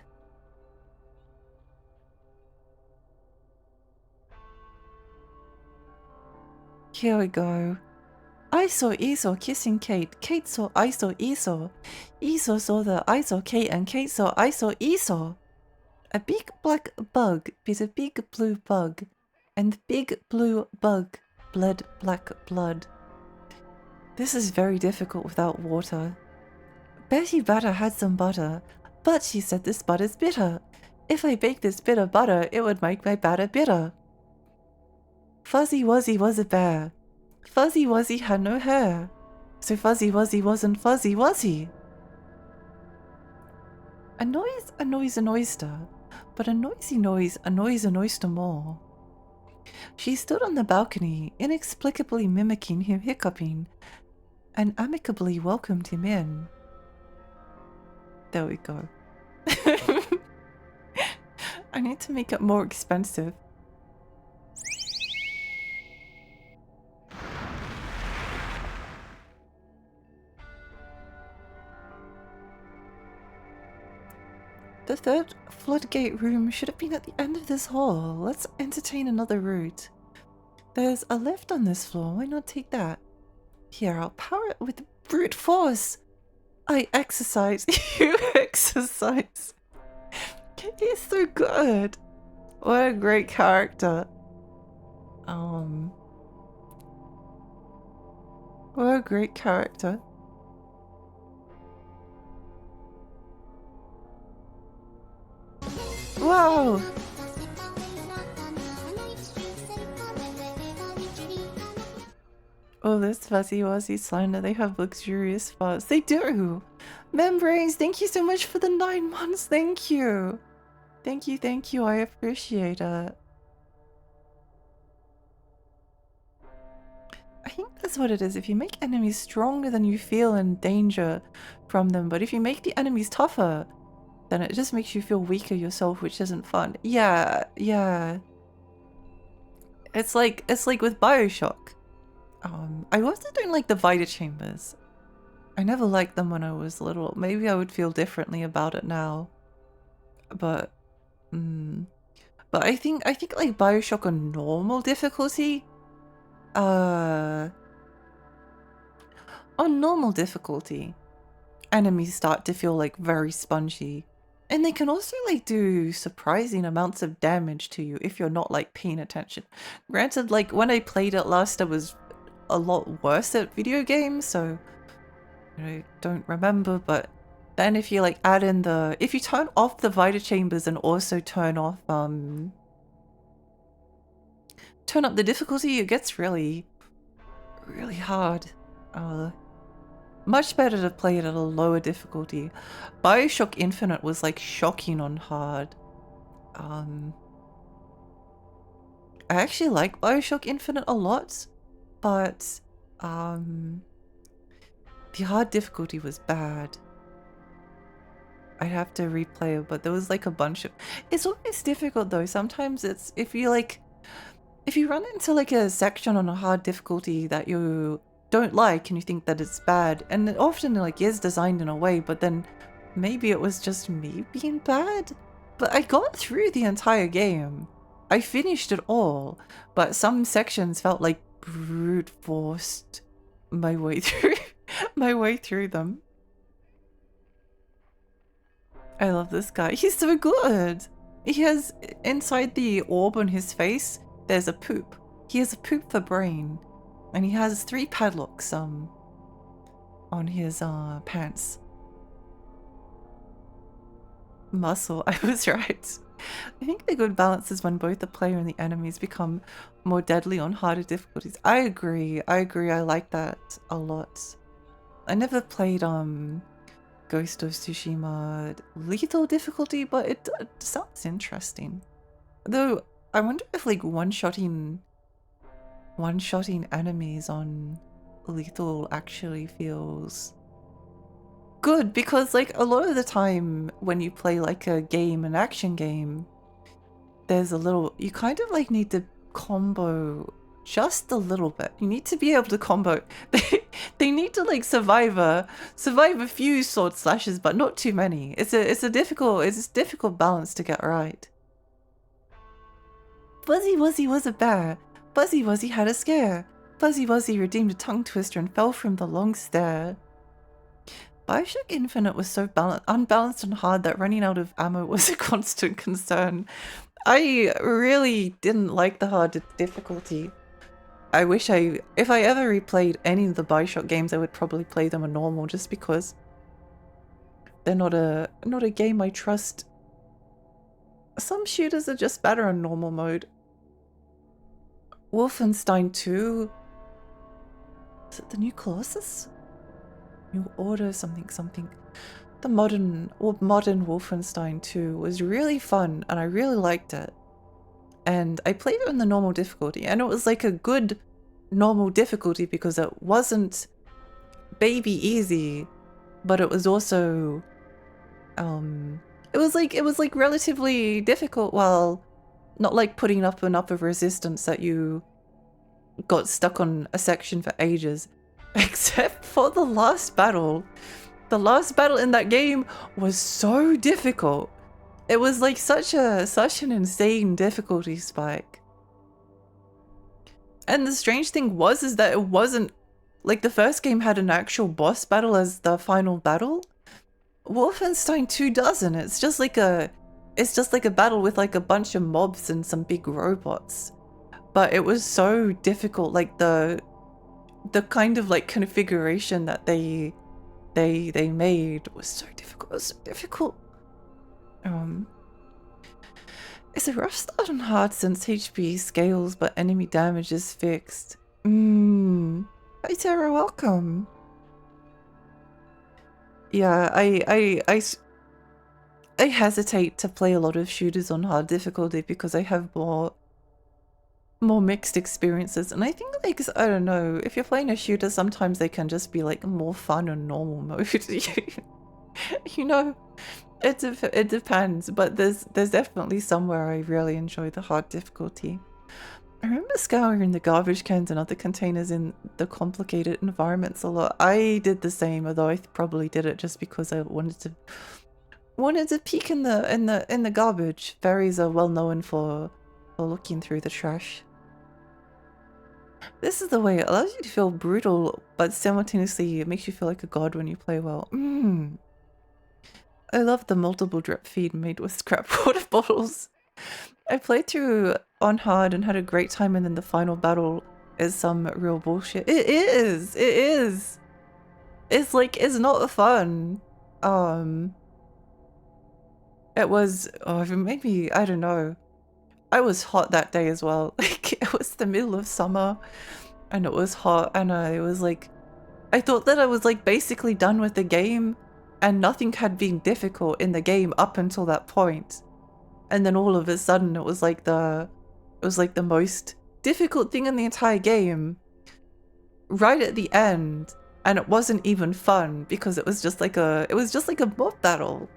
Here we go. I saw Esau kissing Kate. Kate saw I saw Esau. Esau saw the I saw Kate, and Kate saw I saw Esau. A big black bug bit a big blue bug, and the big blue bug bled black blood. This is very difficult without water. Betty Butter had some butter, but she said this butter's bitter. If I baked this bit of butter, it would make my batter bitter. Fuzzy Wuzzy was a bear. Fuzzy Wuzzy had no hair, so Fuzzy Wuzzy wasn't fuzzy, was he? A noise annoys an oyster, but a noisy noise annoys an oyster more. She stood on the balcony, inexplicably mimicking him hiccuping, and amicably welcomed him in. There we go. I need to make it more expensive. The third floodgate room should have been at the end of this hall. Let's entertain another route. There's a lift on this floor. Why not take that? Here, I'll power it with brute force. I exercise. You exercise. He's so good. What a great character. What a great character. Wow. Oh, this Fuzzy Wuzzy Slender, they have luxurious spas. They do! Membranes, thank you so much for the 9 months, thank you! Thank you, I appreciate it. I think that's what it is, if you make enemies stronger then you feel in danger from them, but if you make the enemies tougher, then it just makes you feel weaker yourself, which isn't fun. Yeah. It's like with Bioshock. I also don't like the Vita Chambers. I never liked them when I was little. Maybe I would feel differently about it now. But I think like Bioshock on normal difficulty. On normal difficulty, enemies start to feel like very spongy. And they can also like do surprising amounts of damage to you if you're not like paying attention. Granted, like when I played it last, I was a lot worse at video games, so I don't remember, but then if you like add in if you turn off the Vita Chambers and also turn off turn up the difficulty, it gets really hard. Much better to play it at a lower difficulty. Bioshock Infinite was like shocking on hard. I actually like Bioshock Infinite a lot, but the hard difficulty was bad. I'd have to replay it, but there was like a bunch of... It's always difficult though. Sometimes it's if you run into like a section on a hard difficulty that you don't like and you think that it's bad, and it often like is designed in a way, but then maybe it was just me being bad. But I got through the entire game. I finished it all, but some sections felt like brute forced my way through them. I love this guy. He's so good. He has inside the orb on his face, there's a poop. He has a poop for brain, and he has 3 padlocks on his pants. Muscle. I was right. I think the good balance is when both the player and the enemies become more deadly on harder difficulties. I agree. I like that a lot. I never played Ghost of Tsushima lethal difficulty, but it sounds interesting. Though I wonder if like one-shotting enemies on lethal actually feels good, because like a lot of the time when you play like a game, an action game, there's you kind of like need to combo just a little bit. You need to be able to combo. They need to like survive a few sword slashes, but not too many. It's a difficult balance to get right. Fuzzy Wuzzy was a bear. Fuzzy Wuzzy had a scare. Fuzzy Wuzzy redeemed a tongue twister and fell from the long stare. Bioshock Infinite was so unbalanced and hard that running out of ammo was a constant concern. I really didn't like the hard difficulty. I wish if I ever replayed any of the Bioshock games, I would probably play them on normal, just because they're not a game I trust. Some shooters are just better on normal mode. Wolfenstein 2. Is it the new Colossus? New Order something. The modern Wolfenstein 2 was really fun, and I really liked it. And I played it on the normal difficulty, and it was like a good normal difficulty because it wasn't baby easy, but it was also it was like relatively difficult while not like putting up enough of resistance that you got stuck on a section for ages. Except for the last battle. The last battle in that game was so difficult. It was like such an insane difficulty spike. And the strange thing is that it wasn't like the first game had an actual boss battle as the final battle. Wolfenstein 2 doesn't. It's just like a battle with like a bunch of mobs and some big robots. But it was so difficult, like the kind of like configuration that they made was so difficult. It was so difficult. It's a rough start on hard since HP scales, but enemy damage is fixed. Hi Tara, welcome. Yeah, I hesitate to play a lot of shooters on hard difficulty because I have more mixed experiences, and I think like, I don't know, if you're playing a shooter, sometimes they can just be like more fun on normal mode. You know, it depends, but there's definitely somewhere I really enjoy the hard difficulty. I remember scouring the garbage cans and other containers in the complicated environments a lot. I did the same, although I probably did it just because I wanted to peek in the garbage. Fairies are well known for looking through the trash. This is the way it allows you to feel brutal, but simultaneously it makes you feel like a god when you play well. I love the multiple drip feed made with scrap water bottles. I played through on hard and had a great time, and then the final battle is some real bullshit. It is! It is! It's like, it's not fun. It was, maybe, I don't know. I was hot that day as well. Like, it was the middle of summer and it was hot, and I was like, I thought that I was like basically done with the game and nothing had been difficult in the game up until that point. And then all of a sudden it was like the most difficult thing in the entire game right at the end, and it wasn't even fun because it was just like a mob battle.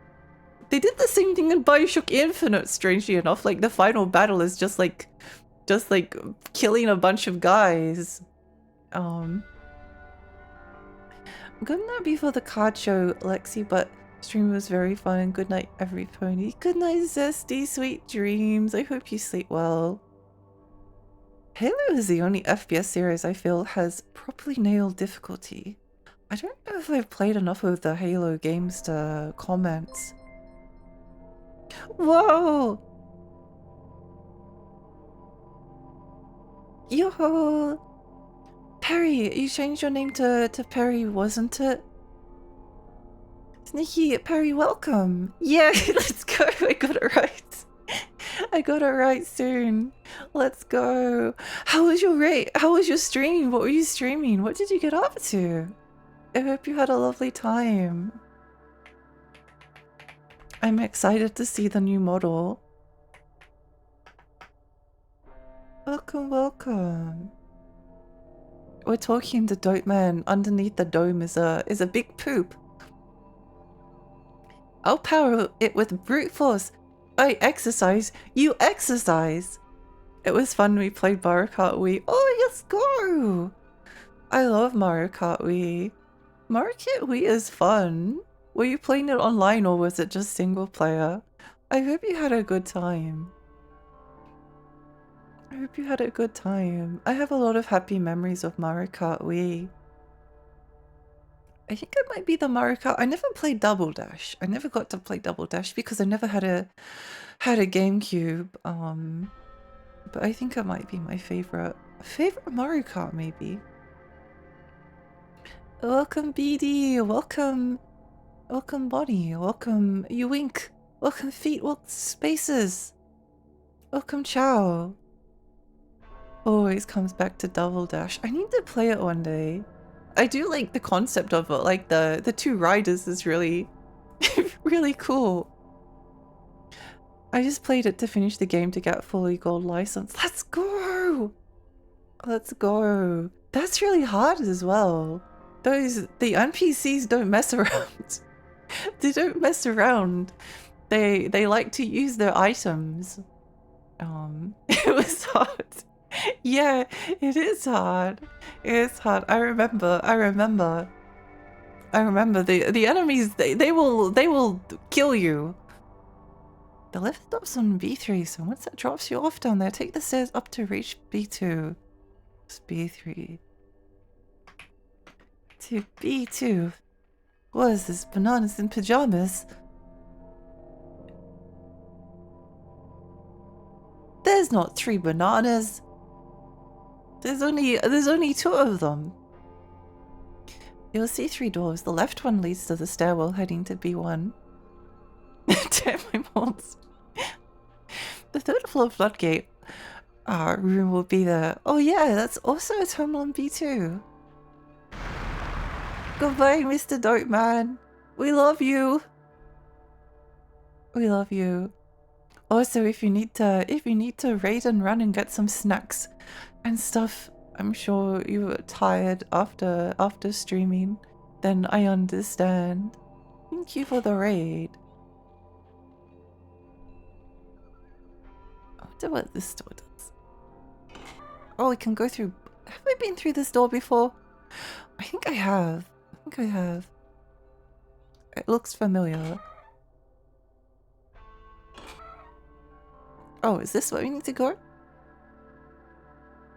They did the same thing in Bioshock Infinite, strangely enough. Like, the final battle is just like killing a bunch of guys. Good night before the card show, Lexi, but stream was very fun. Good night, every pony. Good night, Zesty. Sweet dreams. I hope you sleep well. Halo is the only FPS series I feel has properly nailed difficulty. I don't know if I've played enough of the Halo games to comment. Whoa! Yo! Perry, you changed your name to Perry, wasn't it? Sneaky, Perry, welcome! Yeah, let's go! I got it right! I got it right soon. Let's go! How was your stream? What were you streaming? What did you get up to? I hope you had a lovely time. I'm excited to see the new model. Welcome, welcome. We're talking the dope man. Underneath the dome is a big poop. I'll power it with brute force. I exercise, you exercise. It was fun. We played Mario Kart Wii. Oh, let's go! I love Mario Kart Wii. Mario Kart Wii is fun. Were you playing it online or was it just single player? I hope you had a good time. I hope you had a good time. I have a lot of happy memories of Mario Kart Wii. I think it might be the Mario Kart. I never played Double Dash. I never got to play Double Dash because I never had a GameCube. But I think it might be my favorite Mario Kart, maybe. Welcome, BD. Welcome Bonnie. Welcome Wink. Welcome Feet. Welcome Spaces. Welcome Chow. Always comes back to Double Dash. I need to play it one day. I do like the concept of it. Like the two riders is really really cool. I just played it to finish the game to get fully gold license. Let's go! Let's go. That's really hard as well. The NPCs don't mess around. They don't mess around. They like to use their items. It was hard. Yeah, it is hard. It is hard. I remember the enemies, they will kill you. The lift stops on B3, so once that drops you off down there, take the stairs up to reach B2. It's B3. To B2. What is this? Bananas in pajamas? There's not 3 bananas. There's only 2 of them. You'll see 3 doors. The left one leads to the stairwell heading to B1. Damn my balls. The 3rd floor floodgate room will be there. Oh yeah, that's also a terminal in B2. Goodbye, Mr. Dope Man. We love you. We love you. Also, if you need to raid and run and get some snacks and stuff, I'm sure you were tired after streaming, then I understand. Thank you for the raid. I wonder what this door does. Oh, we can go through. Have I been through this door before? I think I have. It looks familiar. Oh, is this where we need to go?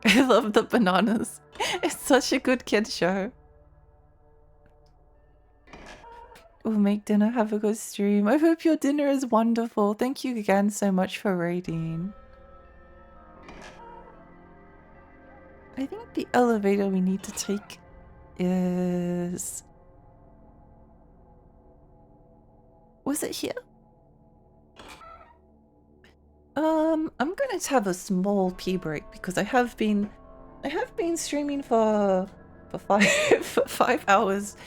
I love the bananas. It's such a good kid show. We'll make dinner. Have a good stream. I hope your dinner is wonderful. Thank you again so much for raiding. I think the elevator we need to take is... Was it here? I'm gonna have a small pee break because I have been streaming for 5 hours.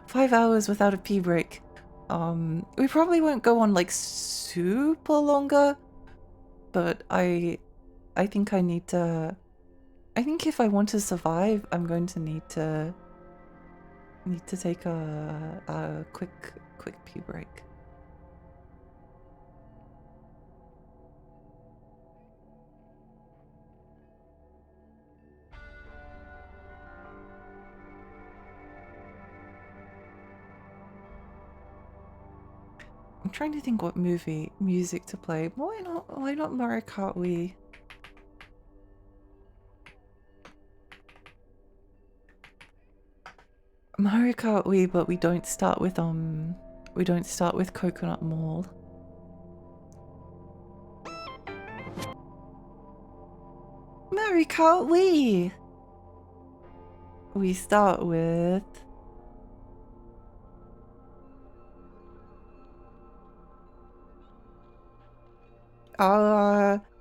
5 hours without a pee break. We probably won't go on like super longer, but I think I need to. I think if I want to survive, I'm going to need to take a quick pee break. I'm trying to think what music to play. Why not Mario Kart Wii? Mario Kart Wii, but we don't start with Coconut Mall. Mario Kart Wii! We start with...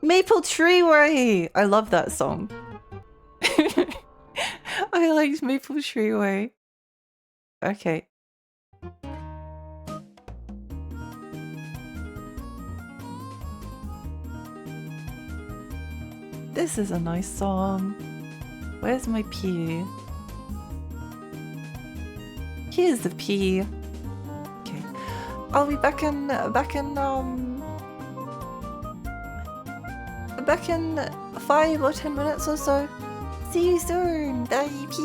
Maple Tree Way! I love that song. I liked Maple Tree Way. Okay. This is a nice song. Where's my P? Here's the P. Okay. I'll be back in 5 or 10 minutes or so. See you soon. Bye, P.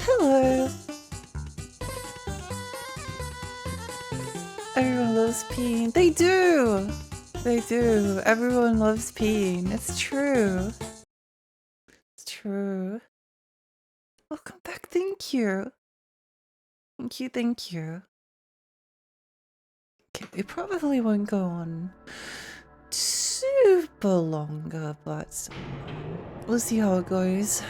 Hello. Everyone loves peeing. They do. They do. Everyone loves peeing. It's true. It's true. Welcome back. Thank you. Thank you. Thank you. Okay, it probably won't go on super longer, but we'll see how it goes.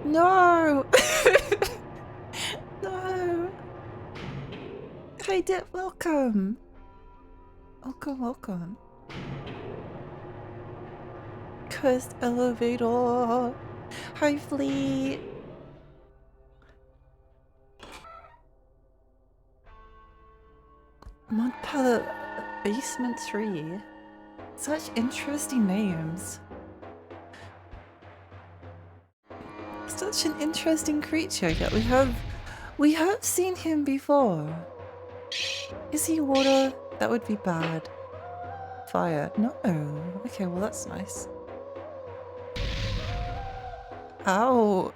No! No! Hi, Dip, welcome! Welcome, welcome. Cursed elevator! Hi, Fleet! Mud Palette Basement 3. Such interesting names. Such an interesting creature, yet we have seen him before. Is he water? That would be bad. Fire? No. Okay, well that's nice. Ow.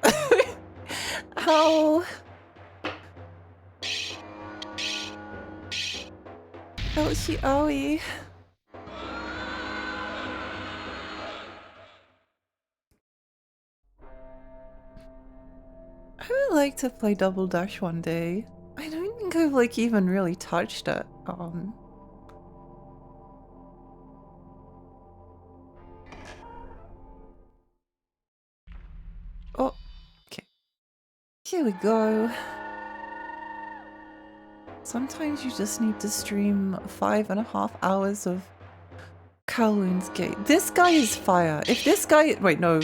Ow. Ouchie owie. I would like to play Double Dash one day. I don't think I've like even really touched it. Oh, okay. Here we go. Sometimes you just need to stream 5.5 hours of Kowloon's Gate. This guy is fire. If this guy— wait, no.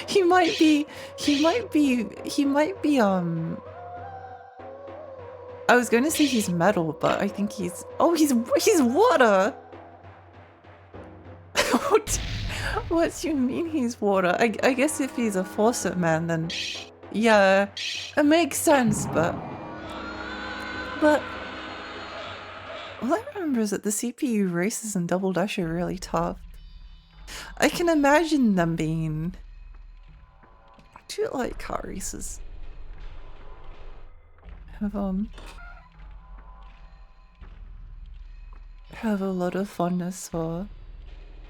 he might be, I was going to say he's metal, but I think he's— oh, he's water! What do you mean he's water? I guess if he's a faucet man, then yeah, it makes sense, but all I remember is that the CPU races in Double Dash are really tough. I can imagine them being— I do like car races. Have a lot of fondness for.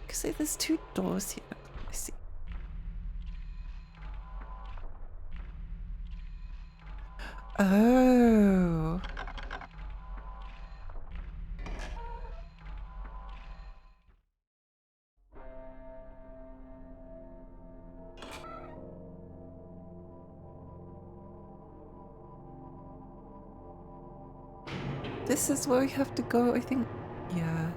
Cause there's 2 doors here. Let me see. Oh. This is where we have to go, I think. Yeah.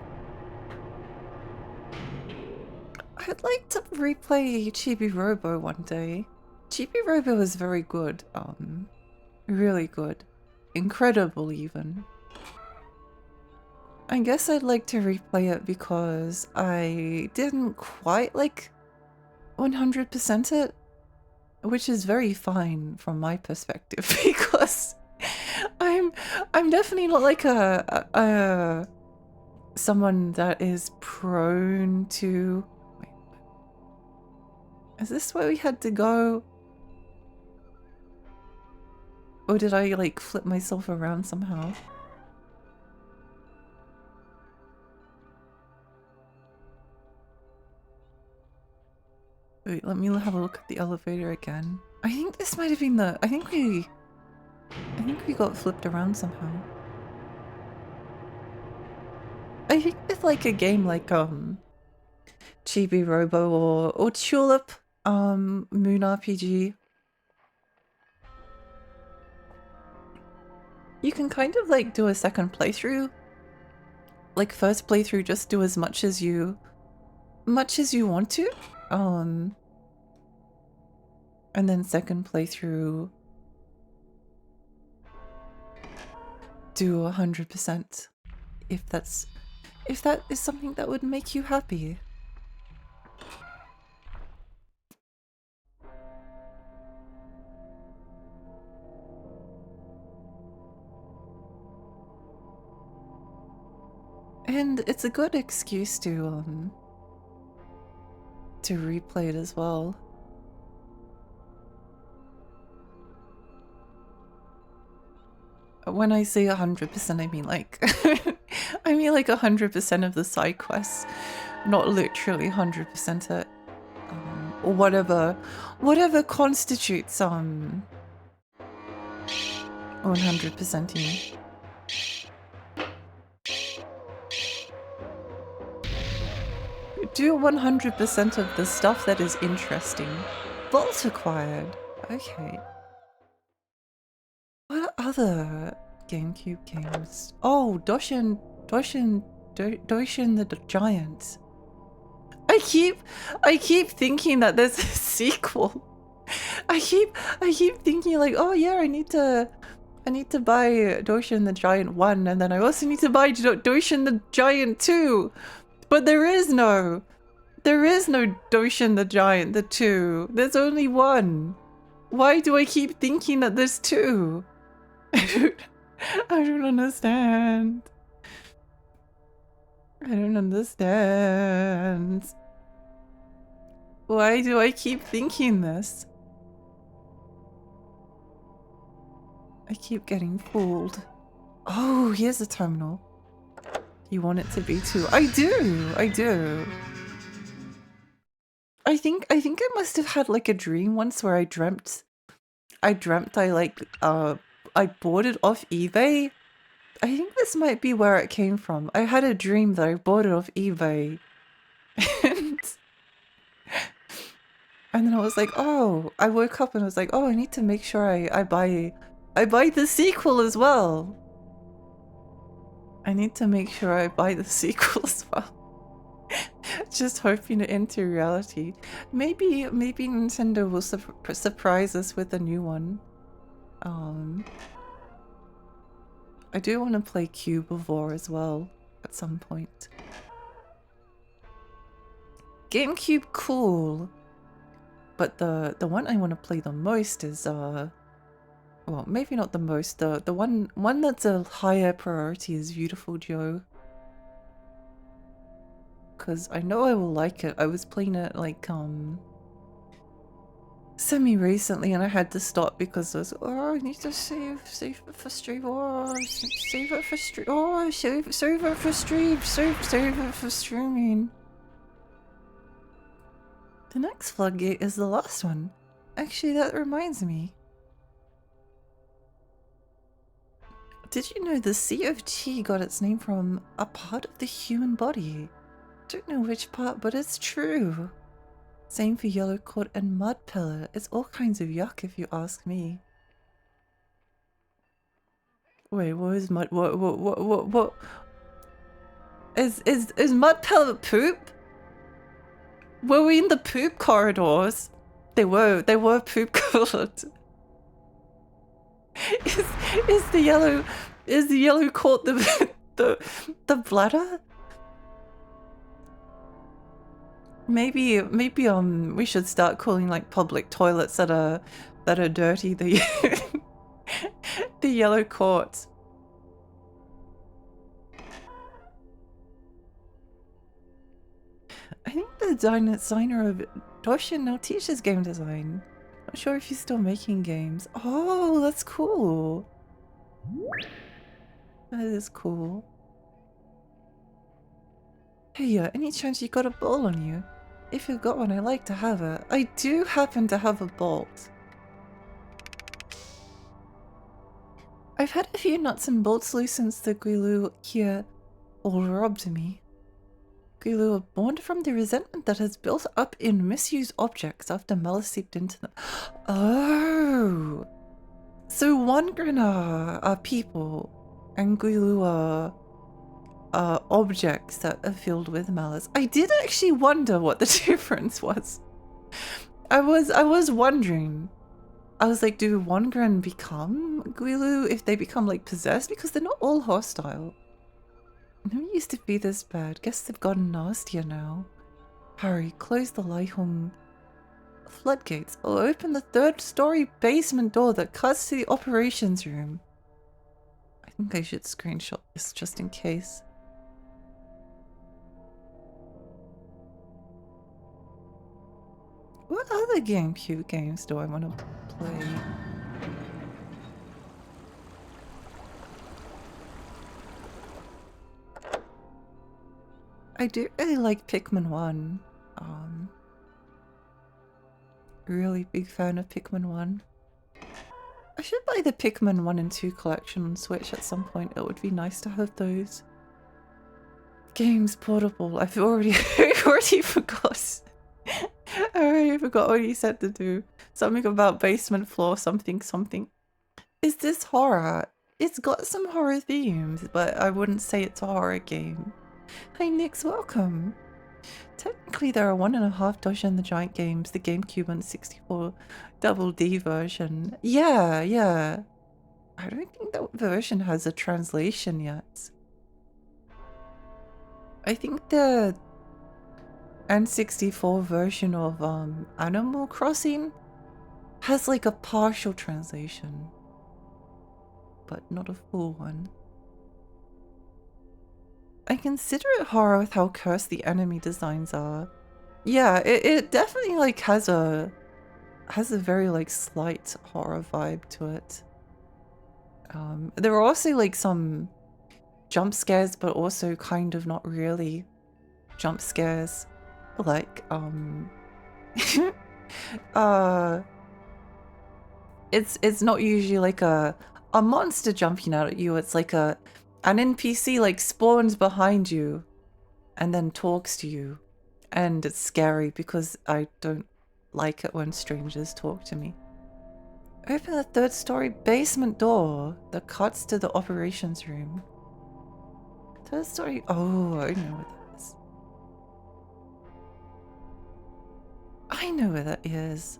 I'd like to replay Chibi Robo one day. Chibi Robo was very good. Really good. Incredible, even. I guess I'd like to replay it because I didn't quite like 100% it, which is very fine from my perspective because I'm definitely not like a someone that is prone to— wait, is this where we had to go? Or did I like flip myself around somehow? Wait, let me have a look at the elevator again. I think this might have been the— I think we got flipped around somehow. I think with like a game like Chibi Robo or Tulip Moon RPG, you can kind of like do a second playthrough. Like first playthrough, just do as much as you want to. And then second playthrough, do 100% if that is something that would make you happy. And it's a good excuse to replay it as well. When I say 100%, I mean like I mean like 100% of the side quests, not literally 100% it. Or whatever constitutes 100%ing. Do 100% of the stuff that is interesting. Vault acquired. Okay. What other GameCube games? Oh, Doshin the Giant. I keep thinking that there's a sequel. I keep thinking like, oh yeah, I need to buy Doshin the Giant 1, and then I also need to buy Doshin the Giant 2. But there is no Doshin the Giant the 2. There's only one. Why do I keep thinking that there's two? I don't understand. I don't understand. Why do I keep thinking this? I keep getting fooled. Oh, here's a terminal. You want it to be two? I do. I do. I think I must have had like a dream once where I dreamt I bought it off eBay. I think this might be where it came from. I had a dream that I bought it off eBay. And then I was like, oh, I woke up and I was like, oh, I need to make sure I buy the sequel as well. I need to make sure I buy the sequel as well. Just hoping to enter reality. Maybe Nintendo will surprise us with a new one. I do want to play Cube of War as well at some point. GameCube, cool. But the one I want to play the most is well, maybe not the most. The one that's a higher priority is Beautiful Joe. Cause I know I will like it. I was playing it like semi recently, and I had to stop because I was I need to save it for stream. Oh, save it for stream. Oh, save it for stream. Save it for streaming. The next floodgate is the last one. Actually, that reminds me. Did you know the Sea of Chi got its name from a part of the human body? Don't know which part, but it's true. Same for Yellow Court and Mud Pillar. It's all kinds of yuck if you ask me. Wait, what is mud? What? Is Mud Pillar poop? Were we in the poop corridors? They were poop colored. Is the yellow court the bladder? Maybe we should start calling like public toilets that are dirty the the yellow court. I think the designer of Doshin now teaches game design. Not sure if he's still making games. Oh, that's cool. That is cool. Hey, any chance you got a ball on you? If you've got one, I'd like to have it. I do happen to have a bolt. I've had a few nuts and bolts loose since the Guilu here all robbed me. Guilu are born from the resentment that has built up in misused objects after malice seeped into them. Oh! So Wangren are people, and Guilu are objects that are filled with malice. I did actually wonder what the difference was. I was wondering. I was like, do Wangren become Guilu if they become like possessed? Because they're not all hostile. Never used to be this bad. Guess they've gotten nastier now. Hurry, close the Laihong floodgates. Or open the 3rd-story basement door that cuts to the operations room. I think I should screenshot this just in case. What other GameCube games do I want to play? I do really like Pikmin 1. Really big fan of Pikmin 1. I should buy the Pikmin 1 and 2 collection on Switch at some point. It would be nice to have those games portable. I've already forgot. I already forgot what he said to do. Something about basement floor, something. Is this horror? It's got some horror themes, but I wouldn't say it's a horror game. Hi Nix, welcome. Technically there are 1.5 dozen the giant games, the GameCube and 64 Double D version. Yeah. I don't think that version has a translation yet. I think the N64 version of Animal Crossing has like a partial translation, but not a full one. I consider it horror with how cursed the enemy designs are. Yeah, it definitely like has a very like slight horror vibe to it. There are also like some jump scares, but also kind of not really jump scares. Like it's not usually like a monster jumping out at you. It's like an NPC like spawns behind you and then talks to you, and it's scary because I don't like it when strangers talk to me. Open the 3rd story basement door that cuts to the operations room. 3rd story. Oh, I know what that is. I know where that is.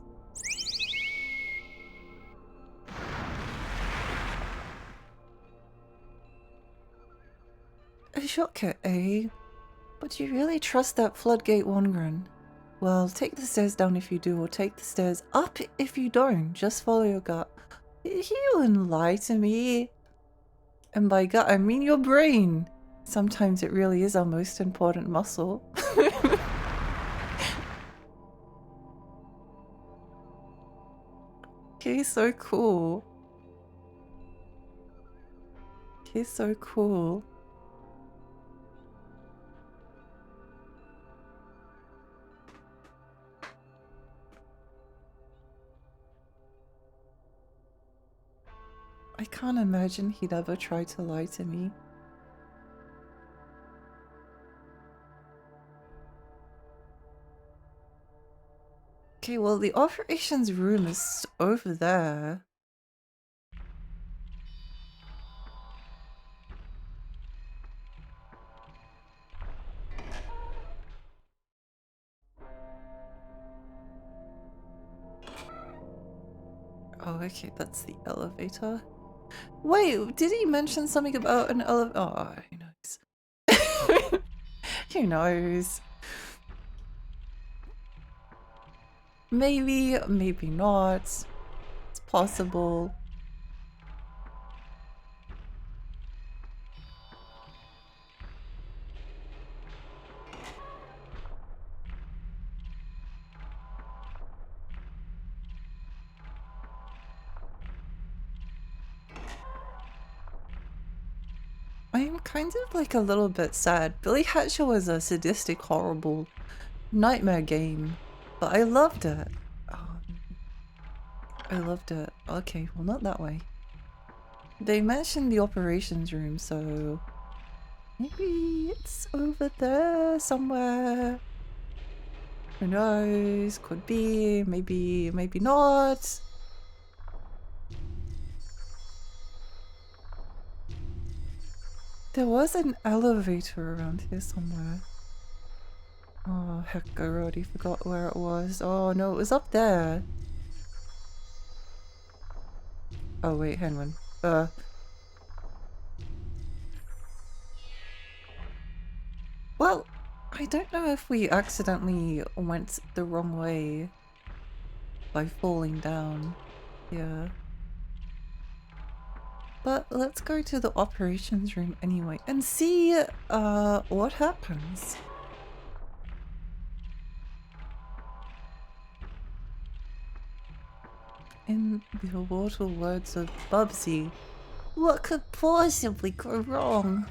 A shortcut, eh? But you really trust that floodgate Wongren? Well, take the stairs down if you do, or take the stairs up if you don't. Just follow your gut. You wouldn't lie to me. And by gut, I mean your brain. Sometimes it really is our most important muscle. He's so cool. He's so cool. I can't imagine he'd ever try to lie to me. Okay, well, the operations room is over there. Oh, okay, that's the elevator. Wait, did he mention something about an elevator? Oh, who knows? Who knows? Maybe, maybe not. It's possible. I'm kind of like a little bit sad. Billy Hatcher was a sadistic, horrible nightmare game, but I loved it. I loved it. Okay, well, not that way. They mentioned the operations room, so maybe it's over there somewhere. Who knows? Could be, maybe, maybe not. There was an elevator around here somewhere. Oh heck, I already forgot where it was. Oh no, it was up there. Oh wait, hang on. Well, I don't know if we accidentally went the wrong way by falling down. Yeah. But let's go to the operations room anyway and see what happens. In the immortal words of Bubsy, what could possibly go wrong?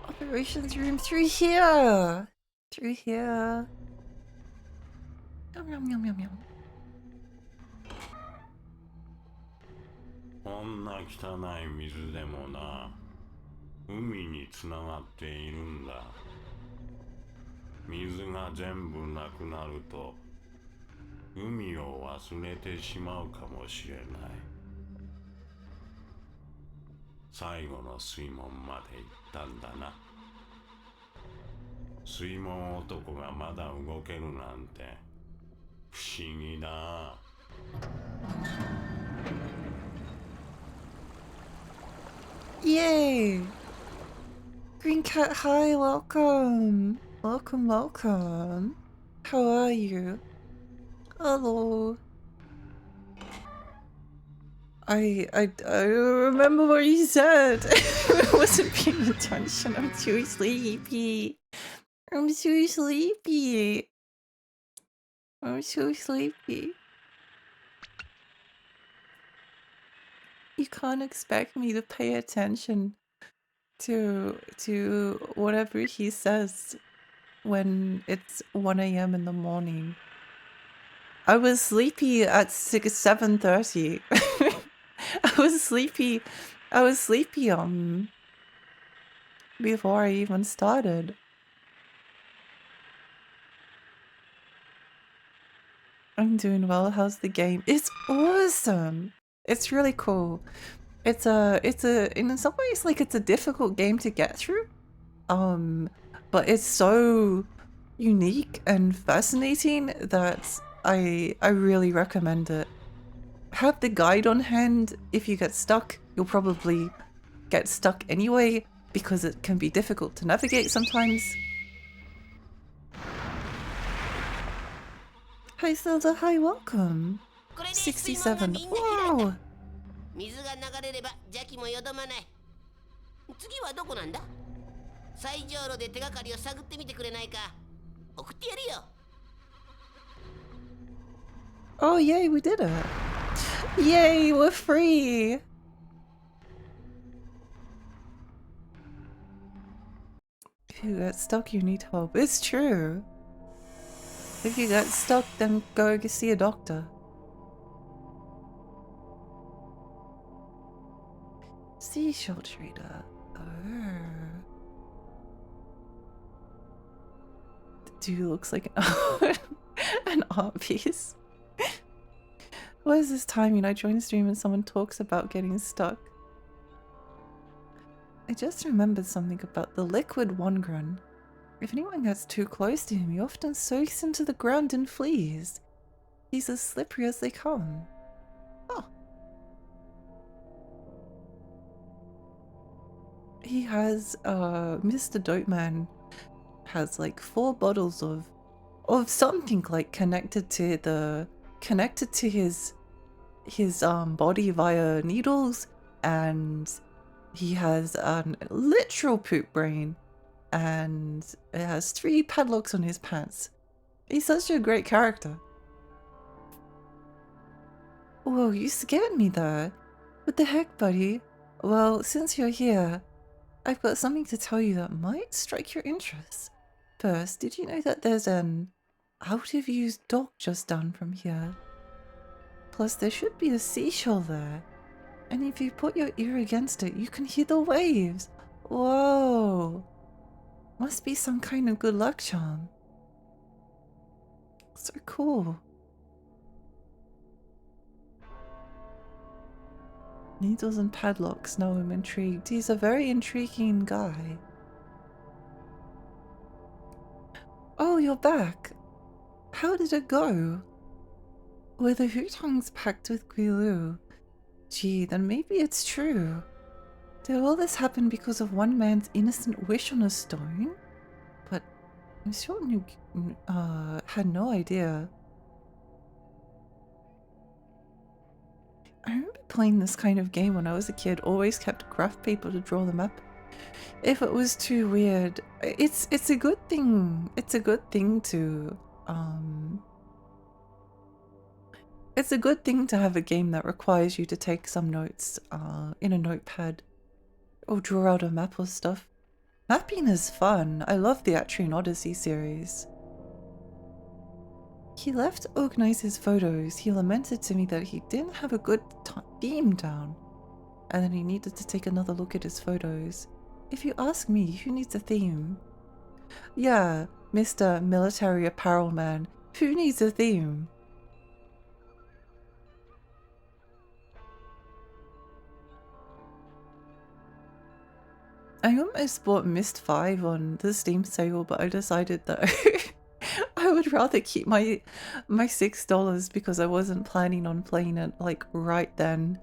Operations room through here! Through here. Yum yum yum yum yum. こんな汚い水でもな、海につながっているんだ。水が全部なくなると、海を忘れてしまうかもしれない。最後の水門まで行ったんだな。水門男がまだ動けるなんて不思議だ。Yay! Green Cat, hi, welcome! Welcome, welcome. How are you? Hello. I remember what you said. I wasn't paying attention. I'm too sleepy. I'm too sleepy. I'm so sleepy. You can't expect me to pay attention to whatever he says when it's 1 a.m. in the morning. I was sleepy at 7:30. I was sleepy before I even started. I'm doing well. How's the game? It's awesome. It's really cool. It's in some ways like it's a difficult game to get through. But it's so unique and fascinating that I really recommend it. Have the guide on hand. If you get stuck, you'll probably get stuck anyway because it can be difficult to navigate sometimes. Hi Zelda, hi, welcome. 67. Wow! 水が流れれば邪気もよどまない。次はどこなんだ？最上路で手がかりを探ってみてくれないか。送ってやるよ。Oh yay, we did it. Yay, we're free. If you get stuck, you need help. It's true. If you get stuck, then go see a doctor. Seashell trader. Oh. The dude looks like an art piece. What is this timing? I join a stream and someone talks about getting stuck. I just remembered something about the liquid Wongren. If anyone gets too close to him, he often soaks into the ground and flees. He's as slippery as they come. Oh. He has, Mr. Dope Man has like 4 bottles of something like connected to his body via needles, and he has a literal poop brain, and it has 3 padlocks on his pants. He's such a great character. Whoa, you scared me there. What the heck, buddy? Well, since you're here, I've got something to tell you that might strike your interest. First, did you know that there's an out-of-use dock just down from here? Plus, there should be a seashell there. And if you put your ear against it, you can hear the waves. Whoa! Must be some kind of good luck charm. So cool. Needles and padlocks. Now I'm intrigued. He's a very intriguing guy. Oh, you're back. How did it go? Were the hutongs packed with Kowloon? Gee, then maybe it's true. Did all this happen because of one man's innocent wish on a stone? But I'm certain you had no idea. I remember playing this kind of game when I was a kid, always kept graph paper to draw the map. If it was too weird, it's a good thing. It's a good thing to it's a good thing to have a game that requires you to take some notes in a notepad or draw out a map or stuff. Mapping is fun. I love the Atrian Odyssey series. He left to organize his photos. He lamented to me that he didn't have a good theme down, and then he needed to take another look at his photos. If you ask me, who needs a theme? Yeah, Mr. Military Apparel Man, who needs a theme? I almost bought Myst 5 on the Steam sale, but I decided that I would rather keep my $6 because I wasn't planning on playing it like right then,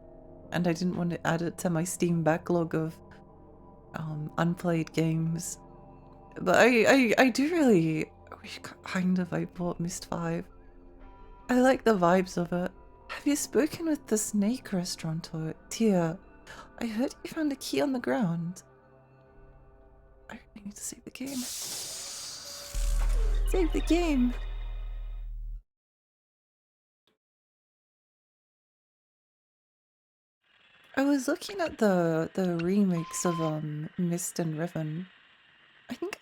and I didn't want to add it to my Steam backlog of unplayed games. But I do really wish I bought Myst 5. I like the vibes of it. Have you spoken with the snake restaurateur, Tia? I heard you found a key on the ground. I really need to save the game. Save the game! I was looking at the remakes of Myst and Riven. I think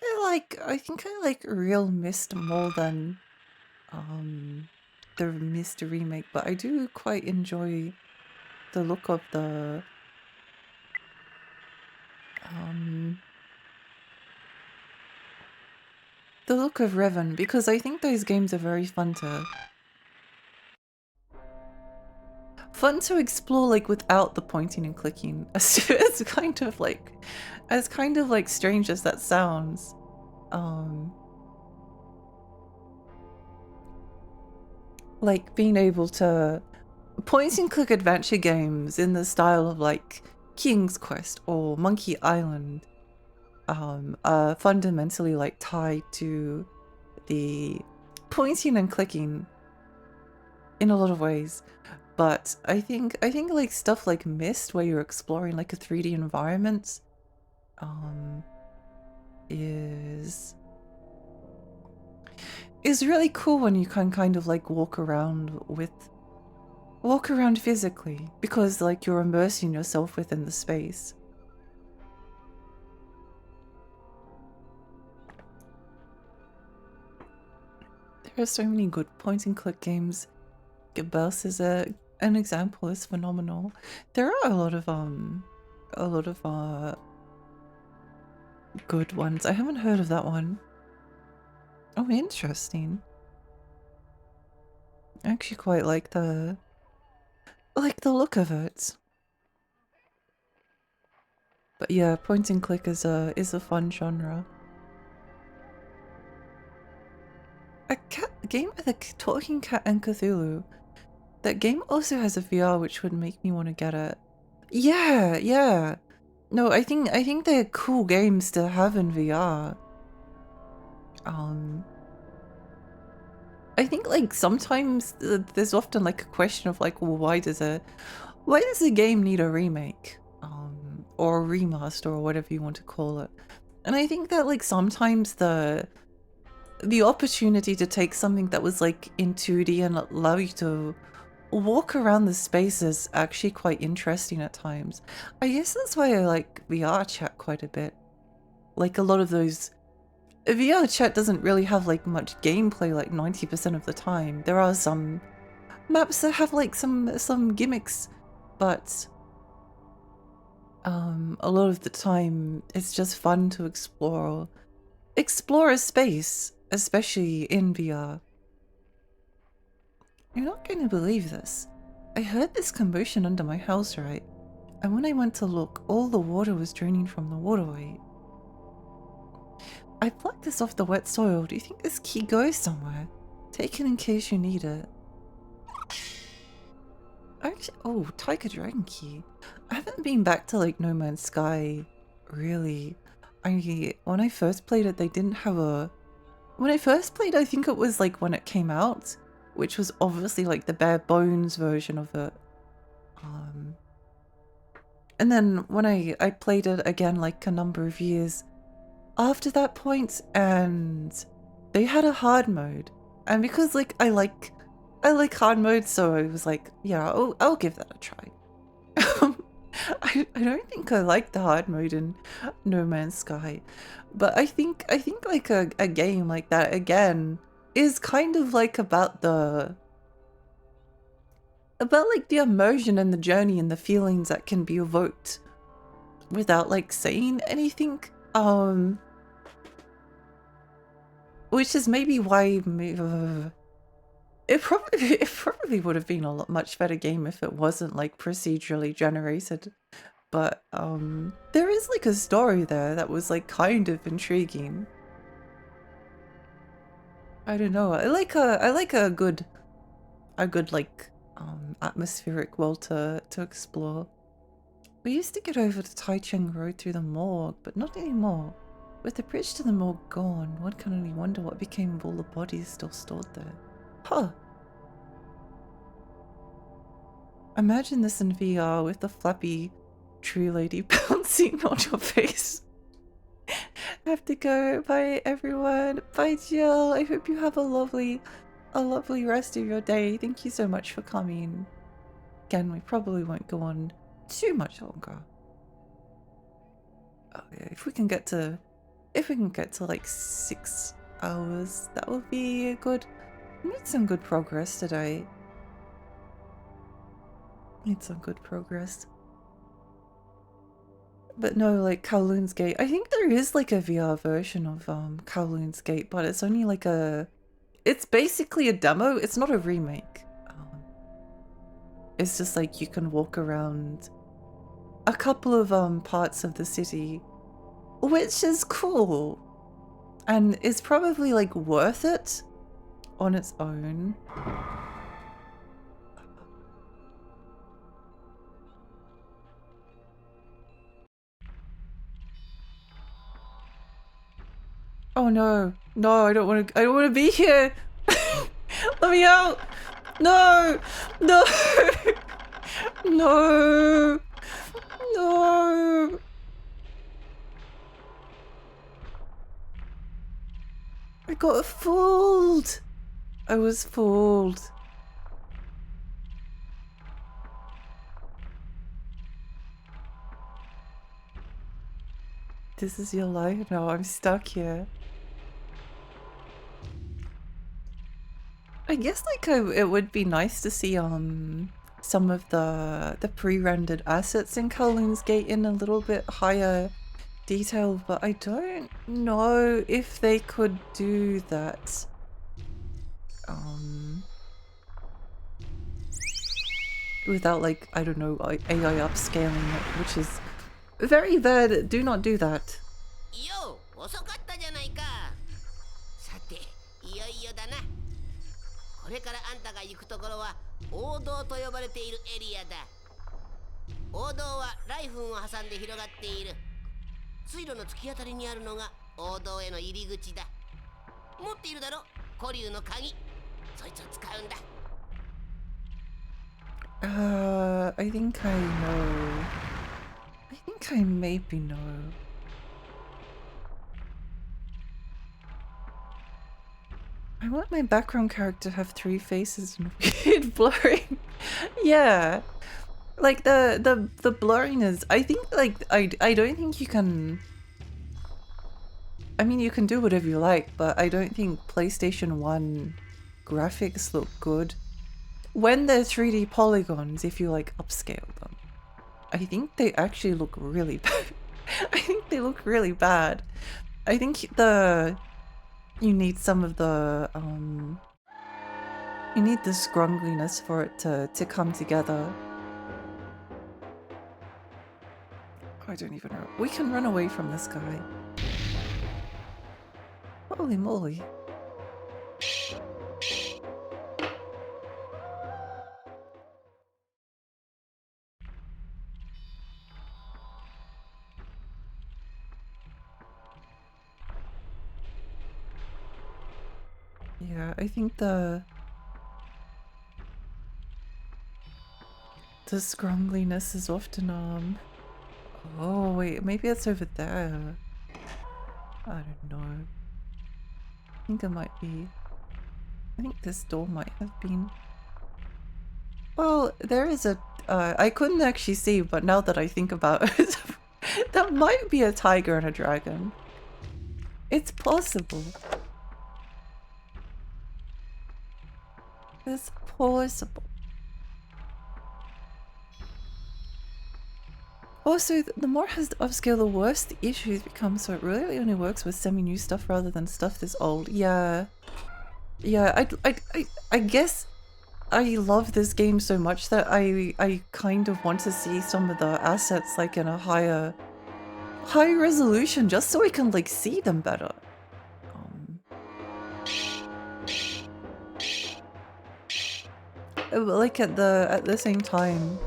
I like real Myst more than the Myst remake, but I do quite enjoy the look of the look of Riven, because I think those games are very fun to explore, like, without the pointing and clicking. It's kind of like strange as that sounds. Like being able to point and click adventure games in the style of like King's Quest or Monkey Island are fundamentally like tied to the pointing and clicking in a lot of ways. But I think like stuff like Myst, where you're exploring like a 3D environment, is really cool when you can kind of like walk around physically, because like you're immersing yourself within the space. There are so many good point and click games. Gebels is an example, is phenomenal. There are a lot of good ones. I haven't heard of that one. Oh, interesting. I actually quite like the look of it. But yeah, point and click is a fun genre. A game with a talking cat and Cthulhu. That game also has a VR, which would make me want to get it. Yeah, yeah. No, I think they're cool games to have in VR. I think like sometimes there's often like a question of like, well, why does a game need a remake, or a remaster, or whatever you want to call it? And I think that like sometimes the opportunity to take something that was like in 2D and allow you to walk around the space is actually quite interesting at times. I guess that's why I like VR chat quite a bit. Like a lot of those VR chat doesn't really have like much gameplay like 90% of the time. There are some maps that have like some gimmicks, but a lot of the time it's just fun to explore a space, especially in VR. You're not going to believe this. I heard this commotion under my house, right? And when I went to look, all the water was draining from the waterway. I plucked this off the wet soil. Do you think this key goes somewhere? Take it in case you need it. Actually, oh, Tiger Dragon Key. I haven't been back to like No Man's Sky, really. When I first played it, they didn't have a. When I first played, I think it was like when it came out, which was obviously like the bare bones version of it. And then when I played it again like a number of years after that point, and they had a hard mode, and because like I like hard mode, so I was like, yeah, I'll give that a try. I don't think I like the hard mode in No Man's Sky, but I think like a game like that again is kind of like about like the immersion and the journey and the feelings that can be evoked without like saying anything. Which is maybe why it probably would have been a much better game if it wasn't like procedurally generated. But there is like a story there that was like kind of intriguing. I don't know. I like a good like atmospheric world to explore. We used to get over to Taichung Road through the morgue, but not anymore. With the bridge to the morgue gone, one can only wonder what became of all the bodies still stored there. Huh. Imagine this in VR with the flappy tree lady bouncing on your face. I have to go. Bye everyone. Bye Jill. I hope you have a lovely rest of your day. Thank you so much for coming. Again, we probably won't go on too much longer. Oh yeah, if we can get to like 6 hours, that will be good. We made some good progress today. But no, like Kowloon's Gate. I think there is like a VR version of Kowloon's Gate, but it's only like it's basically a demo. It's not a remake. It's just like you can walk around a couple of parts of the city, which is cool and is probably like worth it on its own. Oh no, no, I don't want to be here. Let me out. No, no, no, no. I got fooled. I was fooled. This is your life now. I'm stuck here. I guess like it would be nice to see some of the pre-rendered assets in Kowloon's Gate in a little bit higher detail, but I don't know if they could do that. Without like, I don't know, AI upscaling it, which is very bad. Do not do that. Yo, 遅かったじゃないか。さて、いよいよだな。これからあんたが行くところは王道と呼ばれているエリアだ。王道はライフンを挟んで広がっている。水路の突き当たりにあるのが王道への入り口だ。持っているだろ、古竜の鍵。そいつを使うんだ。I think I know. I think I maybe know. I want my background character to have 3 faces and weird blurring. Yeah. Like the blurring is, I think like I don't think you can. I mean, you can do whatever you like, but I don't think PlayStation 1 graphics look good when they're 3D polygons if you like upscale them. I think they actually look really bad. I think they look really bad. I think you need some of the you need the scrungliness for it to come together. I don't even know. We can run away from this guy. Holy moly. Yeah, I think the scrungliness is often oh wait, maybe it's over there. I don't know. I think it might be. I think this door might have been. Well, there is a I couldn't actually see, but now that I think about it, that might be a tiger and a dragon. It's possible. It's possible. Also, the more it has to upscale, the worse the issues become, so it really only works with semi-new stuff rather than stuff this old. Yeah. Yeah, I guess I love this game so much that I kind of want to see some of the assets like in a high resolution just so I can like see them better. Like at the same time,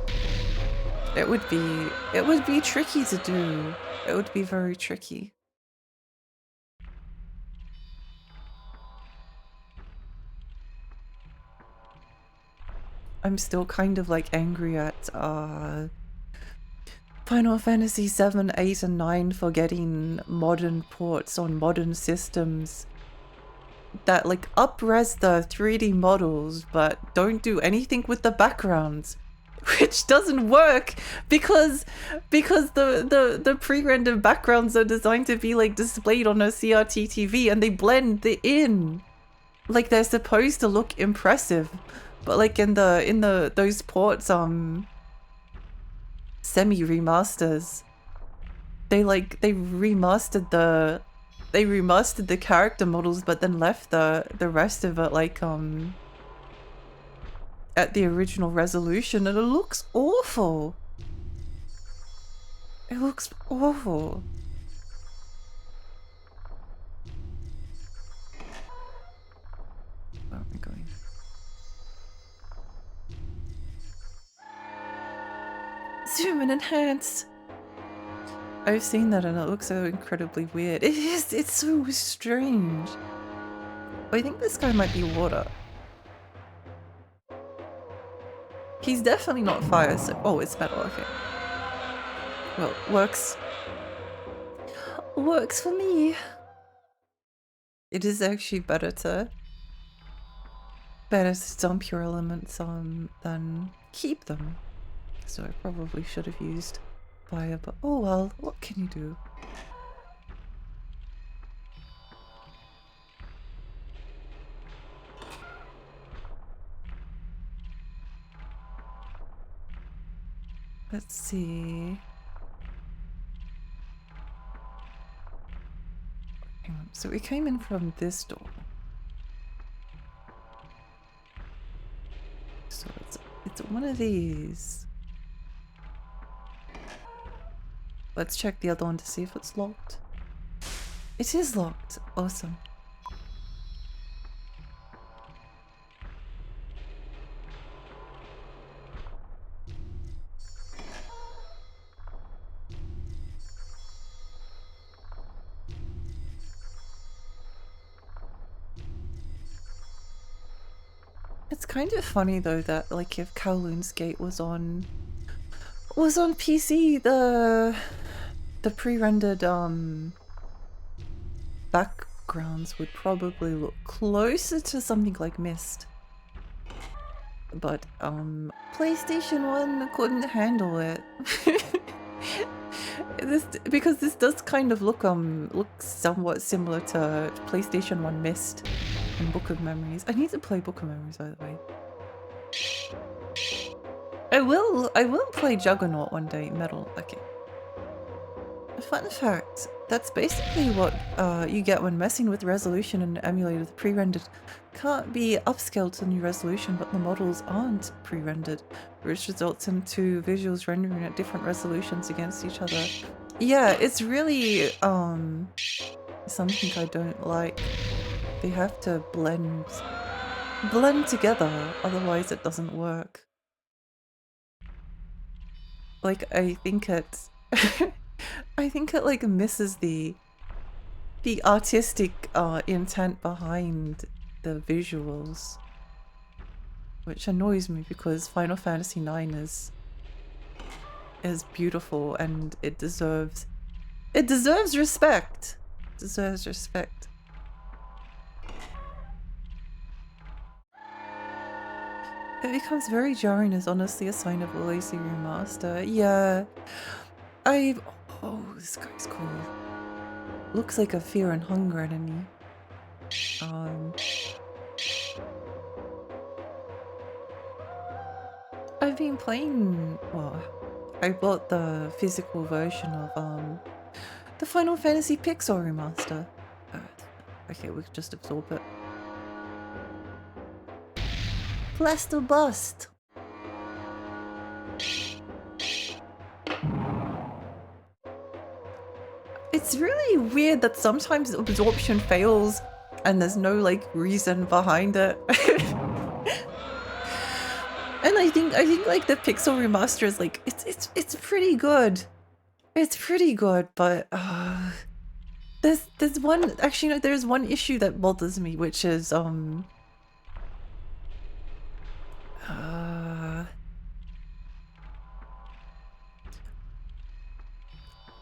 it would be tricky to do. It would be very tricky. I'm still kind of like angry at Final Fantasy 7, 8, and 9 for getting modern ports on modern systems that like up-res the 3D models but don't do anything with the backgrounds, which doesn't work because the pre-rendered backgrounds are designed to be like displayed on a CRT TV and they blend in like they're supposed to look impressive, but like in those ports semi remasters, they remastered the character models but then left the rest of it like at the original resolution, and it looks awful. It looks awful. Where am I going? Zoom and enhance. I've seen that and it looks so incredibly weird. It is, it's so strange. I think this guy might be water. He's definitely not fire, so oh, it's metal, okay. Well, works. Works for me. It is actually better to dump your elements on than keep them. So I probably should have used fire, but oh well, what can you do? Let's see. Hang on. So we came in from this door. So it's one of these. Let's check the other one to see if it's locked. It is locked. Awesome. It's kind of funny though that like if Kowloon's Gate was on PC, the pre-rendered backgrounds would probably look closer to something like Myst. But PlayStation 1 couldn't handle it. Because this does kind of look somewhat similar to PlayStation 1 Myst and Book of Memories. I need to play Book of Memories, by the way. I will play Juggernaut one day. Metal. Okay. A fun fact, that's basically what you get when messing with resolution and emulator. The pre-rendered can't be upscaled to the new resolution, but the models aren't pre-rendered, which results in two visuals rendering at different resolutions against each other. Yeah, it's really something I don't like. They have to blend together, otherwise it doesn't work. Like, I think it like misses the artistic intent behind the visuals, which annoys me because Final Fantasy IX is beautiful and it deserves respect. It deserves respect. It becomes very jarring as honestly a sign of a lazy remaster. Yeah, oh, this guy's cool. Looks like a Fear and Hunger enemy. I've been playing, well, I bought the physical version of the Final Fantasy Pixel remaster. Okay, we can just absorb it. Plaster bust. It's really weird that sometimes absorption fails and there's no like reason behind it. And I think like the Pixel remaster is like it's pretty good. It's pretty good, but there's one, actually no, there's one issue that bothers me, which is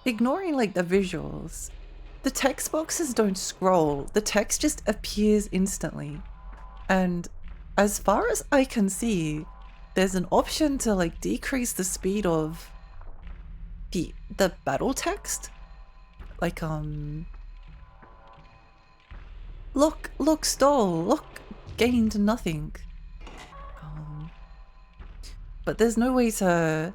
ignoring like the visuals. The text boxes don't scroll. The text just appears instantly. And as far as I can see, there's an option to like decrease the speed of the battle text. Like look stole, look gained nothing. But there's no way to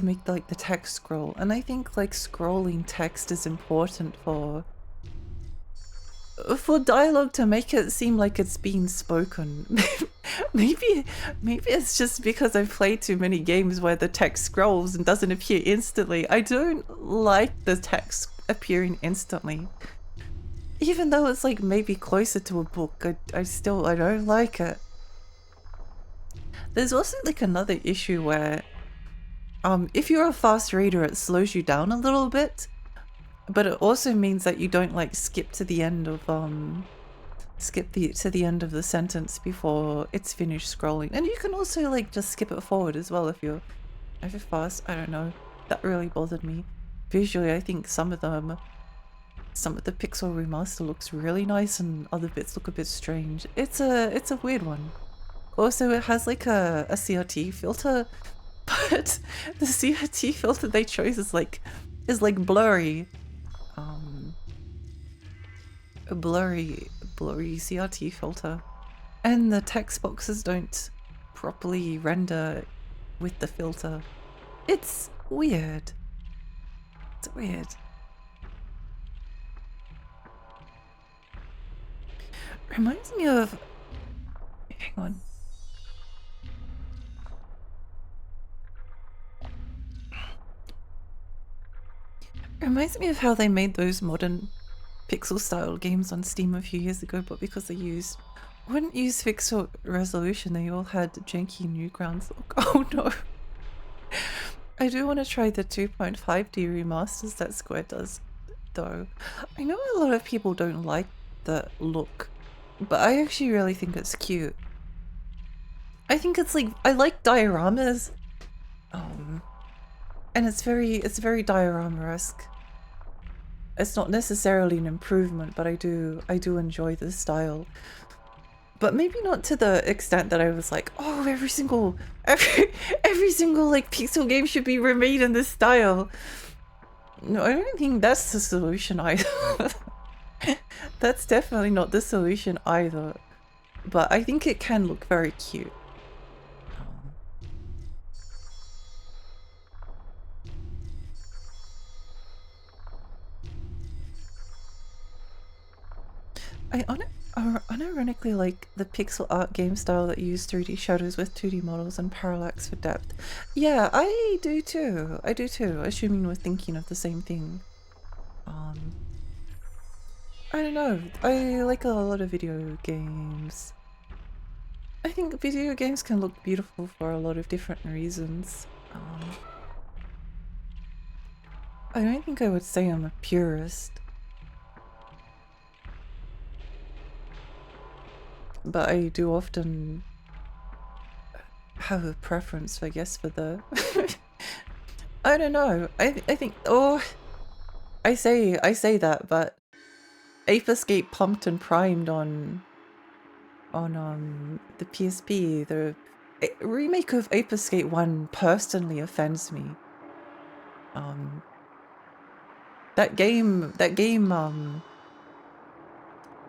make like the text scroll, and I think like scrolling text is important for dialogue to make it seem like it's being spoken. maybe it's just because I've played too many games where the text scrolls and doesn't appear instantly. I don't like the text appearing instantly. Even though it's like maybe closer to a book, I don't like it. There's also like another issue where if you're a fast reader, it slows you down a little bit, but it also means that you don't like skip to the end of the sentence before it's finished scrolling. And you can also like just skip it forward as well if you're fast. I don't know. That really bothered me. Visually, I think some of the Pixel remaster looks really nice and other bits look a bit strange. It's a weird one. Also, it has like a CRT filter, but the CRT filter they chose is like blurry. A blurry CRT filter. And the text boxes don't properly render with the filter. It's weird. It's weird. Reminds me of... Hang on. Reminds me of how they made those modern pixel style games on Steam a few years ago, but because they wouldn't use pixel resolution, they all had janky Newgrounds look. Oh no! I do want to try the 2.5D remasters that Square does, though. I know a lot of people don't like the look, but I actually really think it's cute. I think it's like, I like dioramas, and it's very diorama-esque. It's not necessarily an improvement, but I do enjoy the style. But maybe not to the extent that I was like, oh, every single like pixel game should be remade in this style. No, I don't think that's the solution either. That's definitely not the solution either. But I think it can look very cute. I unironically like the pixel art game style that used 3D shadows with 2D models and parallax for depth. Yeah, I do too. Assuming we're thinking of the same thing. I don't know. I like a lot of video games. I think video games can look beautiful for a lot of different reasons. I don't think I would say I'm a purist. But I do often have a preference, I guess, for the... I don't know. I think... Oh... I say that, but... Ape Escape pumped and primed on the PSP. The remake of Ape Escape 1 personally offends me. That game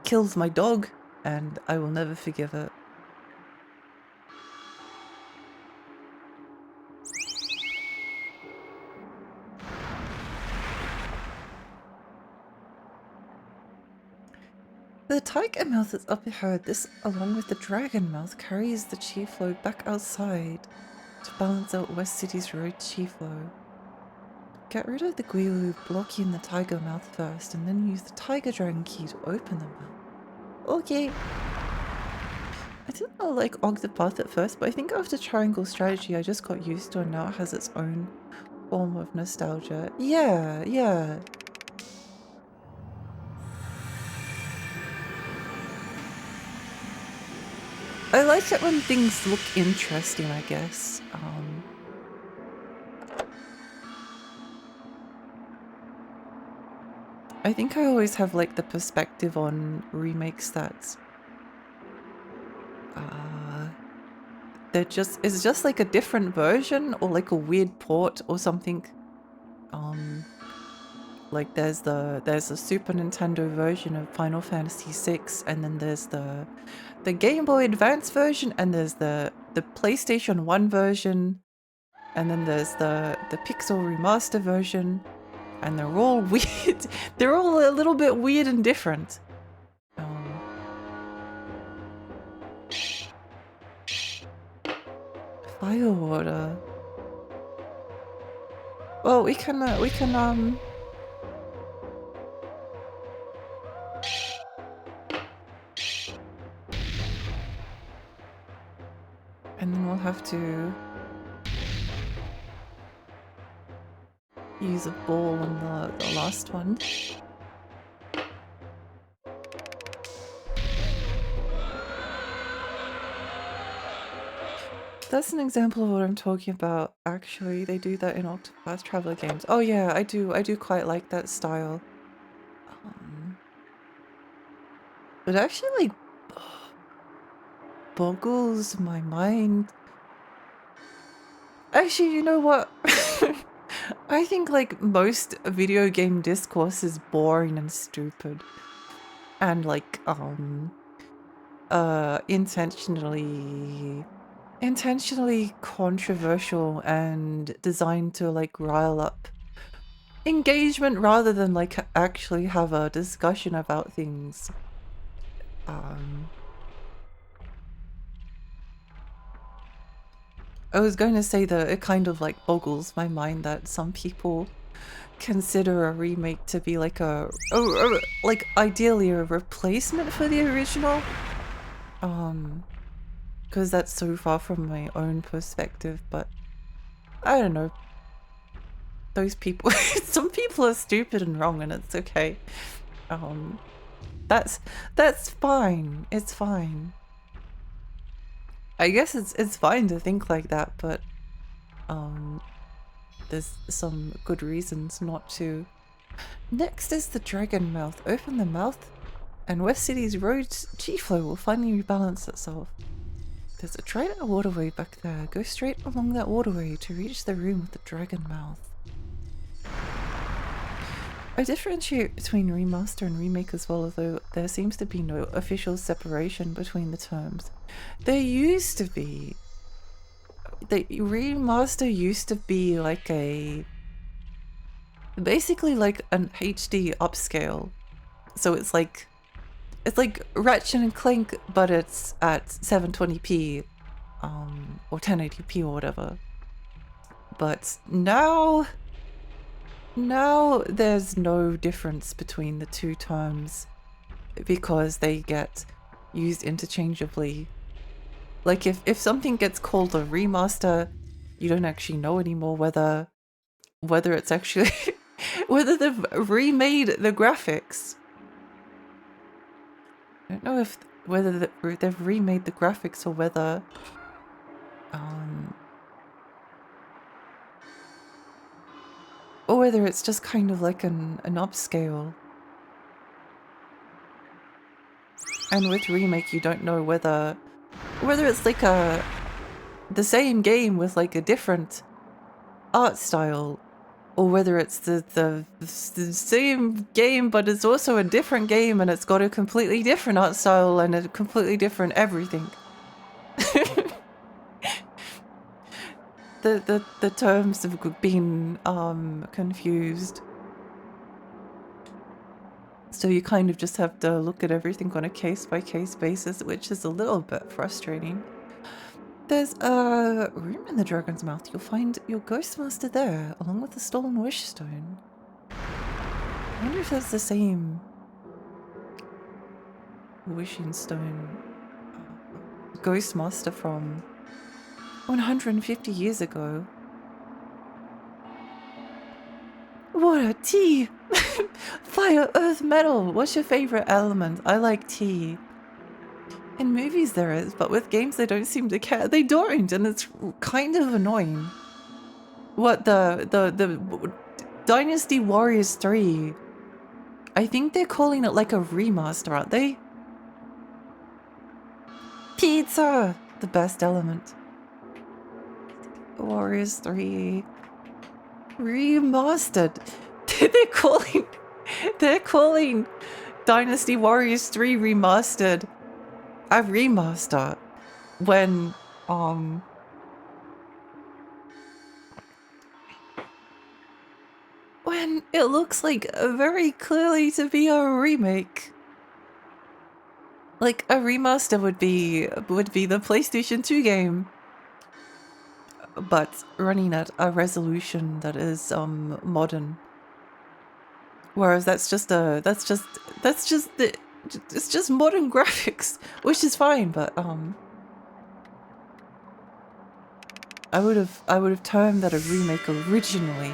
kills my dog, and I will never forgive it. The tiger mouth is up ahead. This, along with the dragon mouth, carries the chi flow back outside to balance out West City's road chi flow. Get rid of the Guilu blocking the tiger mouth first, and then use the tiger dragon key to open the mouth. Okay. I didn't know like Octopath at first, but I think after Triangle Strategy I just got used to it, and now it has its own form of nostalgia. Yeah, yeah. I like it when things look interesting, I guess. I think I always have like the perspective on remakes that's it's just like a different version or like a weird port or something. Like there's a Super Nintendo version of Final Fantasy VI, and then there's the Game Boy Advance version, and there's the PlayStation 1 version, and then there's the Pixel Remaster version, and they're all weird. They're all a little bit weird and different. Firewater. Well, we can and then we'll have to use a ball on the last one. That's an example of what I'm talking about. Actually, they do that in Octopath Traveler games. Oh yeah, I do quite like that style. But actually, like, boggles my mind. Actually, you know what? I think like most video game discourse is boring and stupid. And like, intentionally controversial and designed to like rile up engagement rather than like actually have a discussion about things. I was going to say that it kind of like boggles my mind that some people consider a remake to be like like ideally a replacement for the original. Because that's so far from my own perspective, but I don't know. Those people, some people are stupid and wrong, and it's okay. That's fine. It's fine. I guess it's fine to think like that, but there's some good reasons not to. Next is the dragon mouth. Open the mouth, and West City's road chi flow will finally rebalance itself. There's a Trident waterway back there. Go straight along that waterway to reach the room with the dragon mouth. I differentiate between remaster and remake as well, although there seems to be no official separation between the terms. There used to be. The remaster used to be like basically like an HD upscale. So it's like Ratchet and Clank, but it's at 720p or 1080p or whatever. But now there's no difference between the two terms because they get used interchangeably. Like if something gets called a remaster, you don't actually know anymore whether it's actually Whether they've remade the graphics. I don't know if whether they've remade the graphics or whether or whether it's just kind of like an upscale. And with remake you don't know whether it's like the same game with like a different art style, or whether it's the same game but it's also a different game and it's got a completely different art style and a completely different everything. The terms have been confused. So you kind of just have to look at everything on a case-by-case basis, which is a little bit frustrating. There's a room in the Dragon's Mouth. You'll find your Ghostmaster there, along with the stolen wish stone. I wonder if that's the same wishing stone Ghostmaster from 150 years ago. What a tea! Fire, earth, metal! What's your favorite element? I like tea. In movies there is, but with games they don't seem to care. They don't, and it's kind of annoying. What, the Dynasty Warriors 3, I think they're calling it like a remaster, aren't they? Pizza! The best element. Warriors 3 remastered. They're calling Dynasty Warriors 3 remastered a remaster when it looks like very clearly to be a remake. Like a remaster would be the PlayStation 2 game, but running at a resolution that is modern. Whereas it's just modern graphics, which is fine, but I would have termed that a remake originally,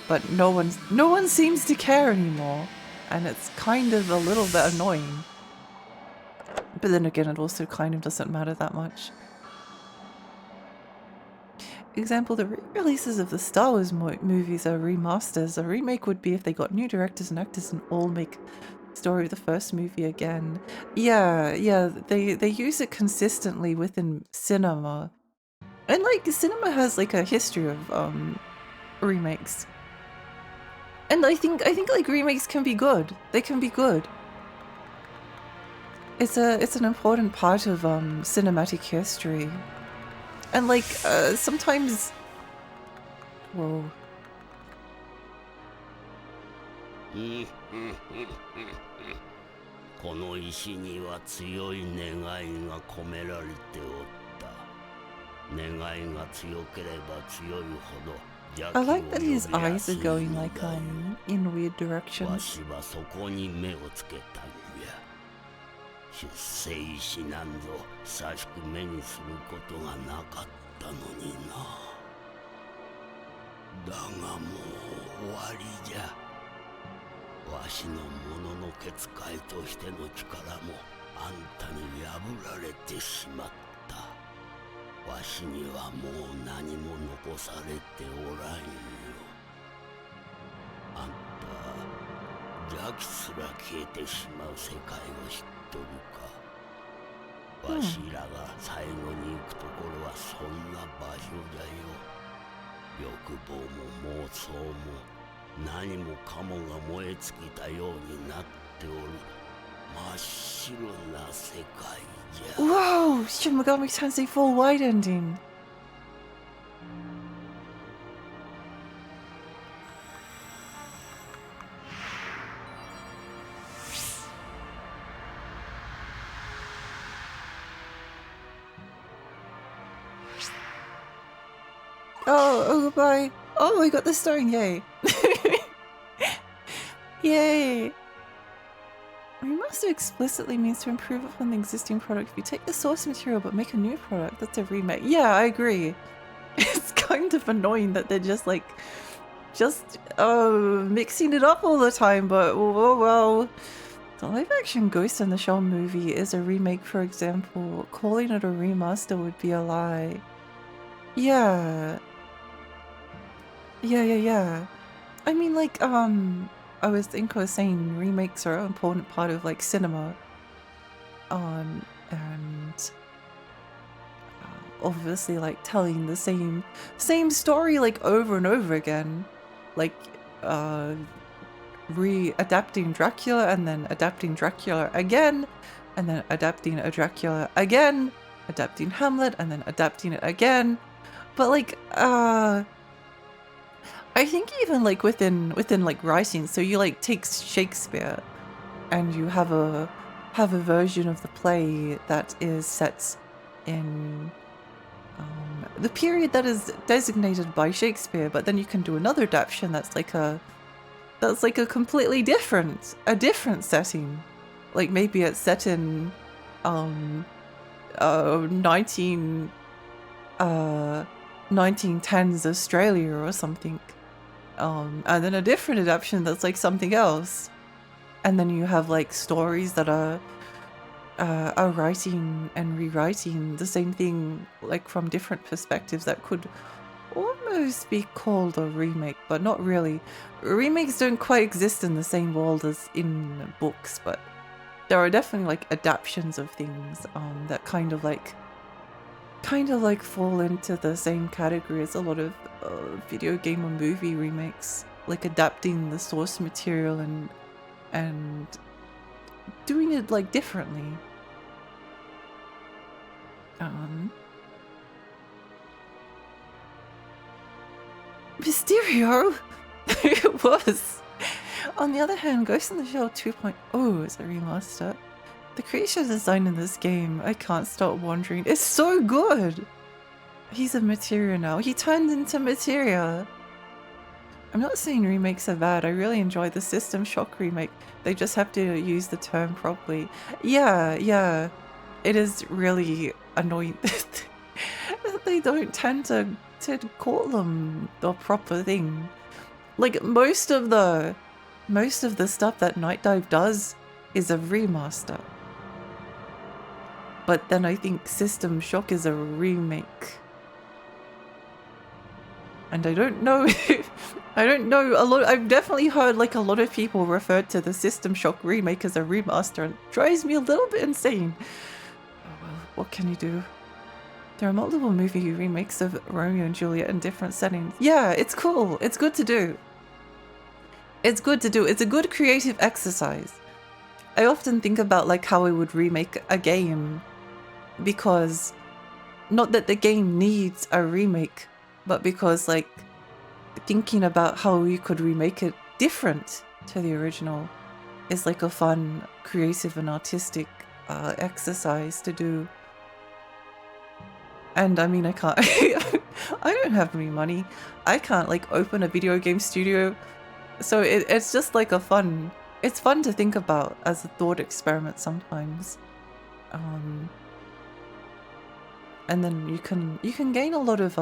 but no one seems to care anymore, and it's kind of a little bit annoying. But then again, it also kind of doesn't matter that much. Example, the re-releases of the Star Wars movies are remasters. A remake would be if they got new directors and actors and all make the story of the first movie again. Yeah, they use it consistently within cinema. And like, cinema has like a history of remakes. And I think like remakes can be good. They can be good. It's an important part of cinematic history. And like, sometimes... Whoa. I like that his eyes are going like, in weird directions. 出世石なんぞ久しく目にすることがなかったのにな。だがもう終わりじゃ。わしのもののけ使いとしての力もあんたに破られてしまった。わしにはもう何も残されておらんよ。あんた邪気すら消えてしまう世界を知って わしらが最後に行くところはそんな場所じゃよ。欲望も妄想も何もかもが燃え尽きたようになっておる真っ白な世界じゃ。Wow! Shin Megami Tensei full wide ending. Oh, goodbye. Oh, I got the stone, yay. Yay. Remaster explicitly means to improve upon the existing product. If you take the source material but make a new product, that's a remake. Yeah, I agree. It's kind of annoying that they're just like just mixing it up all the time, but well, the live-action Ghost in the Shell movie is a remake, for example. Calling it a remaster would be a lie. Yeah. Yeah. I mean, like, I was saying remakes are an important part of, like, cinema. And obviously, like, telling the same story, like, over and over again. Like, re-adapting Dracula and then adapting Dracula again, and then adapting a Dracula again, adapting Hamlet and then adapting it again. But like I think even like within like writing, so you like take Shakespeare and you have a version of the play that is set in the period that is designated by Shakespeare, but then you can do another adaptation that's like a completely different setting. Like maybe it's set in 1910s Australia or something. And then a different adaptation that's like something else. And then you have like stories that are writing and rewriting the same thing like from different perspectives that could almost be called a remake, but not really. Remakes don't quite exist in the same world as in books, but there are definitely like adaptations of things that kind of like fall into the same category as a lot of video game or movie remakes, like adapting the source material and doing it like differently. Mysterio? It was. On the other hand, Ghost in the Shell 2.0 is a remaster. The creature design in this game, I can't stop wondering. It's so good! He's a materia now. He turned into materia. I'm not saying remakes are bad. I really enjoy the System Shock remake. They just have to use the term properly. Yeah. It is really annoying that they don't tend to call them the proper thing. Like most of the stuff that Night Dive does is a remaster. But then I think System Shock is a remake. And I don't know a lot. I've definitely heard like a lot of people refer to the System Shock remake as a remaster, and it drives me a little bit insane. Oh well, what can you do? There are multiple movie remakes of Romeo and Juliet in different settings. Yeah, it's cool. It's good to do. It's good to do. It's a good creative exercise. I often think about like how I would remake a game, because not that the game needs a remake, but because like thinking about how you could remake it different to the original is like a fun, creative and artistic exercise to do. And I mean, I can't I don't have any money. I can't like open a video game studio. So it's just like it's fun to think about as a thought experiment sometimes. And then you can gain a lot of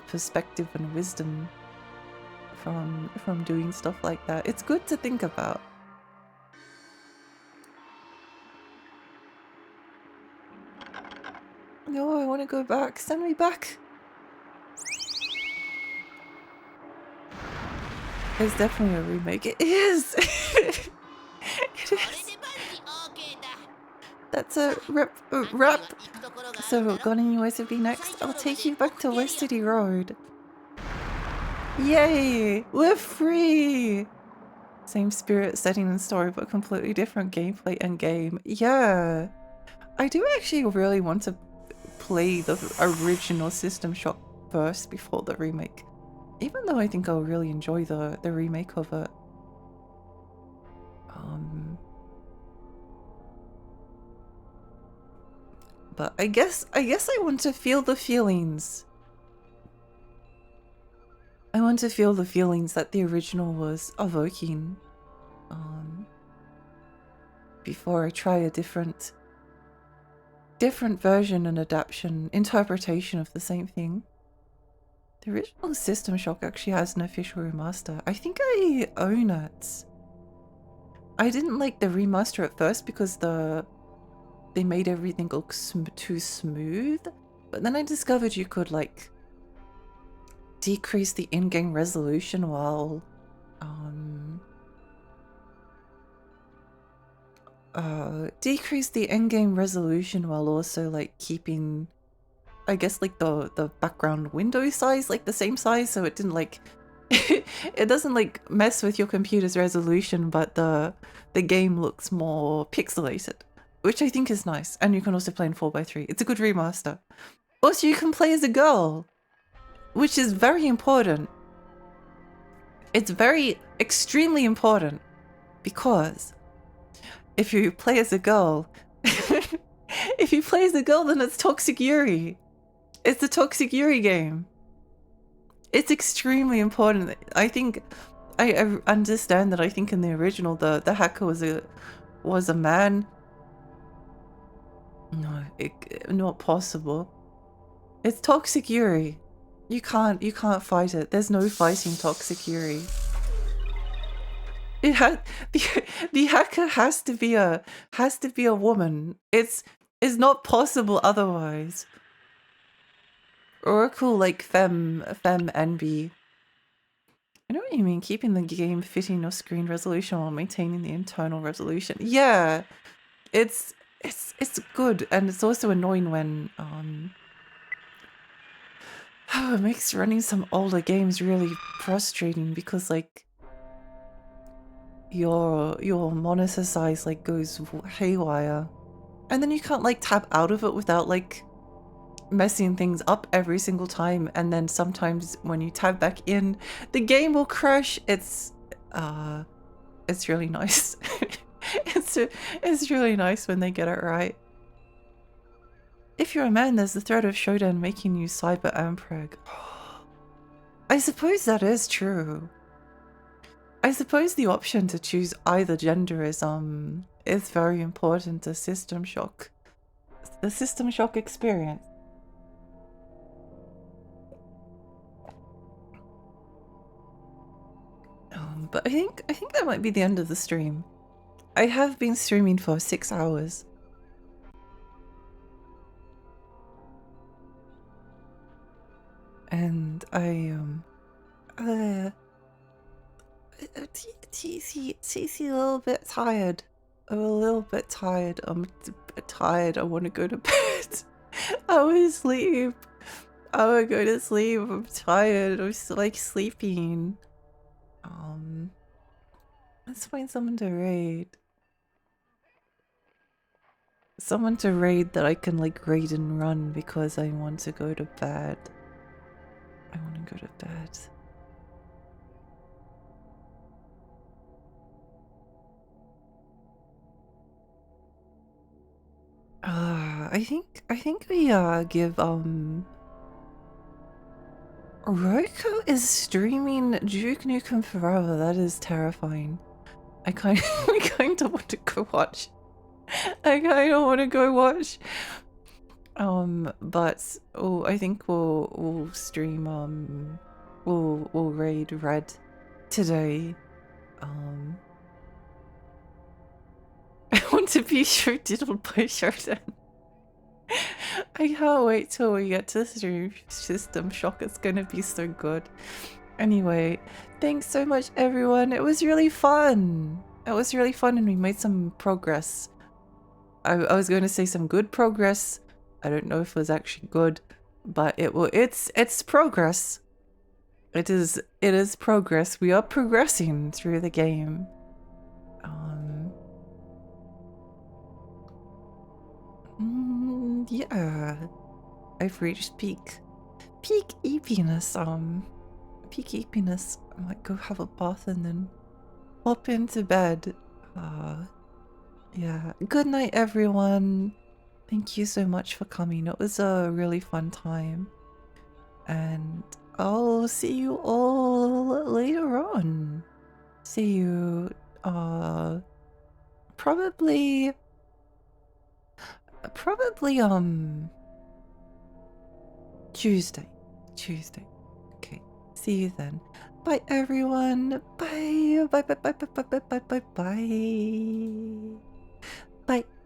perspective and wisdom from doing stuff like that. It's good to think about. No, I want to go back. Send me back. It's definitely a remake. It is. It is. That's a wrap. So, Gonin USFB next. I'll take you back to West City Road. Yay! We're free! Same spirit, setting and story, but completely different gameplay and game. Yeah! I do actually really want to play the original System Shock first before the remake. Even though I think I'll really enjoy the remake of it. But I guess I want to feel the feelings. I want to feel the feelings that the original was evoking. Before I try a different version and adaptation, interpretation of the same thing. The original System Shock actually has an official remaster. I think I own it. I didn't like the remaster at first because they made everything look too smooth, but then I discovered you could like decrease the in-game resolution while decrease the in-game resolution while also like keeping, I guess, like the background window size like the same size, so it didn't like it doesn't like mess with your computer's resolution, but the game looks more pixelated, which I think is nice. And you can also play in 4x3. It's a good remaster. Also, you can play as a girl, which is very important. It's extremely important, because if you play as a girl, if you play as a girl, then it's Toxic Yuri. It's the Toxic Yuri game. It's extremely important. I think I understand that. I think in the original, the hacker was a man. No, not possible. It's Toxic Yuri. You can't fight it. There's no fighting Toxic Yuri. It has the hacker has to be a woman. It's not possible otherwise. Oracle like femme NB. I know what you mean, keeping the game fitting your screen resolution while maintaining the internal resolution. Yeah, it's good, and it's also annoying when it makes running some older games really frustrating, because like your monitor size like goes haywire, and then you can't like tap out of it without like messing things up every single time, and then sometimes when you tab back in, the game will crash. It's really nice. it's really nice when they get it right. If you're a man, there's the threat of Shodan making you cyber ampreg. I suppose that is true. I suppose the option to choose either gender is very important to System Shock. The System Shock experience. But I think that might be the end of the stream. I have been streaming for 6 hours. And TC a little bit tired. I'm a little bit tired. I'm tired. I want to go to bed. I want to sleep. I want to go to sleep. I'm tired. I'm still like sleeping. Let's find someone to raid. Someone to raid that I can like raid and run, because I want to go to bed. I want to go to bed. I think we give Roku is streaming Duke Nukem Forever. That is terrifying. I kind of want to go watch. I kind of want to go watch. But I think we'll stream. We'll raid Red today. I want to be sure diddled by Shodan. I can't wait till we get to stream System Shock. It's gonna be so good. Anyway, thanks so much, everyone. It was really fun. It was really fun, and we made some progress. I was going to say some good progress. I don't know if it was actually good, but it's progress. It is progress. We are progressing through the game. Yeah, I've reached peak eepiness. Peak eepiness. I might go have a bath and then hop into bed. Yeah. Good night, everyone. Thank you so much for coming. It was a really fun time, and I'll see you all later on. See you, probably, Tuesday. Okay. see you then. Bye, everyone. Bye. Bye, bye, bye, bye, bye, bye, bye, bye, bye. Bye.